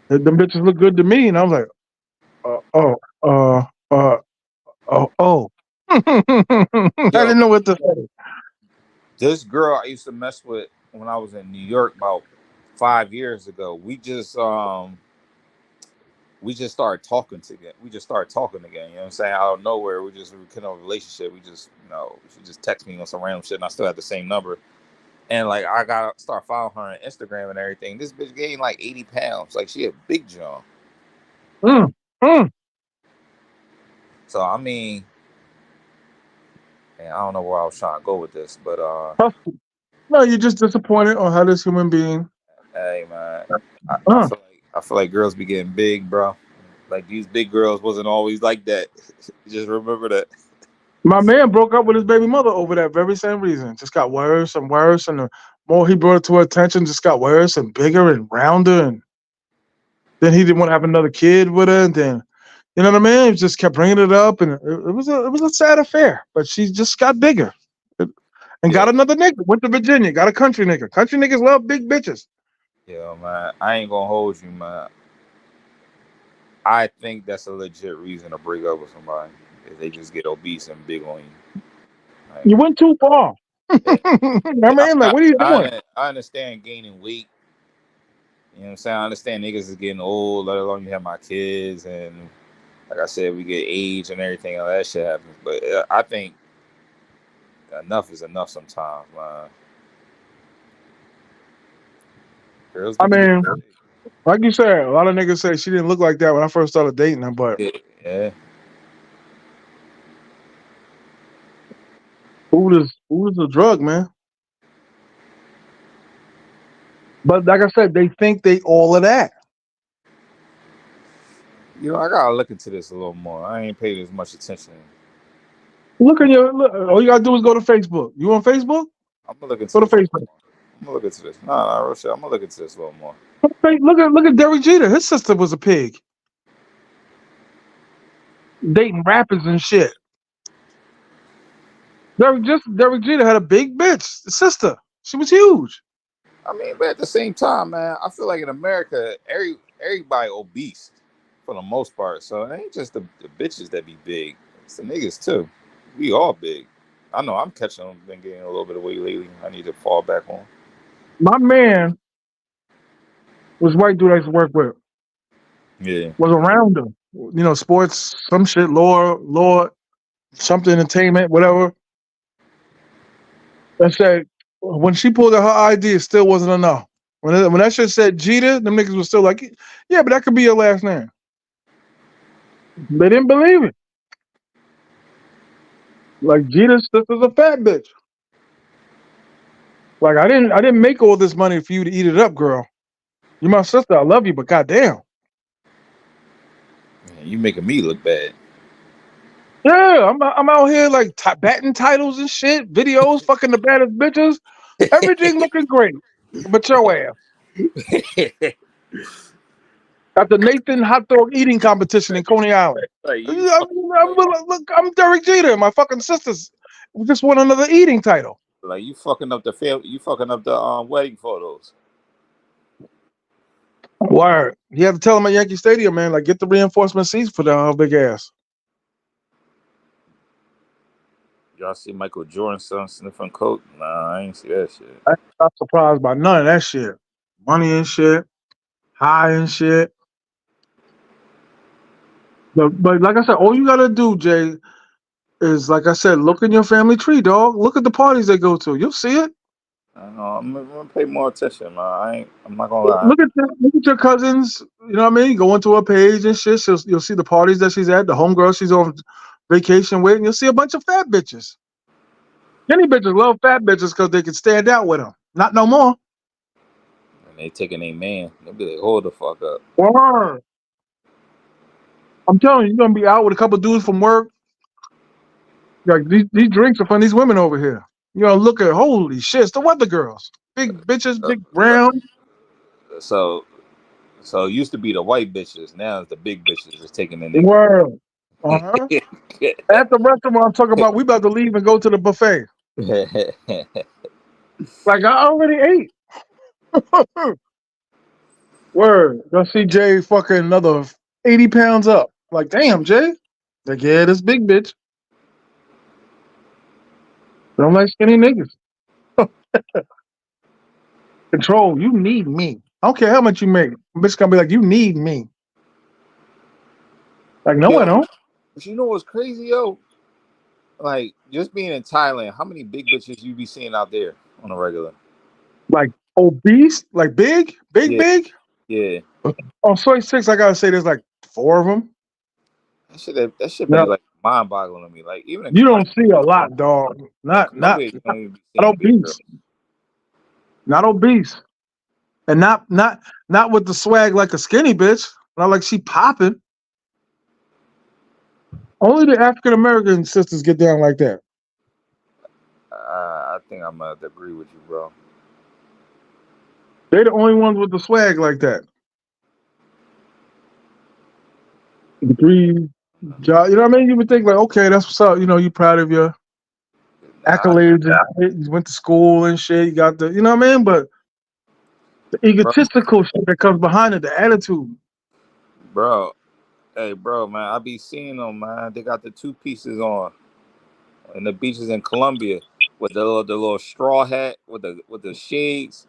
them bitches look good to me, and I was like, oh, uh, uh, oh. I Yo, didn't know what to say. this girl I used to mess with when I was in New York about 5 years ago. We just started talking again. We just started talking again. You know what I'm saying? Out of nowhere, we kind of relationship. We just, she just texted me on some random shit, and I still had the same number. And like, I got start following her on Instagram and everything. This bitch gained like 80 pounds. Like, she a big John. Mm, mm. So I mean, and I don't know where I was trying to go with this, but No, you're just disappointed on how this human being. hey man, I, I Uh. feel like I feel like girls be getting big, bro. Like these big girls wasn't always like that. Just remember that. My man broke up with his baby mother over that very same reason. Just got worse and worse, and the more he brought it to her attention, just got worse and bigger and rounder. And then he didn't want to have another kid with her. And then, you know what I mean? He just kept bringing it up, and it was a sad affair. But she just got bigger and Yeah, got another nigga. Went to Virginia, got a country nigga. Country niggas love big bitches. yeah, man. I ain't gonna hold you, man. I think that's a legit reason to break up with somebody if they just get obese and big on you. Like, You went too far. yeah, I mean, like, what are you doing? I understand gaining weight. You know what I'm saying? I understand niggas is getting old, let alone you have my kids, and like I said, we get age and everything, all that shit happens. But I think enough is enough sometimes, man. Girls I get to get mean, big. Like you said, a lot of niggas say she didn't look like that when I first started dating her, but Yeah. food is a drug, man. But like I said, they think they all of that. I gotta look into this a little more. I ain't paid as much attention. Look. All you gotta do is go to Facebook. You on Facebook? I'm gonna look into Go to this. Facebook. I'm gonna look into this. Nah, real shit. I'm gonna look into this a little more. Look at Derek Jeter. His sister was a pig, dating rappers and shit. Derek Jeter had a big bitch sister. She was huge. I mean, but at the same time, man, I feel like in America, everybody obese for the most part. So it ain't just the bitches that be big. It's the niggas too. We all big. I know I'm catching them. Been getting a little bit of weight lately. I need to fall back on. My man was white dude I used to work with. Yeah. Was around her. Sports, some shit, law, something entertainment, whatever. I said when she pulled out her ID, it still wasn't enough. When that shit said Jeter, them niggas was still like, yeah, but that could be your last name. They didn't believe it. Like Jeter's sister's a fat bitch. Like I didn't make all this money for you to eat it up, girl. You my sister, I love you, but goddamn. Man, you making me look bad. Yeah, I'm out here like batting titles and shit, videos, fucking the baddest bitches, everything looking great. But your ass at the Nathan hot dog eating competition in Coney Island. Like I'm, you fuck, look, I'm Derek Jeter. My fucking sisters just won another eating title. like you fucking up the family. You fucking up the wedding photos. Word. You have to tell them at Yankee Stadium, man. Like, get the reinforcement seats for that big ass. Y'all see Michael Jordan's son sniffing coke? Nah, I ain't see that shit. I'm not surprised by none of that shit. Money and shit, high and shit. But like I said, all you gotta do, Jay, is like I said, look in your family tree, dog. Look at the parties they go to. You'll see it. I know. I'm gonna pay more attention, man. I'm not gonna lie. Look at your cousins. You know what I mean? Go into her page and shit. You'll see the parties that she's at, the homegirl she's on vacation with, and you'll see a bunch of fat bitches. Many bitches love fat bitches because they can stand out with them. Not no more. And they taking a man. They be like, hold the fuck up. Word. I'm telling you, you're gonna be out with a couple dudes from work. Like these drinks are from these women over here. You're gonna look at holy shit, it's the weather girls. Big bitches, Uh, big round. So, so it used to be the white bitches. Now it's the big bitches that's taking the niggas. Word. Uh-huh. At the restaurant I'm talking about, we about to leave and go to the buffet. Like I already ate. Word. Go see Jay fucking another 80 pounds up. Like, damn, Jay. Like, yeah, this big bitch. Don't like skinny niggas. Control, you need me. I don't care how much you make. Bitch gonna be like, you need me. Like, no, I Yo, don't. but you know what's crazy, yo? Like just being in Thailand, how many big bitches you be seeing out there on a regular? Like obese, like big, big, Yeah, big. yeah. On Soy 6, I gotta say there's like four of them. That shit Now, be like mind boggling to me. Like even in you don't Colombia, see a lot, dog. in Not not Colombia, you don't even be not seeing big girls. obese. Not obese. And not with the swag like a skinny bitch. Not like she popping. Only the African American sisters get down like that. I think I'm gonna agree with you, bro. They're the only ones with the swag like that. Degrees, job. You know what I mean? You would think like, okay, that's what's up. You proud of your Nah, accolades. And shit. You went to school and shit. You got the, you know what I mean? But the bro, egotistical shit that comes behind it, the attitude. bro. Hey, bro, man, I be seeing them, man. They got the two pieces on in the beaches in Colombia with the little straw hat with the shades,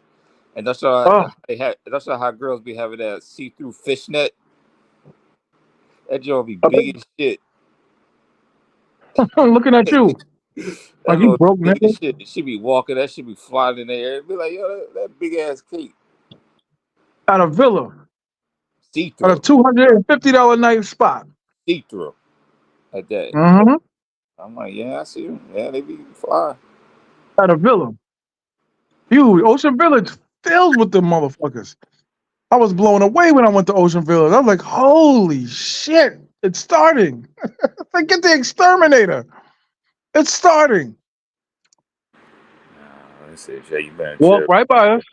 and that's how Oh, they had. That's how girls be having that see through fishnet. That joint be big as shit. I'm looking at you That like you little broke, big as nigga. shit. She be walking. That shit be flying in the air. Be like, yo, that big ass cake. Out of Villa. See at a through, $250 night spot. see through at that. Mm-hmm. I'm like, yeah, I see them. Yeah, they be fly. At a villa. Huge. Ocean Village fills with them motherfuckers. I was blown away when I went to Ocean Village. I was like, holy shit, it's starting. Like, get the exterminator. It's starting. Let's see, Jay, you better Walk chill. right by us.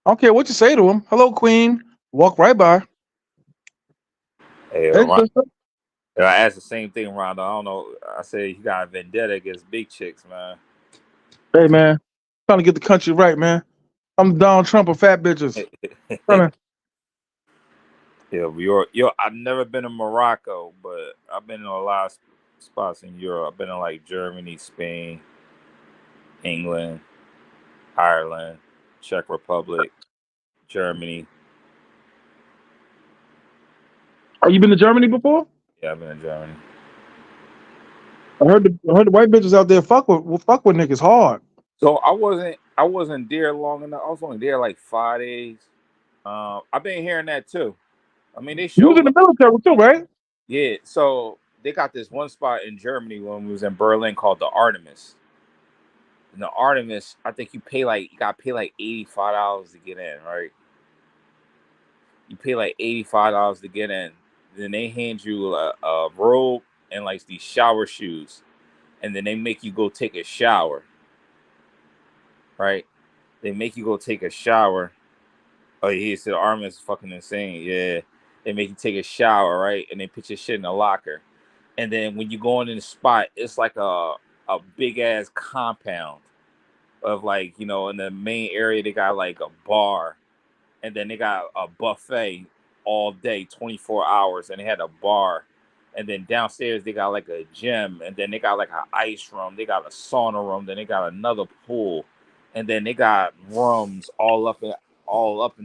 I don't care what you say to him. Hello, Queen. Walk right by. Hey, Hey, sister. I asked the same thing, Rondo. I don't know. I said he got a vendetta against big chicks, man. Hey, man. Trying to get the country right, man. I'm Donald Trump of fat bitches. Trying to, Yeah, I've never been to Morocco, but I've been in a lot of spots in Europe. I've been in like Germany, Spain, England, Ireland, Czech Republic, Germany. oh, you been to Germany before? Yeah, I've been in Germany. I heard the white bitches out there fuck with niggas hard. So I wasn't there long enough. I was only there like 5 days. I've been hearing that too. I mean, they You was show in the love. military too, right? Yeah, so they got this one spot in Germany when we was in Berlin called the Artemis. And the Artemis, I think you gotta pay like $85 to get in, right? You pay like $85 to get in. Then they hand you a robe and like these shower shoes, and then they make you go take a shower, right? They make you go take a shower. Oh, yeah, so the Artemis is fucking insane. Yeah, they make you take a shower, right? And they put your shit in a locker. And then when you go in the spot, it's like a big ass compound of like, in the main area they got like a bar, and then they got a buffet all day, 24 hours, and they had a bar. And then downstairs they got like a gym, and then they got like an ice room, they got a sauna room, then they got another pool, and then they got rooms all up in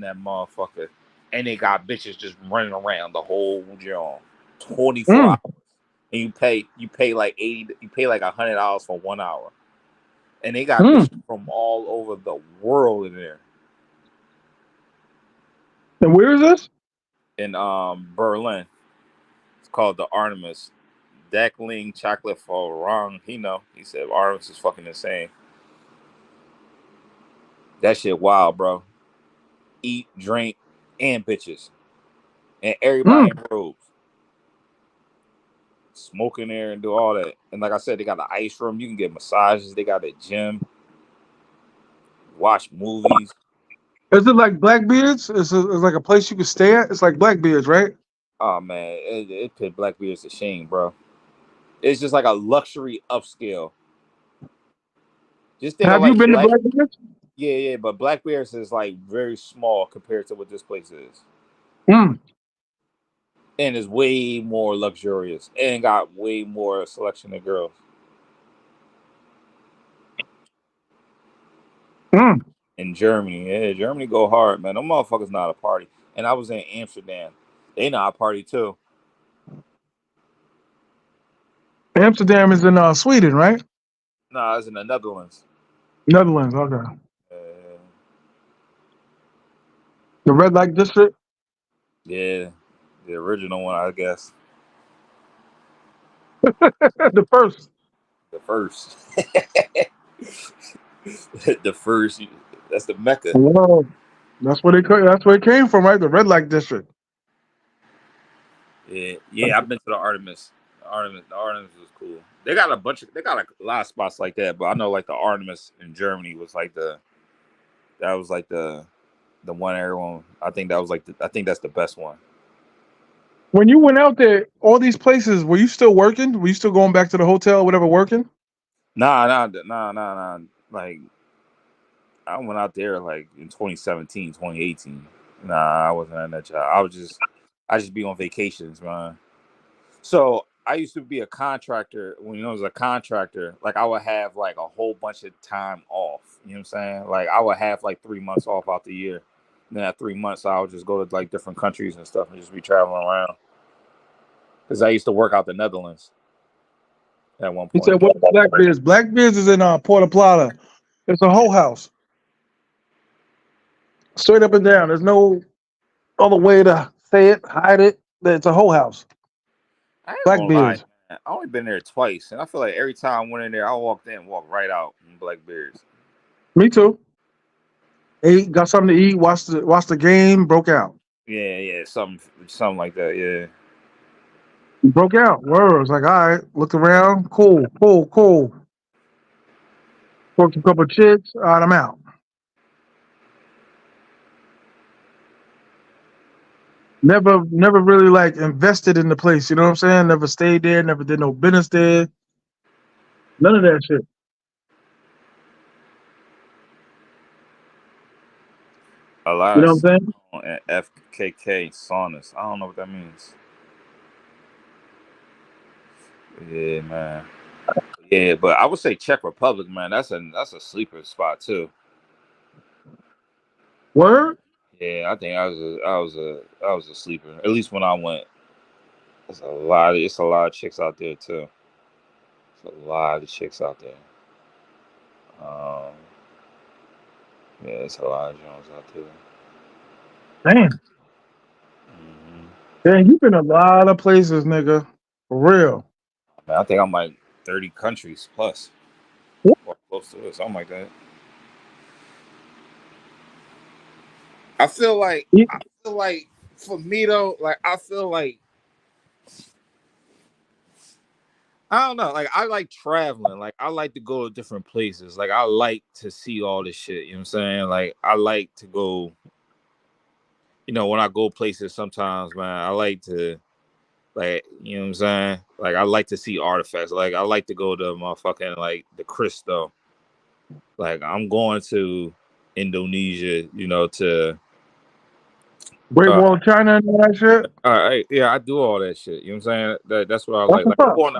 that motherfucker. And they got bitches just running around the whole gym 24 Mm, hours. And you pay like $100 for 1 hour. And they got mm. bitches from all over the world in there. And where is this? In Berlin. It's called the Artemis. Dackling chocolate for wrong. He said Artemis is fucking insane. That shit wild, bro. Eat, drink, and bitches. And everybody Mm. in robes. Smoke in there and do all that. And like I said, they got the ice room. You can get massages. They got a gym. Watch movies. Is it like Blackbeards? It's like a place you can stay at? It's like Blackbeards, right? Oh man, it put Blackbeard's to shame, bro. It's just like a luxury upscale. Just think of Have you like been to Black. Blackbeards? Yeah, yeah, but Blackbeard's is like very small compared to what this place is, Mm, and is way more luxurious and got way more selection of girls. mm. In Germany, yeah, Germany go hard, man. Them motherfuckers not a party. And I was in Amsterdam. They not a party too. Amsterdam is in Sweden, right? Nah, it's in the Netherlands. Netherlands. Okay. Uh, The red light district. yeah, the original one, I guess. The first. The first. The first. That's the Mecca. Whoa. That's where it came from, right? The red light district. Yeah, yeah. I've been to the Artemis. The Artemis was cool. They got like a lot of spots like that, but I know like the Artemis in Germany was like that was like the one everyone. I think that was like I think that's the best one. When you went out there, all these places, were you still working? Were you still going back to the hotel, whatever, working? Nah. Like I went out there like in 2017, 2018. Nah, I wasn't at that job. I just be on vacations, man. So I used to be a contractor. When I was a contractor, like I would have like a whole bunch of time off. You know what I'm saying? Like I would have like 3 months off out the year. And then at 3 months, I would just go to like different countries and stuff and just be traveling around. Because I used to work out the Netherlands at one He point. said, "What's Blackbeards? Blackbeards is in Puerto Plata. It's a whole house, straight up and down. There's no other way to say it, hide it. It's a whole house. I ain't gonna lie, Blackbeards. man. I only been there twice, and I feel like every time I went in there, I walked in, and walked right out in Blackbeards. Me too. Ate, got something to eat, watched the game, broke out. Yeah, yeah, something like that. Yeah. Broke out. Word. I was like, all right, looked around, cool, cool, cool. Smoked a couple of chicks, all right, I'm out. Never really like invested in the place, you know what I'm saying? Never stayed there, never did no business there. None of that shit. A lot You of know what I'm saying? and FKK saunas. I don't know what that means. Yeah, man. Yeah, but I would say Czech Republic, man. That's a sleeper spot too. Word? Yeah, I think I was a sleeper. At least when I went, it's a lot of chicks out there too. It's a lot of chicks out there. Um, yeah, it's a lot of Jones out there. Damn. Hmm. Damn, you been a lot of places, nigga. For real. Man, I think I'm like 30 countries plus, or close to it, something like that. I feel like Yeah. I feel like for me though, like I feel like I don't know, like I like traveling. Like I like to go to different places. Like I like to see all this shit. You know what I'm saying? Like I like to go. When I go places, sometimes, man, I like to like. You know what I'm saying? Like I like to see artifacts. Like I like to go to motherfucking like the Cristo. Like I'm going to Indonesia. To Great uh, Wall of China and all that shit. yeah, I do all that shit. You know what I'm saying? That's what I That's like. what's Like I'm up. going to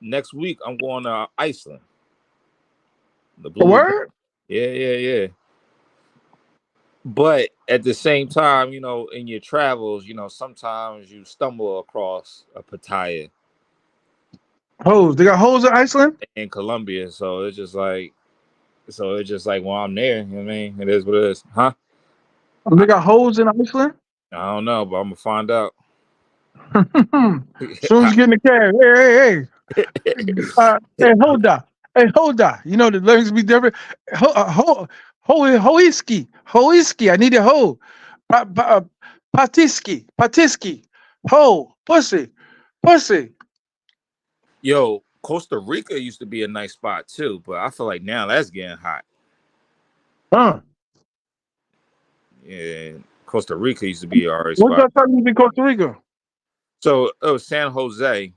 next week. I'm going to Iceland, the A Blue Lagoon. word? Yeah, yeah, yeah. But at the same time, in your travels, sometimes you stumble across a Pattaya Hoes. They got hoes in Iceland? in Colombia. So it's just like while I'm there, you know what I mean? It is what it is. Huh? They got hoes in Iceland? I don't know, but I'm gonna find out. Soon as you get in the cab, hey, hold on. Hey, hold on. You know the lyrics be different. Hoiski. I need a hoe. Patiski. Ho, pussy. Yo, Costa Rica used to be a nice spot too, but I feel like now that's getting hot. Huh? Yeah, Costa Rica used to be a alright What's spot. that time you in Costa Rica? So, San Jose.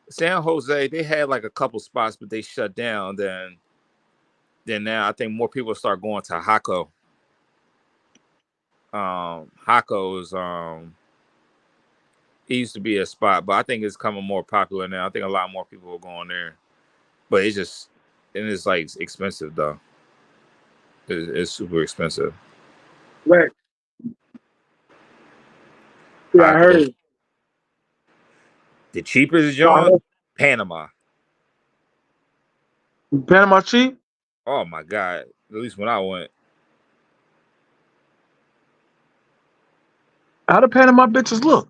San Jose, they had like a couple spots, but they shut down. Then now I think more people start going to Jaco. Jaco is it used to be a spot, but I think it's becoming more popular now. I think a lot more people are going there, but it's like expensive though. It's super expensive. Right. Yeah, I Jaco. heard. The cheapest John, Wow. Panama. Panama cheap? Oh my god! At least when I went, How the Panama bitches look?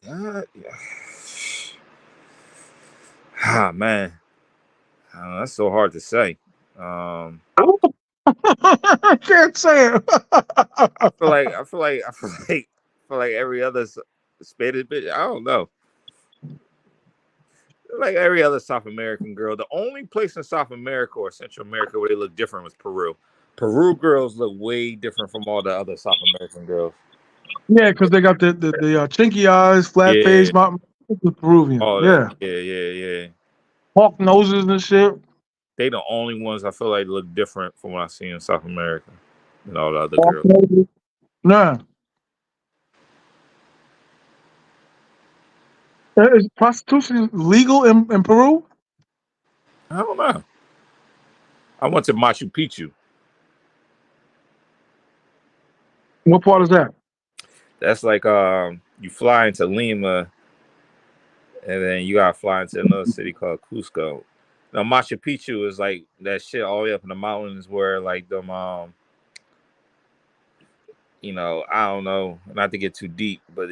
yeah. Ah man, that's so hard to say. I can't say it. I feel like every other Spanish bitch. I don't know. Like every other South American girl. The only place in South America or Central America where they look different was Peru. Peru girls look way different from all the other South American girls. Yeah, because they got the chinky eyes, flat Yeah, face, Peruvian. all that. Yeah, Yeah, yeah, yeah. hawk noses and shit. They the only ones I feel like look different from what I see in South America than all the other Hawk girls. noses. Nah, is prostitution legal in Peru? I don't know. I went to Machu Picchu. What part is that? That's like you fly into Lima and then you gotta fly into another city called Cusco. Now Machu Picchu is like that shit all the way up in the mountains where like them I don't know, not to get too deep, but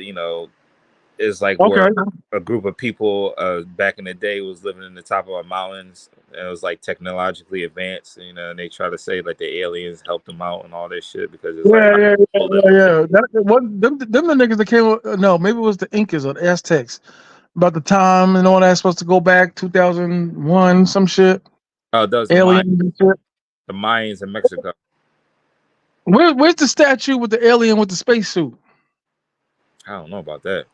it's like where Okay. a group of people back in the day was living in the top of our mountains, and it was like technologically advanced, and they try to say like the aliens helped them out and all this shit because it's like Yeah, how yeah, yeah, people live yeah, up there. yeah. That, what, them the niggas that came. No, maybe it was the Incas or the Aztecs. About the time and all that supposed to go back 2001, some shit. Oh, those Aliens and shit. the Mayans in Mexico. Where's the statue with the alien with the spacesuit? I don't know about that.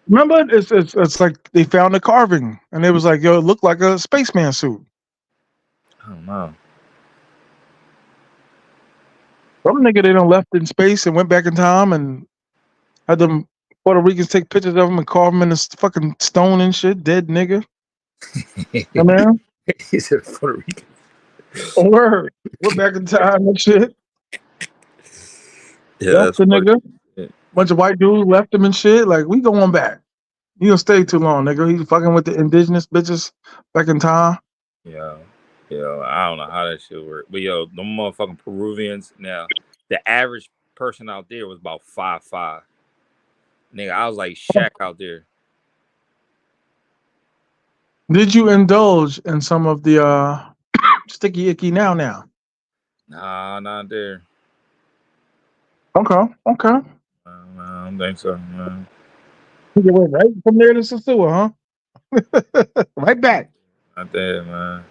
Remember, it's like they found a carving and it was like, yo, it looked like a spaceman suit. I don't know. Some nigga they done left in space and went back in time and had them Puerto Ricans take pictures of him and carve him in this fucking stone and shit. Dead nigga. You know? He said Puerto Rican. Word. Went back in time and shit. Yeah, Left that's the funny. nigga. Bunch of white dudes left him and shit. Like, we going back. You don't stay too long, nigga. He's fucking with the indigenous bitches back in time. Yeah. I don't know how that shit work. But the motherfucking Peruvians now, the average person out there was about 5'5". Nigga, I was like Shaq out there. Did you indulge in some of the sticky icky now? Nah, not there. Okay, okay. I don't think so. Man. You went right from there to Sasua, huh? Right back. Not there, man.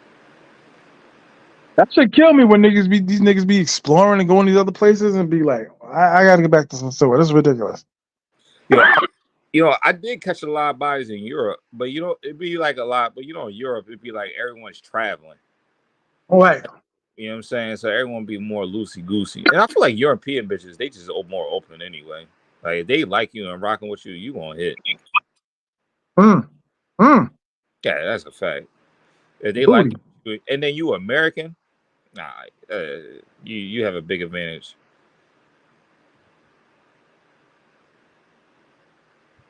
That should kill me when these niggas be exploring and going these other places and be like, I gotta get back to Sasua. This is ridiculous. Yo, I did catch a lot of bodies in Europe, but it'd be like a lot. But in Europe, it'd be like everyone's traveling. Right. You know what I'm saying? So everyone be more loosey goosey, and I feel like European bitches they just more open anyway. Like if they like you and rocking with you, you gonna hit. Mm. Mm. Yeah, that's a fact. If they like Booty. you, and then you American, nah, you have a big advantage.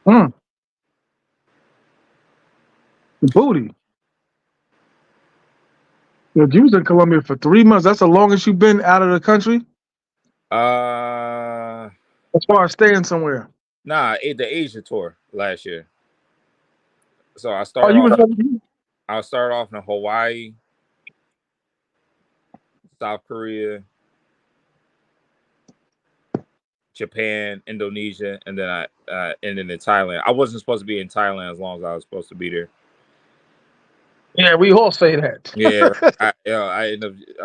Mm. Booty. Yo, you was in Colombia for 3 months. That's the longest you've been out of the country Uh, as far as staying somewhere. the Asia tour last year. So Oh, you was I started off in Hawaii, South Korea, Japan, Indonesia, and then I ended in Thailand. I wasn't supposed to be in Thailand as long as I was supposed to be there. Yeah, we all say that. Yeah, I ended up.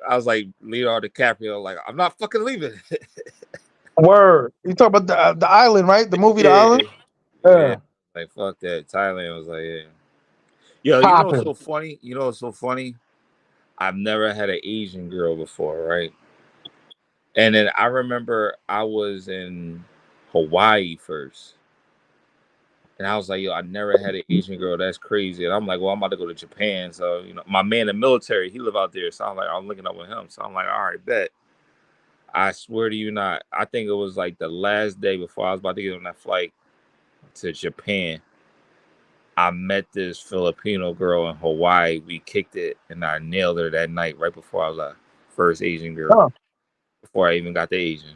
I was like Leonardo DiCaprio, like I'm not fucking leaving. Word. You talk about the island, right? The movie The Yeah, Island? yeah. Yeah. Like fuck that. Thailand was like, yeah. Yo, you know what's Popping. so funny? I've never had an Asian girl before, right? And then I remember I was in Hawaii first. And I was like, yo, I never had an Asian girl. That's crazy. And I'm like, well, I'm about to go to Japan. So, my man in the military, he live out there. So I'm like, I'm linking up with him. So I'm like, all right, bet. I swear to you not. I think it was like the last day before I was about to get on that flight to Japan. I met this Filipino girl in Hawaii. We kicked it and I nailed her that night right before I left. First Asian girl. Huh. Before I even got the Asian.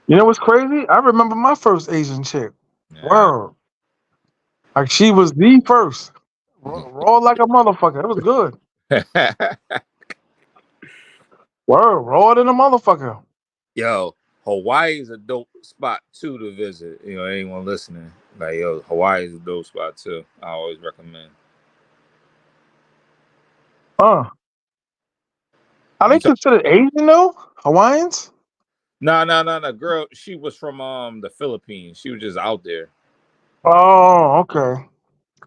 You know what's crazy? I remember my first Asian chick. Yeah. Word. Like she was the first. Raw like a motherfucker. It was good. Word. Raw than a motherfucker. Yo, Hawaii is a dope spot too to visit. Anyone listening, like Hawaii is a dope spot too. I always recommend. Huh. Are You they talk? considered Asian though? Hawaiians? No. Girl, she was from the Philippines. She was just out there. Oh, okay.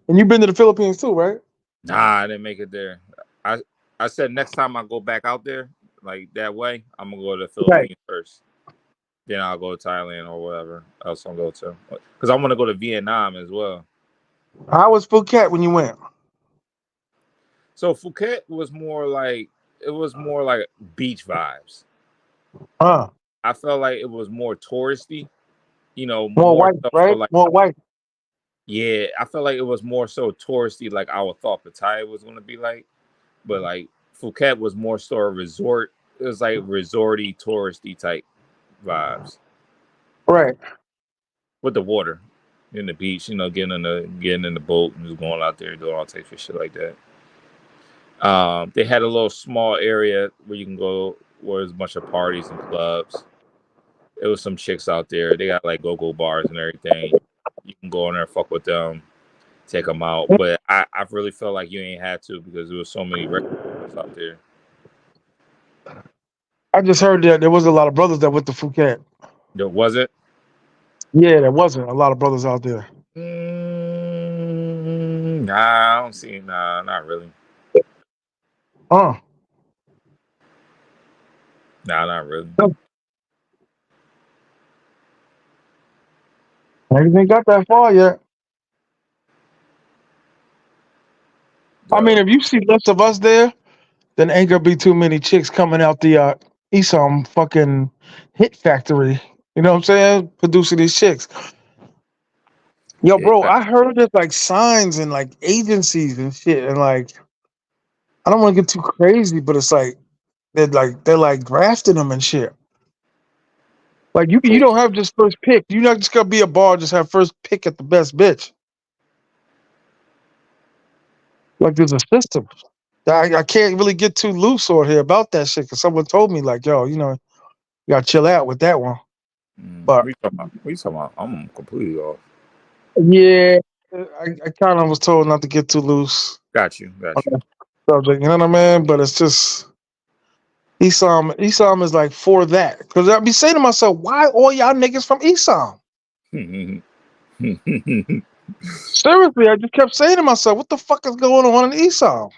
And you've been to the Philippines too, right? Nah, I didn't make it there. I I said next time I go back out there, like that way, I'm gonna go to the Right. Philippines first. Then I'll go to Thailand or whatever else I'm going to. Because I want to go to Vietnam as well. How was Phuket when you went? So Phuket was more like beach vibes. Huh. I felt like it was more touristy, More more white, so for right? like, More white. yeah, I felt like it was more so touristy, like I would thought Pattaya was going to be like. But like Phuket was more so a resort. It was like resorty, touristy type vibes Right. with the water, in the beach. You know, getting in the boat and just going out there doing all types of shit like that. They had a little small area where you can go, where there's a bunch of parties and clubs. There was some chicks out there. They got like go-go bars and everything. You can go in there, fuck with them, take them out. But I really felt like you ain't had to because there was so many restaurants out there. I just heard that there was a lot of brothers that went to Phuket. There was it. Yeah, there wasn't a lot of brothers out there. Nah, I don't see. Nah, not really. Huh. Nah, not really. Niggas ain't got that far yet. I mean, The if you see less of us there, then ain't gonna be too many chicks coming out the Esom fucking hit factory. You know what I'm saying? Producing these chicks. Yo, yeah, bro, I heard there's like signs and like agencies and shit, and like I don't want to get too crazy, but it's like they're like grafting them and shit. Like you for don't have just first pick. You're not just gonna be a bar just have first pick at the best bitch. Like there's a system. I can't really get too loose on here about that shit because someone told me like, yo, you gotta chill out with that one. what But you talking about? What you talking about? I'm completely off. yeah, I kind of was told not to get too loose Got you. on Got you. that subject. You know what I mean? But it's just Esam is like for that because I be saying to myself, why all y'all niggas from Esam? Seriously, I just kept saying to myself, what the fuck is going on in Esau?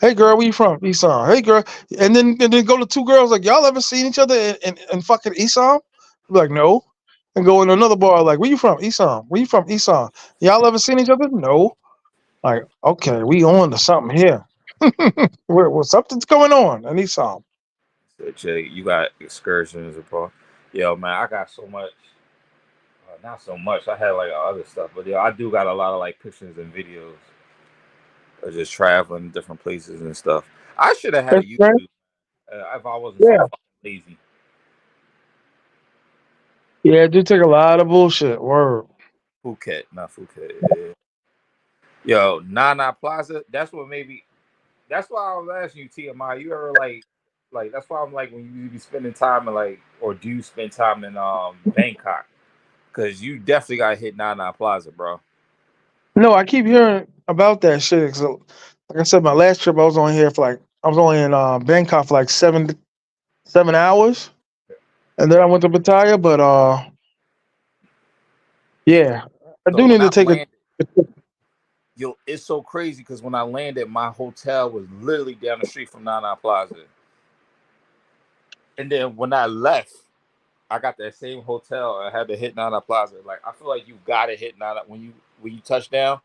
Hey girl, where you from? Esau. Hey girl, and then go to two girls like y'all ever seen each other in fucking Esau? Like no, and go in another bar like where you from? Esau. Where you from? Esau. Y'all ever seen each other? No. Like okay, we on to something here. Well, something's going on in Esau. So, Jay, you got excursions, bro. Yo, man, I got so much. Not so much. I had like other stuff, but yeah, I do got a lot of like pictures and videos of just traveling different places and stuff. I should have had a That's right. YouTube if I wasn't so Yeah, fucking lazy. yeah. It do take a lot of bullshit. Word. Phuket, not Phuket. Yeah. Yo, Nana Plaza. That's what maybe. That's why I was asking you, T.M.I. You ever like? That's why I'm like when you be spending time in like, or do you spend time in Bangkok? Because you definitely got to hit Nana Plaza, bro. No, I keep hearing about that shit. So, like I said, my last trip, I was only in Bangkok for like 7 hours, and then I went to Pattaya. But yeah, I So do when need to I take a. landed, yo, it's so crazy because when I landed, my hotel was literally down the street from Nana Plaza, and then when I left, I got that same hotel. I had to hit Nana Plaza. Like I feel like you gotta hit Nana when you touch down,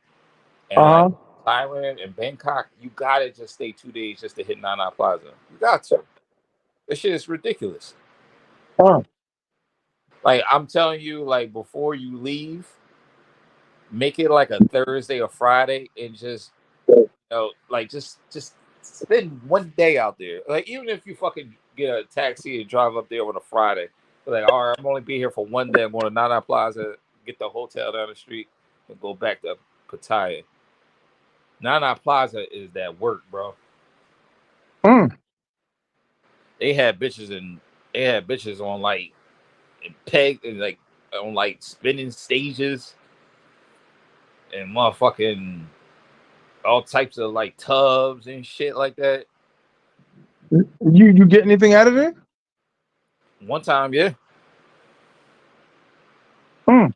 and like Uh Thailand and Bangkok, you gotta just stay 2 days just to hit Nana Plaza. You got to. This shit is ridiculous. huh. Like I'm telling you, like before you leave, make it like a Thursday or Friday, and just like just spend 1 day out there. Like even if you fucking get a taxi and drive up there on a Friday, like all right, I'm only be here for 1 day. I'm going to Nana Plaza, get the hotel down the street, and go back to Pattaya. Nana Plaza is that work, bro. Mm. They had bitches and they had bitches on like peg and like on like spinning stages and motherfucking all types of like tubs and shit like that. You get anything out of it? One time, yeah. Mm.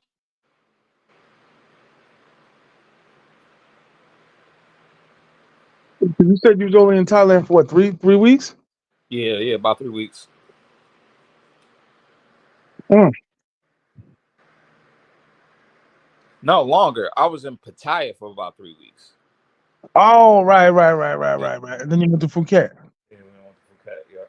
You said you was only in Thailand for what, three weeks? Yeah, about 3 weeks. Mm. No, longer. I was in Pattaya for about 3 weeks. Oh, right, Yeah, right. And then you went to Phuket. yeah, we went to Phuket. Yeah,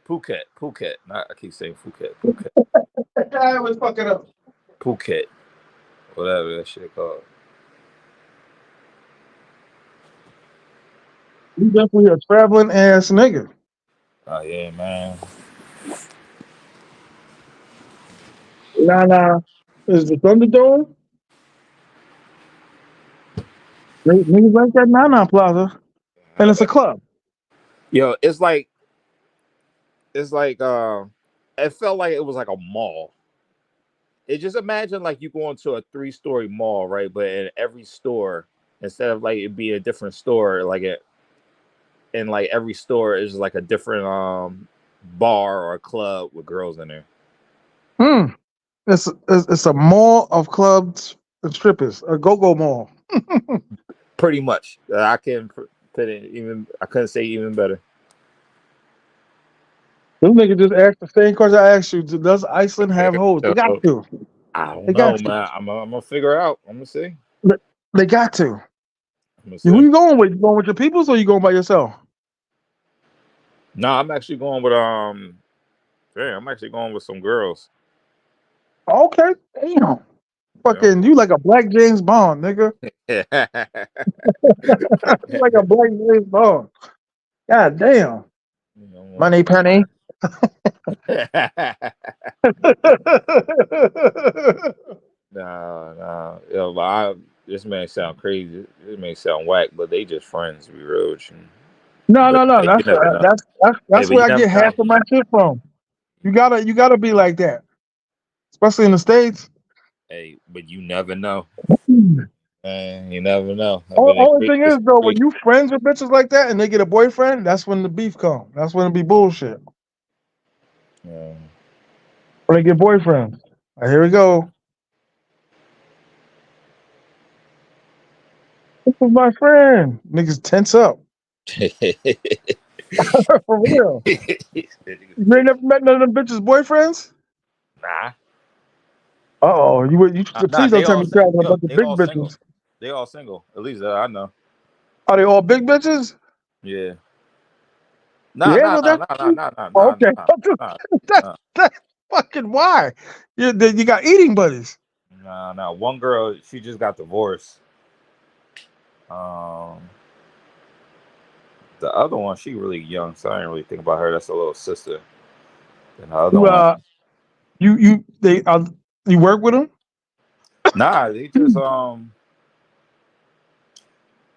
Phuket. Not, I keep saying Phuket, I was fucking up. Phuket, whatever that shit called. You definitely a traveling ass nigga. Oh yeah, man. Nah, nah. Is the Thunderdome? Niggas like that Nana Plaza, and it's a club. Yo, it's like it felt like it was like a mall. It just imagine like you go into a 3-story mall, right? But in every store, instead of like it be a different store, like it in like every store is like a different bar or club with girls in there. Hmm. It's a mall of clubs and strippers, a go-go mall. Pretty much. I can put it even. I couldn't say even better. Those niggas just asked the same question I asked you. Does Iceland have hoes? They got So, to. I don't They got know, to. man. I'm gonna figure it out. I'm gonna see. They they got to. I'm gonna Who see. you going with? You going with your peoples or you going by yourself? No, I'm actually going with I'm actually going with some girls. Okay, damn. Yeah. Fucking, you like a black James Bond, nigga. You like a black James Bond. God damn. You know, Money penny. nah, nah. Yo, but this may sound crazy. This may sound whack, but they just friends. To be real with you. No, But no, no. hey, you That's never know. that's that's Hey, that's but where you I never get half know. of my shit from. You gotta be like that, especially in the states. Hey, but you never know. Mm. Man, you never know. I've been in Only thing is crazy though, when situations. you friends with bitches like that and they get a boyfriend, that's when the beef come. That's when it be bullshit. Yeah. When they get boyfriends. Here we go. This is my friend. Niggas tense up. For real. You ain't never met none of them bitches' boyfriends? Nah, You nah. please don't tell me you're talking about the They big all single. bitches. They all single. At least that I know. Are they all big bitches? Yeah. Nah, Yeah, nah, well nah, that's nah, nah, nah, nah, nah, okay. nah, nah, that's nah, that's fucking why. You got eating buddies. nah, nah. One girl, she just got divorced. Um, the other one, she really young, so I didn't really think about her. That's a little sister. And the other You one, you they you work with them? nah, they just nah,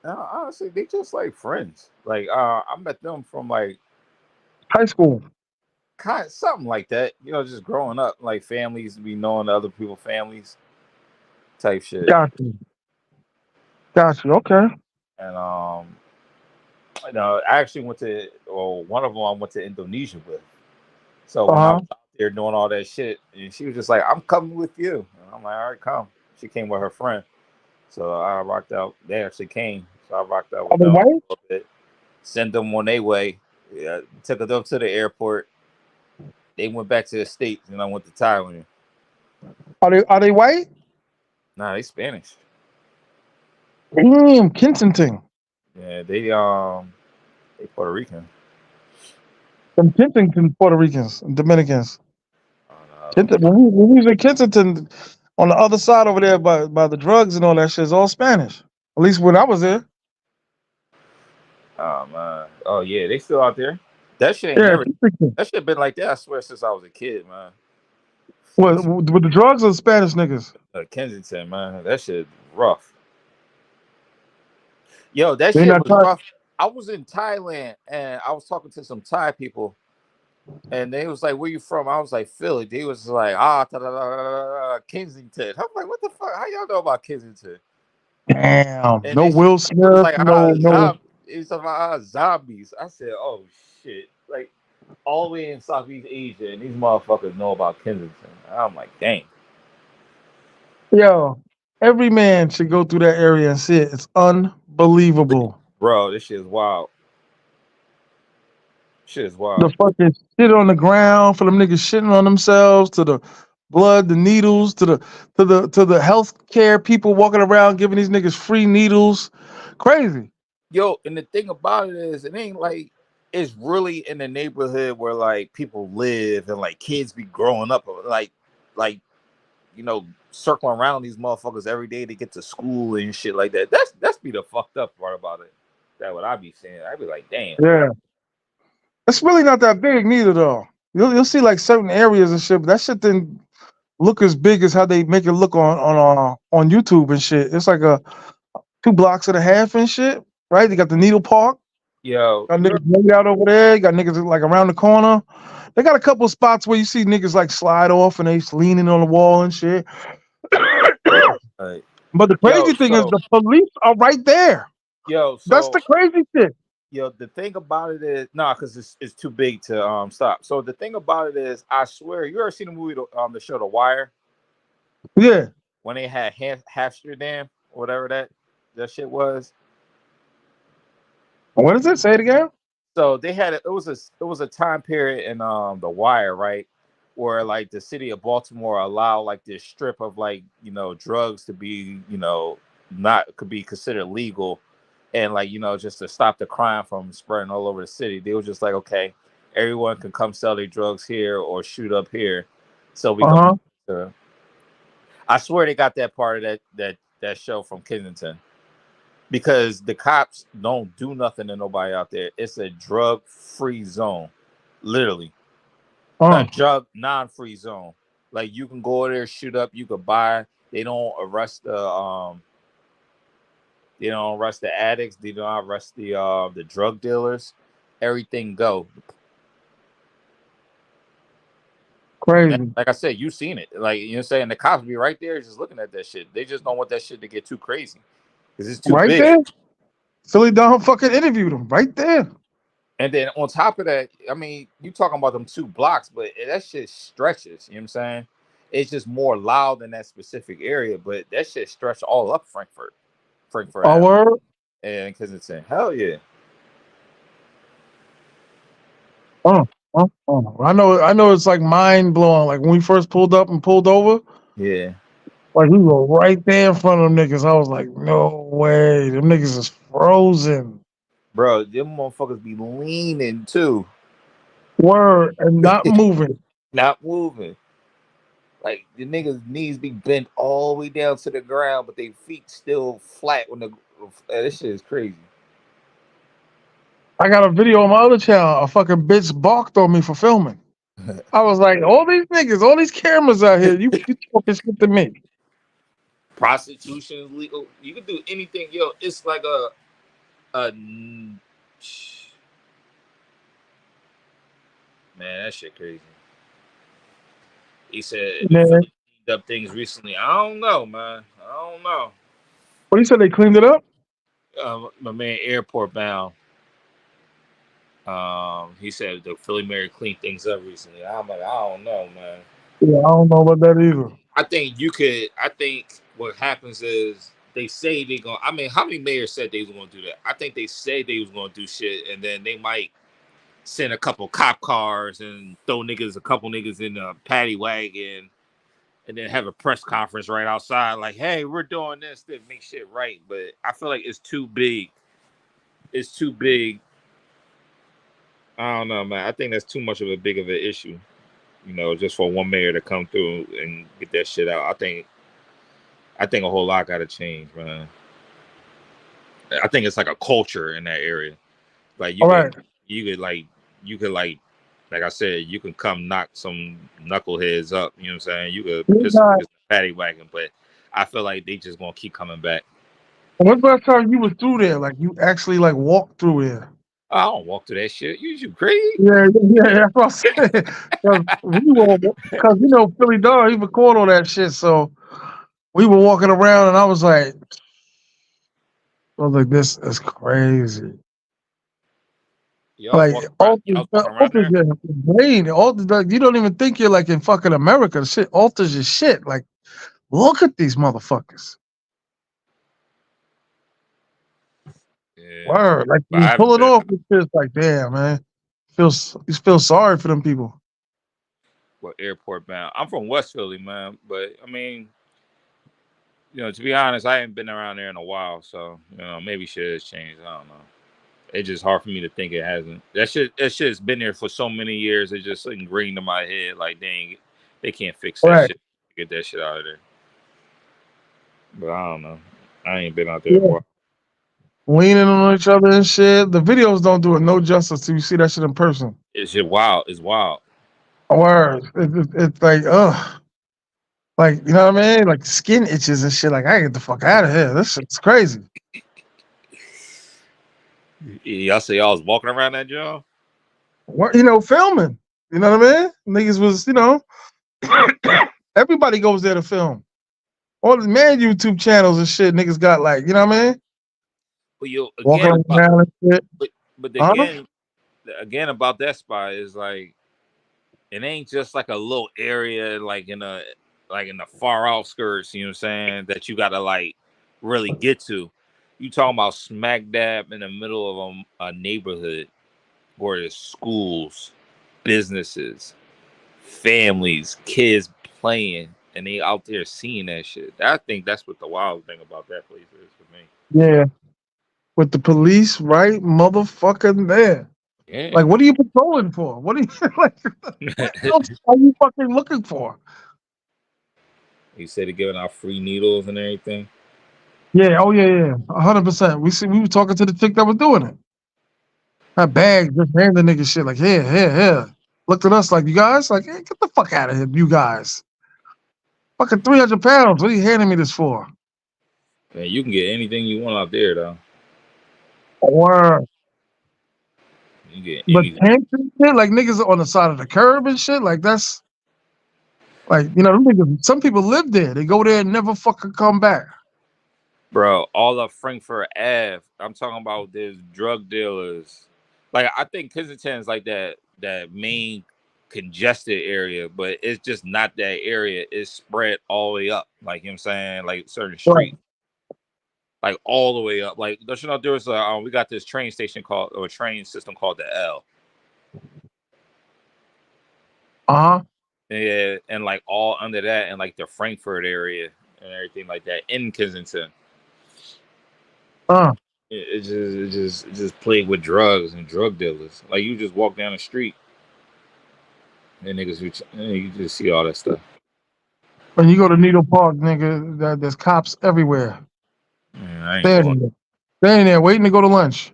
honestly, they just like friends. Like I met them from like High school. kind of something like that. You know, just growing up, like families, be knowing the other people' families type shit. Got you. Got you. Okay. And you know, I actually went to, or one of them I went to Indonesia with. So Uh when I huh. was out there doing all that shit, and she was just like, "I'm coming with you," and I'm like, "All right, come." She came with her friend, so I rocked out. They actually came, so I rocked out Are with they them a white? little bit. Sent them on their way. Yeah, took them to the airport. They went back to the states, and I went to Thailand. Are they white? Nah, they Spanish. Damn, Kensington. Yeah, they Puerto Rican. From Kensington, Puerto Ricans and Dominicans. Oh, no, I don't know. When we was in Kensington, on the other side over there by the drugs and all that shit, it's all Spanish. At least when I was there. Oh man. Oh yeah, they still out there. That shit ain't Yeah, never. Kensington. That shit been like that. I swear since I was a kid, man. What, with the drugs or the Spanish niggas? Kensington, man. That shit rough. Yo, that They shit not was trying. rough. I was in Thailand and I was talking to some Thai people, and they was like, "Where you from?" I was like, "Philly." They was like, Kensington." I'm like, "What the fuck? How y'all know about Kensington?" Damn, And no then Will it was Smith, like, no. It was about zombies. I said, "Oh shit!" Like all the way in Southeast Asia, and these motherfuckers know about Kensington. I'm like, "Dang, Yo, every man should go through that area and see it. It's unbelievable. bro, this shit is wild. Shit is The wild." fucking shit on the ground for them niggas shitting on themselves, to the blood, the needles, to the healthcare people walking around giving these niggas free needles. Crazy. Yo, and the thing about it is, it ain't like it's really in the neighborhood where like people live and like kids be growing up like you know circling around these motherfuckers every day to get to school and shit like that. That's be the fucked up part about it. That's what I be saying. I be like, damn. Yeah, it's really not that big neither though. You'll see like certain areas and shit, but that shit didn't look as big as how they make it look on YouTube and shit. It's like a 2 blocks and a half and shit, right? You got the Needle Park, Yo, got you niggas laid out over there. You got niggas like around the corner. They got a couple of spots where you see niggas like slide off and they leaning on the wall and shit. like, But the yo, crazy thing is so the police are right there. yo, That's so the crazy shit. yo, the thing about it is, nah, because it's too big to stop. So the thing about it is, I swear, you ever seen the movie, the show The Wire, Yeah. when they had Amsterdam, or whatever that shit was. What is it? Say it again. So they had it was a time period in The Wire, right, where like the city of Baltimore allowed like this strip of like drugs to be not could be considered legal, and like just to stop the crime from spreading all over the city. They were just like, okay, everyone can come sell their drugs here or shoot up here, so we Uh can. huh. I swear they got that part of that show from Kensington, because the cops don't do nothing to nobody out there. It's a drug-free zone, literally. Uh. Not drug non-free zone. Like you can go there, shoot up, you could buy. They don't arrest the addicts. They don't arrest the drug dealers. Everything go. Crazy. Like I said, you seen it. Like saying, the cops be right there just looking at that shit. They just don't want that shit to get too crazy because it's too Right big. there. Philly Don fucking interviewed him right there. And then on top of that, I mean, you talking about them 2 blocks, but that shit stretches. You know what I'm saying? It's just more loud in that specific area, but that shit stretched all up Frankfurt Oh, Ave, word. and Kensington. Hell yeah, Uh, I know. I know. It's like mind blowing. Like when we first pulled up and pulled over, yeah, like we were right there in front of them niggas. I was like, no way, them niggas is frozen. bro. Them motherfuckers be leaning too, Word and not moving. not moving. Like the niggas' knees be bent all the way down to the ground, but their feet still flat when this shit is crazy. I got a video on my other channel. A fucking bitch balked on me for filming. I was like, all these niggas, all these cameras out here, you talking shit to me. Prostitution is legal. You can do anything, yo. It's like a man, that shit crazy. He said the Man, Philly cleaned up things recently. I don't know, man. I don't know. what you said? They cleaned it up? My man, airport bound. He said the Philly Mary cleaned things up recently. I'm like, I don't know, man. Yeah, I don't know about that either. I think you could. I think what happens is they say they gonna. I mean, how many mayors said they was gonna do that? I think they said they was gonna do shit, and then they might send a couple cop cars and throw a couple niggas in a paddy wagon, and then have a press conference right outside, like, "Hey, we're doing this to make shit right." But I feel like it's too big. It's too big. I don't know, man. I think that's too much of a big of an issue. Just for one mayor to come through and get that shit out. I think a whole lot got to change, man. I think it's like a culture in that area. Like All right. you could like, you could like I said, you can come knock some knuckleheads up. You know what I'm saying? You could piss them in the paddy wagon, but I feel like they just gonna keep coming back. When's the last time you was through there? Like you actually like walked through there? I don't walk through that shit. You crazy? Yeah. That's what I'm saying. Because Philly Dog, he record all that shit. So we were walking around, and I was like, this is crazy. Y'all was Like walking around. Y'all was walking around alters there. your brain. Alters, like, you don't even think you're like in fucking America. Shit alters your shit. Like, look at these motherfuckers. Yeah, Word. Like but I you haven't pull it been. off, it's just like, damn, man. You feel sorry for them people. Airport bound. I'm from West Philly, man. But I mean, to be honest, I haven't been around there in a while, so maybe shit has changed. I don't know. It's just hard for me to think it hasn't. That shit's been there for so many years. It's just ingrained in my head. Like, dang, they can't fix that Right. shit. Get that shit out of there. But I don't know. I ain't been out there in a Yeah. while. leaning on each other and shit. The videos don't do it no justice till you see that shit in person. It's just wild. It's wild. Word. It's like, ugh. Like, you know what I mean? Like skin itches and shit. Like, I get the fuck out of here. This shit's crazy. Y'all say y'all was walking around that job? What, filming. You know what I mean? Niggas was, everybody goes there to film. All the man YouTube channels and shit, niggas got like, you know what I mean? But yo, Walking again about around and shit. but but Huh? again about that spot is like it ain't just like a little area like in the far outskirts, you know what I'm saying, that you gotta like really get to. You talking about smack dab in the middle of a neighborhood where there's schools, businesses, families, kids playing, and they out there seeing that shit. I think that's what the wild thing about that place is for me. Yeah. With the police right motherfucking there. Yeah. Like, what are you patrolling for? What are you like? What else are you fucking looking for? He said he giving out free needles and everything. Yeah, oh yeah, 100%. We were talking to the chick that was doing it. Her bag just handed the nigga shit like, here, here, here. Looked at us like, you guys, like, hey, get the fuck out of here, you guys. Fucking 300 pounds. What are you handing me this for? Man, you can get anything you want out there though. Or, You get but anything. tents and shit, like niggas on the side of the curb and shit, like that's like, them niggas, some people live there. They go there and never fucking come back. Bro, all of Frankfurt Ave. I'm talking about there's drug dealers. Like I think Kensington is like that main congested area, but it's just not that area. It's spread all the way up. Like you know what I'm saying? Like certain Right. streets. Like all the way up. Like don't you know there was we got this train station called or train system called the L. Uh-huh. Yeah, and like all under that and like the Frankfurt area and everything like that in Kensington. Uh. It just played with drugs and drug dealers. Like you just walk down the street and you just see all that stuff. When you go to Needle Park, nigga, there's cops everywhere. Man, I ain't going. Standing there. Standing there waiting to go to lunch.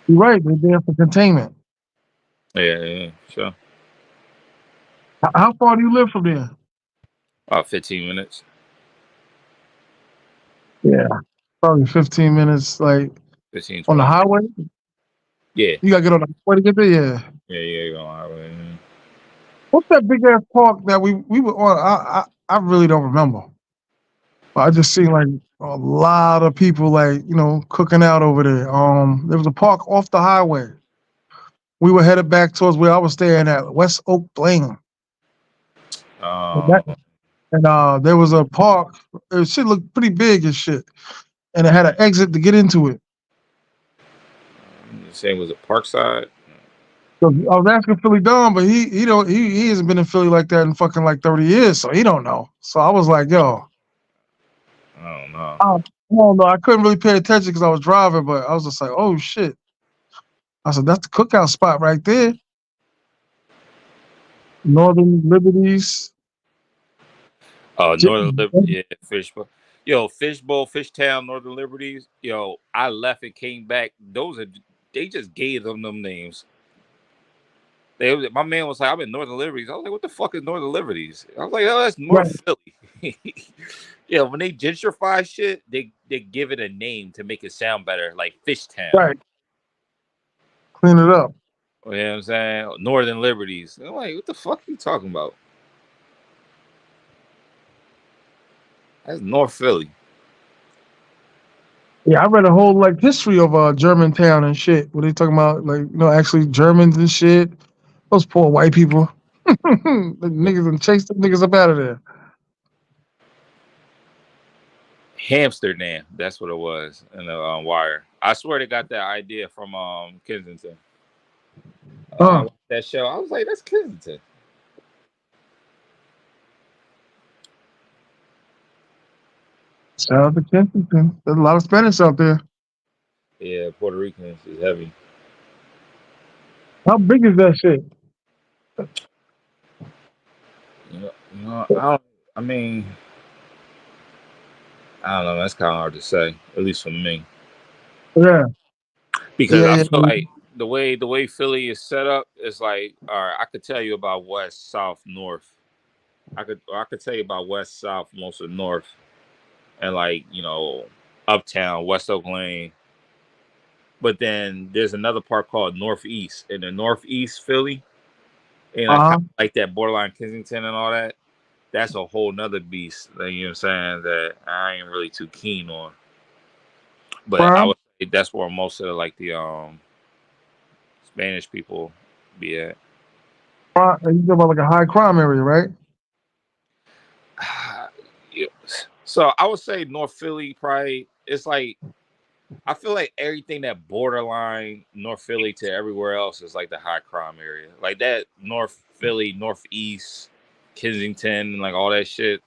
You're right, they're there for containment. Yeah, sure. How far do you live from there? About 15 minutes. Yeah. Probably 15 minutes, like 15, on the 20 minutes. highway. Yeah. You gotta get on the highway to get there. Yeah. Yeah, you're going highway. What's that big ass park that we were on? I really don't remember. But I just seen like a lot of people like cooking out over there. There was a park off the highway. We were headed back towards where I was staying at West Oak Lane. And, Uh, there was a park. It shit looked pretty big and shit, and it had an exit to get into it. Saying was it Parkside? So I was asking Philly Don, but he don't he hasn't been in Philly like that in fucking like 30 years, so he don't know. So I was like, yo, I don't know. I don't know. I couldn't really pay attention because I was driving, but I was just like, oh shit. I said, that's the cookout spot right there. Northern Liberties. Oh, J- Northern Liberty, yeah, Fishbowl. Yo, Fishbowl, Fishtown, Northern Liberties. Yo, I left and came back. They just gave them names. My man was like, I'm in Northern Liberties. I was like, what the fuck is Northern Liberties? I was like, oh, that's Right, North Philly. Yeah, when they gentrify shit, they give it a name to make it sound better, like Fishtown. right. Clean it up. You know what I'm saying? Northern Liberties. I'm like, what the fuck are you talking about? That's North Philly. Yeah, I read a whole like history of Germantown and shit. Where they talking about like actually Germans and shit. Those poor white people. The niggas and chase the niggas up out of there. Amsterdam. That's what it was in the Wire. I swear they got that idea from Kensington. When I Uh, watched that show, I was like, that's Kensington. Shout out to Kensington. There's a lot of Spanish out there. Yeah, Puerto Ricans is heavy. How big is that shit? I don't. I mean, I don't know. That's kind of hard to say, at least for me, Yeah, because yeah, I yeah. feel like the way Philly is set up is like, all right, I could tell you about west, south, north. I could tell you about west, south, most of north, and like uptown, West Oak Lane. But then there's another part called Northeast, in the Northeast Philly, and I kind Uh-huh. of like that borderline Kensington and all that. That's a whole nother beast. Like, you know what I'm saying? That I ain't really too keen on. But I Crime, would say that's where most of like the Spanish people be at. crime. You talk about like a high crime area, right? Yeah. So I would say North Philly probably. It's like I feel like everything that borderline North Philly to everywhere else is like the high crime area. Like that North Philly, Northeast, Kensington, like all that shit.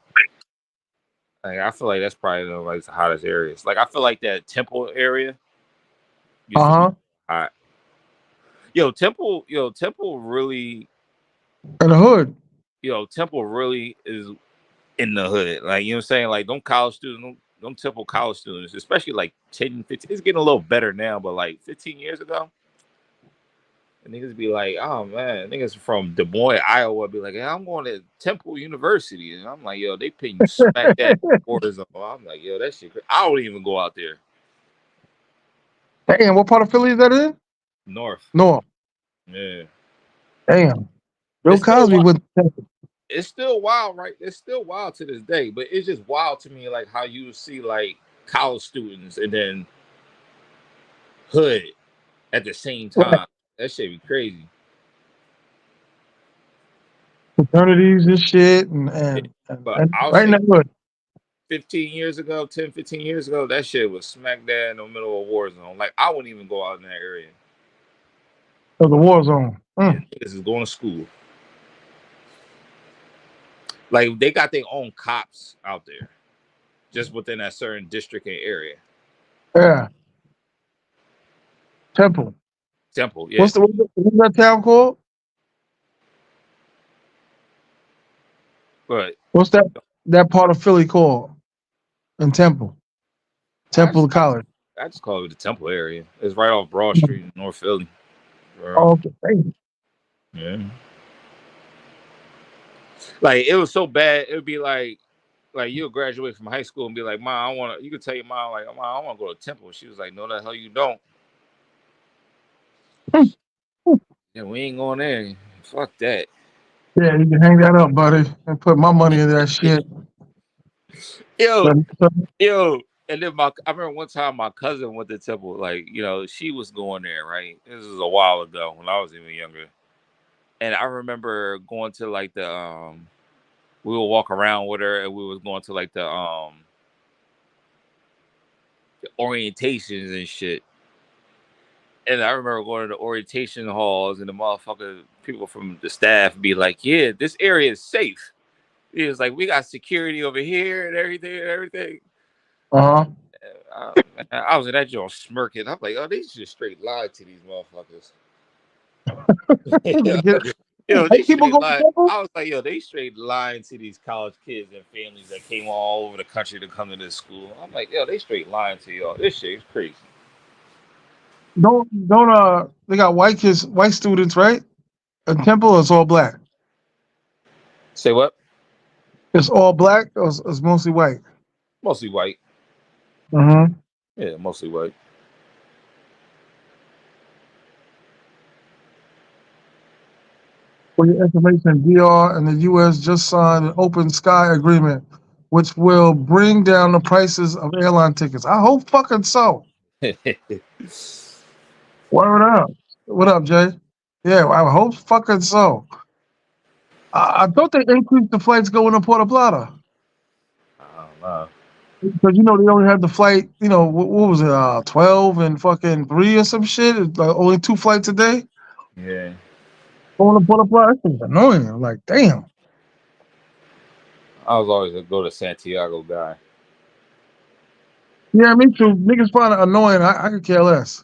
Like I feel like that's probably like the hottest areas. Like I feel like that Temple area used to be Uh-huh. hot. Temple really, In the hood. Temple really is in the hood. Like, you know what I'm saying? Like, them college students, them Temple college students, especially like 10, 15, it's getting a little better now, but like 15 years ago, and niggas be like, oh man, niggas from Des Moines, Iowa be like, hey, I'm going to Temple University. And I'm like, yo, they pin you smack that war zone. I'm like, yo, that shit crazy. I don't even go out there. Damn, what part of Philly is that in? North. North. Yeah. Damn. Bill It's still Cosby wild. went to Temple. It's still wild, right? It's still wild to this day, but it's just wild to me, like how you see like college students and then hood at the same Right. time. That shit be crazy. Fraternities and shit Yeah. But and I'll right in say the hood. 15 years ago, 10, 15 years ago, that shit was smack dab in the middle of a war zone. Like, I wouldn't even go out in that area. Of the war zone. Yeah, Mm. this is going to school. Like, they got their own cops out there just within that certain district and area. Yeah. Temple. Temple, yeah. What's that town called? But What's that part of Philly called? In Temple. I Temple just, College. I just call it the Temple area. It's right off Broad Street in North Philly. Bro. Oh, okay. Damn. Yeah. Like, it was so bad, it would be like you'll graduate from high school and be like, Mom, I want to. You could tell your mom like, Mom, I want to go to Temple. She was like, No, the hell you don't. Yeah, we ain't going there. Fuck that. Yeah, you can hang that up, buddy, and put my money in that shit. Yo, But, yo. And then I remember one time my cousin went to Temple. Like, she was going there, right? This was a while ago when I was even younger. And I remember going to like we would walk around with her and we was going to like the orientations and shit. And I remember going to the orientation halls and the motherfucker people from the staff be like, yeah, this area is safe. He was like, we got security over here and everything and everything. uh-huh. Uh, I was in that joint smirking. I'm like, oh, they just straight lied to these motherfuckers. To get, They white people straight go to lied. Temple? I was like, yo, they straight lying to these college kids and families that came all over the country to come to this school. I'm like, yo, they straight lying to y'all. This shit is crazy. Don't they got white students, right? At Temple it's all black. Say what? It's all black or it's mostly white. Mostly white. Mm-hmm. Yeah, mostly white. For your information, DR and the US just signed an open sky agreement which will bring down the prices of airline tickets. I hope fucking so. Word up. What up, Jay? Yeah, I hope fucking so. I thought they increased the flights going to Puerto Plata. I don't know. Because they only had the flight, what was it, 12 and fucking 3 or some shit? It's like only 2 flights a day. Yeah. Going to Puerto Plata, that shit's annoying. I'm like, damn. I was always a go to Santiago guy. Yeah, me too. Niggas find it annoying. I could care less.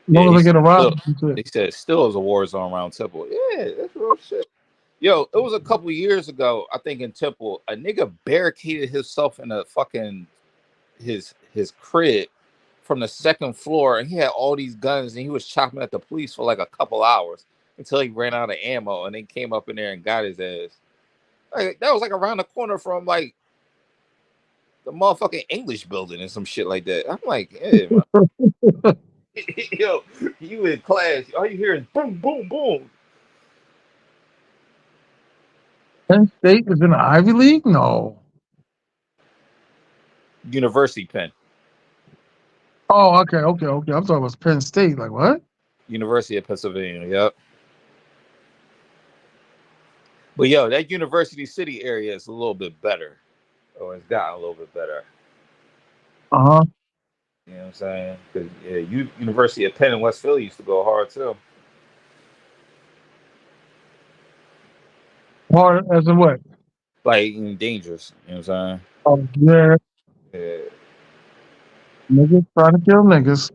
As Yeah, long as I get a ride. That's it. he said still is a war zone around Temple. Yeah, that's real shit. Yo, it was a couple years ago, I think in Temple, a nigga barricaded himself in a fucking his crib from the second floor, and he had all these guns, and he was chopping at the police for like a couple hours until he ran out of ammo, and then came up in there and got his ass. Like, that was like around the corner from like the motherfucking English building and some shit like that. I'm like, yeah, man. Yo, you in class, all you hear is boom, boom, boom. Penn State is in the Ivy League? No. University Penn. Oh, okay. I'm talking about Penn State. Like what? University of Pennsylvania, yep. But yo, that University City area is a little bit better. Oh, it's gotten a little bit better. Uh-huh. You know what I'm saying? Because yeah, University of Penn in West Philly used to go hard too. Hard as in what? Like dangerous. You know what I'm Oh yeah. saying? Yeah. Niggas trying to kill niggas.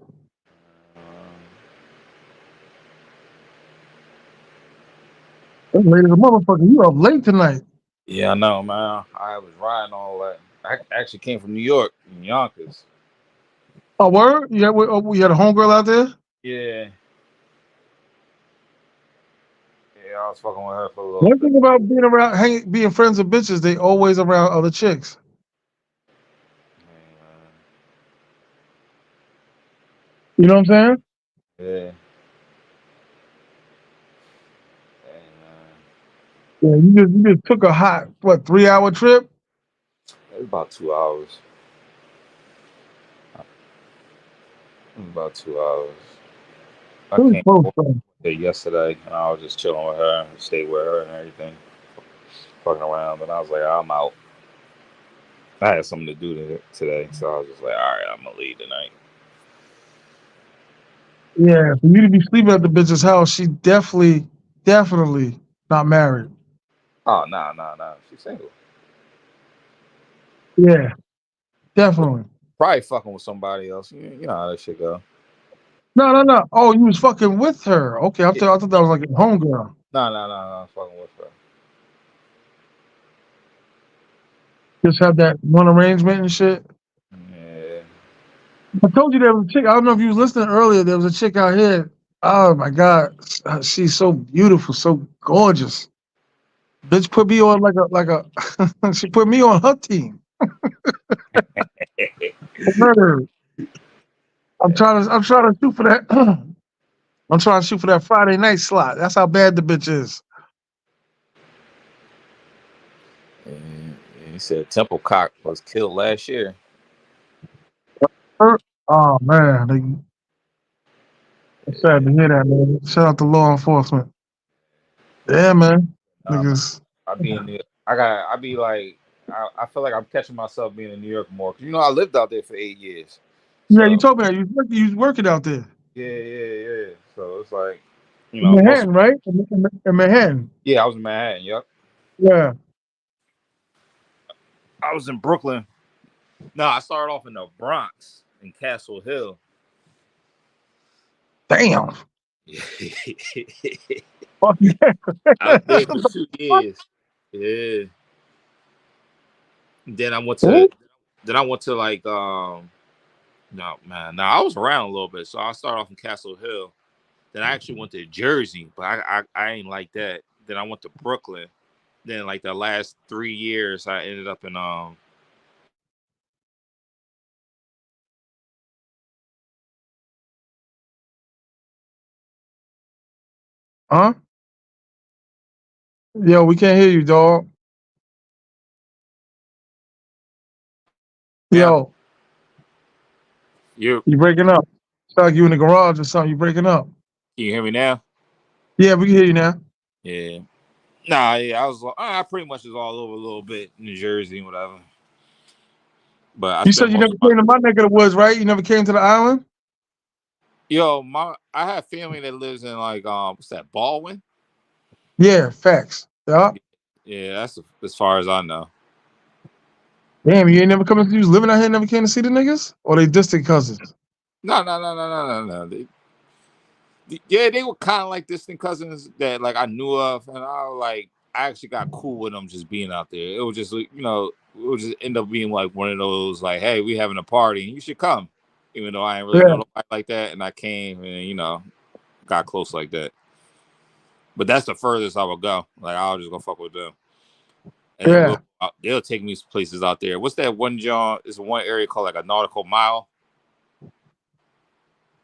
That's late as a motherfucker. You up late tonight. Yeah, I know, man. I was riding all that. I actually came from New York, in Yonkers. Oh, word? You had a homegirl out there? Yeah. Yeah, I was fucking with her for a little One bit. thing about being around, being friends with bitches, they always around other chicks. You know what I'm saying? Yeah. Yeah, you just took a hot 3-hour trip? It was about 2 hours. It was about 2 hours. I Really came close, though. there yesterday, and I was just chilling with her, and stayed with her and everything, fucking around. And I was like, I'm out. I had something to do today, so I was just like, all right, I'm gonna leave tonight. Yeah, for you to be sleeping at the bitch's house, she definitely not married. Oh, nah. She's single. Yeah, definitely. Probably fucking with somebody else. You know how that shit go. No. Oh, you was fucking with her. Okay, I Yeah. thought that was like a homegirl. Nah. Fucking with her. Just had that one arrangement and shit. Yeah. I told you there was a chick. I don't know if you was listening earlier. There was a chick out here. Oh my god, she's so beautiful, so gorgeous. Bitch put me on like a. She put me on her team. Murder. I'm trying to shoot for that. I'm trying to shoot for that Friday night slot. That's how bad the bitch is. And he said Temple Cock was killed last year. Her? Oh man, it's sad to hear that, man. Shout out to law enforcement. Yeah, man. Man, Niggas. I be in the. I be like. I feel like I'm catching myself being in New York more. 'Cause, I lived out there for 8 years. Yeah, you So told me that you was working out there yeah. So it's like, in most. Manhattan, right? In Manhattan. Yeah, I was in Manhattan. Yep. Yeah. I was in Brooklyn. No, I started off in the Bronx in Castle Hill. Damn. I Fuck yeah. was there What for the two fuck? years. Yeah. Then I went to Who? like no man. No, I was around a little bit. So I started off in Castle Hill. Then I actually went to Jersey, but I ain't like that. Then I went to Brooklyn. Then like the last 3 years I ended up in Huh? Yo, we can't hear you, dog. now. Yo, You you breaking up. It's like you in the garage or something. You breaking up. can you hear me now? Yeah, we can hear you now. Yeah. Nah, yeah, I pretty much was all over a little bit, New Jersey and whatever. But I You said spent you most never of my came to my neck of the woods, right? You never came to the island? I have family that lives in like what's that, Baldwin? Yeah, facts. Yeah. Yeah, that's as far as I know. Damn, you ain't never come. You was living out here, never came to see the niggas, or they distant cousins. No. Yeah, they were kind of like distant cousins that like I knew of, and I was like, I actually got cool with them just being out there. It was just it would just end up being like one of those like, hey, we having a party and you should come, even though I ain't really Yeah, know nobody like that, and I came and got close like that. But that's the furthest I would go. Like I'll just go fuck with them, and then yeah. they'll take me places out there. What's that one John? It's one area called like a nautical mile.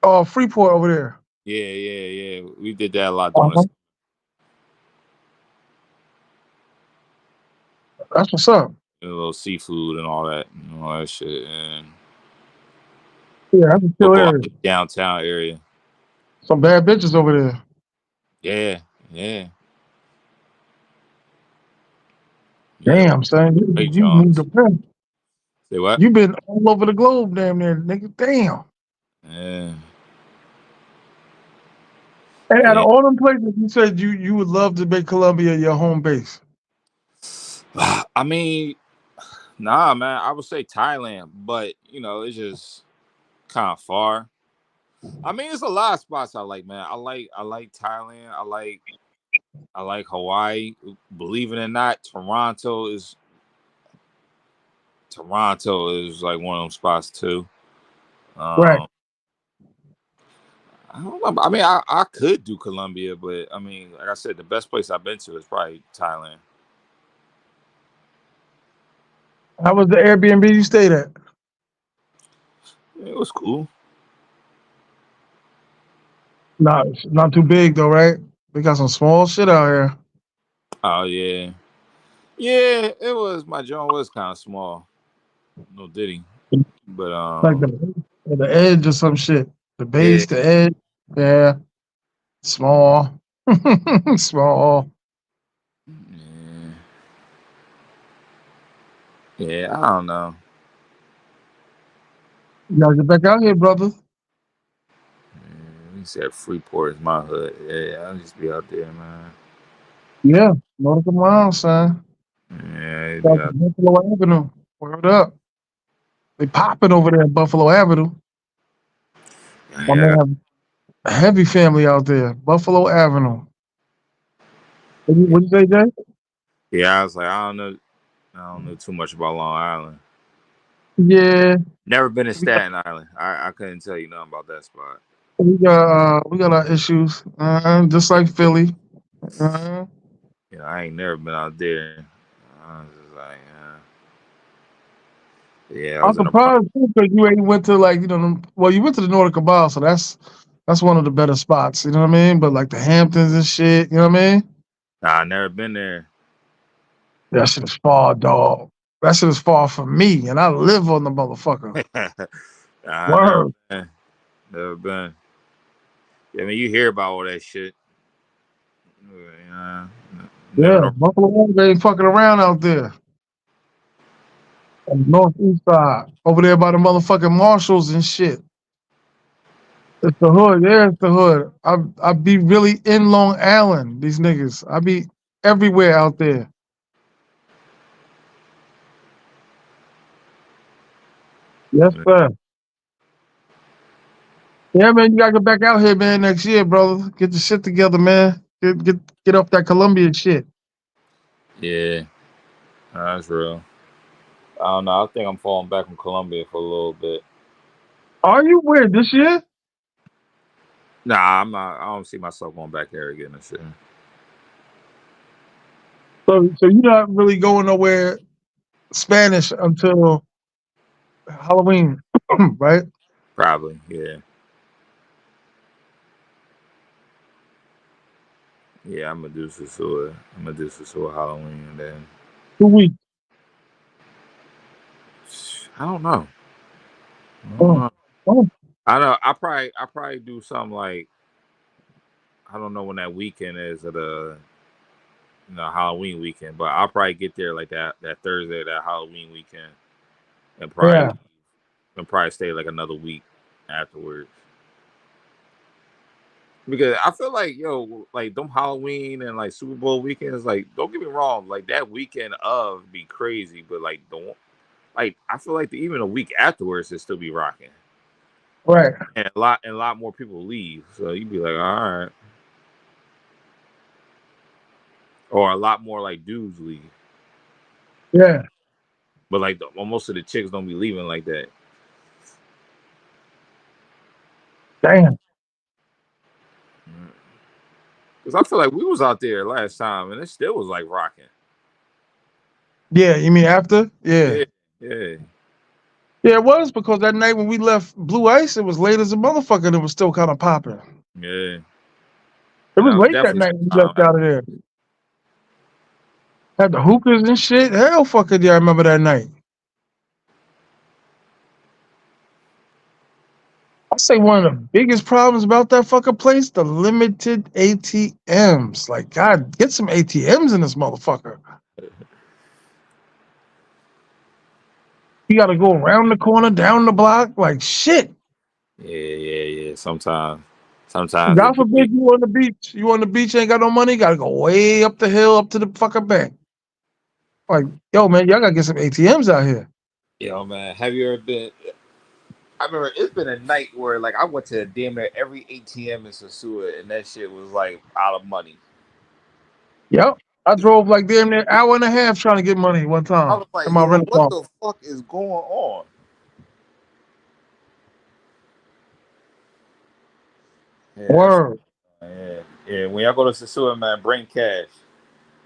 Oh, Freeport over there. Yeah, yeah, yeah. We did that a lot during Uh-huh. this That's what's up. little seafood and all that shit. And Yeah, that's a we'll chill go out area. to the downtown area. Some bad bitches over there. Yeah, yeah, yeah. Damn, son, Great you moved Johns. the print. Say what? You been all over the globe, damn near, nigga. Damn. Yeah, And out of yeah. all them places, you said you would love to make Columbia your home base. I mean, nah, man. I would say Thailand, but it's just kind of far. I mean, it's a lot of spots I like, man. I like Thailand. I like Hawaii. Believe it or not, Toronto is like one of them spots too. Right. Um, I don't know. I mean, I could do Colombia, but I mean, like I said, the best place I've been to is probably Thailand. How was the Airbnb you stayed at? It was cool. Not too big though, right? We got some small shit out here. Oh yeah, yeah. It was my joint was kind of small. No diddy, but Like the edge or some shit. The yeah, base, the edge. Yeah. Small. Small. yeah, yeah. I don't know. You gotta get back out here, brother. Yeah, he said Freeport is my hood. Yeah, I'll just be out there, man. Yeah. North of mile, son. Yeah, he'd be Got out. Buffalo Avenue. Word up. They popping over there at Buffalo Avenue. My Yeah, man have a heavy family out there. Buffalo Avenue. yeah, What'd you say, Jay? yeah. I was like, I don't know. I don't know too much about Long Island. Yeah. Never been to We got Staten Island. I couldn't tell you nothing about that spot. we got our issues. Just like Philly. Uh, I ain't never been out there. I was just like, yeah, I I'm was in a surprised too because you ain't went to like well you went to the Nordic Cabal, so that's one of the better spots. You know what I mean? But like the Hamptons and shit, you know what I mean? Nah, I never been there. That shit is far, dog. That shit is far from me, and I live on the motherfucker. Nah, I never Word. been. Never been. Yeah, I mean, you hear about all that shit. Uh, never Yeah, know. Buffalo Wings ain't fucking around out there on the northeast side, over there by the motherfucking Marshalls and shit. It's the hood. Yeah, it's the hood. I be really in Long Island. These niggas. I be everywhere out there. Yes, sir. Yeah, man, you gotta get back out here, man, next year, brother. Get your shit together, man. Get off that Colombian shit. Yeah, that's real. I don't know. I think I'm falling back from Colombia for a little bit. Are you weird this year? Nah, I'm not. I don't see myself going back there again this year. So you're not really going nowhere Spanish until Halloween, right? Probably, yeah. Yeah, I'm gonna do Susua. I'm gonna do Susua Halloween, and then 2 weeks. I don't know. I don't Oh, know. oh, I know. I probably do something like I don't know when that weekend is at a Halloween weekend, but I'll probably get there like that Thursday, that Halloween weekend, and yeah, probably stay like another week afterwards. Because I feel like like them Halloween and like Super Bowl weekends, like don't get me wrong, like that weekend of be crazy, but like don't like I feel like even a week afterwards it still be rocking, right. and a lot more people leave, so you'd be like, all right. or a lot more like dudes leave. Yeah. But like most of the chicks don't be leaving like that. Damn. Because I feel like we was out there last time and it still was like rocking. Yeah, you mean after? Yeah. Yeah, yeah, Yeah, it was because that night when we left Blue Ice, it was late as a motherfucker and it was still kind of popping. yeah. It And was that was late that definitely night when we some left time. out of there. Had the hookahs and shit. Hell fucking yeah, I remember that night. I say one of the biggest problems about that fucking place, the limited ATMs. Like, God, get some ATMs in this motherfucker. You gotta go around the corner, down the block, like shit. Yeah, yeah, yeah. Sometimes God it do forbid be. you on the beach. You on the beach, ain't got no money, gotta go way up the hill, up to the fucking bank. Like, yo, man, y'all gotta get some ATMs out here. Yo, man, have you ever been? I remember it's been a night where like I went to damn near every ATM in Sasua, and that shit was like out of money. Yep. I drove like damn near hour and a half trying to get money one I time was like, in my yo, rental what car. the fuck is going on? Yeah, that's Word. yeah, yeah. When y'all go to Sasua, man, bring cash,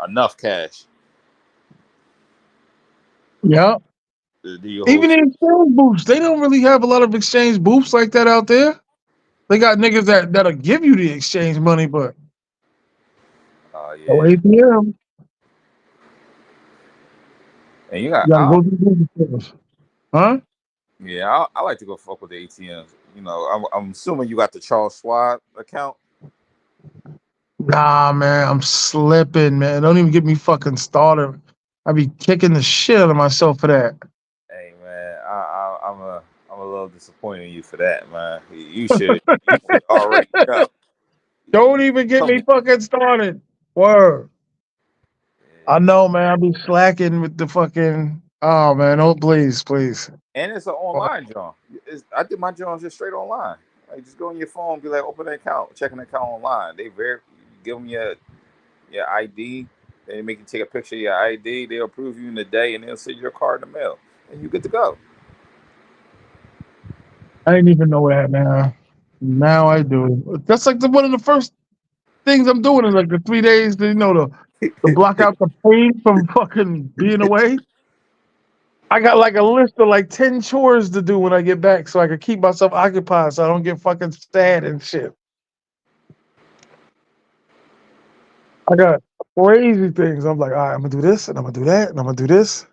enough cash. Yep. Do your whole Even shit. in exchange booths, they don't really have a lot of exchange booths like that out there. They got niggas that'll give you the exchange money, but Oh no yeah, ATM. and you got You gotta I go through the stores. Huh? yeah, I like to go fuck with the ATMs. You know, I'm assuming you got the Charles Schwab account. Nah, man, I'm slipping, man. Don't even get me fucking started. I be kicking the shit out of myself for that. Hey man, I'm a little disappointed in you for that, man. You should already know. Don't You even get me coming? fucking started. Word. I Yeah. know, man. I be slacking with the fucking. Oh man, oh please, please. And it's an online job. I did my job just straight online. Like just go on your phone, be like, open an account, check an account online. They give them your ID. They make you take a picture of your ID. They'll approve you in the day, and they'll send your card in the mail, and you good to go. I didn't even know that, man. Now I do. That's like one of the first things I'm doing is like the 3 days, to block out the pain from fucking being away. I got like a list of like 10 chores to do when I get back so I can keep myself occupied so I don't get fucking sad and shit. I got crazy things. I'm like, all right, I'm gonna do this and I'm gonna do that and I'm gonna do this.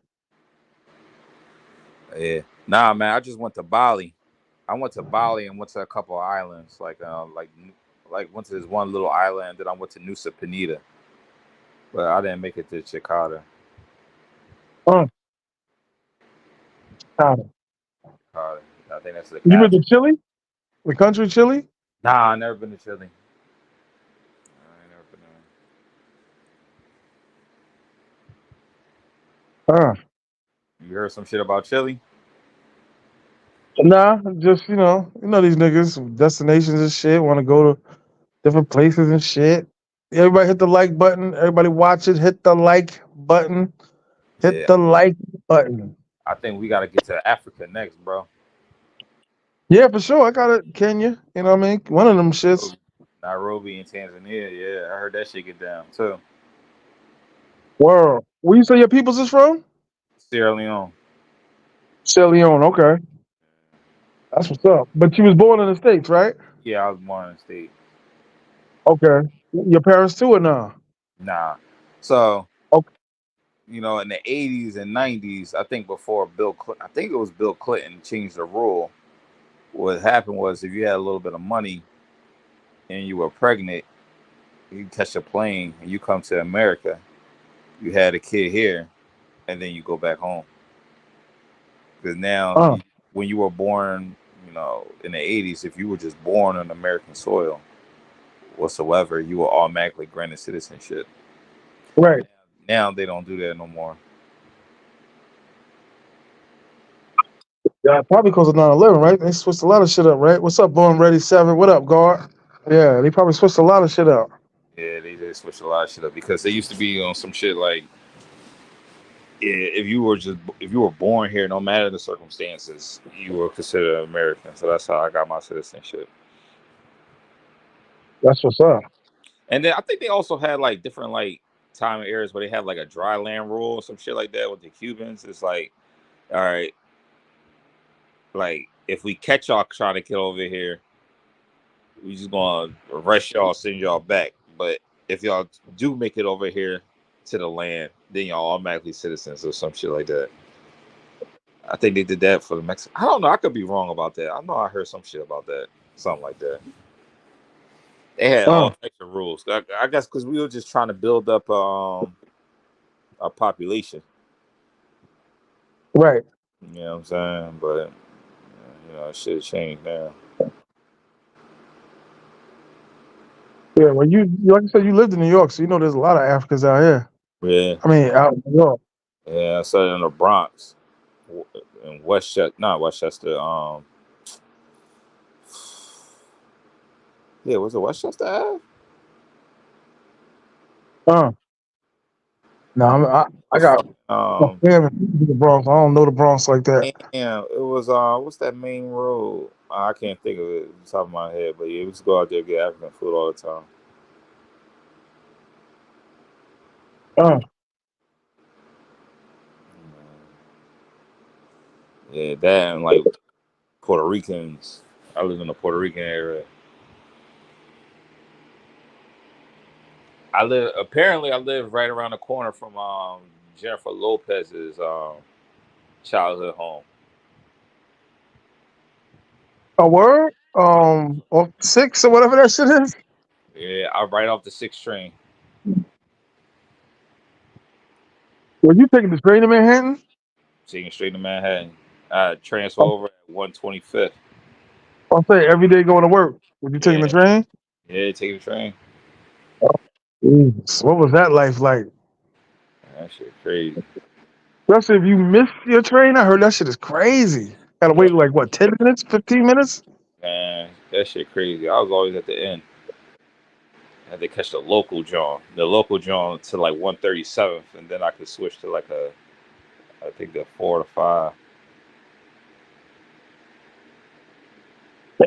Yeah. Nah, man. I just went to Bali. I went to Bali and went to a couple of islands, like went to this one little island. Then I went to Nusa Penida, but I didn't make it to Jakarta. Oh, got it. Jakarta. I think that's the You been to capital. Chile? The country Chile? Nah, I never been to Chile. I ain't never been there. Uh, You heard some shit about Chile? nah, just these niggas, destinations and shit, want to go to different places and shit. Everybody hit the like button. Everybody watch it. Hit the like button. Hit Yeah, the like button. I think we got to get to Africa next, bro. Yeah, for sure. I got it. Kenya. You know what I mean? One of them shits. Nairobi and Tanzania. Yeah, I heard that shit get down too. World. Where you say your peoples is from? Sierra Leone. Sierra Leone. Okay. That's what's up. But you was born in the States, right? Yeah, I was born in the state. Okay. Your parents too or no? Nah. So Okay. in the '80s and '90s, I think before I think it was Bill Clinton changed the rule. What happened was if you had a little bit of money and you were pregnant, you catch a plane and you come to America. You had a kid here, and then you go back home. Because now, Uh, when you were born, in the '80s, if you were just born on American soil whatsoever, you were automatically granted citizenship. right. Now they don't do that no more. Yeah, probably because of 9/11, right? They switched a lot of shit up, right? What's up, Born Ready 7? What up, guard? Yeah, they probably switched a lot of shit up. Yeah, they switched a lot of shit up because they used to be on some shit like, yeah, if you were born here, no matter the circumstances, you were considered American. So that's how I got my citizenship. That's what's up. And then I think they also had like different like time and eras where they had like a dry land rule or some shit like that with the Cubans. It's like, all right, like if we catch y'all trying to get over here, we just gonna arrest y'all, send y'all back. But if y'all do make it over here to the land, then y'all automatically citizens or some shit like that. I think they did that for the Mexican. I don't know. I could be wrong about that. I know I heard some shit about that, something like that. They had all Uh, types of rules. I guess because we were just trying to build up our population. right. You know what I'm saying? But shit changed now. Yeah. Well, like I said, you lived in New York, so you know there's a lot of Africans out here. Yeah, I mean, out in New York. yeah. I started in the Bronx, in Westchester, not Westchester. Yeah, was it Westchester Ave? Uh, no, I Was got fucking my family in the Bronx. I don't know the Bronx like that. damn, it was what's that main road? I can't think of it off the top of my head, but yeah, we just go out there and get African food all the time. Uh, Yeah, that and like Puerto Ricans. I live in the Puerto Rican area. I live right around the corner from Jennifer Lopez's childhood home. a word. Or six or whatever that shit is. Yeah, I'm right off the 6th train, Were you taking the train to Manhattan? taking straight to Manhattan. I transfer over at 125th. I'll say every day going to work. Were you taking the Yeah, train? yeah, take the train. Jesus. What was that life like? That shit crazy. Especially if you missed your train. I heard that shit is crazy. Gotta Yo, wait like what, 10 minutes, 15 minutes? man, that shit crazy. I was always at the end. I had to catch the local John to like 137th, and then I could switch to like I think the 4 to 5.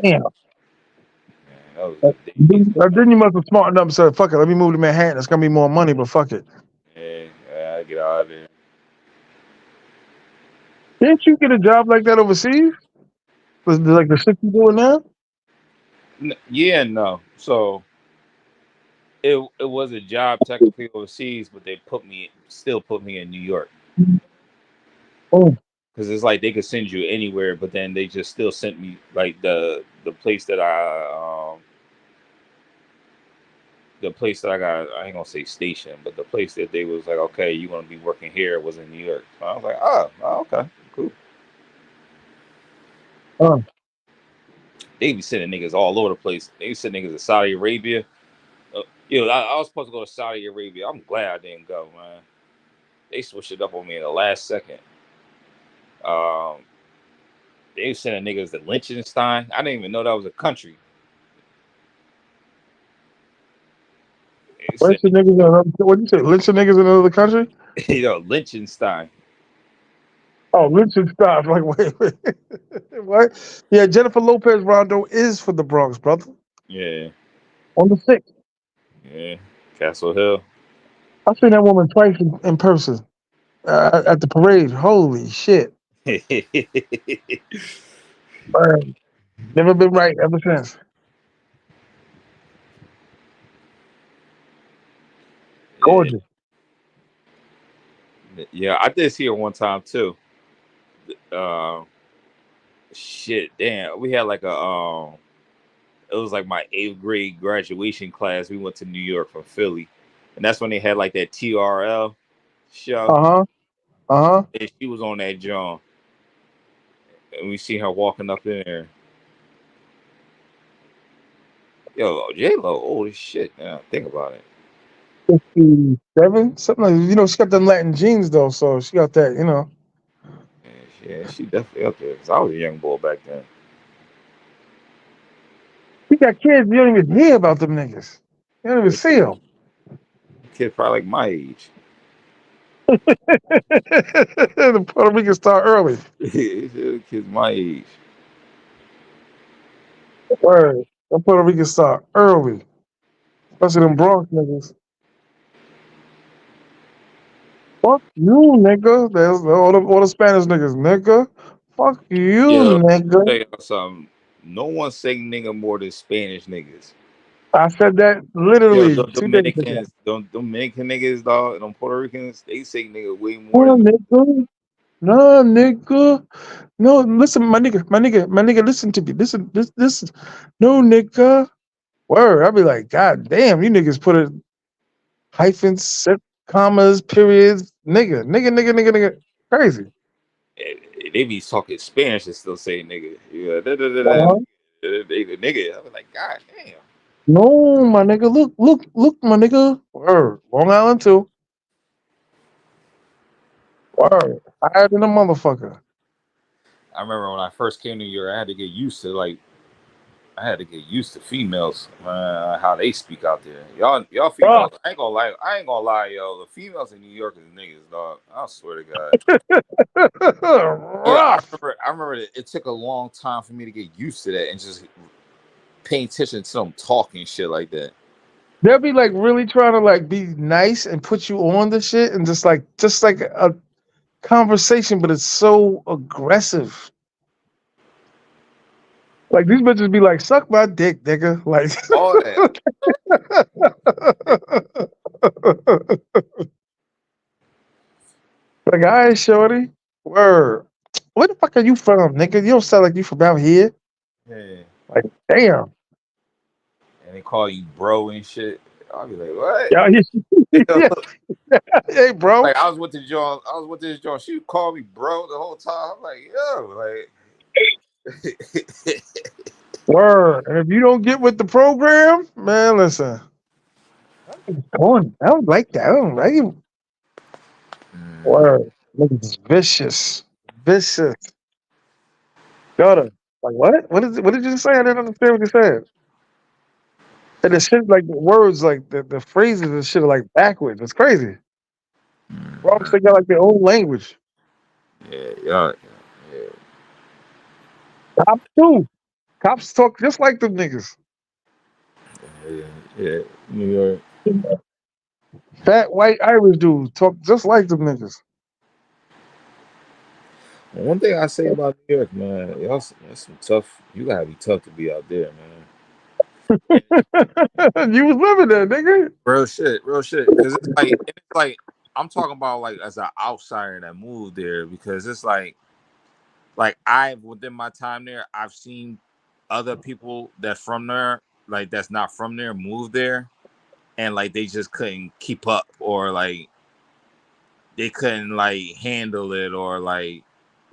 Damn. Man, that was the days. Then you must have smartened up and said, fuck it, let me move to Manhattan. It's gonna be more money, but fuck it. Yeah, yeah, I get out of there. Didn't you get a job like that overseas? Was it like the shit you doing now? Yeah, no. So it was a job technically overseas, but they still put me in New York Oh, because it's like they could send you anywhere, but then they just still sent me like the place that the place that I got. I ain't gonna say station, but the place that they was like, okay, you want to be working here was in New York. So I was like, oh, okay, cool. uh, They be sending niggas all over the place. They be sending niggas to Saudi Arabia. I was supposed to go to Saudi Arabia. I'm glad I didn't go, man. They switched it up on me in the last second. Um, they was sending niggas to Liechtenstein. I didn't even know that was a country. They sent, lynching niggas in another, what'd you say? Lynching niggas in another country? Liechtenstein. Oh, lynching stuff. Like, wait. What? Yeah, Jennifer Lopez Rondo is for the Bronx, brother. Yeah, On the 6th. yeah. Castle Hill. I've seen that woman twice in person at the parade. Holy shit. Yeah, Never been right ever since. Gorgeous. yeah. I did see her one time too. Uh, Shit, damn. We had like it was like my 8th grade graduation class. We went to New York from Philly, and that's when they had like that TRL show, Uh huh. Uh huh. and she was on that John, and we seen her walking up in there. Yo, J Lo, old as shit. Now think about it. 57, something like, she got them Latin genes though, so she got that, Yeah, she definitely up there. 'Cause I was a young boy back then. She got kids, you don't even hear about them niggas. You don't even see them. kid probably like my age. The Puerto Rican start early. The kid's my age. Word. The Puerto Rican start early. Especially them Bronx niggas. Fuck you, nigga. There's all the Spanish niggas, nigga. Fuck you, Yo, tell nigga. y'all something. No one say nigga more than Spanish niggas. I said that Yo, literally the 2 days ago. Dominican niggas, dog, them Puerto Ricans, they say nigga way more No, than nigga. No, nigga. No, listen, my nigga, listen to me. Listen. No, nigga. Word. I'll be like, God damn, you niggas put it hyphens, set, commas, periods, nigga. Crazy. they be talking Spanish and still say nigga. Yeah, Uh-huh. they the nigga. I was like, God damn. No, my nigga. Look, my nigga. Word. Long Island too. Word. Higher than a motherfucker. I remember when I first came to New York, I had to get used to females, how they speak out there. Y'all Rough. females, I ain't gonna lie, yo. The females in New York is niggas, dog. I swear to God. Yeah, Rough. I remember that it took a long time for me to get used to that and just paying attention to them talking shit like that. They'll be like really trying to like be nice and put you on the shit and just like a conversation, but it's so aggressive. Like these bitches be like, suck my dick, nigga. Like All that. like, all right, shorty. Word. Where the fuck are you from, nigga? You don't sound like you from out here. Yeah. Like, damn. And they call you bro and shit. I'll be like, what? Yeah, yeah. Hey, bro. Like I was with this joint. She called me bro the whole time. I'm like, yo, like Word. And if you don't get with the program, man, listen. Going. I don't like that. I don't like it. mm, Word. Niggas vicious. Vicious. Gutter. Like what? What did you say? I didn't understand what you said. And the shit like the words, like the phrases and shit are like backwards. It's crazy. Bronx they got like their own language. yeah. Cops too. Cops talk just like them niggas. Yeah, yeah. New York. Fat white Irish dudes talk just like them niggas. One thing I say about New York, man, y'all, that's some tough. You gotta be tough to be out there, man. And You was living there, nigga. real shit. Because it's like I'm talking about like as an outsider that moved there. Because it's like I within my time there, I've seen other people that's from there, like that's not from there, move there, and like they just couldn't keep up, or like they couldn't like handle it, or like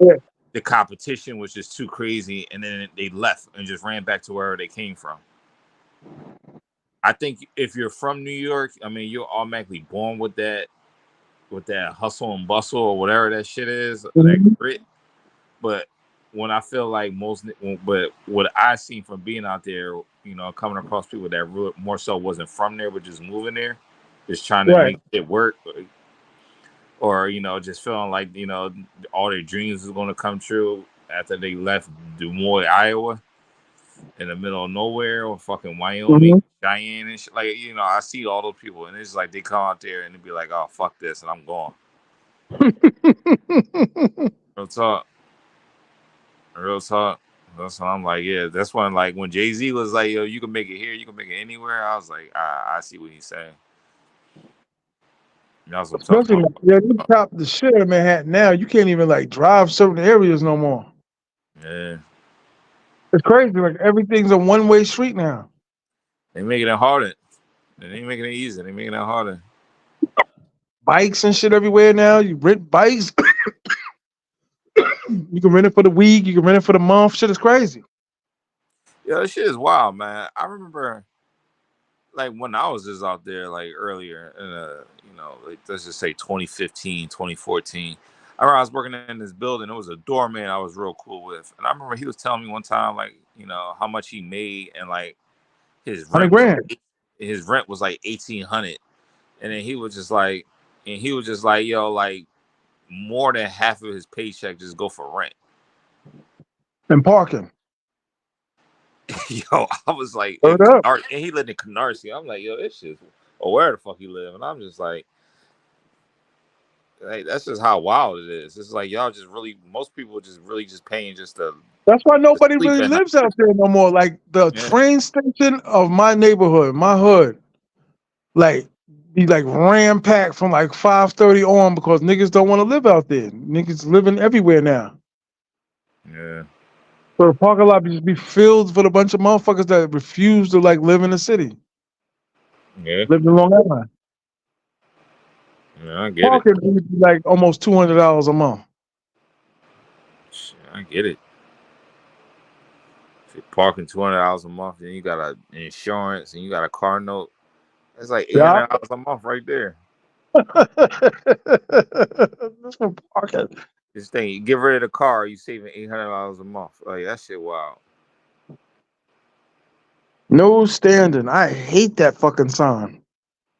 Yeah. the competition was just too crazy, and then they left and just ran back to wherever they came from. I think if you're from New York, I mean, you're automatically born with that hustle and bustle or whatever that shit is, or that Mhm. grit. But when I feel like but what I seen from being out there, coming across people that more so wasn't from there, but just moving there, just trying to Right. make it work, or just feeling like all their dreams was going to come true after they left Des Moines, Iowa, in the middle of nowhere, or fucking Wyoming, Mhm. Cheyenne, and shit. Like I see all those people, and it's like they come out there and they be like, "Oh fuck this," and I'm gone. Real talk, real talk. That's what I'm like. Yeah, that's when Jay Z was like, "Yo, you can make it here, you can make it anywhere." I was like, I see what he's saying. Y'all some tough Especially like, yeah, you motherfuckers. top the shit in Manhattan now. You can't even like drive certain areas no more. Yeah, It's crazy. Like everything's a one way street now. they making it harder. They ain't making it easy. They making it harder. Bikes and shit everywhere now. You rent bikes. You can rent it for the week. You can rent it for the month. Shit is crazy. Yeah, this shit is wild, man. I remember like when I was just out there like earlier in like, let's just say 2015, 2014. I remember I was working in this building. It was a doorman I was real cool with. And I remember he was telling me one time like, how much he made, and like his rent 100 was grand. his rent was like 1,800. And then he was just like, yo, like more than half of his paycheck just go for rent. And parking. Yo, I was like, Word up. And he lived in Canarsie. I'm like, yo, this shit, or where the fuck he live? And I'm just like, that's just how wild it is. It's like y'all just really, most people just really just paying just That's why to nobody sleep really at night. lives out there no more. Like the Yeah, train station of my neighborhood, my hood, like be like ram packed from like 5:30 on because niggas don't want to live out there. Niggas living everywhere now. yeah, So the parking lot just be filled with a bunch of motherfuckers that refuse to like live in the city, yeah, live in Long Island. yeah. I get it. Parking would be like almost $200 a month. Shit, I get it. If you're parking $200 a month, then you got a insurance and you got a car note. That's like eight Yeah. hundred dollars a month right there. That's for parking. Just think, you get rid of the car, you saving $800 a month. Like that shit, wild. No standing. I hate that fucking sign.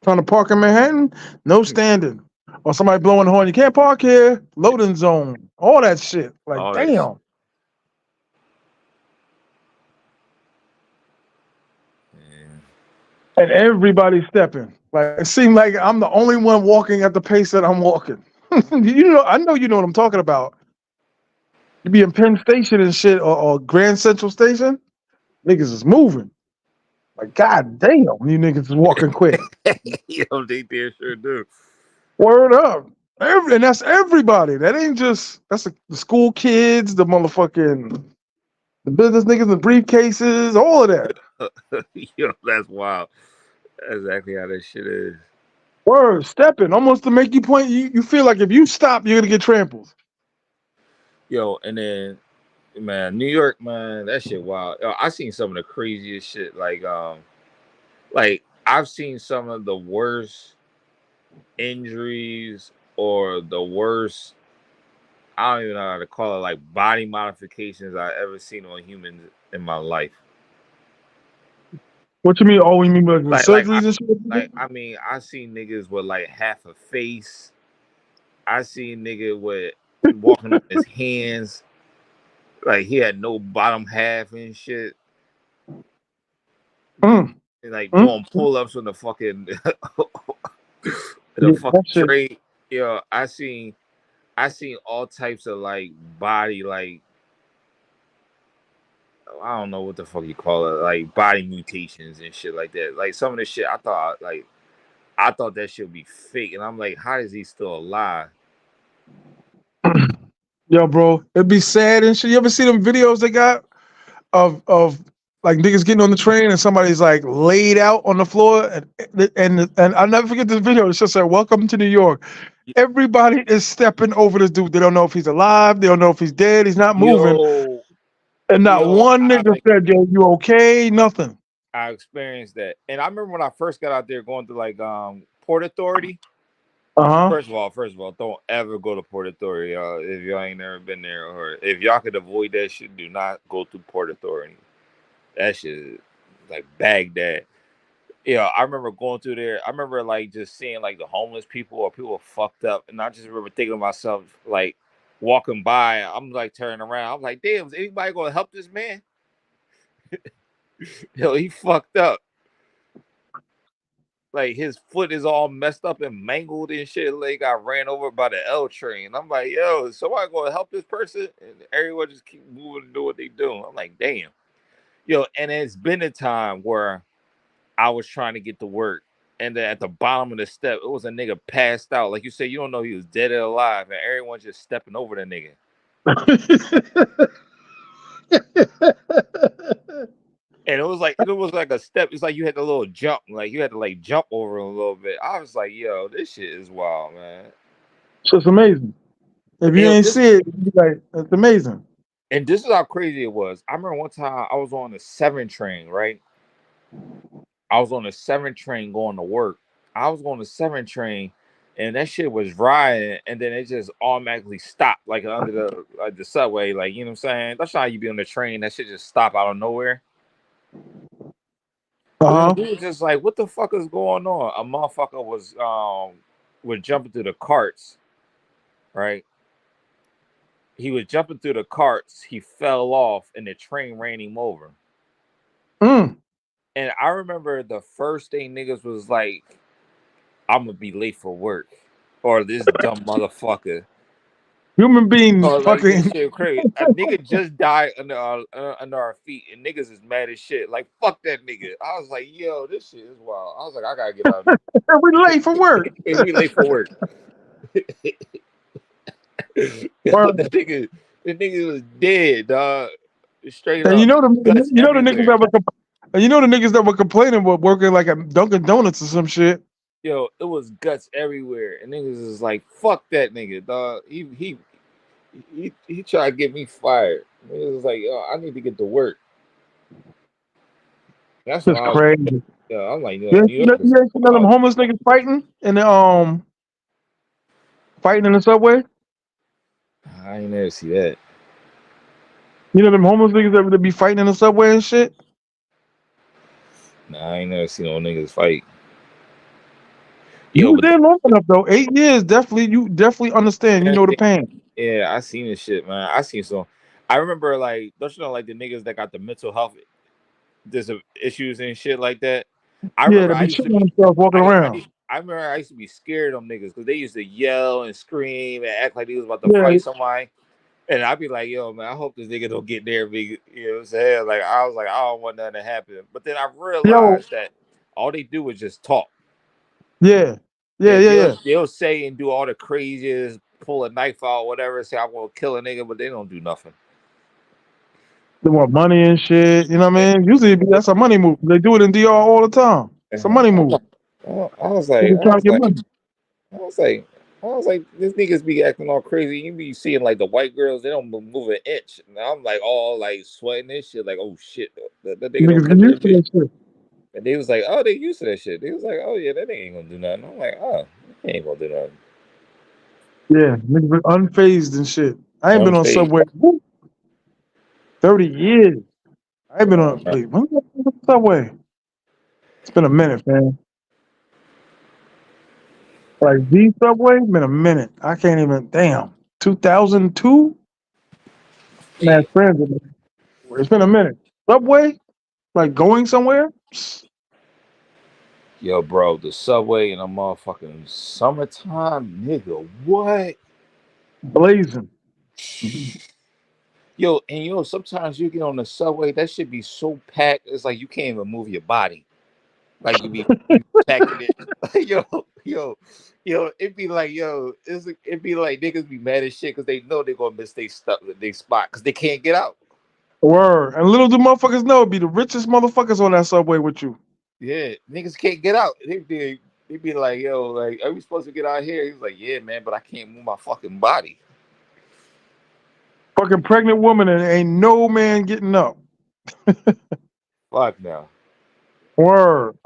Trying to park in Manhattan, no standing. Or somebody blowing the horn, you can't park here, loading zone, all that shit. Like, All that shit. damn. Yeah. And everybody's stepping. Like, it seemed like I'm the only one walking at the pace that I'm walking. I know you know what I'm talking about. You be in Penn Station and shit, or Grand Central Station, niggas is moving. Like, god damn, you niggas is walking quick. Yo, they damn sure do. Word up. And that's everybody. That ain't just, that's the school kids, the motherfucking the business niggas in briefcases, all of that. Yo, that's wild. That's exactly how that shit is. Word, stepping, almost to make you point. You feel like if you stop, you're gonna get trampled. Yo, and then man, New York, man, that shit wild. Yo, I seen some of the craziest shit. Like I've seen some of the worst injuries or the worst. I don't even know how to call it. Like body modifications I ever seen on humans in my life. What you mean? Oh, you mean like with Like, like, I, surgeries and shit? I mean, I seen niggas with like half a face. I seen nigga with walking on his hands, like he had no bottom half and shit. Mm, And like mm. doing pull ups on the fucking the Yeah, fucking that shit. tray. Yo, I seen all types of like body, like I don't know what the fuck you call it, like body mutations and shit like that. Like some of the shit I thought that shit would be fake, and I'm like, how is he still alive? Yo, bro, it'd be sad and shit. You ever see them videos they got of like niggas getting on the train and somebody's like laid out on the floor and I'll never forget this video. It's just like, "Welcome to New York." Everybody is stepping over this dude. They don't know if he's alive. They don't know if he's dead. He's not moving. Yo, And not yo, one nigga said, "Yo, you okay?" Nothing. I experienced that, and I remember when I first got out there going to like Port Authority. Uh huh. First of all, don't ever go to Port Authority, if y'all ain't never been there, or if y'all could avoid that shit, do not go to Port Authority. That shit is like Baghdad. Yeah, I remember going through there. I remember like just seeing like the homeless people or people fucked up, and I just remember thinking to myself like walking by, I'm like turning around, I'm like, damn, is anybody gonna help this man? Yo, he fucked up. Like his foot is all messed up and mangled and shit. Like got ran over by the L train. I'm like, yo, is somebody gonna help this person? And everyone just keep moving and do what they do. I'm like, damn. Yo, and it's been a time where I was trying to get to work. And then at the bottom of the step, it was a nigga passed out. Like you said, you don't know he was dead or alive, and everyone's just stepping over the nigga. And it was like a step. It's like you had a little jump, like you had to like jump over a little bit. I was like, yo, this shit is wild, man. It's just amazing. If And you yo, ain't see it, you be like, it's amazing. this is how crazy it was. I remember one time I was on the 7 train, right? I was on the 7 train going to work. I was on the 7 train, and that shit was riding, and then it just automatically stopped, like under the subway, like you know what I'm saying. That's how you be on the train. That shit just stop out of nowhere. But then Uh-huh. we was just like, what the fuck is going on? A motherfucker was jumping through the carts, right? He was jumping through the carts, he fell off, and the train ran him over. Mm. And I remember the first thing niggas was like, I'm gonna be late for work. Or this dumb motherfucker. Human beings Oh, like this fucking shit crazy. A nigga just died under our feet, and niggas is mad as shit. Like fuck that nigga. I was like, yo, this shit is wild. I was like, I gotta get out of we late for work. here. We late for work. Yo, Word. the nigga was dead, dog. Straight And up, guts you know the niggas everywhere. that were and you know the niggas that were complaining about working like at Dunkin' Donuts or some shit. Yo, it was guts everywhere, and niggas is like, fuck that nigga, dog. He tried to get me fired. Niggas was like, yo, I need to get to work. That's when It's I was, crazy. yo, I'm like, yo, You ain't, New York is you ain't seen none of them wild. homeless niggas fighting in the fighting in the subway. I ain't never see that. You know them homeless niggas that be fighting in the subway and shit. Nah, I ain't never seen no niggas fight. You Yo, was but there long enough though. 8 years, definitely. You definitely understand. You know the pain. yeah, I seen this shit, man. I seen some. I remember like, don't you know, like the niggas that got the mental health issues and shit like that. I Yeah, remember to I be used to chilling be, themselves walking around. I remember I used to be scared of them niggas because they used to yell and scream and act like they was about to Yeah, fight somebody. And I'd be like, yo, man, I hope this nigga don't get there. Big, you know what I'm saying? Like, I was like, I don't want nothing to happen. But then I yo, realized that all they do is just talk. yeah, yeah, And yeah, yeah. they'll say and do all the craziest, pull a knife out, whatever, say, I'm going to kill a nigga, but they don't do nothing. They want money and shit. You know what Yeah. I mean? Usually that's a money move. They do it in DR all the time. It's a money move. I was like, They trying to get money. I was like, this niggas be acting all crazy. You be seeing like the white girls, they don't move an inch. And I'm like all like sweating and shit, like, oh shit, the nigga don't Niggas touch get that used to bitch. that shit. And they was like, oh, they used to that shit. They was like, oh yeah, that nigga ain't gonna do nothing. I'm like, oh, he ain't gonna do nothing. Yeah, niggas been unfazed and shit. I ain't been on Unfazed. subway 30 years. I ain't been on. Uh, Wait, when was I on subway? It's been a minute, man. Like the subway, been a minute. I can't even. Damn, 2002. Man, transit. It's been a minute. Subway, like going somewhere. Psst, Yo, bro, the subway in a motherfucking summertime, nigga, what? blazing. Yo, and sometimes you get on the subway, that should be so packed, it's like you can't even move your body. Like you be packing it. yo, yo, it'd be like, it'd be like niggas be mad as shit because they know they're gonna miss they spot because they can't get out. Word. And little do motherfuckers know it be the richest motherfuckers on that subway with you. Yeah, niggas can't get out. They be like, yo, like, are we supposed to get out here? He's like, yeah, man, but I can't move my fucking body. Fucking pregnant woman and ain't no man getting up. Fuck no. Word.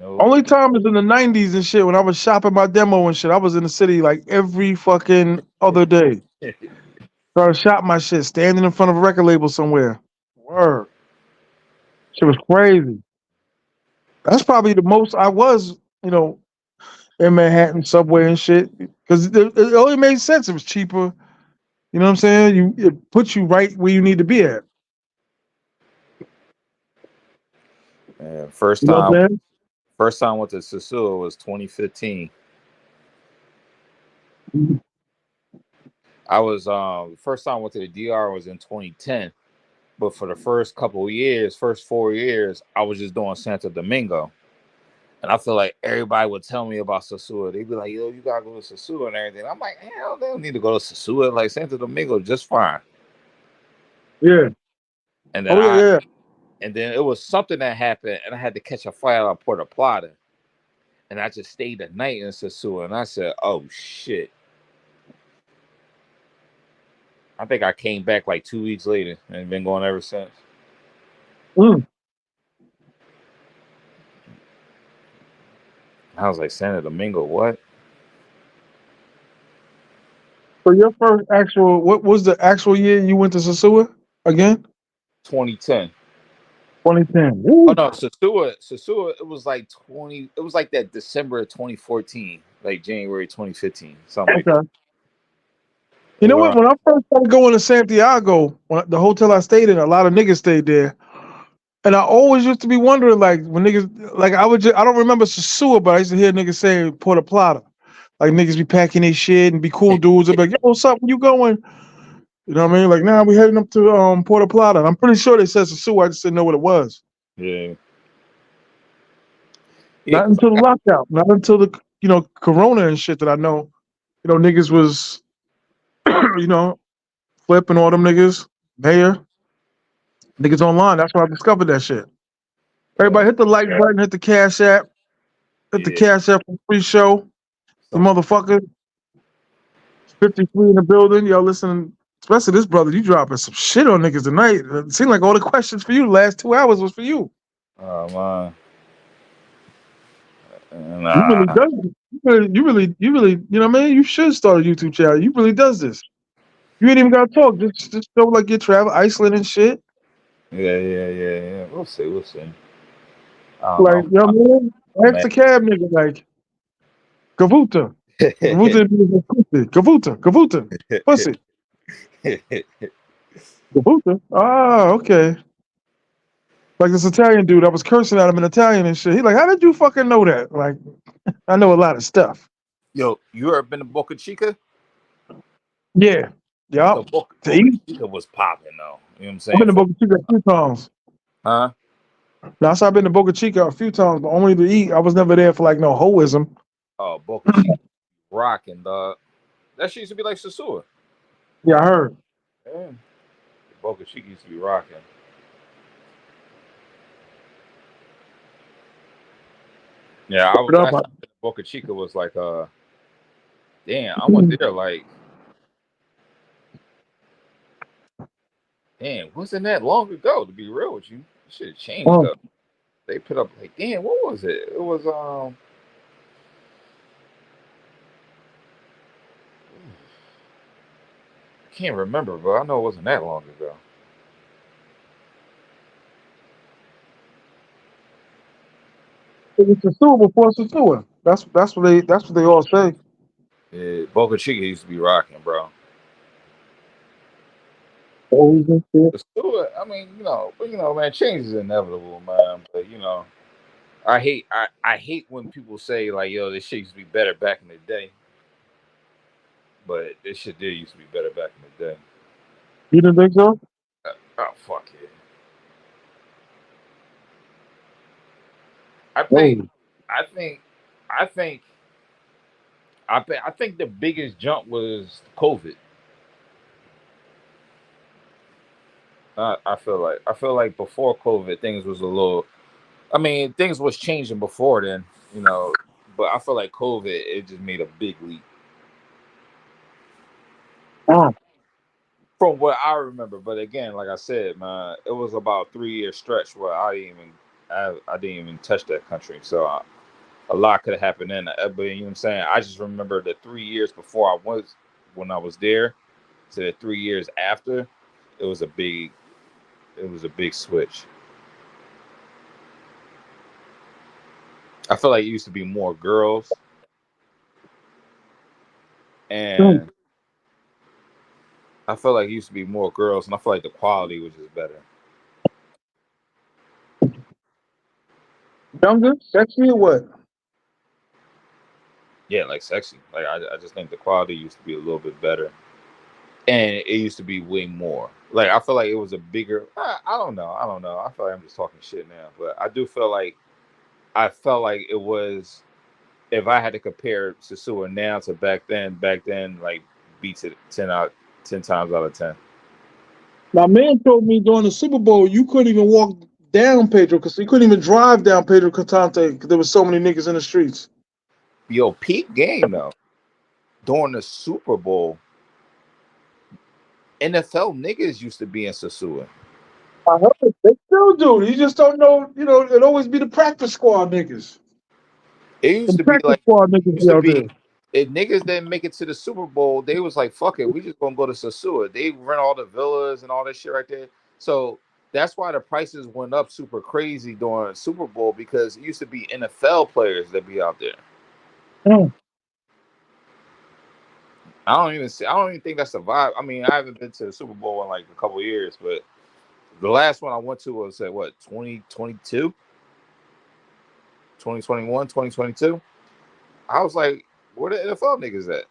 Nope. Only time is in the 90s and shit when I was shopping my demo and shit. I was in the city like every fucking other day. Trying to shop my shit, standing in front of a record label somewhere. Word. Shit was crazy. That's probably the most I was, you know, in Manhattan subway and shit. Because it only made sense. It was cheaper. You know what I'm saying? It puts you right where you need to be at. Man, You know what I'm first time I went to Sasua was 2015. saying? I was first time I went to the DR was in 2010. But for the first couple of years, first 4 years, I was just doing Santo Domingo. And I feel like everybody would tell me about Sasua. They'd be like, yo, you gotta go to Sasua and everything. I'm like, hell, they don't need to go to Sasua. Like Santo Domingo, just fine. Yeah. And then Oh yeah, yeah. it was something that happened, and I had to catch a flight out of Puerto Plata. And I just stayed the night in Sasua, and I said, oh shit. I think I came back like 2 weeks later and been going ever since. Mm. I was like, Santo Domingo, what? So your first actual, what was the actual year you went to Sasua again? 2010. 2010. Oh Woo. no, Sasua. It was like 20. It was like that December of 2014, like January 2015, something like that. Okay. It You was know what? around. When I first started going to Santiago, the hotel I stayed in, a lot of niggas stayed there. And I always used to be wondering, like, when niggas, like, I don't remember Sasua, but I used to hear niggas say Puerto Plata. Like, niggas be packing their shit and be cool dudes. They'd be like, yo, what's up? Where you going? You know what I mean? Like, nah, we heading up to Puerto Plata. And I'm pretty sure they said Sasua. I just didn't know what it was. Yeah, yeah, Not because until the lockout. Not until the, Corona and shit that I know, niggas was, you know, flipping all them niggas. Mayor. Niggas online. That's why I discovered that shit. Everybody hit the like button, hit the cash app, hit the yeah. cash app for free show. The Some motherfucker, 53 in the building. Yo, listen, especially this brother, you dropping some shit on niggas tonight. It seemed like all the questions for you the last 2 hours was for you. man, You really nah, does this. You know what I mean? You should start a YouTube channel. You really does this. You ain't even gotta talk. Just show like your travel, Iceland and shit. yeah. We'll see, we'll see. I don't Like, know, you know what I mean? Ask man. the cab nigga, like, Kavuta. Kavuta. Pussy. Kavuta. Ah, okay. Like this Italian dude, I was cursing at him in Italian and shit. He like, how did you fucking know that? Like, I know a lot of stuff. Yo, you ever been to Boca Chica? Yeah. Yo, Yup. To Boca eat. Chica was popping though. You know what I'm I've saying? been to For Boca Chica a few times. huh? Now, so I've been to Boca Chica a few times, but only to eat. I was never there for like no hoism. Oh, Boca Chica rocking, dog. That shit used to be like Sasua. Yeah, I heard. Yeah. Boca Chica used to be rocking. Yeah, I was Word up. last time I been to Boca Chica was like damn, I went there like damn, wasn't that long ago to be real with you. Shit changed Oh, up. They put up like damn, what was it? It was I can't remember, but I know it wasn't that long ago. it was Sasua before Sasua. That's what they all say. Yeah, Boca Chica used to be rocking, bro. Always and shit. The Stewart, I mean, but man, change is inevitable, man. But I hate when people say like, yo, this shit used to be better back in the day. But this shit did used to be better back in the day. You didn't think so? Oh fuck it. I think, Oh, I think, I think, I think the biggest jump was COVID. I feel like before COVID, things was a little. I mean, things was changing before then, you know. But I feel like COVID, it just made a big leap. oh. From what I remember, but again, like I said, man, it was about 3 year stretch where I didn't even touch that country. So a lot could have happened then. But you know what I'm saying? I just remember the 3 years before when I was there, to the 3 years after, it was a big, it was a big switch. I feel like it used to be more girls, Mm. and I feel like it used to be more girls, and I feel like the quality was just better. Younger, sexy or what? Yeah, like sexy. Like I just think the quality used to be a little bit better, and it used to be way more. Like I feel like it was a bigger. I don't know. I don't know. I feel like I'm just talking shit now, but I do feel like I felt like it was. If I had to compare Sasua now to back then like beats it 10 times out of 10. My man told me during the Super Bowl you couldn't even walk down Pedro because you couldn't even drive down Pedro Cantante because there was so many niggas in the streets. Yo, peak game though. During the Super Bowl, NFL niggas used to be in Sasua. I heard they still do. You just don't know. It'd always be the practice squad niggas. It used The to be practice like squad niggas used be to out be there. if niggas didn't make it to the Super Bowl, they was like, fuck it, we just gonna go to Sasua. They rent all the villas and all that shit right there. So that's why the prices went up super crazy during Super Bowl because it used to be NFL players that be out there. Mm. I don't even think that's the vibe. I mean, I haven't been to the Super Bowl in like a couple years, but the last one I went to was at what 2022, 2021, 2022. I was like, where the NFL niggas at?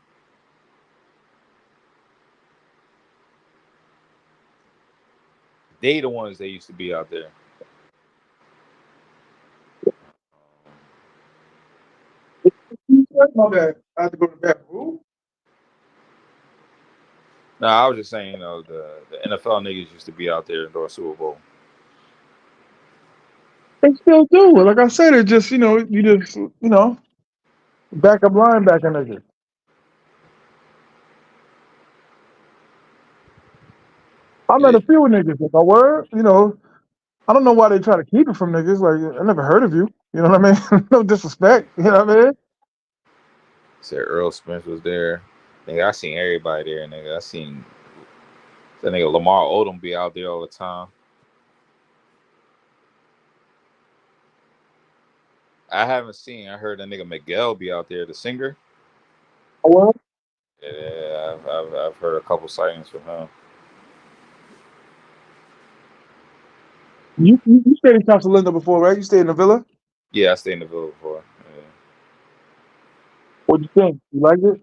They the ones that used to be out there. My bad. I have to go to bed. Who? No, I was just saying, the NFL niggas used to be out there during Super Bowl. They still do. Like I said, it just you just backup linebacker niggas. I met Yeah, a few niggas. If I were, I don't know why they try to keep it from niggas. Like I never heard of you. You know what I mean? No disrespect. You know what I mean? said Earl Smith was there. Nigga, I seen everybody there. Nigga, I seen that nigga Lamar Odom be out there all the time. I haven't seen. I heard that nigga Miguel be out there, the singer. Well, Yeah, I've heard a couple sightings from him. you stayed in Casa Linda before, right? You stayed in the villa. Yeah, I stayed in the villa before. What'd you think? You liked it?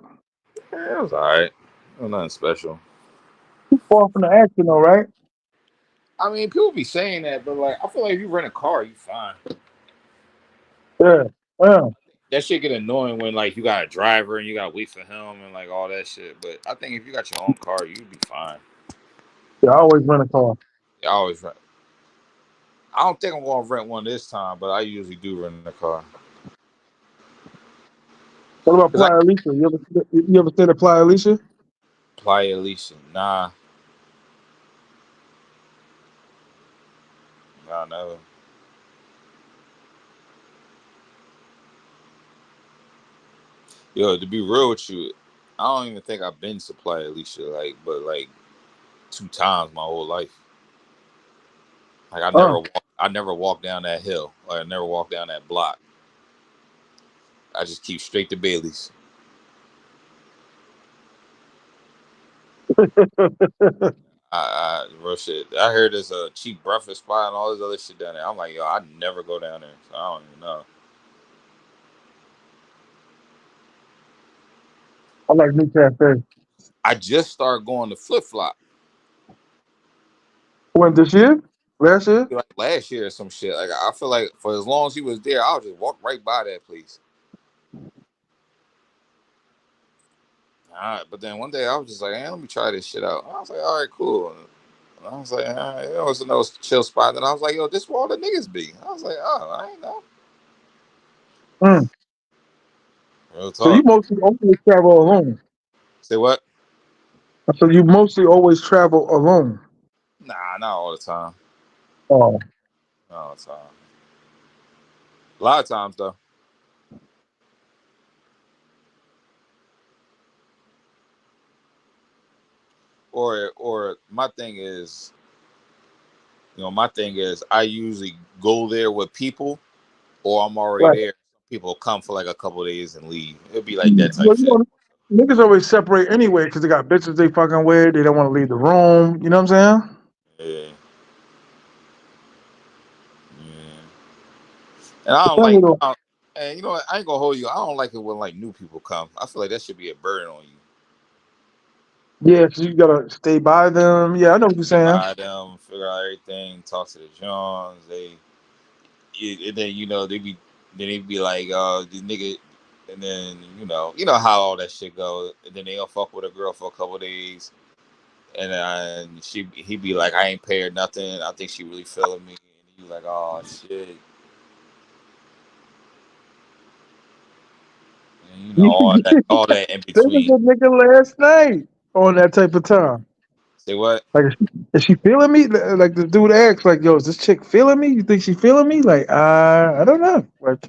Yeah, it was alright. It was nothing special. Too far from the action, though, right? I mean, people be saying that, but like, I feel like if you rent a car, you fine. Yeah. Yeah. That shit get annoying when like you got a driver and you got to wait for him and like all that shit. But I think if you got your own car, you'd be fine. Yeah. I always rent a car. I always rent. I don't think I'm gonna rent one this time, but I usually do rent a car. What about Cause I Playa Alicia? You ever stayed at Playa Alicia? Playa Alicia, nah, never. Yo, to be real with you, I don't even think I've been to Playa Alicia, like, but like 2 times my whole life. Like Uh. I never walked down that hill. Like I never walked down that block. I just keep straight to Bailey's. Real shit. I heard there's a cheap breakfast spot and all this other shit down there. I'm like, yo, I never go down there, so I don't even know. I like New Cafe. I just started going to Flip Flop When this year? Last year? like last year or some shit. Like I feel like for as long as he was there, I'll just walk right by that place. All right, but then one day I was just like, hey, let me try this shit out. I was like, all right, cool. And I was like, all right, it was a nice chill spot. And I was like, yo, this where all the niggas be. I was like, oh, I ain't know. Mm. Real So you talk. mostly always travel alone. Say what? So you mostly always travel alone. Nah, not all the time. Oh. Not all the time. A lot of times though. Or my thing is I usually go there with people or I'm already Right. there. People come for like a couple of days and leave. It'd be like that type Well, shit. niggas always separate anyway because they got bitches they fucking with. They don't want to leave the room. You know what I'm saying? Yeah. Yeah. And I don't Depends like on and you know what? I ain't gonna hold you. I don't like it when like new people come. I feel like that should be a burden on you. yeah, so you gotta stay by them. Yeah, I know what you're Stay saying. by them, figure out everything, talk to the Johns. And then they be like, the nigga, and then you know how all that shit goes. And then they'll fuck with a girl for a couple of days, and then he be like, I ain't pay her nothing. I think she really feeling me, and you like, oh shit, and You all that in there was between. a nigga last night on that type of time. Say what? Like, is she feeling me? Like the dude asks, like, "Yo, is this chick feeling me? You think she feeling me?" Like, I don't know. Like,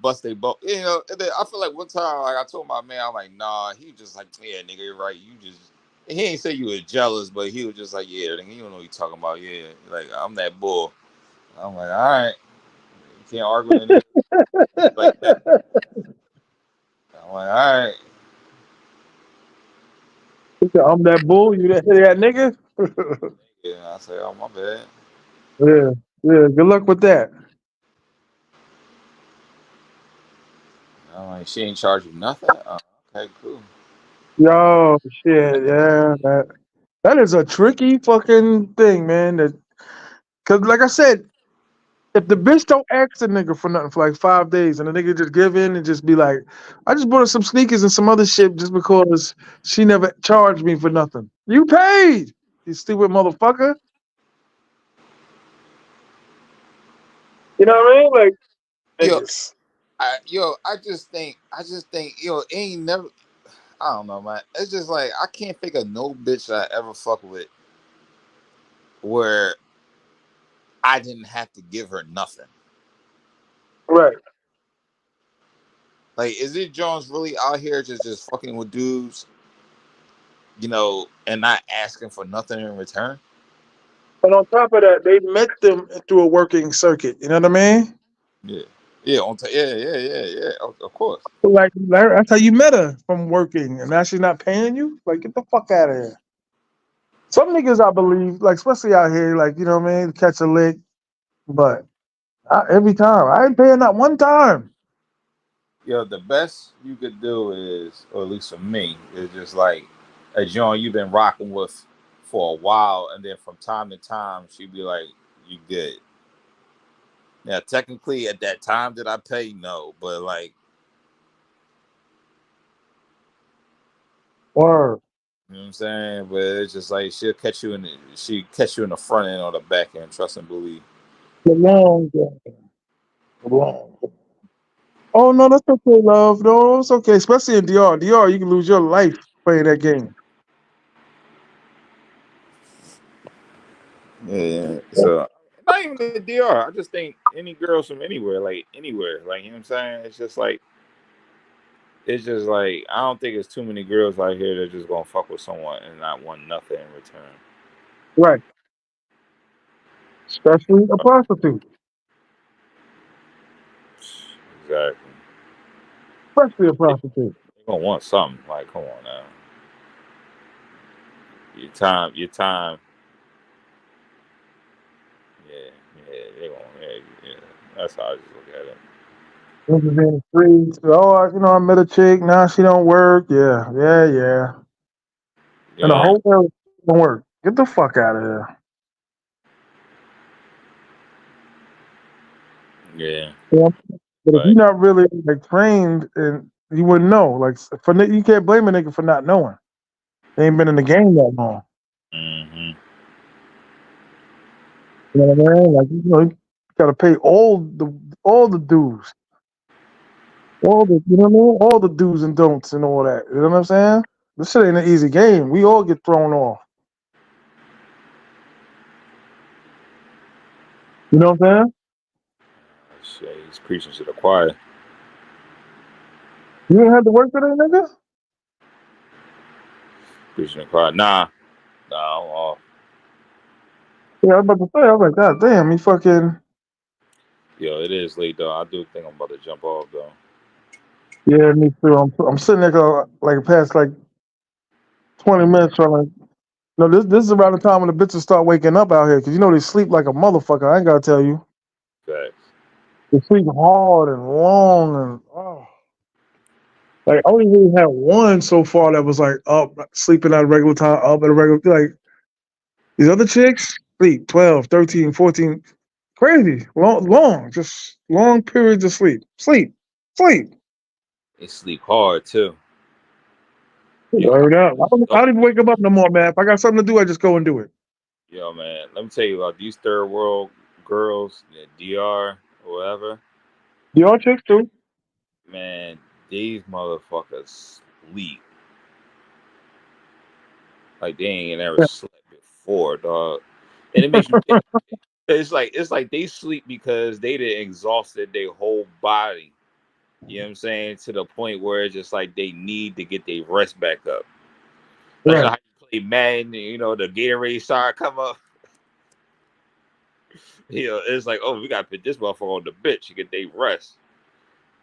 Bust they boat. And then I feel like one time, like I told my man, I'm like, nah. He was just like, yeah, nigga, you're right. You just. he ain't say you was jealous, but he was just like, yeah, nigga, you don't know what you talking about. Yeah, like I'm that bull. I'm like, all right, you can't argue with a nigga like that. I'm like, all right, I'm that bull. You that nigga. yeah. I say, oh my bad. Yeah, yeah. Good luck with that. I'm like, she ain't charge you nothing. Oh, okay, cool. Yo, shit. Yeah, that is a tricky fucking thing, man. Cause like I said, if the bitch don't ask the nigga for nothing for like 5 days, and the nigga just give in and just be like, I just bought her some sneakers and some other shit just because she never charged me for nothing. You paid, you stupid motherfucker. You know what I mean? Like Yo, niggas. I just think, yo, it ain't never. I don't know, man. It's just like I can't think of no bitch I ever fuck with where I didn't have to give her nothing. Right. Like, is it Jones really out here just fucking with dudes, and not asking for nothing in return? And on top of that, they met them through a working circuit. You know what I mean? Yeah, yeah, yeah. Of course. Like that's how you met her from working, and now she's not paying you. Like get the fuck out of here. Some niggas, I believe, like especially out here, like you know what I mean, catch a lick, but not every time. I ain't paying that one time. Yo, the best you could do is, or at least for me, is just like a joint you've been rocking with for a while, and then from time to time she'd be like, "You good?" Now, technically, at that time, did I pay? No, but like, Or you know what I'm saying? But it's just like she catch you in the front end or the back end. Trust and believe. the long game. The long. Oh no, that's okay, love. No, it's okay. Especially in DR. DR, you can lose your life playing that game. Yeah. So not even the DR. I just think any girls from anywhere, like you know what I'm saying. It's just like I don't think it's too many girls out here that just gonna fuck with someone and not want nothing in return. Right. Especially a prostitute. Exactly. Especially a They, prostitute. they gonna want something. Like, come on now. Your time. Yeah, yeah. They gonna, yeah. That's how I just look at it. Niggas in the streets. Oh, I met a chick. Now she don't work. Yeah, yeah, yeah. And the Yeah, whole world don't work. Get the fuck out of here. yeah. Yeah. But if you're Like, not really like trained, and you wouldn't know. Like you can't blame a nigga for not knowing. They ain't been in the game that long. hmm You know what I mean? Like you gotta pay all the dues, all the you know what I mean, all the do's and don'ts and all that. You know what I'm saying? This shit ain't an easy game. We all get thrown off. You know what I'm saying? shit, he's preaching to the choir. You ain't had to work for that nigga. Preaching to the choir. Nah. I'm off. Yeah, I was about to say. I was like, God damn, he fucking. Yo, it is late though. I do think I'm about to jump off though. Yeah, me too. I'm sitting there like past like 20 minutes trying to. No, this is around the time when the bitches start waking up out here because they sleep like a motherfucker. I ain't gotta tell you. Facts. They sleep hard and long and like I only really had one so far that was like up sleeping at a regular time, up at a regular like these other chicks sleep 12, 13, 14, crazy, long, just long periods of sleep. Sleep. Sleep. They sleep hard too. Yo, Word up. I don't even wake up no more, man. If I got something to do, I just go and do it. yo, man. Let me tell you about these third world girls, the DR or whatever. Your chicks too. Man, these motherfuckers sleep like they ain't never slept before, dog. And it makes you. It's like they sleep because they did exhausted their whole body. You know what I'm saying? To the point where it's just like they need to get their rest back up. Like Right. how Madden, the Gatorade side come up. It's like, oh, we gotta put this motherfucker on the bench to get they rest.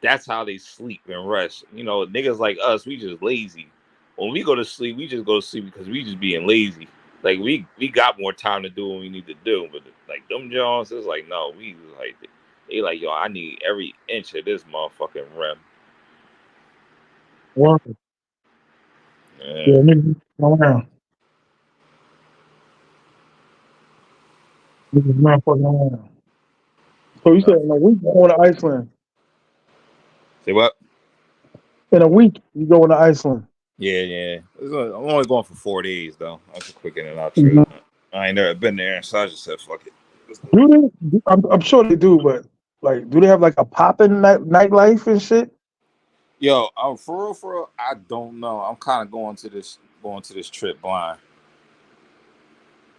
That's how they sleep and rest. Niggas like us, we just lazy. When we go to sleep, we just go to sleep because we just being lazy. Like we got more time to do what we need to do. But like them Jones, it's like no, we like they like yo, I need every inch of this motherfucking rim. Wow. Yeah. Yeah, niggas around. Niggas not fucking around. So you No. said in a week you going to Iceland. Say what? In a week you going to Iceland. Yeah. I'm only going for 4 days though. That's a quick in and out trip. Mhm. I ain't never been there, so I just said fuck it. Let's go. Do they? I'm sure they do, but like, do they have like a popping nightlife and shit? Yo, for real, I don't know. I'm kind of going to this trip blind.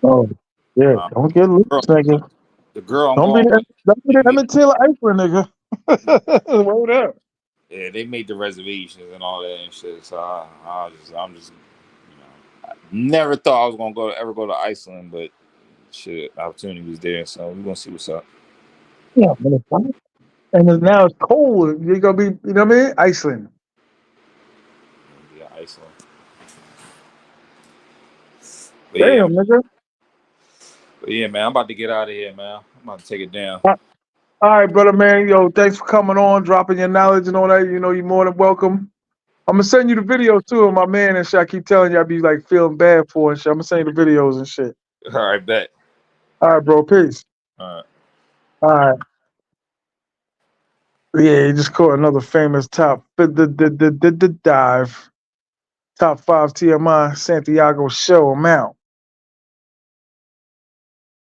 Oh, yeah. Uh, Don't get loose, girl, nigga. the girl I'm Don't be going the with, don't be they the made, Emmett Taylor April, nigga. Word up. yeah, they made the reservations and all that and shit. So I'm just, I never thought I was gonna ever go to Iceland, but shit, opportunity was there. So we're gonna see what's up. Yeah, man, it's fine. And now it's cold. You're gonna be, you know what I mean? Iceland. Yeah, Iceland. But yeah, Damn, nigga. man, I'm about to get out of here, man. I'm about to take it down. All right, brother, man. Yo, thanks for coming on, dropping your knowledge and all that. You know, you're more than welcome. I'm gonna send you the videos too of my man and shit. I keep telling you I be like feeling bad for and shit. I'm gonna send you the videos and shit. All right, bet. All right, bro. Peace. All right. All right. Yeah, he just caught another famous top the dive. Top 5 TMI Santiago show. I'm out.